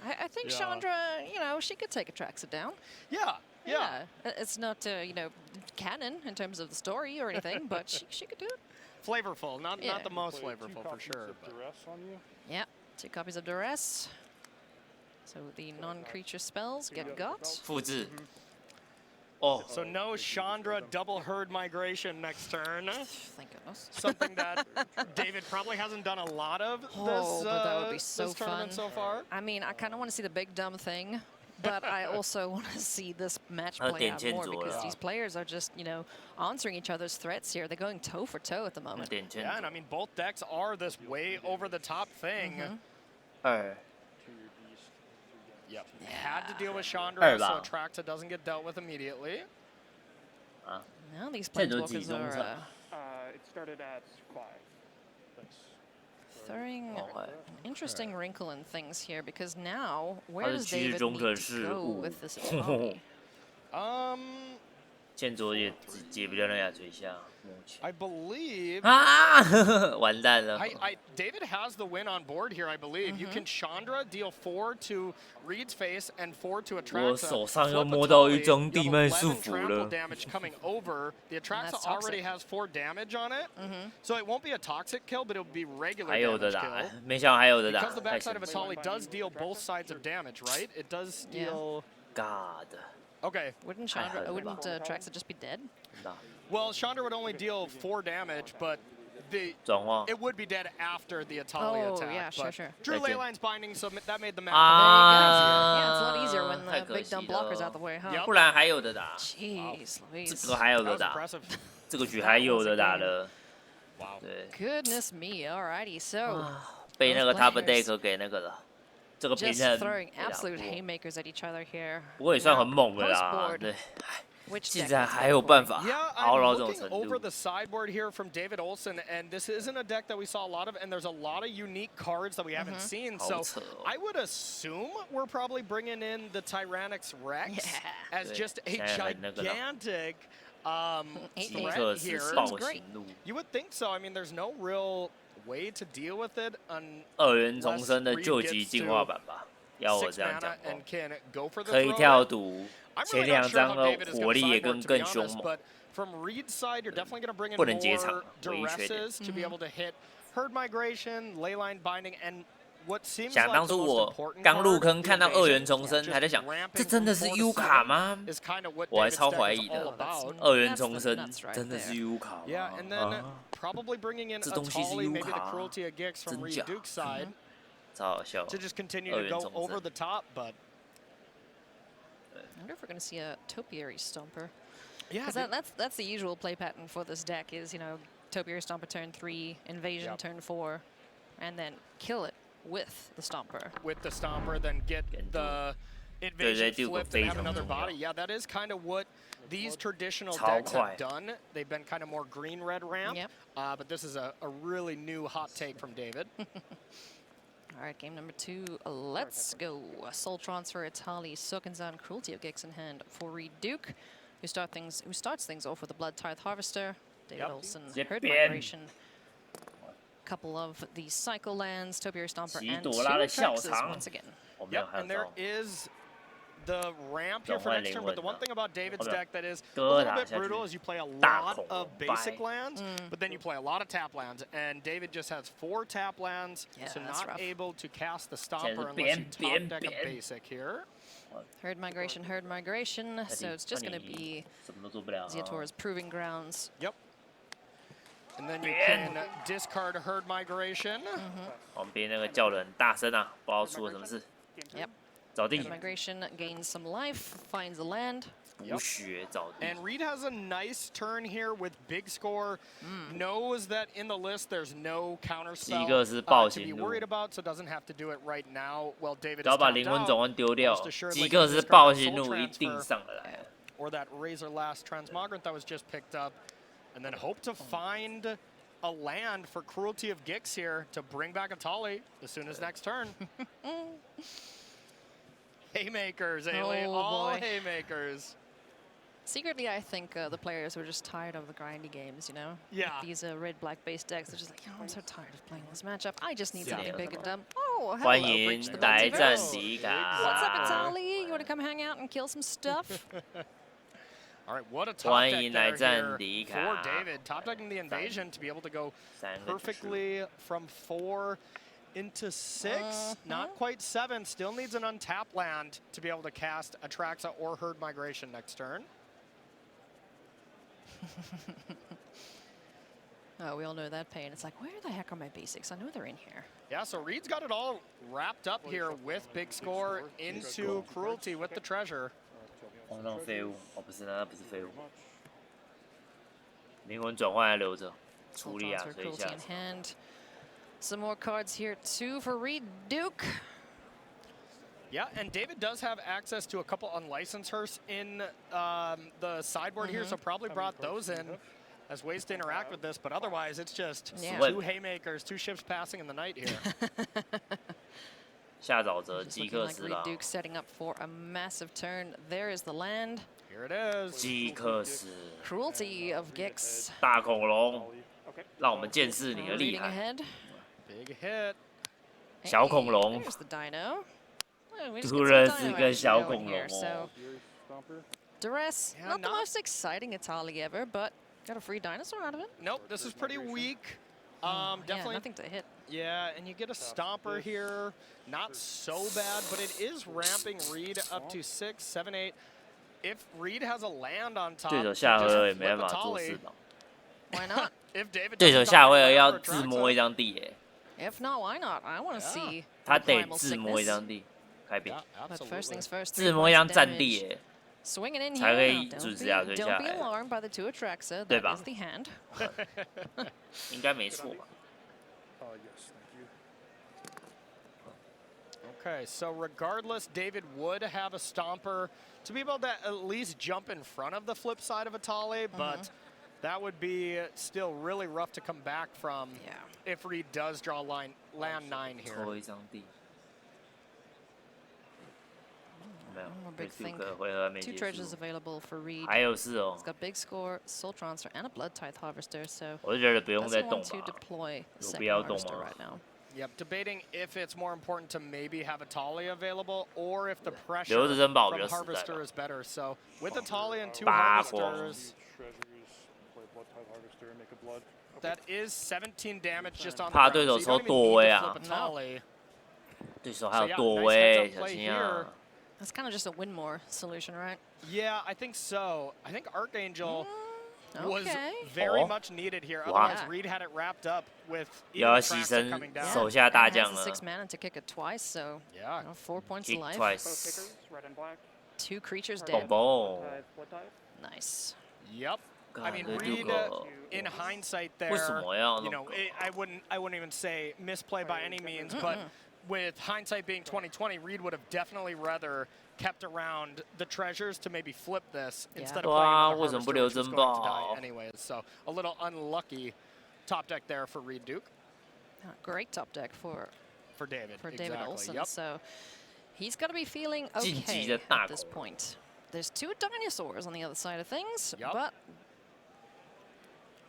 I think Chandra, you know, she could take Atraxa down. Yeah. It's not, you know, canon in terms of the story or anything, but she could do it. Flavorful, not the most flavorful for sure. Yeah, 2 copies of Duress. So the non-creature spells get got. 复制 So no Chandra double Herd Migration next turn. Thank goodness. Something that David probably hasn't done a lot of but that would be so this tournament fun. so far. I mean, I kind of want to see the big dumb thing, but I also want to see this match play out more because these players are just, you know, answering each other's threats here. They're going toe for toe at the moment. Yeah, and I mean, both decks are this way over the top thing. Yep. Had to deal with Chandra, so Atraxa doesn't get dealt with immediately. Now these planeswalkers are it started at 5. throwing an interesting wrinkle in things here because now where does David need to go with this Atali? 建筑也解不掉那牙锤下，目前。 I believe. 完蛋了。David has the win on board here, I believe. You can Chandra deal 4 to Reed's face and 4 to Atraxa. 我手上又摸到一张地脉束缚了。 damage coming over. The Atraxa already has 4 damage on it, so it won't be a toxic kill, but it will be regular 还有的 damage 打 kill. 没想到还有的打。 Because the backside of Atali does deal both sides of damage, right? It does deal. God. Okay. Wouldn't Atraxa just be dead? Well, Chandra would only deal 4 damage, but it would be dead after the Atali attack. Yeah, sure. Drew Leyline's Binding, so that made the map yeah, it's a lot easier when the big dumb blocker's out the way, huh? 不然还有的打。 Jeez Louise. 这个还有的打。这个局还有的打的。对。 Goodness me, alrighty, so. 被那个 Top Deck 给那个了。这个平衡 Just throwing absolute haymakers at each other here. 不过也算很猛的啦，对。竟然还有办法熬到这种程度。Over the sideboard here from David Olsen, and this isn't a deck that we saw a lot of, and there's a lot of unique cards that we haven't seen. So I would assume we're probably bringing in the Tyrannics Rex as just a gigantic threat here. You would think so. I mean, there's no real way to deal with it unless 二元重生的救急进化版吧，要我这样讲 and can go for the 可以跳毒。 前2张的火力也更凶猛，不能接场，唯一缺点。想当初我刚入坑看到二元重生，还在想，这真的是 U 卡吗？我还超怀疑的，二元重生真的是 U 卡吗？这东西是 U 卡，真假？超好笑，二元重生。 I wonder if we're going to see a Topiary Stomper. Yeah, that's the usual play pattern for this deck is, you know, Topiary Stomper turn 3, Invasion turn 4, and then kill it with the Stomper. With the Stomper, then get the Invasion flipped and have another body. Yeah, that is kind of what these traditional decks have done. They've been kind of more green-red ramp, but this is a really new hot take from David. All right, game number 2. Let's go. Soul Transfer, Itali, Sokenzan, Cruelty of Gix in hand for Reed Duke, who starts things off with the Blood Tithe Harvester. David Olsen, Herd Migration. Couple of the Cycle Lands, Topiary Stomper, and 2 Traxes once again. Yep, and there is the ramp here for next turn, but the one thing about David's deck that is a little bit brutal is you play a lot of basic lands, but then you play a lot of tap lands, and David just has 4 tap lands, so not able to cast the Stomper unless you top deck a basic here. Herd Migration, so it's just going to be Ziator's Proving Grounds. Yep. And then you can discard Herd Migration. 旁边那个叫得很大声啊，不知道出了什么事。Yep. 找地 Migration gains some life, finds a land. And Reed has a nice turn here with big score. Knows that in the list there's no counter spell to be worried about, so doesn't have to do it right now. Well, David is tapped out. Or that Razor Last Transmogrant that was just picked up. And then hope to find a land for Cruelty of Gix here to bring back Itali as soon as next turn. Haymakers, Ailey, all haymakers. Secretly, I think the players were just tired of the grindy games, you know? Yeah. These red-black-based decks, they're just like, I'm so tired of playing this matchup. I just need something big and dumb. Oh, hello, Breach the Multiverse. What's up, Itali? You want to come hang out and kill some stuff? All right, what a top deck there here for David. Top decking the Invasion to be able to go perfectly from 4 into 6, not quite 7. Still needs an untapped land to be able to cast Atraxa or Herd Migration next turn. Oh, we all know that pain. It's like, where the heck are my basics? I know they're in here. Yeah, so Reed's got it all wrapped up here with Big Score into Cruelty with the treasure. 哦，那废物，哦不是，那不是废物，灵魂转换还留着，处理啊，所以下。 Some more cards here too for Reed Duke. Yeah, and David does have access to a couple unlicensed hearse in the sideboard here, so probably brought those in as ways to interact with this. But otherwise, it's just 2 haymakers, 2 ships passing in the night here. 下沼泽基克斯 Reed Duke setting up for a massive turn. There is the land. Here it is. 基克斯 Cruelty of Gix. 大恐龙，让我们见识你的厉害。 Big hit. 小恐龙。 There's the dino. 突然是个小恐龙哦。 Duress, not the most exciting Itali ever, but got a free dinosaur out of it. Nope, this is pretty weak. Definitely nothing to hit. Yeah, and you get a Stomper here. Not so bad, but it is ramping Reed up to 6, 7, 8. If Reed has a land on top, 对手下回合也没办法做事吧？ Why not? If David 对手下回合要自摸一张地耶。 If not, why not? I want to see. 他得自摸一张地，开扁。 But first things first. 自摸一张战地耶。 Swinging in 才可 here. 以准时压推下 Don't be 来。 alarmed by the 2 Atraxa. 对 That 吧 is the hand. 应该没错吧？ Okay, so regardless, David would have a Stomper to be able to at least jump in front of the flip side of Atali, but that would be still really rough to come back from if Reed does draw land 9 here. Big thing. 2 treasures available for Reed. He's got big score, soul transfer, and a blood tithe harvester. So doesn't want to deploy the second harvester right now. Yep, debating if it's more important to maybe have Atali available or if the pressure from harvester is better. So with Atali and 2 harvesters, that is 17 damage just on the ground. So you don't even need to flip Atali. 对手还有舵位，小心啊！ That's kind of just a win more solution, right? Yeah, I think so. I think Archangel was very much needed here. Otherwise, Reed had it wrapped up with Traxa coming down. 手下大将了。 6 mana to kick it twice, so 4 points of life. Twice. 2 creatures dead. Nice. Yep. I mean, Reed, in hindsight, there, you know, I wouldn't even say misplay by any means, but with hindsight being 2020, Reed would have definitely rather kept around the treasures to maybe flip this instead of playing another harvester, which was going to die anyways. So a little unlucky top deck there for Reed Duke. Great top deck for David. For David Olsen. Yep. So he's got to be feeling okay at this point. There's 2 dinosaurs on the other side of things, but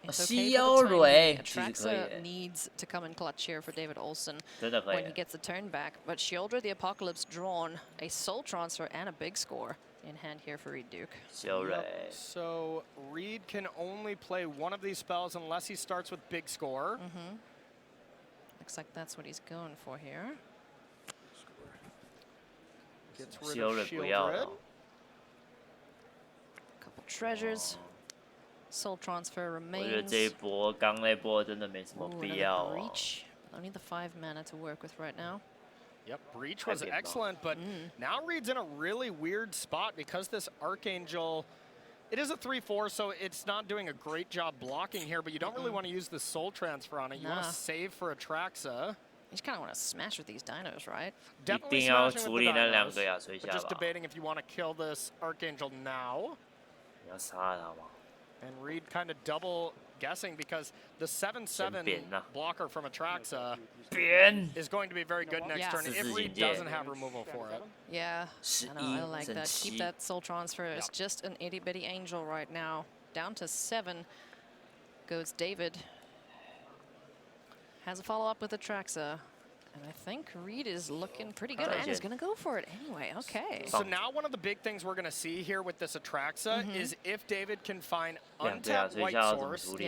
it's okay for the timing. Traxa needs to come in clutch here for David Olsen when he gets the turn back. But Shieldra the Apocalypse drawn a soul transfer and a big score in hand here for Reed Duke. Yep. So Reed can only play one of these spells unless he starts with big score. Looks like that's what he's going for here. Gets rid of Shieldred. Couple treasures. Soul transfer remains. 我觉得这一波刚那波真的没什么必要。Breach. Only the 5 mana to work with right now. Yep, Breach was excellent, but now Reed's in a really weird spot because this Archangel, it is a 3/4, so it's not doing a great job blocking here, but you don't really want to use the soul transfer on it. You want to save for a Traxa. You just kind of want to smash with these dinos, right? Definitely smashing with the dinos, but just debating if you want to kill this Archangel now. And Reed kind of double guessing because the 7/7 blocker from Atraxa is going to be very good next turn if Reed doesn't have removal for it. Yeah, I like that. Keep that soul transfer. It's just an itty bitty angel right now. Down to 7 goes David. Has a follow up with Atraxa. And I think Reed is looking pretty good and is going to go for it anyway. Okay. So now one of the big things we're going to see here with this Atraxa is if David can find untapped white source and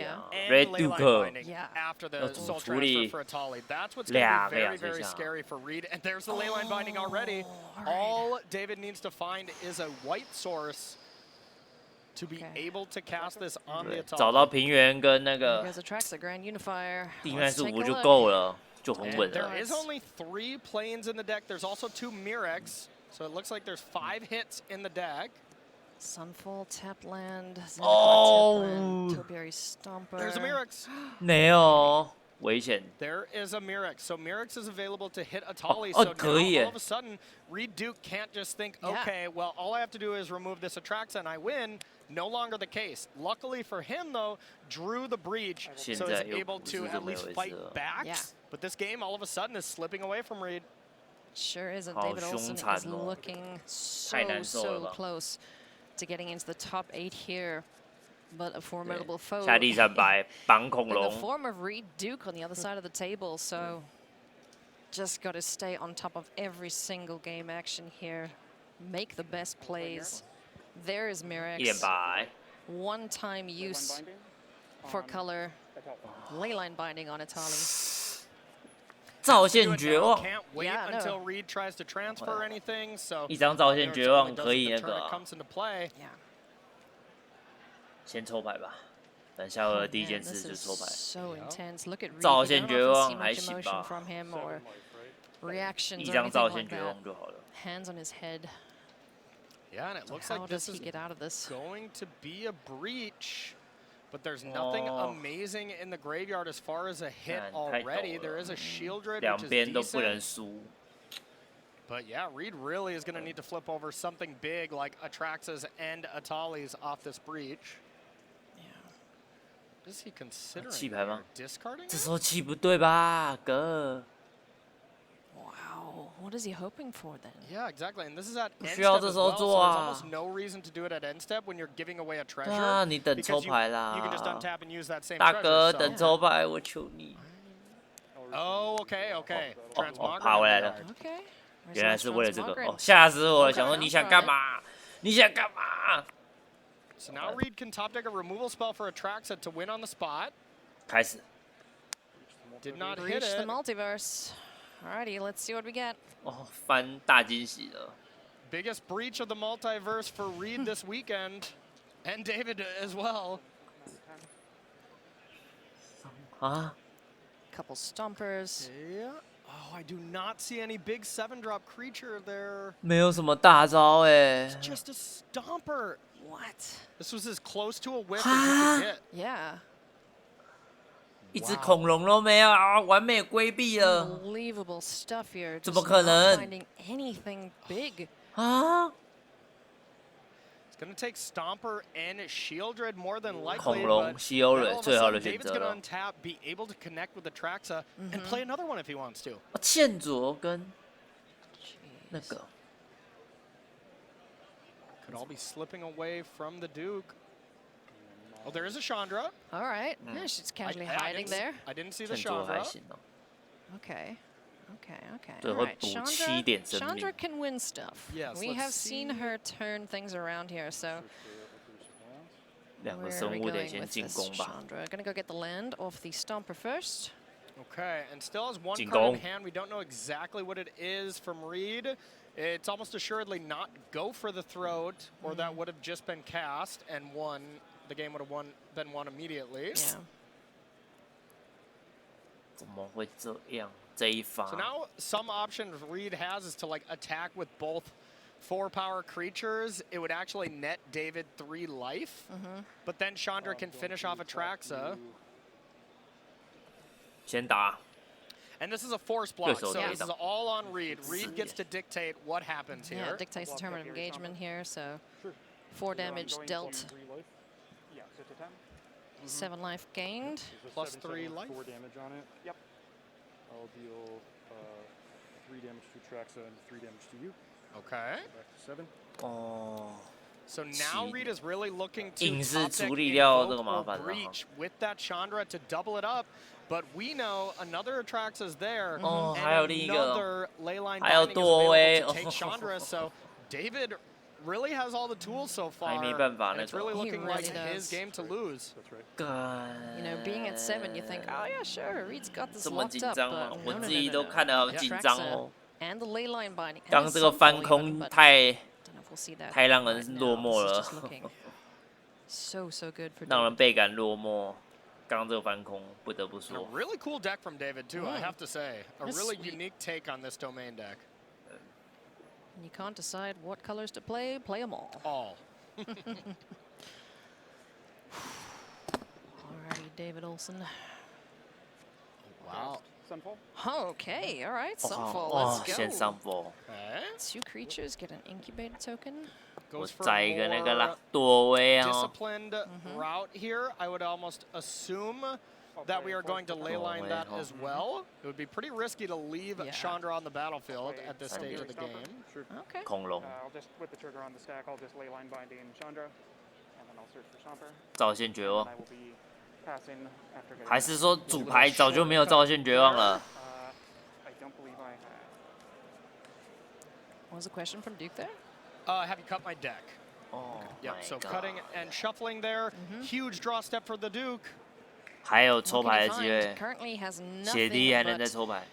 Leyline Binding after the soul transfer for Atali. That's what's going to be very, very scary for Reed. And there's the Leyline Binding already. All David needs to find is a white source to be able to cast this on the Atali. 找到平原跟那个 Atraxa Grand Unifier. 地面数5就够了。 There is only 3 planes in the deck. There's also 2 Mirex, so it looks like there's 5 hits in the deck. Sunfall, Tapland, Topiary Stomper. There's a Mirex. 没有，危险。 There is a Mirex. So Mirex is available to hit Atali. So now all of a sudden, Reed Duke can't just think, okay, well, all I have to do is remove this Atraxa and I win. No longer the case. Luckily for him, though, drew the breach, so he's able to at least fight back. But this game, all of a sudden, is slipping away from Reed. Sure is, and David Olsen is looking so close to getting into the top 8 here. But a formidable foe in the form of Reed Duke on the other side of the table. So just got to stay on top of every single game action here. Make the best plays. There is Mirex. One-time use for color. Leyline Binding on Atali. 造线绝望。 Can't wait until Reed tries to transfer anything. So 一张造线绝望可以那个。 comes into play. 先抽牌吧，等下回第一件事就抽牌。 So intense. Look at Reed. 造线绝望还行吧。 Reactions 一张造线绝望就好了。 Hands on his head. Yeah, and it looks like this is going to be a breach. But there's nothing amazing in the graveyard as far as a hit already. There is a Shieldred, which is decent. But yeah, Reed really is going to need to flip over something big like Atraxa's and Atali's off this breach. Yeah. Is he considering discarding? 这时候气不对吧，哥？ Wow, what is he hoping for then? Yeah, exactly. And this is at end 需要 step 这 as 时候 well, so 做 there's 啊。 almost no reason to do it at end step when you're giving away a treasure. 对啊，你等抽 Because 牌 you can just 啦。 untap and use that same 大 treasure. 哥， So. 等抽牌，我求你。 Oh, okay, okay. 哦，爬回来了。 Okay. 原来是为了这个哦，吓死我了！想说你想干嘛？你想干嘛？ So now Reed can top deck a removal spell for Atraxa to win on the spot. 开始。 Did not Reach hit the it. multiverse. Alrighty, let's see what we get. 哦，翻大惊喜了。 Biggest breach of the multiverse for Reed this weekend, and David as well. 啊。 Couple stompers. Yeah. Oh, I do not see any big 7-drop creature there. 没有什么大招哎。 It's just a stomper. What? This was as close to a whiff as you could get. Yeah. 一只恐龙都没有啊，完美规避了。 Unbelievable stuff here. 怎么可能 Finding anything big. 啊？ It's gonna take Stomper and Shieldred more than likely. 恐龙 Shieldred 最好的选 David's 择 gonna 了。 untap, be able to connect with Atraxa, and play another one if he wants to. 茜卓跟那个 Could all be slipping away from the Duke. Oh, there is a Chandra. All right. Yeah, she's casually hiding there. I didn't see the 茜卓还 Chandra. 行哦。 Okay. Okay, okay. 对， All 会 right. 补7点生 Chandra 命。 can win stuff. Yes, we let's have see. seen her turn things around here, so 两个 where 生 are we 物得 going 先 with 进 this 攻吧。 Chandra? Gonna go get the land off the Stomper first. Okay, and still has one 进 card 攻 in hand. We don't know exactly what it is from Reed. It's almost assuredly not go for the throat, or that would have just been cast and won. The game would have been won immediately. Yeah. 怎么会这样？这一发 So now some option Reed has is to like attack with both 4-power creatures. It would actually net David 3 life, but then Chandra can finish off Atraxa. 先打。 And this is a force block, so Yeah. this is all on Reed. Reed gets to dictate what happens Yeah, here. it dictates the term of engagement here, so 4 damage dealt. 7 life gained. Plus 3 life. 4 damage on it. Yep. I'll deal 3 damage to Traxa and 3 damage to you. Okay. Back to 7. 哦。 So now Reed is really looking to 硬是 top deck 处理掉这个 invoke 麻 or 烦了。 breach with that Chandra to double it up. But we know another Atraxa's there, 哦，还有 and 另一个， another Leyline 还有 Binding is 多位 available to take Chandra. So David really has all the tools so 还 far. 没办法 And 那 it's 个。 really looking really like his does. game to lose. You know, being at 7, you think, oh yeah, sure, Reed's got this 这么 locked 紧 up, 张 but 吗？ no, 我 no, 自 no, 己 no, 都 no. 看得好紧张 Atraxa 哦。 and the Leyline Binding. 刚这个翻空太 Don't know if we'll see that 太让人 right 落 now. 寞 This 了 is just looking so good for 让人 David. 倍感落寞。刚刚这个翻空，不得不 A 说， really cool deck from David, too, I have to say. A That's really sweet. unique take on this domain deck. And you can't decide what colors to play them all. All. Alrighty, David Olsen. Wow. Sunfall. Okay, all right, 哦 Sunfall, 哦， let's 先 go. 上波， Okay. 2 creatures get an incubated token. 我 Goes for 摘一个那个 more 啦，多威哦。 disciplined route here. I would almost assume that we are going to leyline that as well. It would be pretty risky to leave Yeah. Chandra on the battlefield at this stage of the game. Sure. Okay. 恐龙 I'll just with the trigger on the stack. I'll just ley line binding Chandra, and then I'll search for Stomper. 造线绝望 And I，will be passing after getting. 还是说主牌早就没有造线绝望了？ I don't believe I have. What was the question from Duke there? Have you cut my deck? 哦 Yep, my so god cutting and shuffling there. Huge draw step for the Duke. 还有抽 Looking 牌 to 的机 find. 会， Currently has 血滴还 nothing 能再 but 抽牌。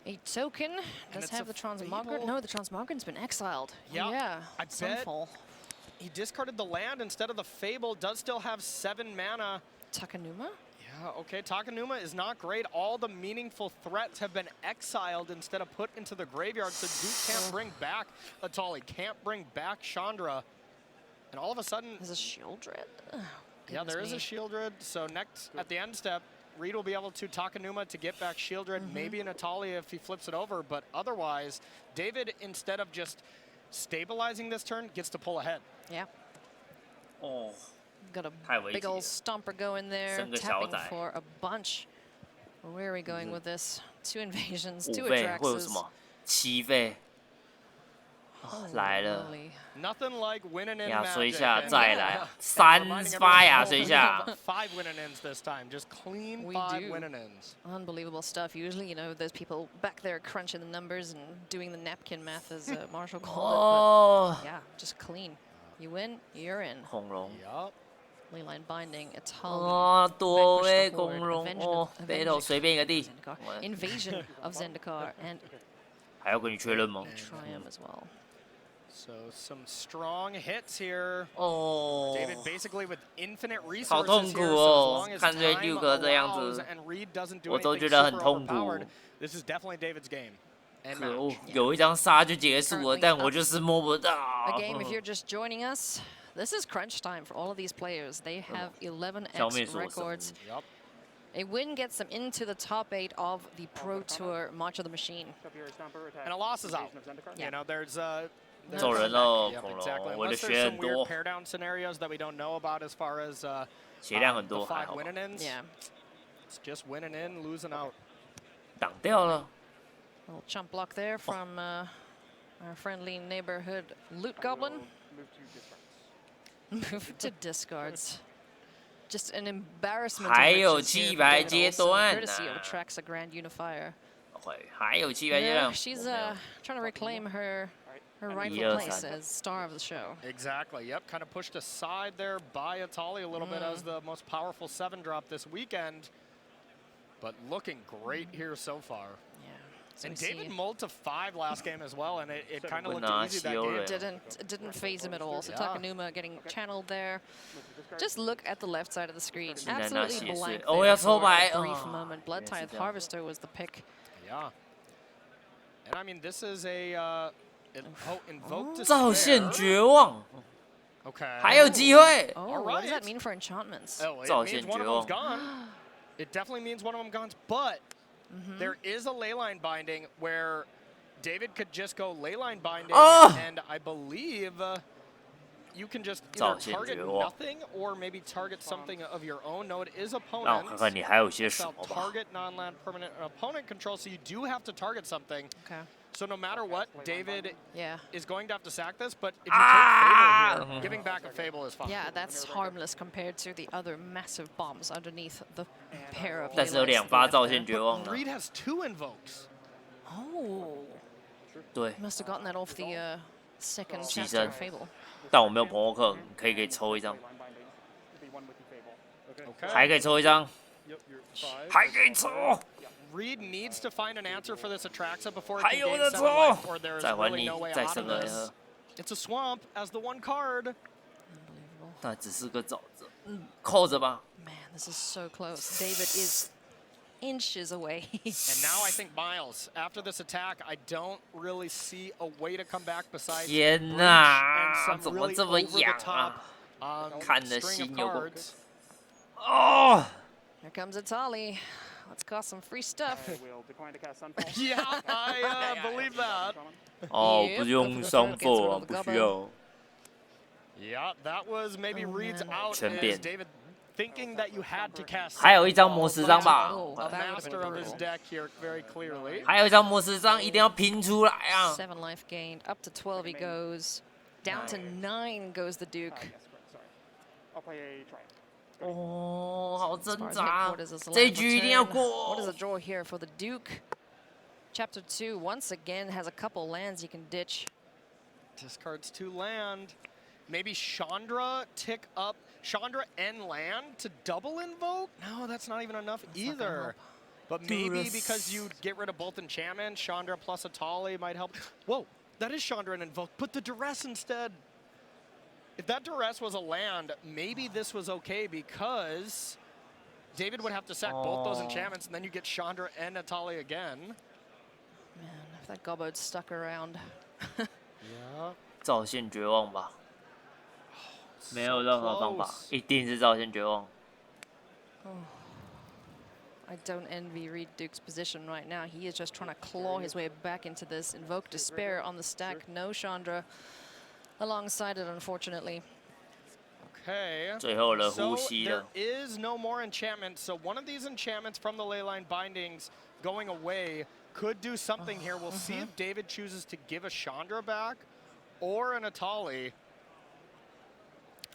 a token. Does it's have a the Transmogre? Fable. No, the Transmogre's been exiled. Yeah, Yeah. I bet. Sunfall. He discarded the land instead of the Fable. Does still have 7 mana. Takanuma? Yeah, okay, Takanuma is not great. All the meaningful threats have been exiled instead of put into the graveyard, so Duke can't bring back Atali, can't bring back Chandra. And all of a sudden... There's a Shieldred? Yeah, there is a Shieldred. So next, at the end step, Reed will be able to Takenuma to get back Shieldred, maybe an Atali if he flips it over, but otherwise, David, instead of just stabilizing this turn, gets to pull ahead. Yeah. Oh. Got a big old stomper going there, tapping for a bunch. Where are we going with this? 2 invasions, 2 Atraxes. 7倍。来了。 Nothing like winning in 压碎 Magic. 下再来，3发压碎下。 5 winning ins this time, just clean 5 winning ins. Unbelievable stuff. Usually, you know, there's people back there crunching the numbers and doing the napkin math, as Marshall called it. But yeah, just clean. You win, you're in. 恐龙。 Yup. Leyline binding, Atali. 哦，多位恐龙哦，背头随便一个地。 Invasion of Zendikar and 还要跟你确认吗 Triumph as well. So some strong hits here. Oh. David basically with infinite 好 resources 痛苦 here, 哦 so as long as 看这 time Duke 这样 allows 子 and Reed doesn't do 我都 anything 觉得很 super 痛苦 overpowered, this is definitely David's game. And 可恶 match. 有一张杀就结束了，但我就是摸不到。 A game, if you're just joining us, this is crunch time for all of these players. They have 11x records. Yup. A win gets them into the top 8 of the Pro Tour March of the Machine. And a loss is out. You know, there's 走人喽， Yep, 恐 exactly. 龙，我的 Unless 血 there's 很 some weird 多， pair down scenarios that we don't know about as far as 血量很 the 多，还 5 好吧 winning ins. Yeah. It's just winning in, losing out. 挡掉了。 Little chump block there from our friendly neighborhood Loot Goblin. Move to discards. Just an embarrassment. 还有700阶段 Courtesy of Atraxa Grand Unifier. 还有700阶段。 She's trying to reclaim her rightful place as star of the show. Exactly. Yep. Kind of pushed aside there by Atali a little bit as the most powerful 7 drop this weekend, but looking great here so far. And David mulled to 5 last game as well, and it kind of looked easy that game. It didn't phase him at all. So Takenuma getting channeled there. Just look at the left side of the screen. Absolutely blank there for a brief moment. Blood Tithe Harvester was the pick. Yeah. And I mean, this is a invoke despair. 造线绝望。 Okay. 还有机会。 Oh, what does that mean for enchantments? Oh, it means one of them's gone. It definitely means one of them gone, but there is a leyline binding where David could just go leyline binding, and I believe you can just either target nothing or maybe target something of your own. No, it is opponent. 看看你还有些什 So 么吧。 target non-land permanent opponent control, so you do have to target something. Okay. So no matter what, David is going to have to sack this, but if you take Fable here, giving back a Fable is fine. Yeah, that's harmless compared to the other massive bombs underneath the pair of 但是有2发造线绝望的。 Reed has 2 invokes. Oh. 对。 Must have gotten that off the second 牺 chapter 牲 of Fable. 但我没有朋友课，可以抽一张。还可以抽一张。还可以抽。 Reed needs to find an answer for this Atraxa before it 还 can 有 gain 的 7 抽 life, or there is 再还 really 你 no way 再 out 生 of 了 this. It's a swamp as the 1 card. 那只是个沼泽，扣着吧。 Man, this is so close. David is inches away. And now I think Miles, after this attack, I don't really see a way to come back besides 天 Breach 哪 and some 怎么 really 这么 over the 痒 top 啊看得 string 心 of 有够 cards. 哦 Here comes Atali. Let's cost some free stuff. Yeah, I believe that. 哦，不用上货啊，不需要。 Yeah, that was maybe Reed's out 全 as 变。 David thinking that you had to cast. 还有一张魔石章吧。 A master of his deck here very clearly. 还有一张魔石章，一定要拼出来啊！ 7 life gained. Up to 12 he goes. Down to 9 goes the Duke. I'll play a try. 哦，好挣 As 扎 headquarters is the 这 land 一局一定要 return. 过 What is the draw here for the Duke? Chapter 2 once again has a couple lands you can ditch. Discards 2 land. Maybe Chandra tick up. Chandra and land to double invoke? No, that's not even enough either. But maybe because you get rid of both enchantments, Chandra plus Atali might help. Whoa, that is Chandra and invoke, but the duress instead. If that duress was a land, maybe this was okay because David would have to sack both those enchantments, and then you get Chandra and Atali again. Man, if that Gobbo's stuck around. Yeah. 造线绝望吧，没有任何方法，一定是造线绝望。I don't envy Reed Duke's position right now. He is just trying to claw his way back into this. Invoke Despair on the stack. No Chandra alongside it, unfortunately. Okay. So there is no more enchantment. So one of these enchantments from the Leyline Bindings going away could do something here. We'll see if David chooses to give a Chandra back or an Atali.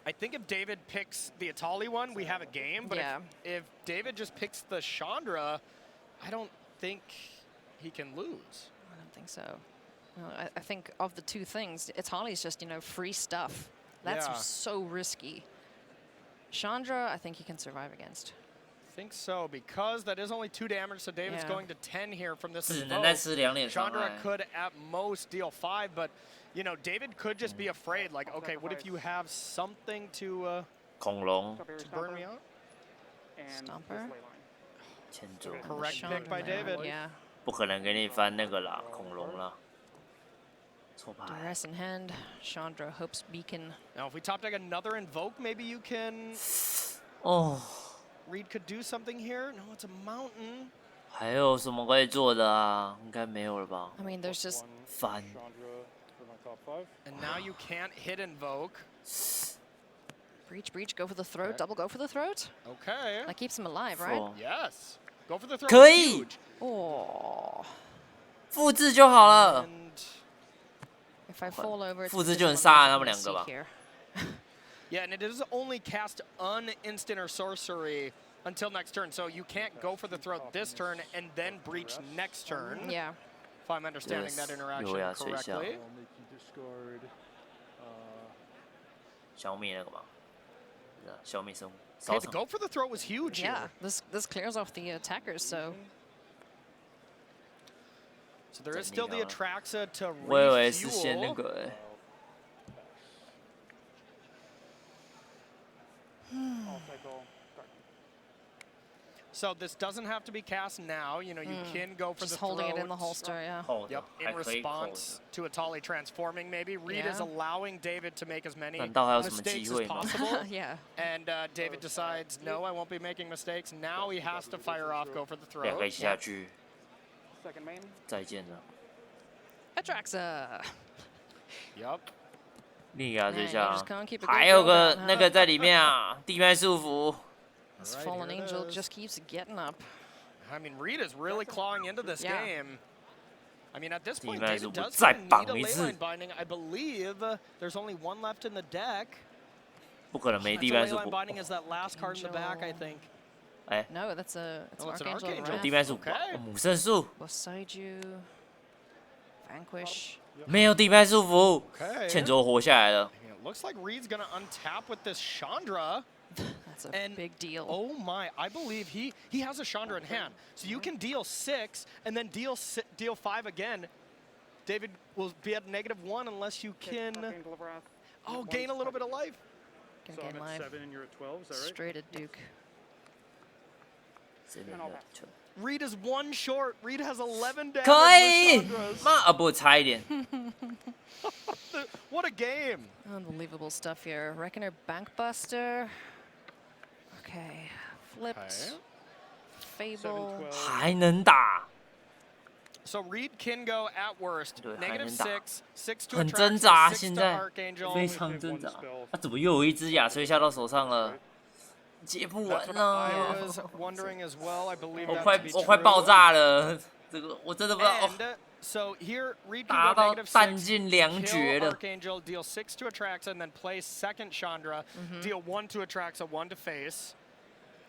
I think if David picks the Atali one, we have a game. But if David just picks the Chandra, I don't think he can lose. I don't think so. No, I think of the two things, Atali's just, you know, free stuff. That's so risky. Chandra, I think he can survive against. I think so, because that is only 2 damage, so David's going to 10 here from this invoke. Chandra could at most deal 5, but, you know, David could just be afraid, like, okay, what if you have something to burn me out? Stomper. Correct pick by David. Yeah. 不可能给你翻那个啦，恐龙啦。 Duress in hand, Chandra hopes beacon. Now, if we top deck another invoke, maybe you can. Reed could do something here. No, it's a mountain. 还有什么可以做的啊？应该没有了吧 I mean, there's just 翻。 And now you can't hit invoke. Breach, go for the throat. Double go for the throat. Okay. That keeps him alive, right? Yes. Go for the throat. 可以。 Oh. 复制就好了。 If I fall over, 复制就能杀他们两个吧。Yeah, and it is only cast un-instant or sorcery until next turn, so you can't go for the throat this turn and then breach next turn. Yeah. If I'm understanding that interaction correctly. 消灭那个吧，消灭生物。 Okay, the go for the throat was huge Yeah, here. this clears off the attackers, so. So there is still the Atraxa to 我以为是先那个。 So this doesn't have to be cast now. You know, you can go for just the throat. holding it in the holster, yeah. Yep, in response to Atali transforming, maybe. Reed is allowing David to make as many mistakes as possible. Yeah. And David decides, no, I won't be making mistakes. Now he has to fire off, go for the throat. 两个一起下去。 Second main. 再见了。 Atraxa. Yep. 另一个对象，还有个那个在里面啊，地脉束缚。 This fallen angel just keeps getting up. I mean, Reed is really clawing into this game. I mean, at this point, David does need a Leyline Binding. I believe there's only one left in the deck. 不可能没地脉束缚。 Leyline Binding is that last card in the back, I think. No, that's an Archangel. 有地脉束缚，母圣树。 Beside you, Vanquish. 没有地脉束缚，欠卓活下来了。 It looks like Reed's gonna untap with this Chandra. That's a big deal. Oh my, I believe he has a Chandra in hand. So you can deal 6 and then deal 5 again. David will be at -1 unless you can gain a little bit of life. Can so gain I'm at life. 7 and you're at 12, is that right? Straight at Duke. Reed is 1 short. Reed has 11 damage. 可以，妈不差一点。 What a game! Unbelievable stuff here. Reckoner Bankbuster. Okay, flipped. Fable. 还能打。 So Reed can go at worst -6, 6 to 很挣扎，现 6 to 在 Archangel. 非常挣扎。他怎么又有一只亚崔下到手上了？接不完了。 I was wondering as well. I believe 我快爆炸了，这个我真的不知道。 So here, Reed 打 can 到 go 弹尽粮绝 -6, 了。 Archangel, deal 6 to Atraxa, and then play second Chandra, deal 1 to Atraxa, 1 to face.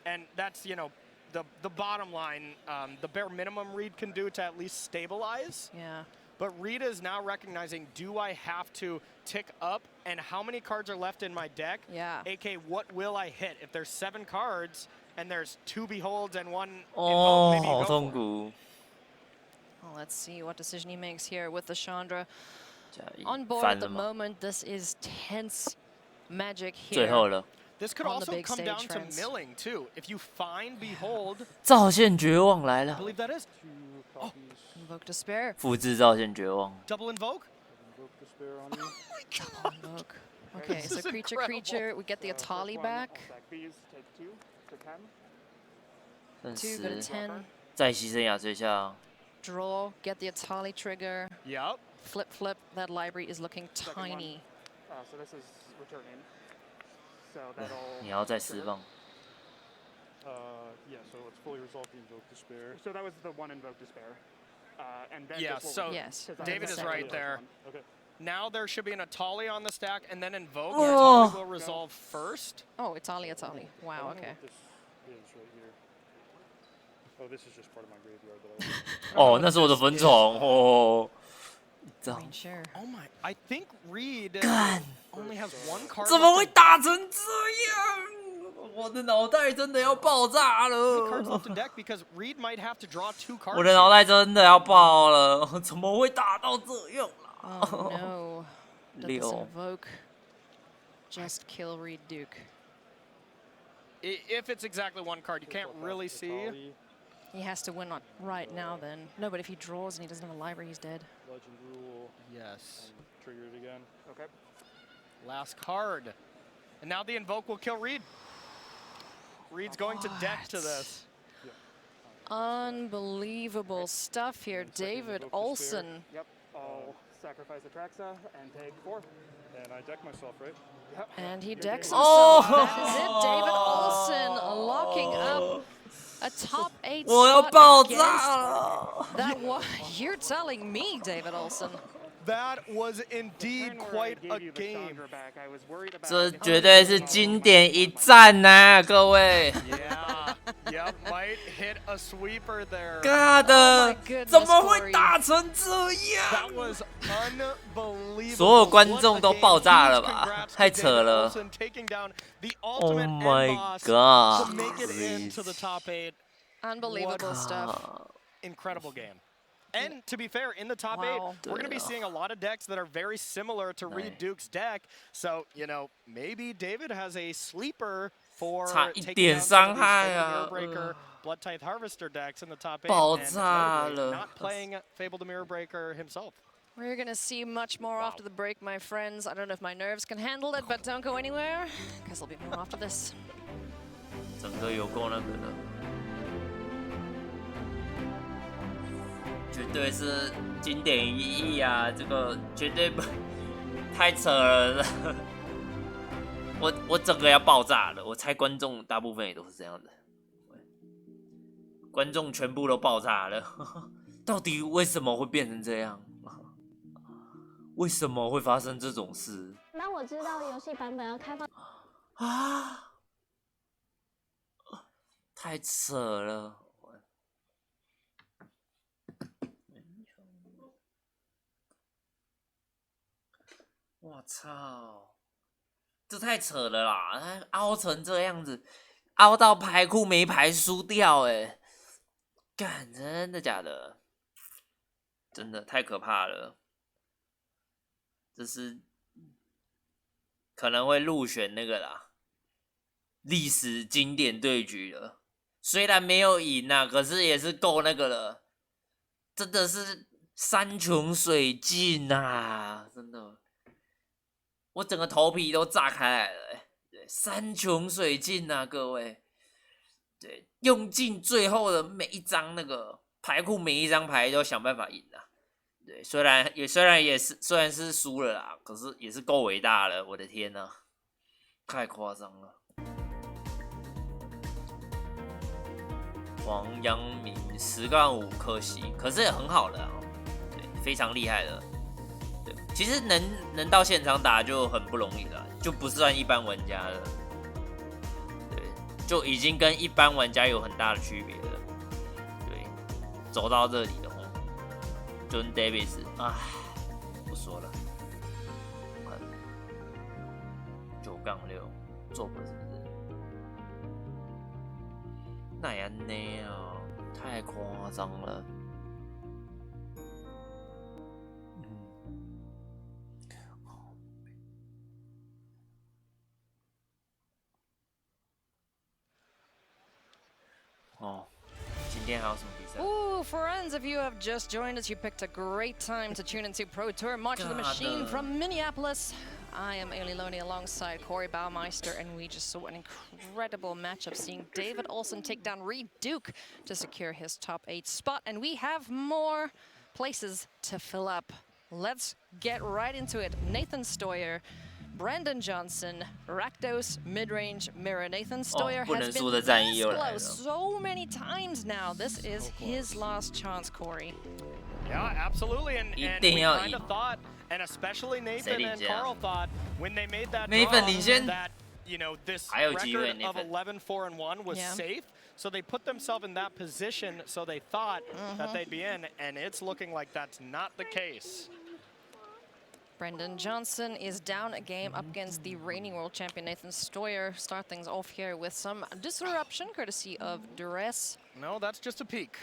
And that's, you know, the bottom line, the bare minimum Reed can do to at least stabilize. Yeah. But Reed is now recognizing, do I have to tick up, and how many cards are left in my deck? Yeah. AK, what will I hit? If there's 7 cards, and there's 2 Beholds and 1 Invoke, 哦， maybe you 好 go 痛 for it. 苦。 Well, let's see what decision he makes here with the Chandra. On board at the moment, this is tense magic here. 最后了。 This could also come down to milling too. If you find Behold, 造线绝望来 I 了。 believe that is. Oh, Invoke Despair. 复制造线绝望。 double invoke. Double invoke. Okay, so creature. We get the Atali back. 2 go to 10. 在牺牲亚最下。Draw, get the Atali trigger. Yep. Flip, flip. That library is looking tiny. So this is returning. So that'll. 你要再释放。Yeah, so let's fully resolve the Invoke Despair. So that was the one Invoke Despair. And then yeah, so David is right there. Okay. Now there should be an Atali on the stack, and then Invoke. Oh. Atali will resolve first. Oh, Atali. Wow, okay. This is right here. Oh, this is just part of my graveyard that I. 哦，那是我的坟场哦。Oh my! I think Reed only has one card. 怎么会打成这样？我的脑袋真的要爆炸了！我的脑袋真的要爆了！怎么会打到这样啦 ？Oh no! Does this invoke just kill Reed Duke? If it's exactly one card, you can't really see. He has to win right now then. No, but if he draws and he doesn't have a library, he's dead. Legend rule. Yes. Trigger it again. Okay. Last card. And now the invoke will kill Reed. Reed's going to deck to this. Unbelievable stuff here. David Olsen. Yep. I'll sacrifice Atraxa and take 4. And I deck myself, right? Yep. And he decks himself. That is it. David Olsen locking up a top 8 spot against that one. You're telling me, David Olsen. That was indeed quite a game. 这绝对是经典一战呐，各位。Yep, might hit a sweeper there. God， 怎么会打成这样？ That was unbelievable. 所有观众都爆炸了吧？太扯了。Oh my god. To make it into the top 8. Unbelievable stuff. Incredible game. And to be fair, in the top 8, we're going to be seeing a lot of decks that are very similar to Reed Duke's deck. So, you know, maybe David has a sleeper for taking down some of these Mirror Breaker, Blood Tithe Harvester decks in the top 8. And not playing Fable the Mirror Breaker himself. We're going to see much more after the break, my friends. I don't know if my nerves can handle it, but don't go anywhere, because there'll be more after this. 整个有够那个的。绝对是经典一役啊！这个绝对不太扯了，我整个要爆炸了。我猜观众大部分也都是这样的，观众全部都爆炸了。到底为什么会变成这样？为什么会发生这种事？当我知道游戏版本要开放啊，太扯了。我操，这太扯了啦！凹成这样子，凹到牌库没牌输掉哎，干，真的假的？真的太可怕了，这是可能会入选那个啦，历史经典对局了。虽然没有赢啊，可是也是够那个了，真的是山穷水尽啊，真的。我整个头皮都炸开来了，对，山穷水尽啊，各位，对，用尽最后的每一张那个牌库，每一张牌都想办法赢啊，对，虽然是输了啦，可是也是够伟大了，我的天哪，太夸张了。黄阳明10-5，可惜，可是也很好的啊，对，非常厉害的。对，其实能到现场打就很不容易了，就不算一般玩家了。对，就已经跟一般玩家有很大的区别了。对，走到这里的话 ，John Davis， 唉，不说了。9-6，做不是不是？那也那啊，太夸张了。哦，今天还有什么比赛？ Ooh, friends, if you have just joined us, you picked a great time to tune into Pro Tour March of the Machine from Minneapolis. I am Ailey Loney alongside Corey Baumeister, and we just saw an incredible matchup, seeing David Olsen take down Reed Duke to secure his top 8 spot, and we have more places to fill up. Let's get right into it. Nathan Stoyer, Brandon Johnson, Rakdos, mid-range mirror. Nathan Stoyer has been this close so many times now. This is his last chance, Corey. Yeah, absolutely, and we kind of thought, and especially Nathan and Carl thought, when they made that draw, that, you know, this record of 11-4-1 was safe. So they put themselves in that position, so they thought that they'd be in, and it's looking like that's not the case. Brendan Johnson is down a game up against the reigning world champion Nathan Stoyer. Start things off here with some disruption, courtesy of Duress. No, that's just a peek.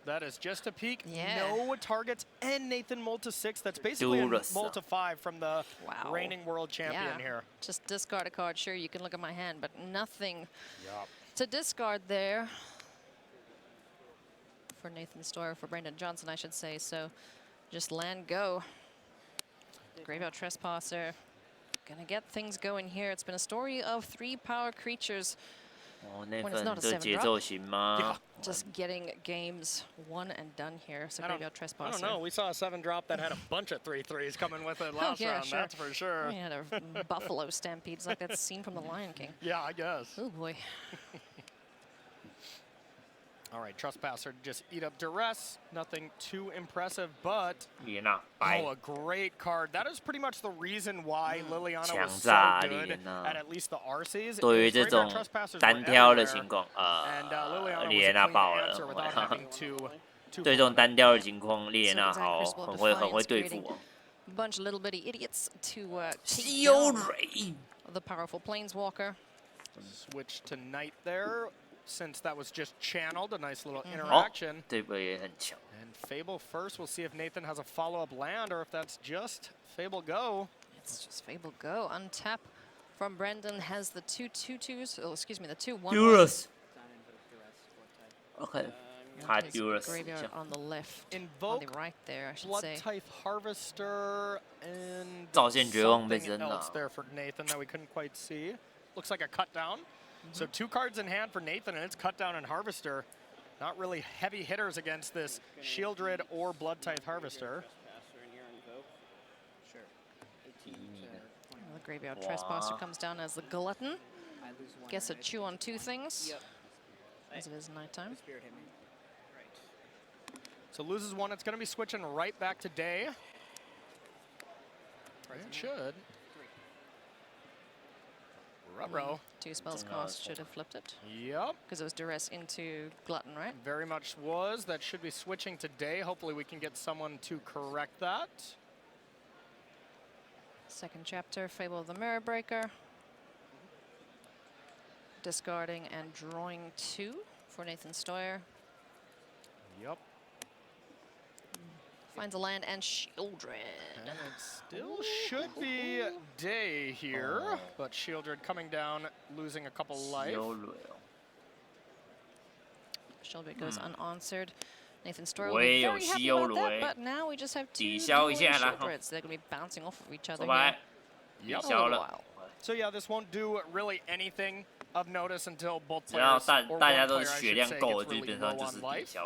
That is just a peek. No targets, and Nathan Multa 6. That's basically a Multa 5 from the reigning world champion here. Just discard a card. Sure, you can look at my hand, but nothing to discard there for Nathan Stoyer, for Brendan Johnson, I should say. So just land go. Graveyard Trespasser. Gonna get things going here. It's been a story of 3 power creatures. When it's not a 7-drop. Just getting games won and done here. So Graveyard Trespasser. I don't know. We saw a 7-drop that had a bunch of 3/3s coming with it last round. Sure. That's for sure. We had a buffalo stampedes like that scene from The Lion King. Yeah, I guess. Oh boy. All right, Trespasser just eat up Duress. Nothing too impressive, but a great card. That is pretty much the reason why Liliana was so good at least the RCs. 对于这种单挑的情况，莉莲娜爆了，对这种单挑的情况，莉莲娜很会对付哦。Bunch of little bitty idiots to take down the powerful planeswalker. Switch to Knight there. Since that was just channeled, a nice little interaction. And Fable first. We'll see if Nathan has a follow-up land or if that's just Fable go. It's just Fable go. Untap from Brendan has the 2/2/2s. Oh, excuse me, the 2/1. Duress. Okay. Duress. Graveyard on the left. Invoke, on the right there, I should Blood say. Type Harvester and 造线绝望被 something 扔了。 else there for Nathan that we couldn't quite see. Looks like a cut down. So 2 cards in hand for Nathan, and it's cut down and Harvester. Not really heavy hitters against this Shieldred or Blood Type Harvester. The Graveyard Trespasser comes down as the Glutton. Guess a chew on 2 things, as it is nighttime. So loses 1. It's going to be switching right back to Day. It should. Ruh-roh. 2 spells cost, should have flipped it. Yep. Because it was Duress into Glutton, right? Very much was. That should be switching today. Hopefully we can get someone to correct that. Second chapter, Fable of the Mirror Breaker. Discarding and drawing 2 for Nathan Stoyer. Yep. Finds a land and Shieldred. And it still should be Day here, but Shieldred coming down, losing a couple life. Shieldred goes unanswered. Nathan Stoyer will be very happy about that, but now we just have 2 Shieldreds. They're going to be bouncing off of each other here. Yep. So yeah, this won't do really anything of notice until both players, or one player, I should say, gets really low on life.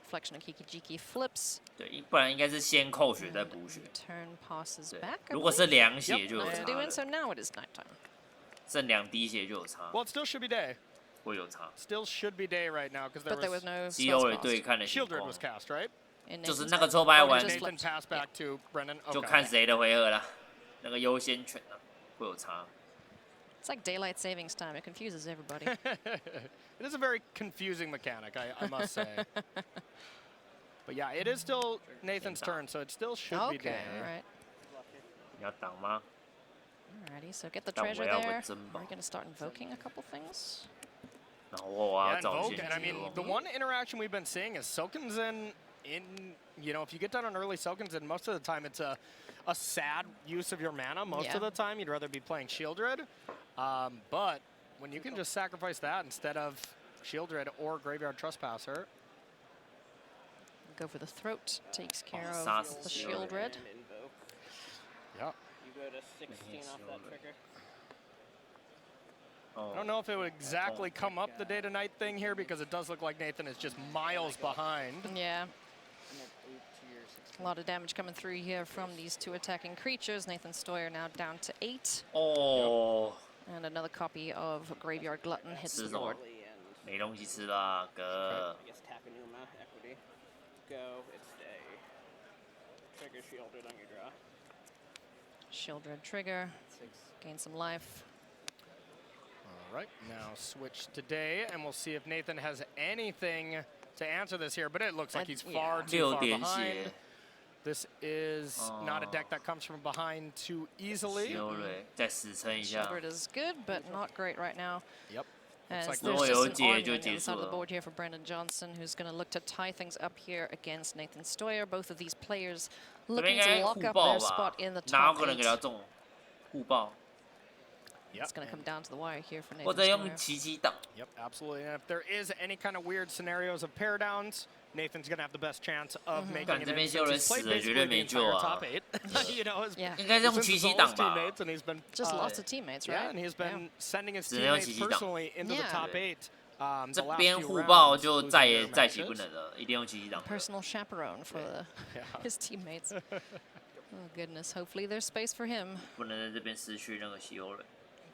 Reflection of Kikijiki flips. 对，不然应该是先扣血再补血。Turn passes back. 如果是2血就有差。So now it is nighttime. 剩2滴血就有差。 Well, it still should be Day. 会有差。 Still should be Day right now because there was no COA 对看的情 Shieldred 况 was cast, right? 就是那个抽牌完 Nathan pass back to Brendan. 就看谁的回合了，那个优先权啊会有差。 It's like daylight savings time. It confuses everybody. It is a very confusing mechanic, I must say. But yeah, it is still Nathan's turn, so it still should be Day. All right. 你要挡吗？ Alrighty, so get the treasure there. We're going to start invoking a couple things. Yeah, invoke, and I mean, the one interaction we've been seeing is Sokens in, you know, if you get down on early Sokens in, most of the time it's a sad use of your mana. Most of the time, you'd rather be playing Shieldred. But when you can just sacrifice that instead of Shieldred or Graveyard Trespasser. Go for the throat. Takes care of the shield red. Yep. You go to 16 off that trigger. I don't know if it would exactly come up the day to night thing here because it does look like Nathan is just miles behind. Yeah. A lot of damage coming through here from these two attacking creatures. Nathan Stoyer now down to 8. Oh. And another copy of Graveyard Glutton hits the board. 没东西吃啦，哥。 I guess Takenuma, equity. Go, it's a trigger shielded on your draw. Shield red trigger. Gain some life. All right, now switch to Day, and we'll see if Nathan has anything to answer this here, but it looks like he's far too far behind. This is not a deck that comes from behind too easily. Shield is good, but not great right now. Yep. As like there's just an army on the other side of the board here for Brandon Johnson, who's going to look to tie things up here against Nathan Stoyer. Both of these players looking to lock up their spot in the top 8. Yep. It's going to come down to the wire here for Nathan Stoyer. Yep, absolutely. And if there is any kind of weird scenarios of pair downs, Nathan's going to have the best chance of making it in since he's played basically the entire top 8. You know, since all his teammates, and he's been just lost to teammates, right? Yeah, and he's been sending his teammates personally into the top 8. 这边互爆就再起不能了，一定用奇迹挡。 Personal chaperone for his teammates. Oh goodness, hopefully there's space for him. 不能在这边失去那个稀有人。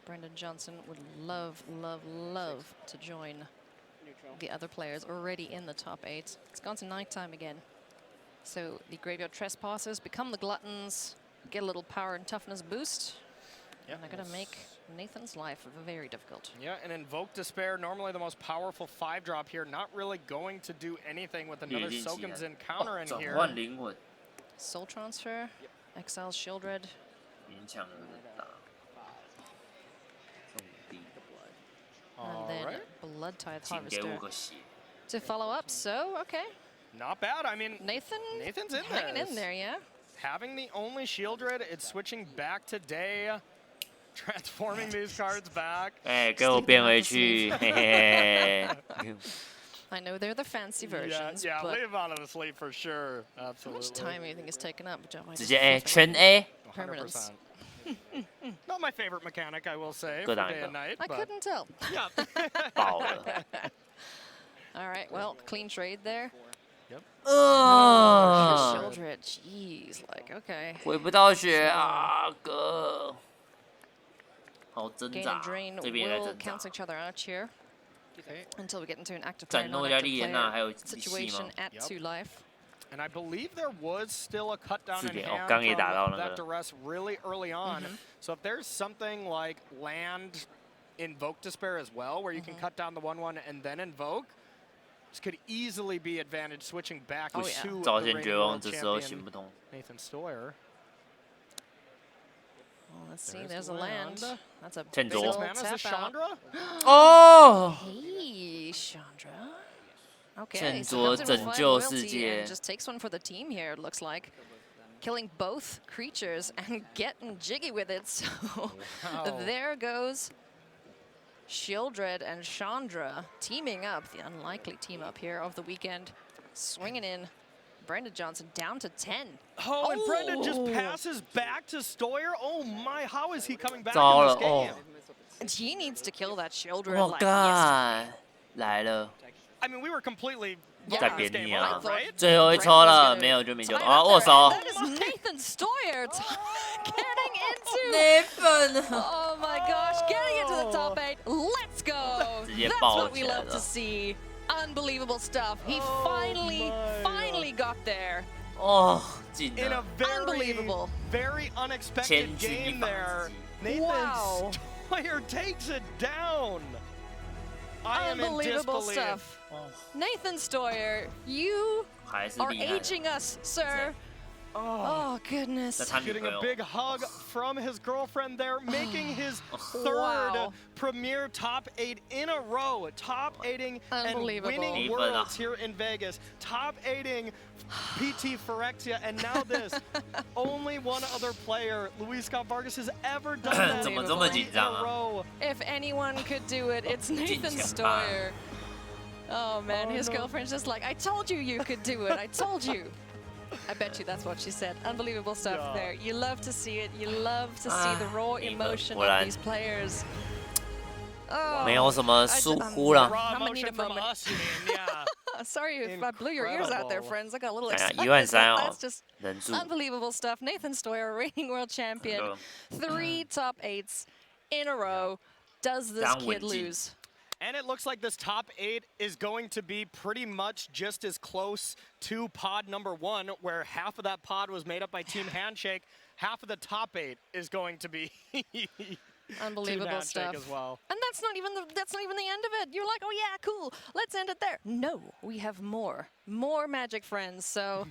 Brandon Johnson would love, love, love to join the other players already in the top 8. It's gone to nighttime again. So the Graveyard Trespassers become the Gluttons, get a little power and toughness boost. And they're going to make Nathan's life very difficult. Yeah, and Invoke Despair, normally the most powerful 5-drop here, not really going to do anything with another Soken's encounter in here. Soul Transfer, Exile Shield Red. And then Blood Tithe Harvester to follow up. So, okay. Not bad. I mean, Nathan's in there. Hanging in there, yeah. Having the only Shield Red, it's switching back to Day, transforming these cards back. 哎，给我变回去，嘿嘿。 I know they're the fancy versions. Yeah, but leave out of the sleep for sure. Absolutely. How much time do you think is taken up? 直接哎，全 A。 Permanence. Not my favorite mechanic, I will say, for day and night. I couldn't tell. Yeah. All right, well, clean trade there. Yep. Shieldred, jeez, like, okay. 回不到血啊，哥。好挣扎， Gain and 这边也在 drain 挣 will 扎。 cancel each other out here. Okay. Until we get into an active player, 战斗压力严呐，还有 situation at 2 life. And I believe there was still a cut down in hand from that duress really early on. So if there's something like land Invoke Despair as well, where you can cut down the 1/1 and then invoke, this could easily be advantage switching back to the reigning world champion Nathan Stoyer. Well, let's see, there's a land. That's a 趁着 mana is Chandra? Oh! Hey, Chandra. Okay, 趁 so 着 comes in with 拯 5救世 loyalty 界 and。 just takes one for the team here, it looks like. Killing both creatures and getting jiggy with it. So there goes Shieldred and Chandra teaming up, the unlikely team up here of the weekend. Swinging in. Brandon Johnson down to 10. Oh, and Brendan just passes back to Stoyer. Oh my, how is he coming back in this game? And he needs to kill that Shieldred. Oh God, 来了。 I mean, we were completely 在扁你啊！最后一抽了，没有就没救。啊，握手。 That is Nathan Stoyer getting into Nathan. Oh my gosh, getting into the top 8. Let's go. That's what we love to see. Unbelievable stuff. He finally got there. Oh, in a very unexpected game there. Nathan Stoyer takes it down. I am in disbelief. Stuff. Nathan Stoyer, you are aging us, sir. Oh, goodness. Getting a big hug from his girlfriend there, making his third premier top 8 in a row. Top 8ing and winning worlds here in Vegas. Top 8ing PT Phyrexia, and now this. Only one other player, Luis Scott Vargas, has ever done that in a row. If anyone could do it, it's Nathan Stoyer. Oh man, his girlfriend's just like, I told you could do it. I told you. I bet you that's what she said. Unbelievable stuff there. You love to see it. You love to see the raw emotion of these players. Oh, 没有什么疏忽了。 Raw emotion from us, you mean? Yeah. Sorry if I blew your ears out there, friends. I got a little excited. 1-3 哦， That's just unbelievable stuff. Nathan Stoyer, reigning world champion. 3 top 8s in a row. Does this kid lose? And it looks like this top 8 is going to be pretty much just as close to pod number 1, where half of that pod was made up by Team Handshake. Half of the top 8 is going to be unbelievable stuff as well. And that's not even the end of it. You're like, oh yeah, cool. Let's end it there. No, we have more Magic friends. So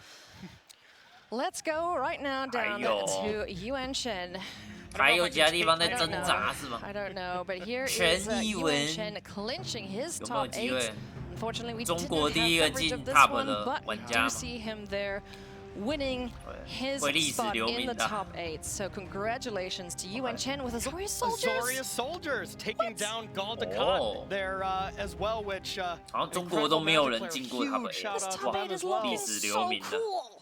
let's go right now down to Yuan Chen. 还有其他地方在挣扎是吗？ I don't know, but here is Yuan Chen clinching his top 8. Unfortunately, we didn't have coverage of this one, but we do see him there winning his spot in the top 8. So congratulations to Yuan Chen with Azorius Soldiers. Azorius Soldiers taking down Galdakat there as well, which 好像中国都没有人进过top 8， This top 8 is looking so cool.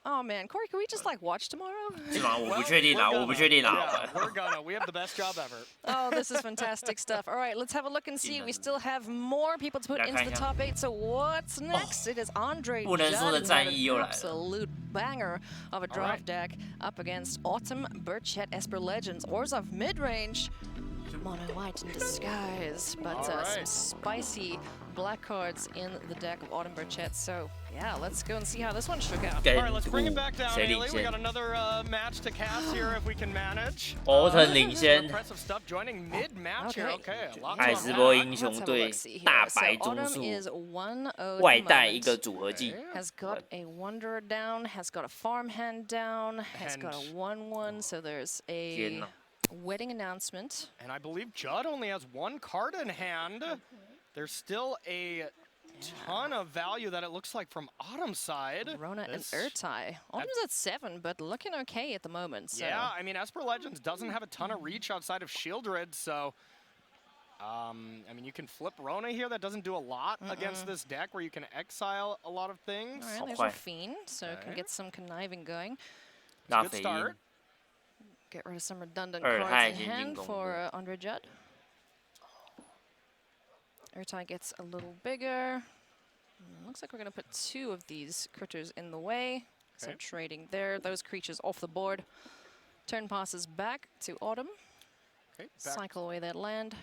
Oh man, Corey, can we just like watch tomorrow? 是吗？我不确定啦，我不确定啦。 We're gonna. We have the best job ever. Oh, this is fantastic stuff. All right, let's have a look and see. We still have more people to put into the top 8. So what's next? It is Andre Judd, an absolute banger of a draft deck up against Autumn, Burchett, Esper Legends, Orzhov mid-range. Mono white in disguise, but some spicy black cards in the deck of Autumn Burchett. So yeah, let's go and see how this one shook out. All right, let's bring it back down, Haley. We got another match to cast here if we can manage. Autumn 领先。 Impressive stuff joining mid-match here. Okay, a lot 爱斯波英雄队大白中数，外带一个组合技。 Has got a Wanderer down, has got a Farmhand down, has got a 1/1. So there's a wedding announcement. And I believe Judd only has 1 card in hand. There's still a ton of value that it looks like from Autumn's side. Rona and Urtai. Autumn's at 7, but looking okay at the moment. So. Yeah, I mean, Esper Legends doesn't have a ton of reach outside of Shieldred, so I mean, you can flip Rona here. That doesn't do a lot against this deck where you can exile a lot of things. All right, there's a Fiend, so can get some conniving going. Good start. Get rid of some redundant cards in hand for Andre Judd. Urtai gets a little bigger. Looks like we're going to put 2 of these critters in the way. So trading there, those creatures off the board. Turn passes back to Autumn. Cycle away that land.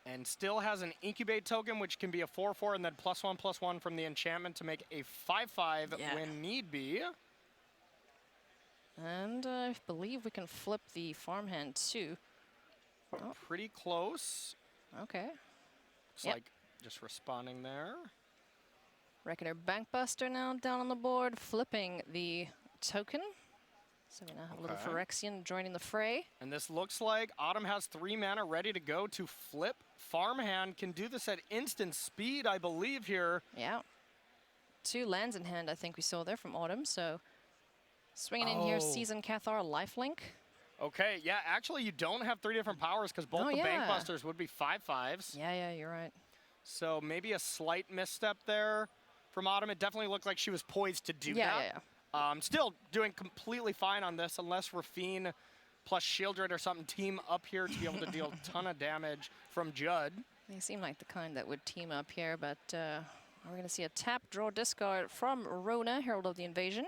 And still has an Incubate token, which can be a 4/4 and then +1/+1 from the enchantment to make a 5/5 when need be. And I believe we can flip the farmhand too. Oh. Pretty close. Okay. Looks like just responding there. Reckoner Bankbuster now down on the board, flipping the token. So we now have a little Phyrexian joining the fray. And this looks like Autumn has 3 mana ready to go to flip. Farmhand can do this at instant speed, I believe, here. Yeah. 2 lands in hand, I think we saw there from Autumn, so swinging in here, Season Cathar, Lifelink. Okay, yeah, actually you don't have 3 different powers because both the Bankbusters would be 5/5s. Yeah, you're right. So maybe a slight misstep there from Autumn. It definitely looked like she was poised to do that. Still doing completely fine on this unless Rafine plus Shieldred or something team up here to be able to deal a ton of damage from Judd. They seem like the kind that would team up here, but we're going to see a tap, draw, discard from Rona, Herald of the Invasion.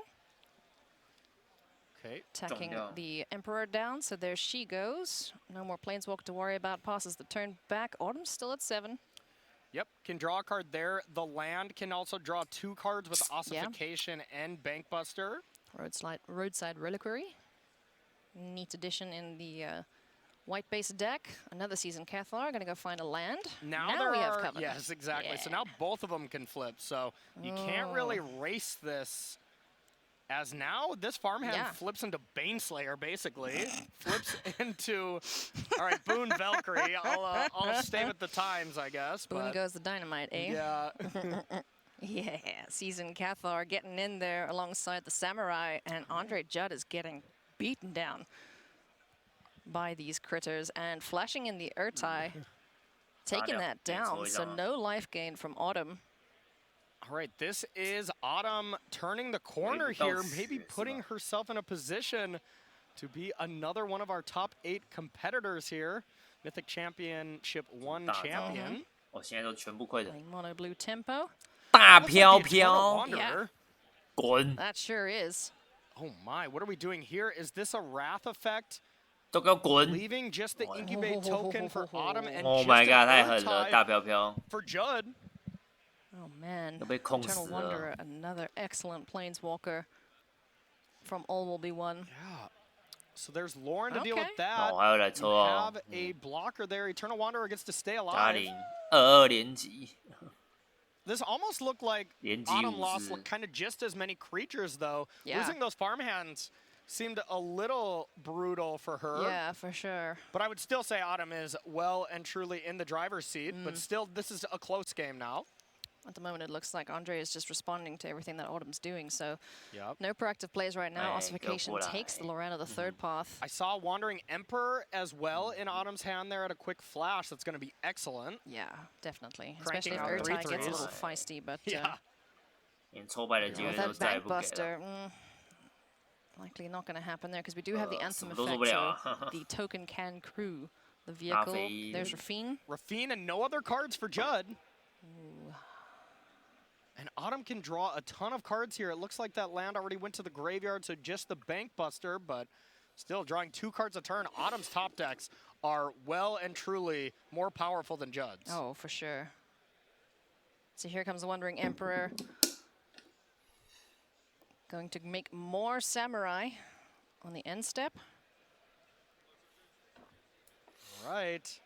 Okay. Attacking the Emperor down, so there she goes. No more Planeswalker to worry about. Passes the turn back. Autumn's still at 7. Yep, can draw a card there. The land can also draw 2 cards with Ossification and Bankbuster. Roadside Reliquary. Neat addition in the white-based deck. Another Season Cathar. Gonna go find a land. Now we have Covenant. Yes, exactly. So now both of them can flip. So you can't really race this. As now, this farmhand flips into Baneslayer, basically. Flips into, all right, Boone Valkyrie. I'll stay with the times, I guess. Boone goes the dynamite, eh? Yeah. Yeah, Season Cathar getting in there alongside the Samurai, and Andre Judd is getting beaten down by these critters, and flashing in the Urtai. taking that down. So no life gain from Autumn. All right, this is Autumn turning the corner here, maybe putting herself in a position to be another one of our top 8 competitors here. Mythic Championship 1 champion. Mono blue tempo. 大飘飘， Yeah. 滚！ That sure is. Oh my, what are we doing here? Is this a Wrath effect? 都给我滚 Leaving just the incubate token for Autumn and！Oh just my god， 太 an 狠了， Earth 大 Tide 飘飘。 for Judd. Oh man. 都被控死 Eternal 了。 Wanderer, another excellent planeswalker from All Will Be One. Yeah. So there's Lauren to deal with that. 哦，还有来 You 抽哦 have。a blocker there. Eternal Wanderer gets to stay 嘉 alive. 玲22连击， This almost looked like 连击 Autumn 五 lost 次。 kind of just as many creatures, though. Yeah. Losing those farmhands seemed a little brutal for her. Yeah, for sure. But I would still say Autumn is well and truly in the driver's seat. But still, this is a close game now. At the moment, it looks like Andre is just responding to everything that Autumn's doing. So Yep. no proactive plays right now. Hey, Ossification go for takes it. the Lorena the third path. I saw Wandering Emperor as well in Autumn's hand there at a quick flash. That's going to be excellent. Yeah, definitely. Cranking Especially if out Urtai three gets a threes. little feisty, but Yeah. 连挫败的机会 with 都 that 再也不给了。 Bankbuster, likely not going to happen there because we do have the Anthem 什么都做 effect, 不了 so 啊 the token can crew the vehicle. Rafine. There's Rafine. Rafine and no other cards for Judd. And Autumn can draw a ton of cards here. It looks like that land already went to the graveyard, so just the Bankbuster, but still drawing 2 cards a turn. Autumn's top decks are well and truly more powerful than Judd's. Oh, for sure. So here comes the Wandering Emperor. Going to make more Samurai on the end step. All right.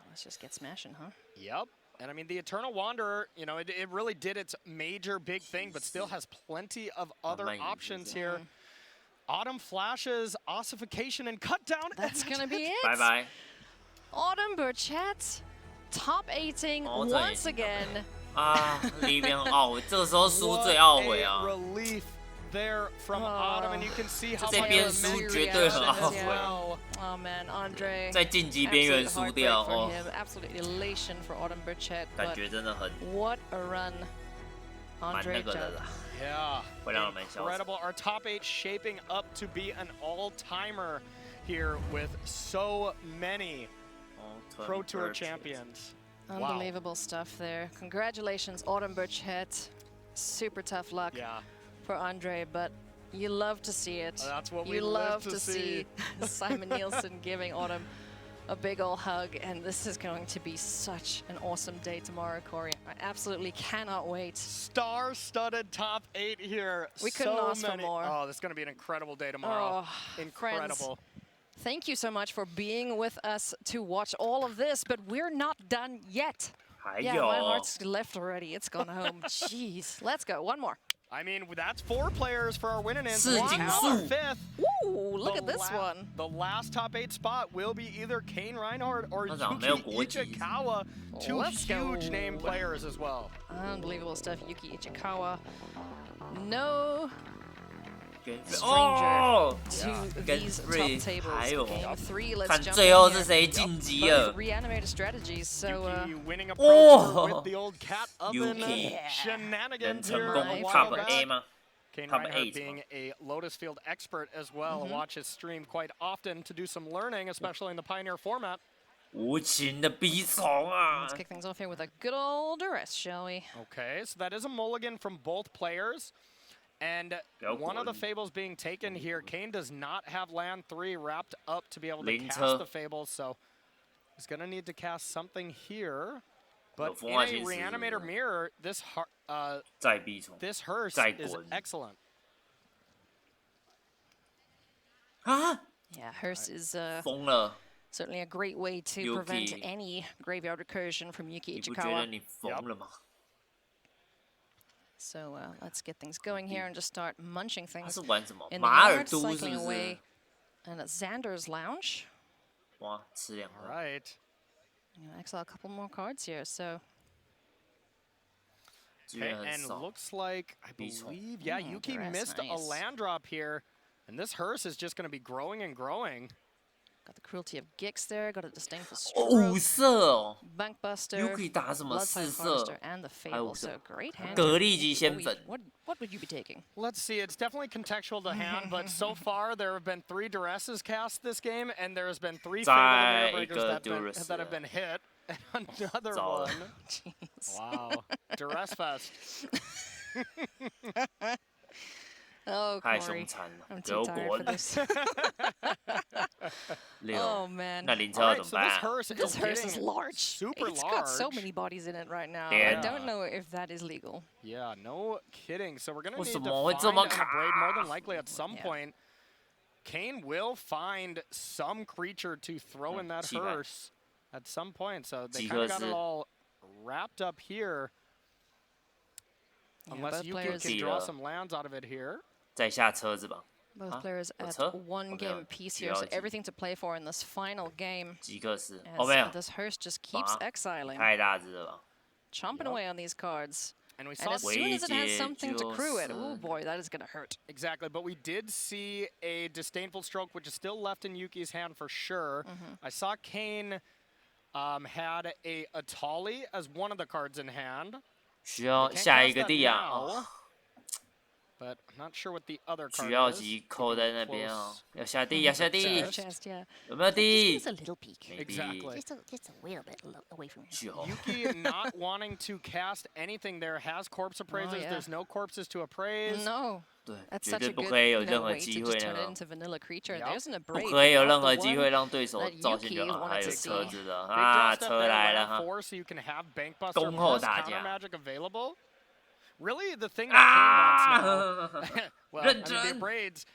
Let's just get smashing, huh? Yep. And I mean, the Eternal Wanderer, you know, it really did its major big thing, but still has plenty of other options here. Autumn flashes, ossification, and cut down. That's going to be it. Bye-bye. Autumn Burchett, top 18 Oh, once again. 啊，里面很懊悔，这个时候输最懊悔啊。 What a relief there from Autumn, and you can see how 这边输绝对很懊悔。 Oh man, Andre. 在晋级边缘 absolute 输 heartbreak 掉 for 哦， him. Absolute elation for Autumn Burchett. 感觉真的很 What a run, 蛮那 Andre 个的 Judd. 啦。 Yeah, 会让我们笑死。 incredible. Our top 8 shaping up to be an all-timer here with so many Pro Tour champions. Unbelievable stuff there. Congratulations, Autumn Burchett. Super tough luck for Andre, but you love to see it. That's what we you love to see Simon Nielsen giving Autumn a big old hug, and this is going to be such an awesome day tomorrow, Corey. I absolutely cannot wait. Star-studded top 8 here. We couldn't so ask for many. more. Oh, this is going to be an incredible day tomorrow. Incredible. Friends, thank you so much for being with us to watch all of this, but we're not done yet. Yeah, my heart's left already. It's gone home. Jeez. Let's go. One more. I mean, that's 4 players for our winning ends. 四景树。 Our 5th. Ooh, look at this one. The last top 8 spot will be either Kane Reinhardt or 那场没有 Yuki 国籍。 Ichikawa. 2 Let's huge go. name players as well. Unbelievable stuff. Yuki Ichikawa. No stranger 哦， to 跟 these top Ray tables. 还有 Game 3, let's 看 jump 最后 in 是 here. 谁晋级 Both 了？ reanimated strategies, so Yuki winning a Pro Oh. Tour with the old cat oven Yuki. shenanigans 能 here 成 a 功 while Top back. A 吗 Kane Top Reinhardt 8 being a Lotus Field expert as well. Watch his stream quite often to do some learning, especially in the Pioneer format. 无情的逼虫啊 let's！ kick things off here with a good old duress, shall we? Okay, so that is a mulligan from both players. And one of the Fables being taken here, Kane does not have land 3 wrapped up to be able to cast the Fables, so he's going to need to cast something here. But in a Reanimator Mirror, this Hearse is excellent. Ah! Yeah, Hearse is 疯了！ certainly a great way to prevent any graveyard recursion from Yuki 你不觉得 Ichikawa. 你疯了吗？ So let's get things going here and just start munching 他 things 是玩什么？ in the 马尔 yard, 都是 cycling 不 away. 是？ And at Xander's Lounge. 哇，吃2个。 Right. Exile a couple more cards here, so. Okay, and looks like, I believe, yeah, Yuki missed a land drop here. And this Hearse is just going to be growing and growing. Got the cruelty of Gix there. Got a disdainful 5色哦 Bankbuster. Yuki 打什么4色 and the Fable. So great hand. 格力级仙粉 What would you be taking? Let's see. It's definitely contextual to hand, but so far there have been 3 duresses cast this game, and there has been 3 Fable Mirror Breakers that have been hit. And another one. Jeez. Wow. Duress Fest. Oh, Corey. I'm too tired for this. Oh, man. Right, so this hearse is large. Super It's large. got so many bodies in it right now. Yeah. I don't know if that is legal. Yeah, no kidding. So we're going to need to 为什么会 find 这么 an upgrade more than likely at some point. Kane will find some creature to throw in that hearse at some point. So they kind of got it all wrapped up here. Unless Yuki can draw some lands out of it here. 再下车子吧 Both players at 1 game apiece here, so everything to play for in this final game. 极客式 As this hearse just keeps exiling. 太大只了吧 Chomping away on these cards. And we And saw as soon as it has something to crew it, oh boy, that is going to hurt. Exactly, but we did see a disdainful stroke, which is still left in Yuki's hand for sure. I saw Kane had a Atali as one of the cards in hand. 需要下一个地啊 But I'm not sure what the other card 需要 is. 级扣在那边啊要下地要下地 Yeah. 有没有地 Just a little peek. Exactly. Just a little bit away from you. Yuki not wanting to cast anything there has corpse appraisers. There's no corpses to appraise. No. 对 That's 绝 such 对 a 不 good 可以有任何 way 机 to 会 just turn 那 it 个 into vanilla creature. Yep. There's an 不 abrade. 可以有 Not 任 the 何机 one 会让对手 that 造线 Yuki 就好 wanted 还有 to 车 see. 子的 Big 啊 draw step 车 there, 来 land 了哈 4, so you can have Bankbuster 恭候 plus 大 counter 家 magic available. Really, the thing that Kane wants now. Well, I mean, the braids,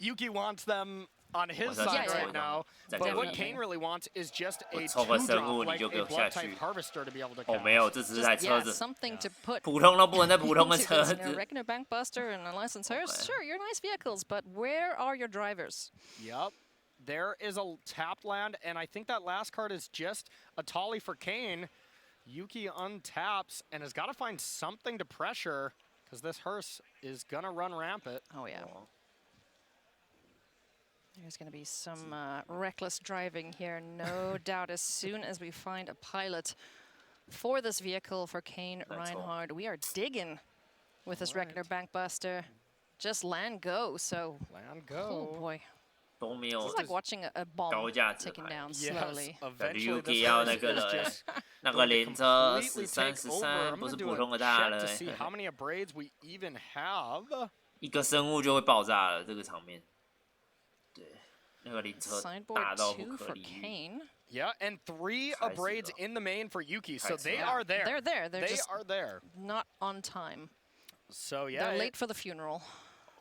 Yuki wants them on his side right now. But what Kane really wants is just a 凑个生 2-drop 物你 like 就给 a 我下 blood 去 type harvester to be able to 哦 cast. 没有这只是台车 Yeah, 子 something to put 普通都不能在普通的 into 车 this, 子 you know, regular Bankbuster and a licensed hearse. Sure, you're nice vehicles, but where are your drivers? Yep. There is a tapped land, and I think that last card is just a Tali for Kane. Yuki untaps and has got to find something to pressure because this hearse is going to run rampant. Oh, yeah. There's going to be some reckless driving here, no doubt. As soon as we find a pilot for this vehicle for Kane Reinhardt, we are digging with this regular Bankbuster. Just land go, so... Land go. Oh, boy. 都没有 It's like watching a 高 bomb 价值 ticking down Yes, slowly. eventually Yuki this 要 hearse 那个 is 了 just 那个 going to 连车 completely 13 take over. 13 I'm 不 going 是 to 普 do 通 a 的大 check 了 to see how many abrades we even have. 一个生物就会爆炸了这个场面对那个连车 Sideboard 大到不 2 可 for 理喻 Kane. Yeah, and 3 abrades in the main for Yuki, so they Yeah, are there. They're there. They're They just are there. not on time. So yeah, They're late for the funeral.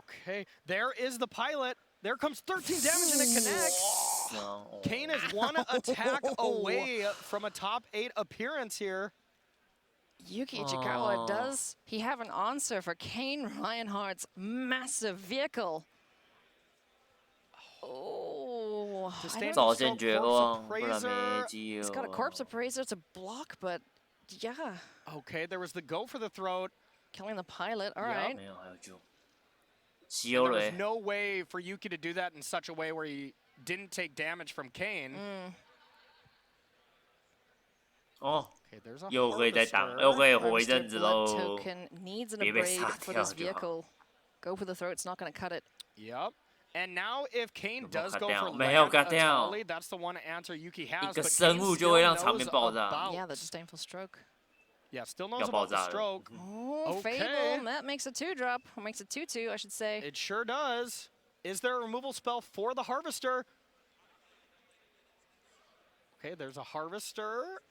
Okay, there is the pilot. There comes 13 damage and it connects. Kane is 1 attack away from a top 8 appearance here. Yuki Ichikawa, does he have an answer for Kane Reinhardt's massive vehicle? Oh, I don't 早先绝望不然没机 He's got a corpse appraiser to block, but yeah. Okay, there was the go for the throat. Killing the pilot, all right. 没有还有救 There was no way for Yuki to do that in such a way where he didn't take damage from Kane. 哦 Okay, there's a 又可以再挡 harvester. 又可以活一阵子 Blood 喽 token needs an 别被 abrade 杀 for 掉 this 就好 vehicle. Go for the throat, it's not going to cut it. Yep. And now if Kane does go for 没有 cut land 掉 Atali, that's the one answer Yuki 一 has. 个 But 生 Kane 物 still 就会让场 knows 面爆炸 about. Yeah, the disdainful stroke. Yeah, still knows 要爆 about the 炸了 stroke. Oh, Okay. Fable, that makes a 2-drop. Or makes it 2-2, I should say. It sure does. Is there a removal spell for the harvester? Okay, there's a harvester.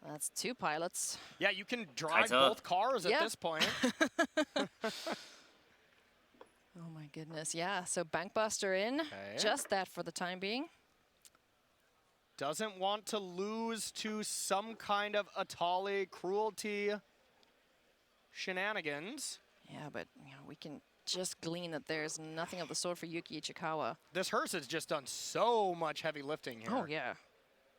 That's 2 pilots. Yeah, you can drive up. both cars at this point. Oh my goodness, yeah. So Bankbuster in, just that for the time being. Doesn't want to lose to some kind of Atali cruelty shenanigans. Yeah, but you know, we can just glean that there's nothing of the sort for Yuki Ichikawa. This hearse has just done so much heavy lifting here. Oh yeah.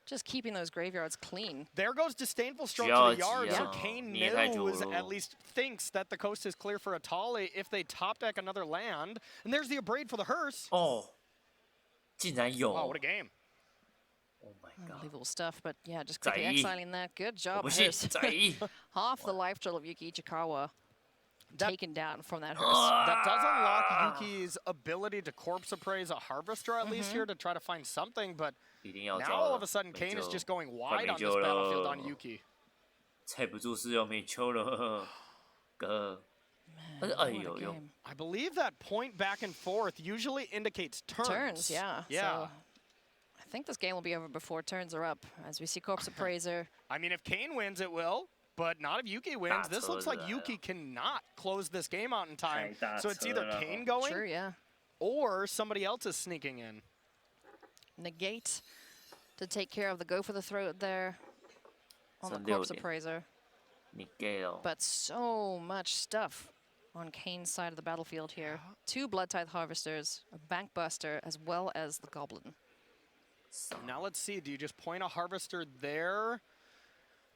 Just keeping those graveyards clean. There goes Disdainful Stroke to the yard, so Kane knows, at least thinks, that the coast is clear for Atali if they top deck another land. And there's the abrade for the hearse. Oh, 竟然有 Wow, what a game. Unbelievable stuff, but yeah, just quickly exiling that. Good job, Hearst. Half the life total of Yuki Ichikawa taken down from that Hearst. That does unlock Yuki's ability to corpse appraise a Harvester at least here to try to find something, but now all of a sudden Kane is just going wide on this battlefield on Yuki. 猜不住是要没球了，哥。I believe that point back and forth usually indicates turns. Turns, yeah. So I think this game will be over before turns are up, as we see Corpse Appraiser. I mean, if Kane wins, it will, but not if Yuki wins. This looks like Yuki cannot close this game out in time. So it's either Kane going or somebody else is sneaking in. Negate to take care of the go for the throat there on the Corpse Appraiser. But so much stuff on Kane's side of the battlefield here. 2 Blood Tithe Harvesters, a Bank Buster, as well as the Goblin. Now let's see, do you just point a Harvester there?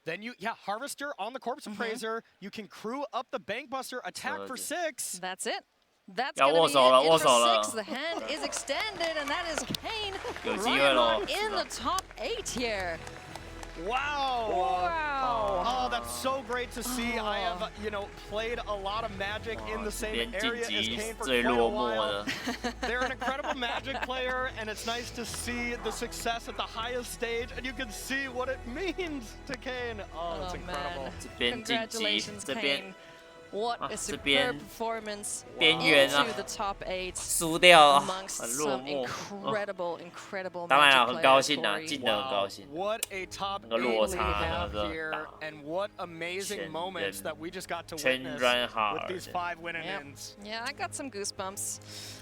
Then you, Harvester on the Corpse Appraiser. You can crew up the Bank Buster, attack for 6. That's it. That's going to be it for 6. The hand is extended, and that is Kane right in the top 8 here. Wow. Wow. Oh, that's so great to see. I have, played a lot of Magic in the same area as Kane for quite a while. They're an incredible Magic player, and it's nice to see the success at the highest stage, and you can see what it means to Kane. Oh, it's incredible. Congratulations, Kane. What a superb performance into the top 8 amongst some incredible Magic players. Wow. What a top 8 we have here, and what amazing moments that we just got to witness with these 5 win-ins. Yeah, I got some goosebumps.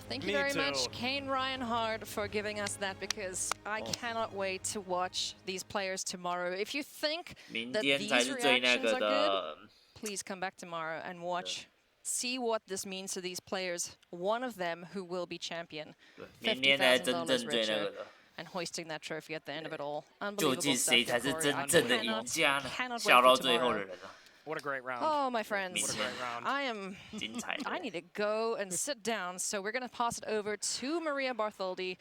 Thank you very much, Kane Reinhardt, for giving us that, because I cannot wait to watch these players tomorrow. If you think that these reactions are good, please come back tomorrow and watch. See what this means to these players. One of them who will be champion. $50,000 richer. And hoisting that trophy at the end of it all. Unbelievable stuff. Cannot wait for tomorrow. What a great round. Oh, my friends. What a great round. I need to go and sit down, so we're going to pass it over to Maria Bartholdi.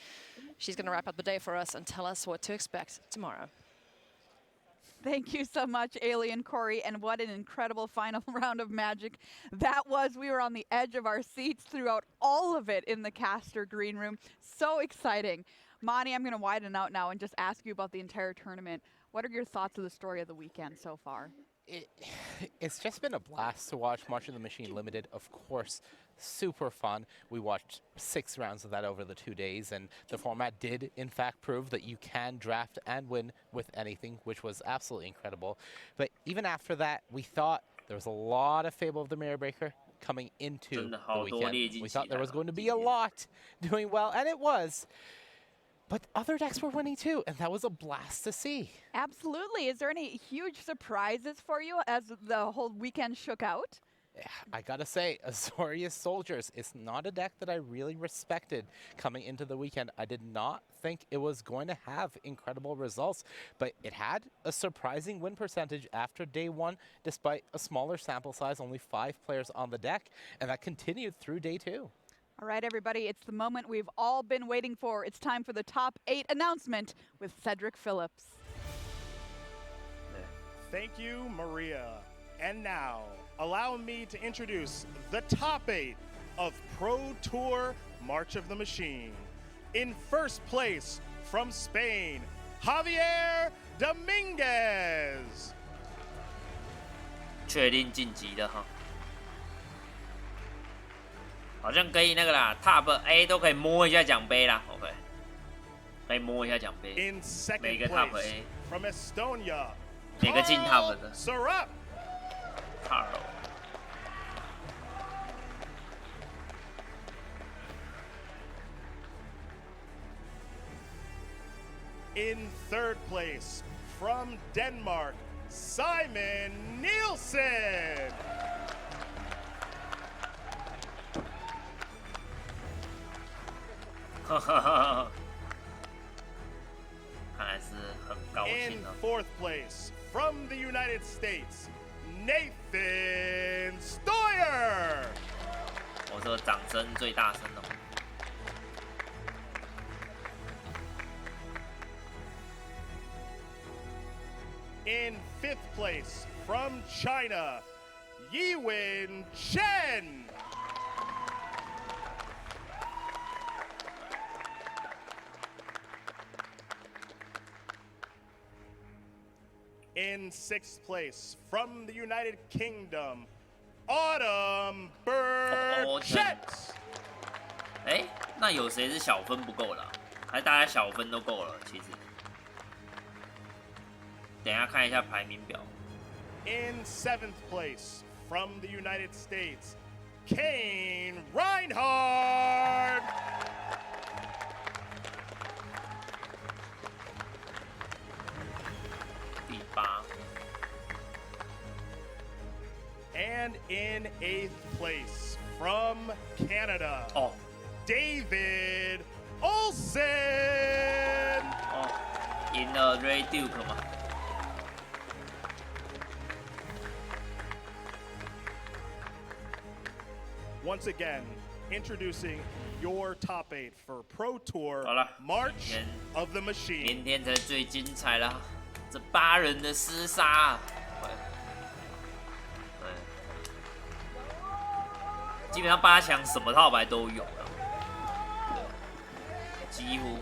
She's going to wrap up the day for us and tell us what to expect tomorrow. Thank you so much, Alien Corey, and what an incredible final round of Magic that was. We were on the edge of our seats throughout all of it in the caster green room. So exciting. Monty, I'm going to widen out now and just ask you about the entire tournament. What are your thoughts of the story of the weekend so far? It's just been a blast to watch March of the Machine Limited, of course. Super fun. We watched 6 rounds of that over the 2 days, and the format did, in fact, prove that you can draft and win with anything, which was absolutely incredible. But even after that, we thought there was a lot of Fable of the Mirror Breaker coming into the weekend. We thought there was going to be a lot doing well, and it was. But other decks were winning too, and that was a blast to see. Absolutely. Is there any huge surprises for you as the whole weekend shook out? I gotta say, Azorius Soldiers is not a deck that I really respected coming into the weekend. I did not think it was going to have incredible results, but it had a surprising win percentage after day 1, despite a smaller sample size, only 5 players on the deck, and that continued through day 2. All right, everybody, it's the moment we've all been waiting for. It's time for the top 8 announcement with Cedric Phillips. Thank you, Maria. And now, allow me to introduce the top 8 of Pro Tour March of the Machine. In first place, from Spain, Javier Dominguez. 确定晋级的哈，好像可以那个啦 ，Top A 都可以摸一下奖杯啦 ，OK， 可以摸一下奖杯。每个 Top A， from Estonia, 每个进 Top 的。Carl. In third place, from Denmark, Simon Nielsen. In fourth place, from the United States, Nathan Stoyer. 我这个掌声最大声哦。In 5th place from China, Yiwen Chen. In 6th place from the United Kingdom, Autumn Burchett. 哎，那有谁是小分不够了？还大家小分都够了，其实。等一下看一下排名表。In 7th place from the United States, Kane Reinhardt. And in 8th place from Canada, David Olsen. 赢了 Ray Duke 吗？ Once again, introducing your top 8 for Pro Tour March of the Machine. 明天才最精彩啦，这8人的厮杀。基本上8强什么套牌都有了，几乎。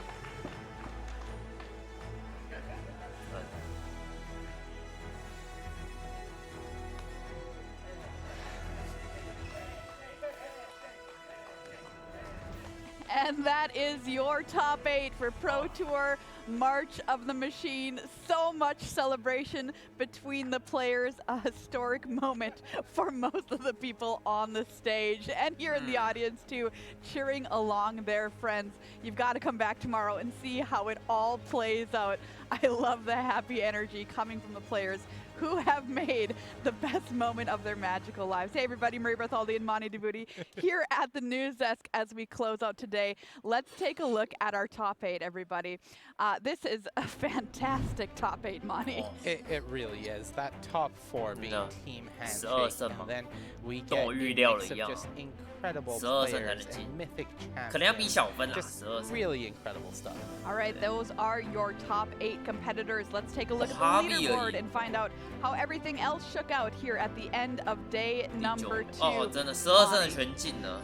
And that is your top 8 for Pro Tour March of the Machine. So much celebration between the players, a historic moment for most of the people on the stage and here in the audience too, cheering along their friends. You've got to come back tomorrow and see how it all plays out. I love the happy energy coming from the players who have made the best moment of their magical lives. Hey everybody, Marie Bartholdi and Mani Debuti here at the news desk as we close out today. Let's take a look at our top 8, everybody. This is a fantastic top 8, Mani. It really is. That top 4 being Team Handshake, and then we get a mix of just incredible players and mythic champions. Just really incredible stuff. All right, those are your top 8 competitors. Let's take a look at the leaderboard and find out how everything else shook out here at the end of day number 2.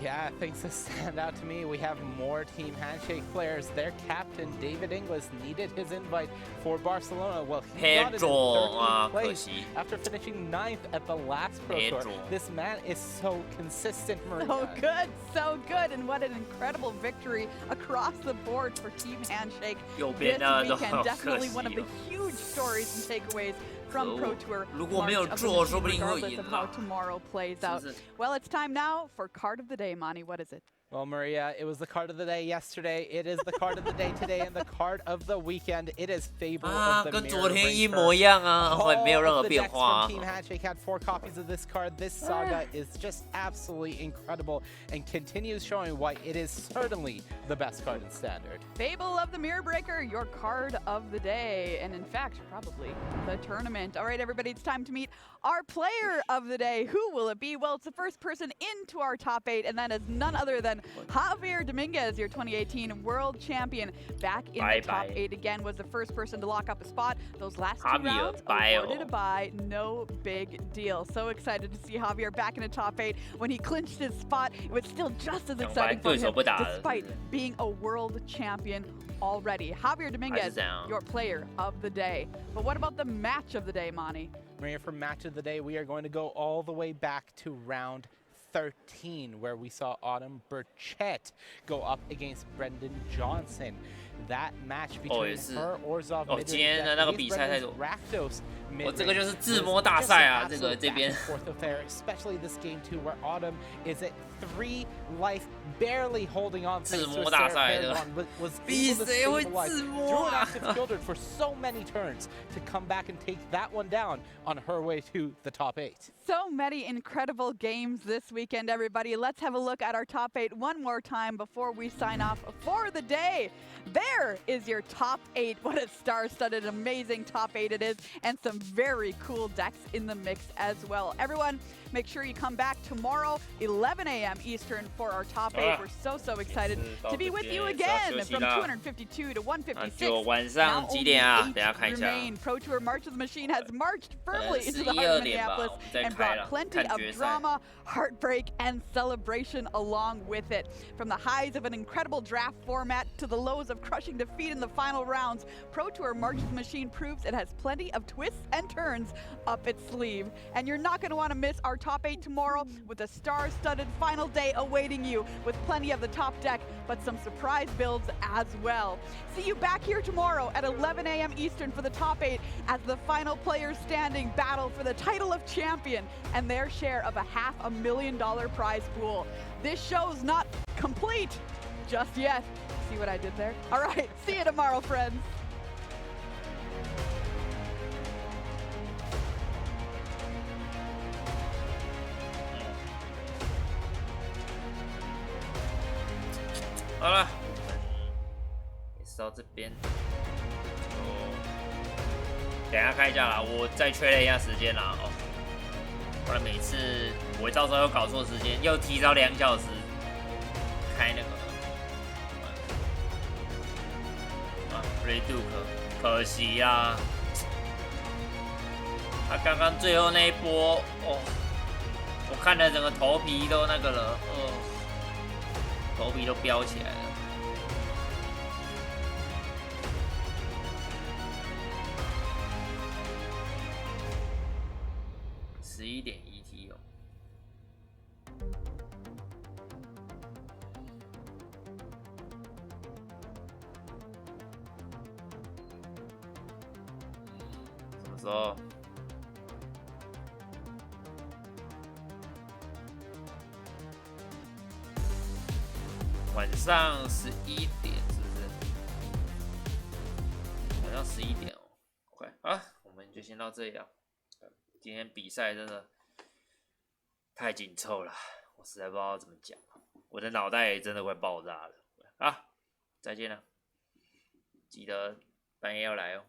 Yeah, things that stand out to me. We have more Team Handshake players. Their captain, David Inglis, needed his invite for Barcelona. Well, he got it in 13th place after finishing 9th at the last Pro Tour. This man is so consistent, Maria. So good, and what an incredible victory across the board for Team Handshake this weekend. Definitely one of the huge stories and takeaways from Pro Tour March of the Machine, regardless of how tomorrow plays out. Well, it's time now for Card of the Day, Mani. What is it? Well, Maria, it was the card of the day yesterday. It is the card of the day today, and the card of the weekend. It is Fable of the Mirror Breaker. All of the decks from Team Handshake had 4 copies of this card. This saga is just absolutely incredible and continues showing why it is certainly the best card in Standard. Fable of the Mirror Breaker, your card of the day, and in fact, probably the tournament. All right, everybody, it's time to meet our player of the day. Who will it be? Well, it's the first person into our top 8, and that is none other than Javier Dominguez, your 2018 world champion. Back in the top 8 again, was the first person to lock up a spot. Those last 2 rounds awarded a bye, no big deal. So excited to see Javier back in the top 8. When he clinched his spot, it was still just as exciting for him, despite being a world champion already. Javier Dominguez, your player of the day. But what about the match of the day, Mani? Maria, for match of the day, we are going to go all the way back to round 13, where we saw Autumn Burchett go up against Brendan Johnson. That match between her, Orzhov, Rakdos, 这个就是自摸大赛啊，这边。Especially this game too, where Autumn is at 3 life, barely holding on. 自摸大赛的，比谁会自摸啊 ？Killed for so many turns to come back and take that one down on her way to the top 8. So many incredible games this weekend, everybody. Let's have a look at our top 8 one more time before we sign off for the day. They there is your top 8. What a star-studded, amazing top 8 it is, and some very cool decks in the mix as well. Everyone, make sure you come back tomorrow, 11 a.m. Eastern, for our top 8. We're so excited to be with you again from 252 to 156. 晚上几点啊？等下看一下。 Pro Tour March of the Machine has marched firmly into the heart of Minneapolis and brought plenty of drama, heartbreak, and celebration along with it. From the highs of an incredible draft format to the lows of crushing defeat in the final rounds, Pro Tour March of the Machine proves it has plenty of twists and turns up its sleeve. And you're not going to want to miss our top 8 tomorrow, with a star-studded final day awaiting you, with plenty of the top deck, but some surprise builds as well. See you back here tomorrow at 11 a.m. Eastern for the top 8 as the final players standing battle for the title of champion and their share of a $500,000 prize pool. This show's not complete just yet. See what I did there? All right, see you tomorrow, friends. All right. 到这边，等一下看一下啦，我再确认一下时间啦哦，不然每次我到时候又搞错时间，又提早2小时开那个Reduke， 可惜呀，他刚刚最后那一波哦，我看了整个头皮都那个了，头皮都飙起来了。 11点 ET 哦，什么时候？晚上11点是不是？晚上11点哦。OK， 好，我们就先到这里了。 今天比赛真的太紧凑了，我实在不知道怎么讲，我的脑袋也真的快爆炸了。啊，再见了，记得半夜要来哦。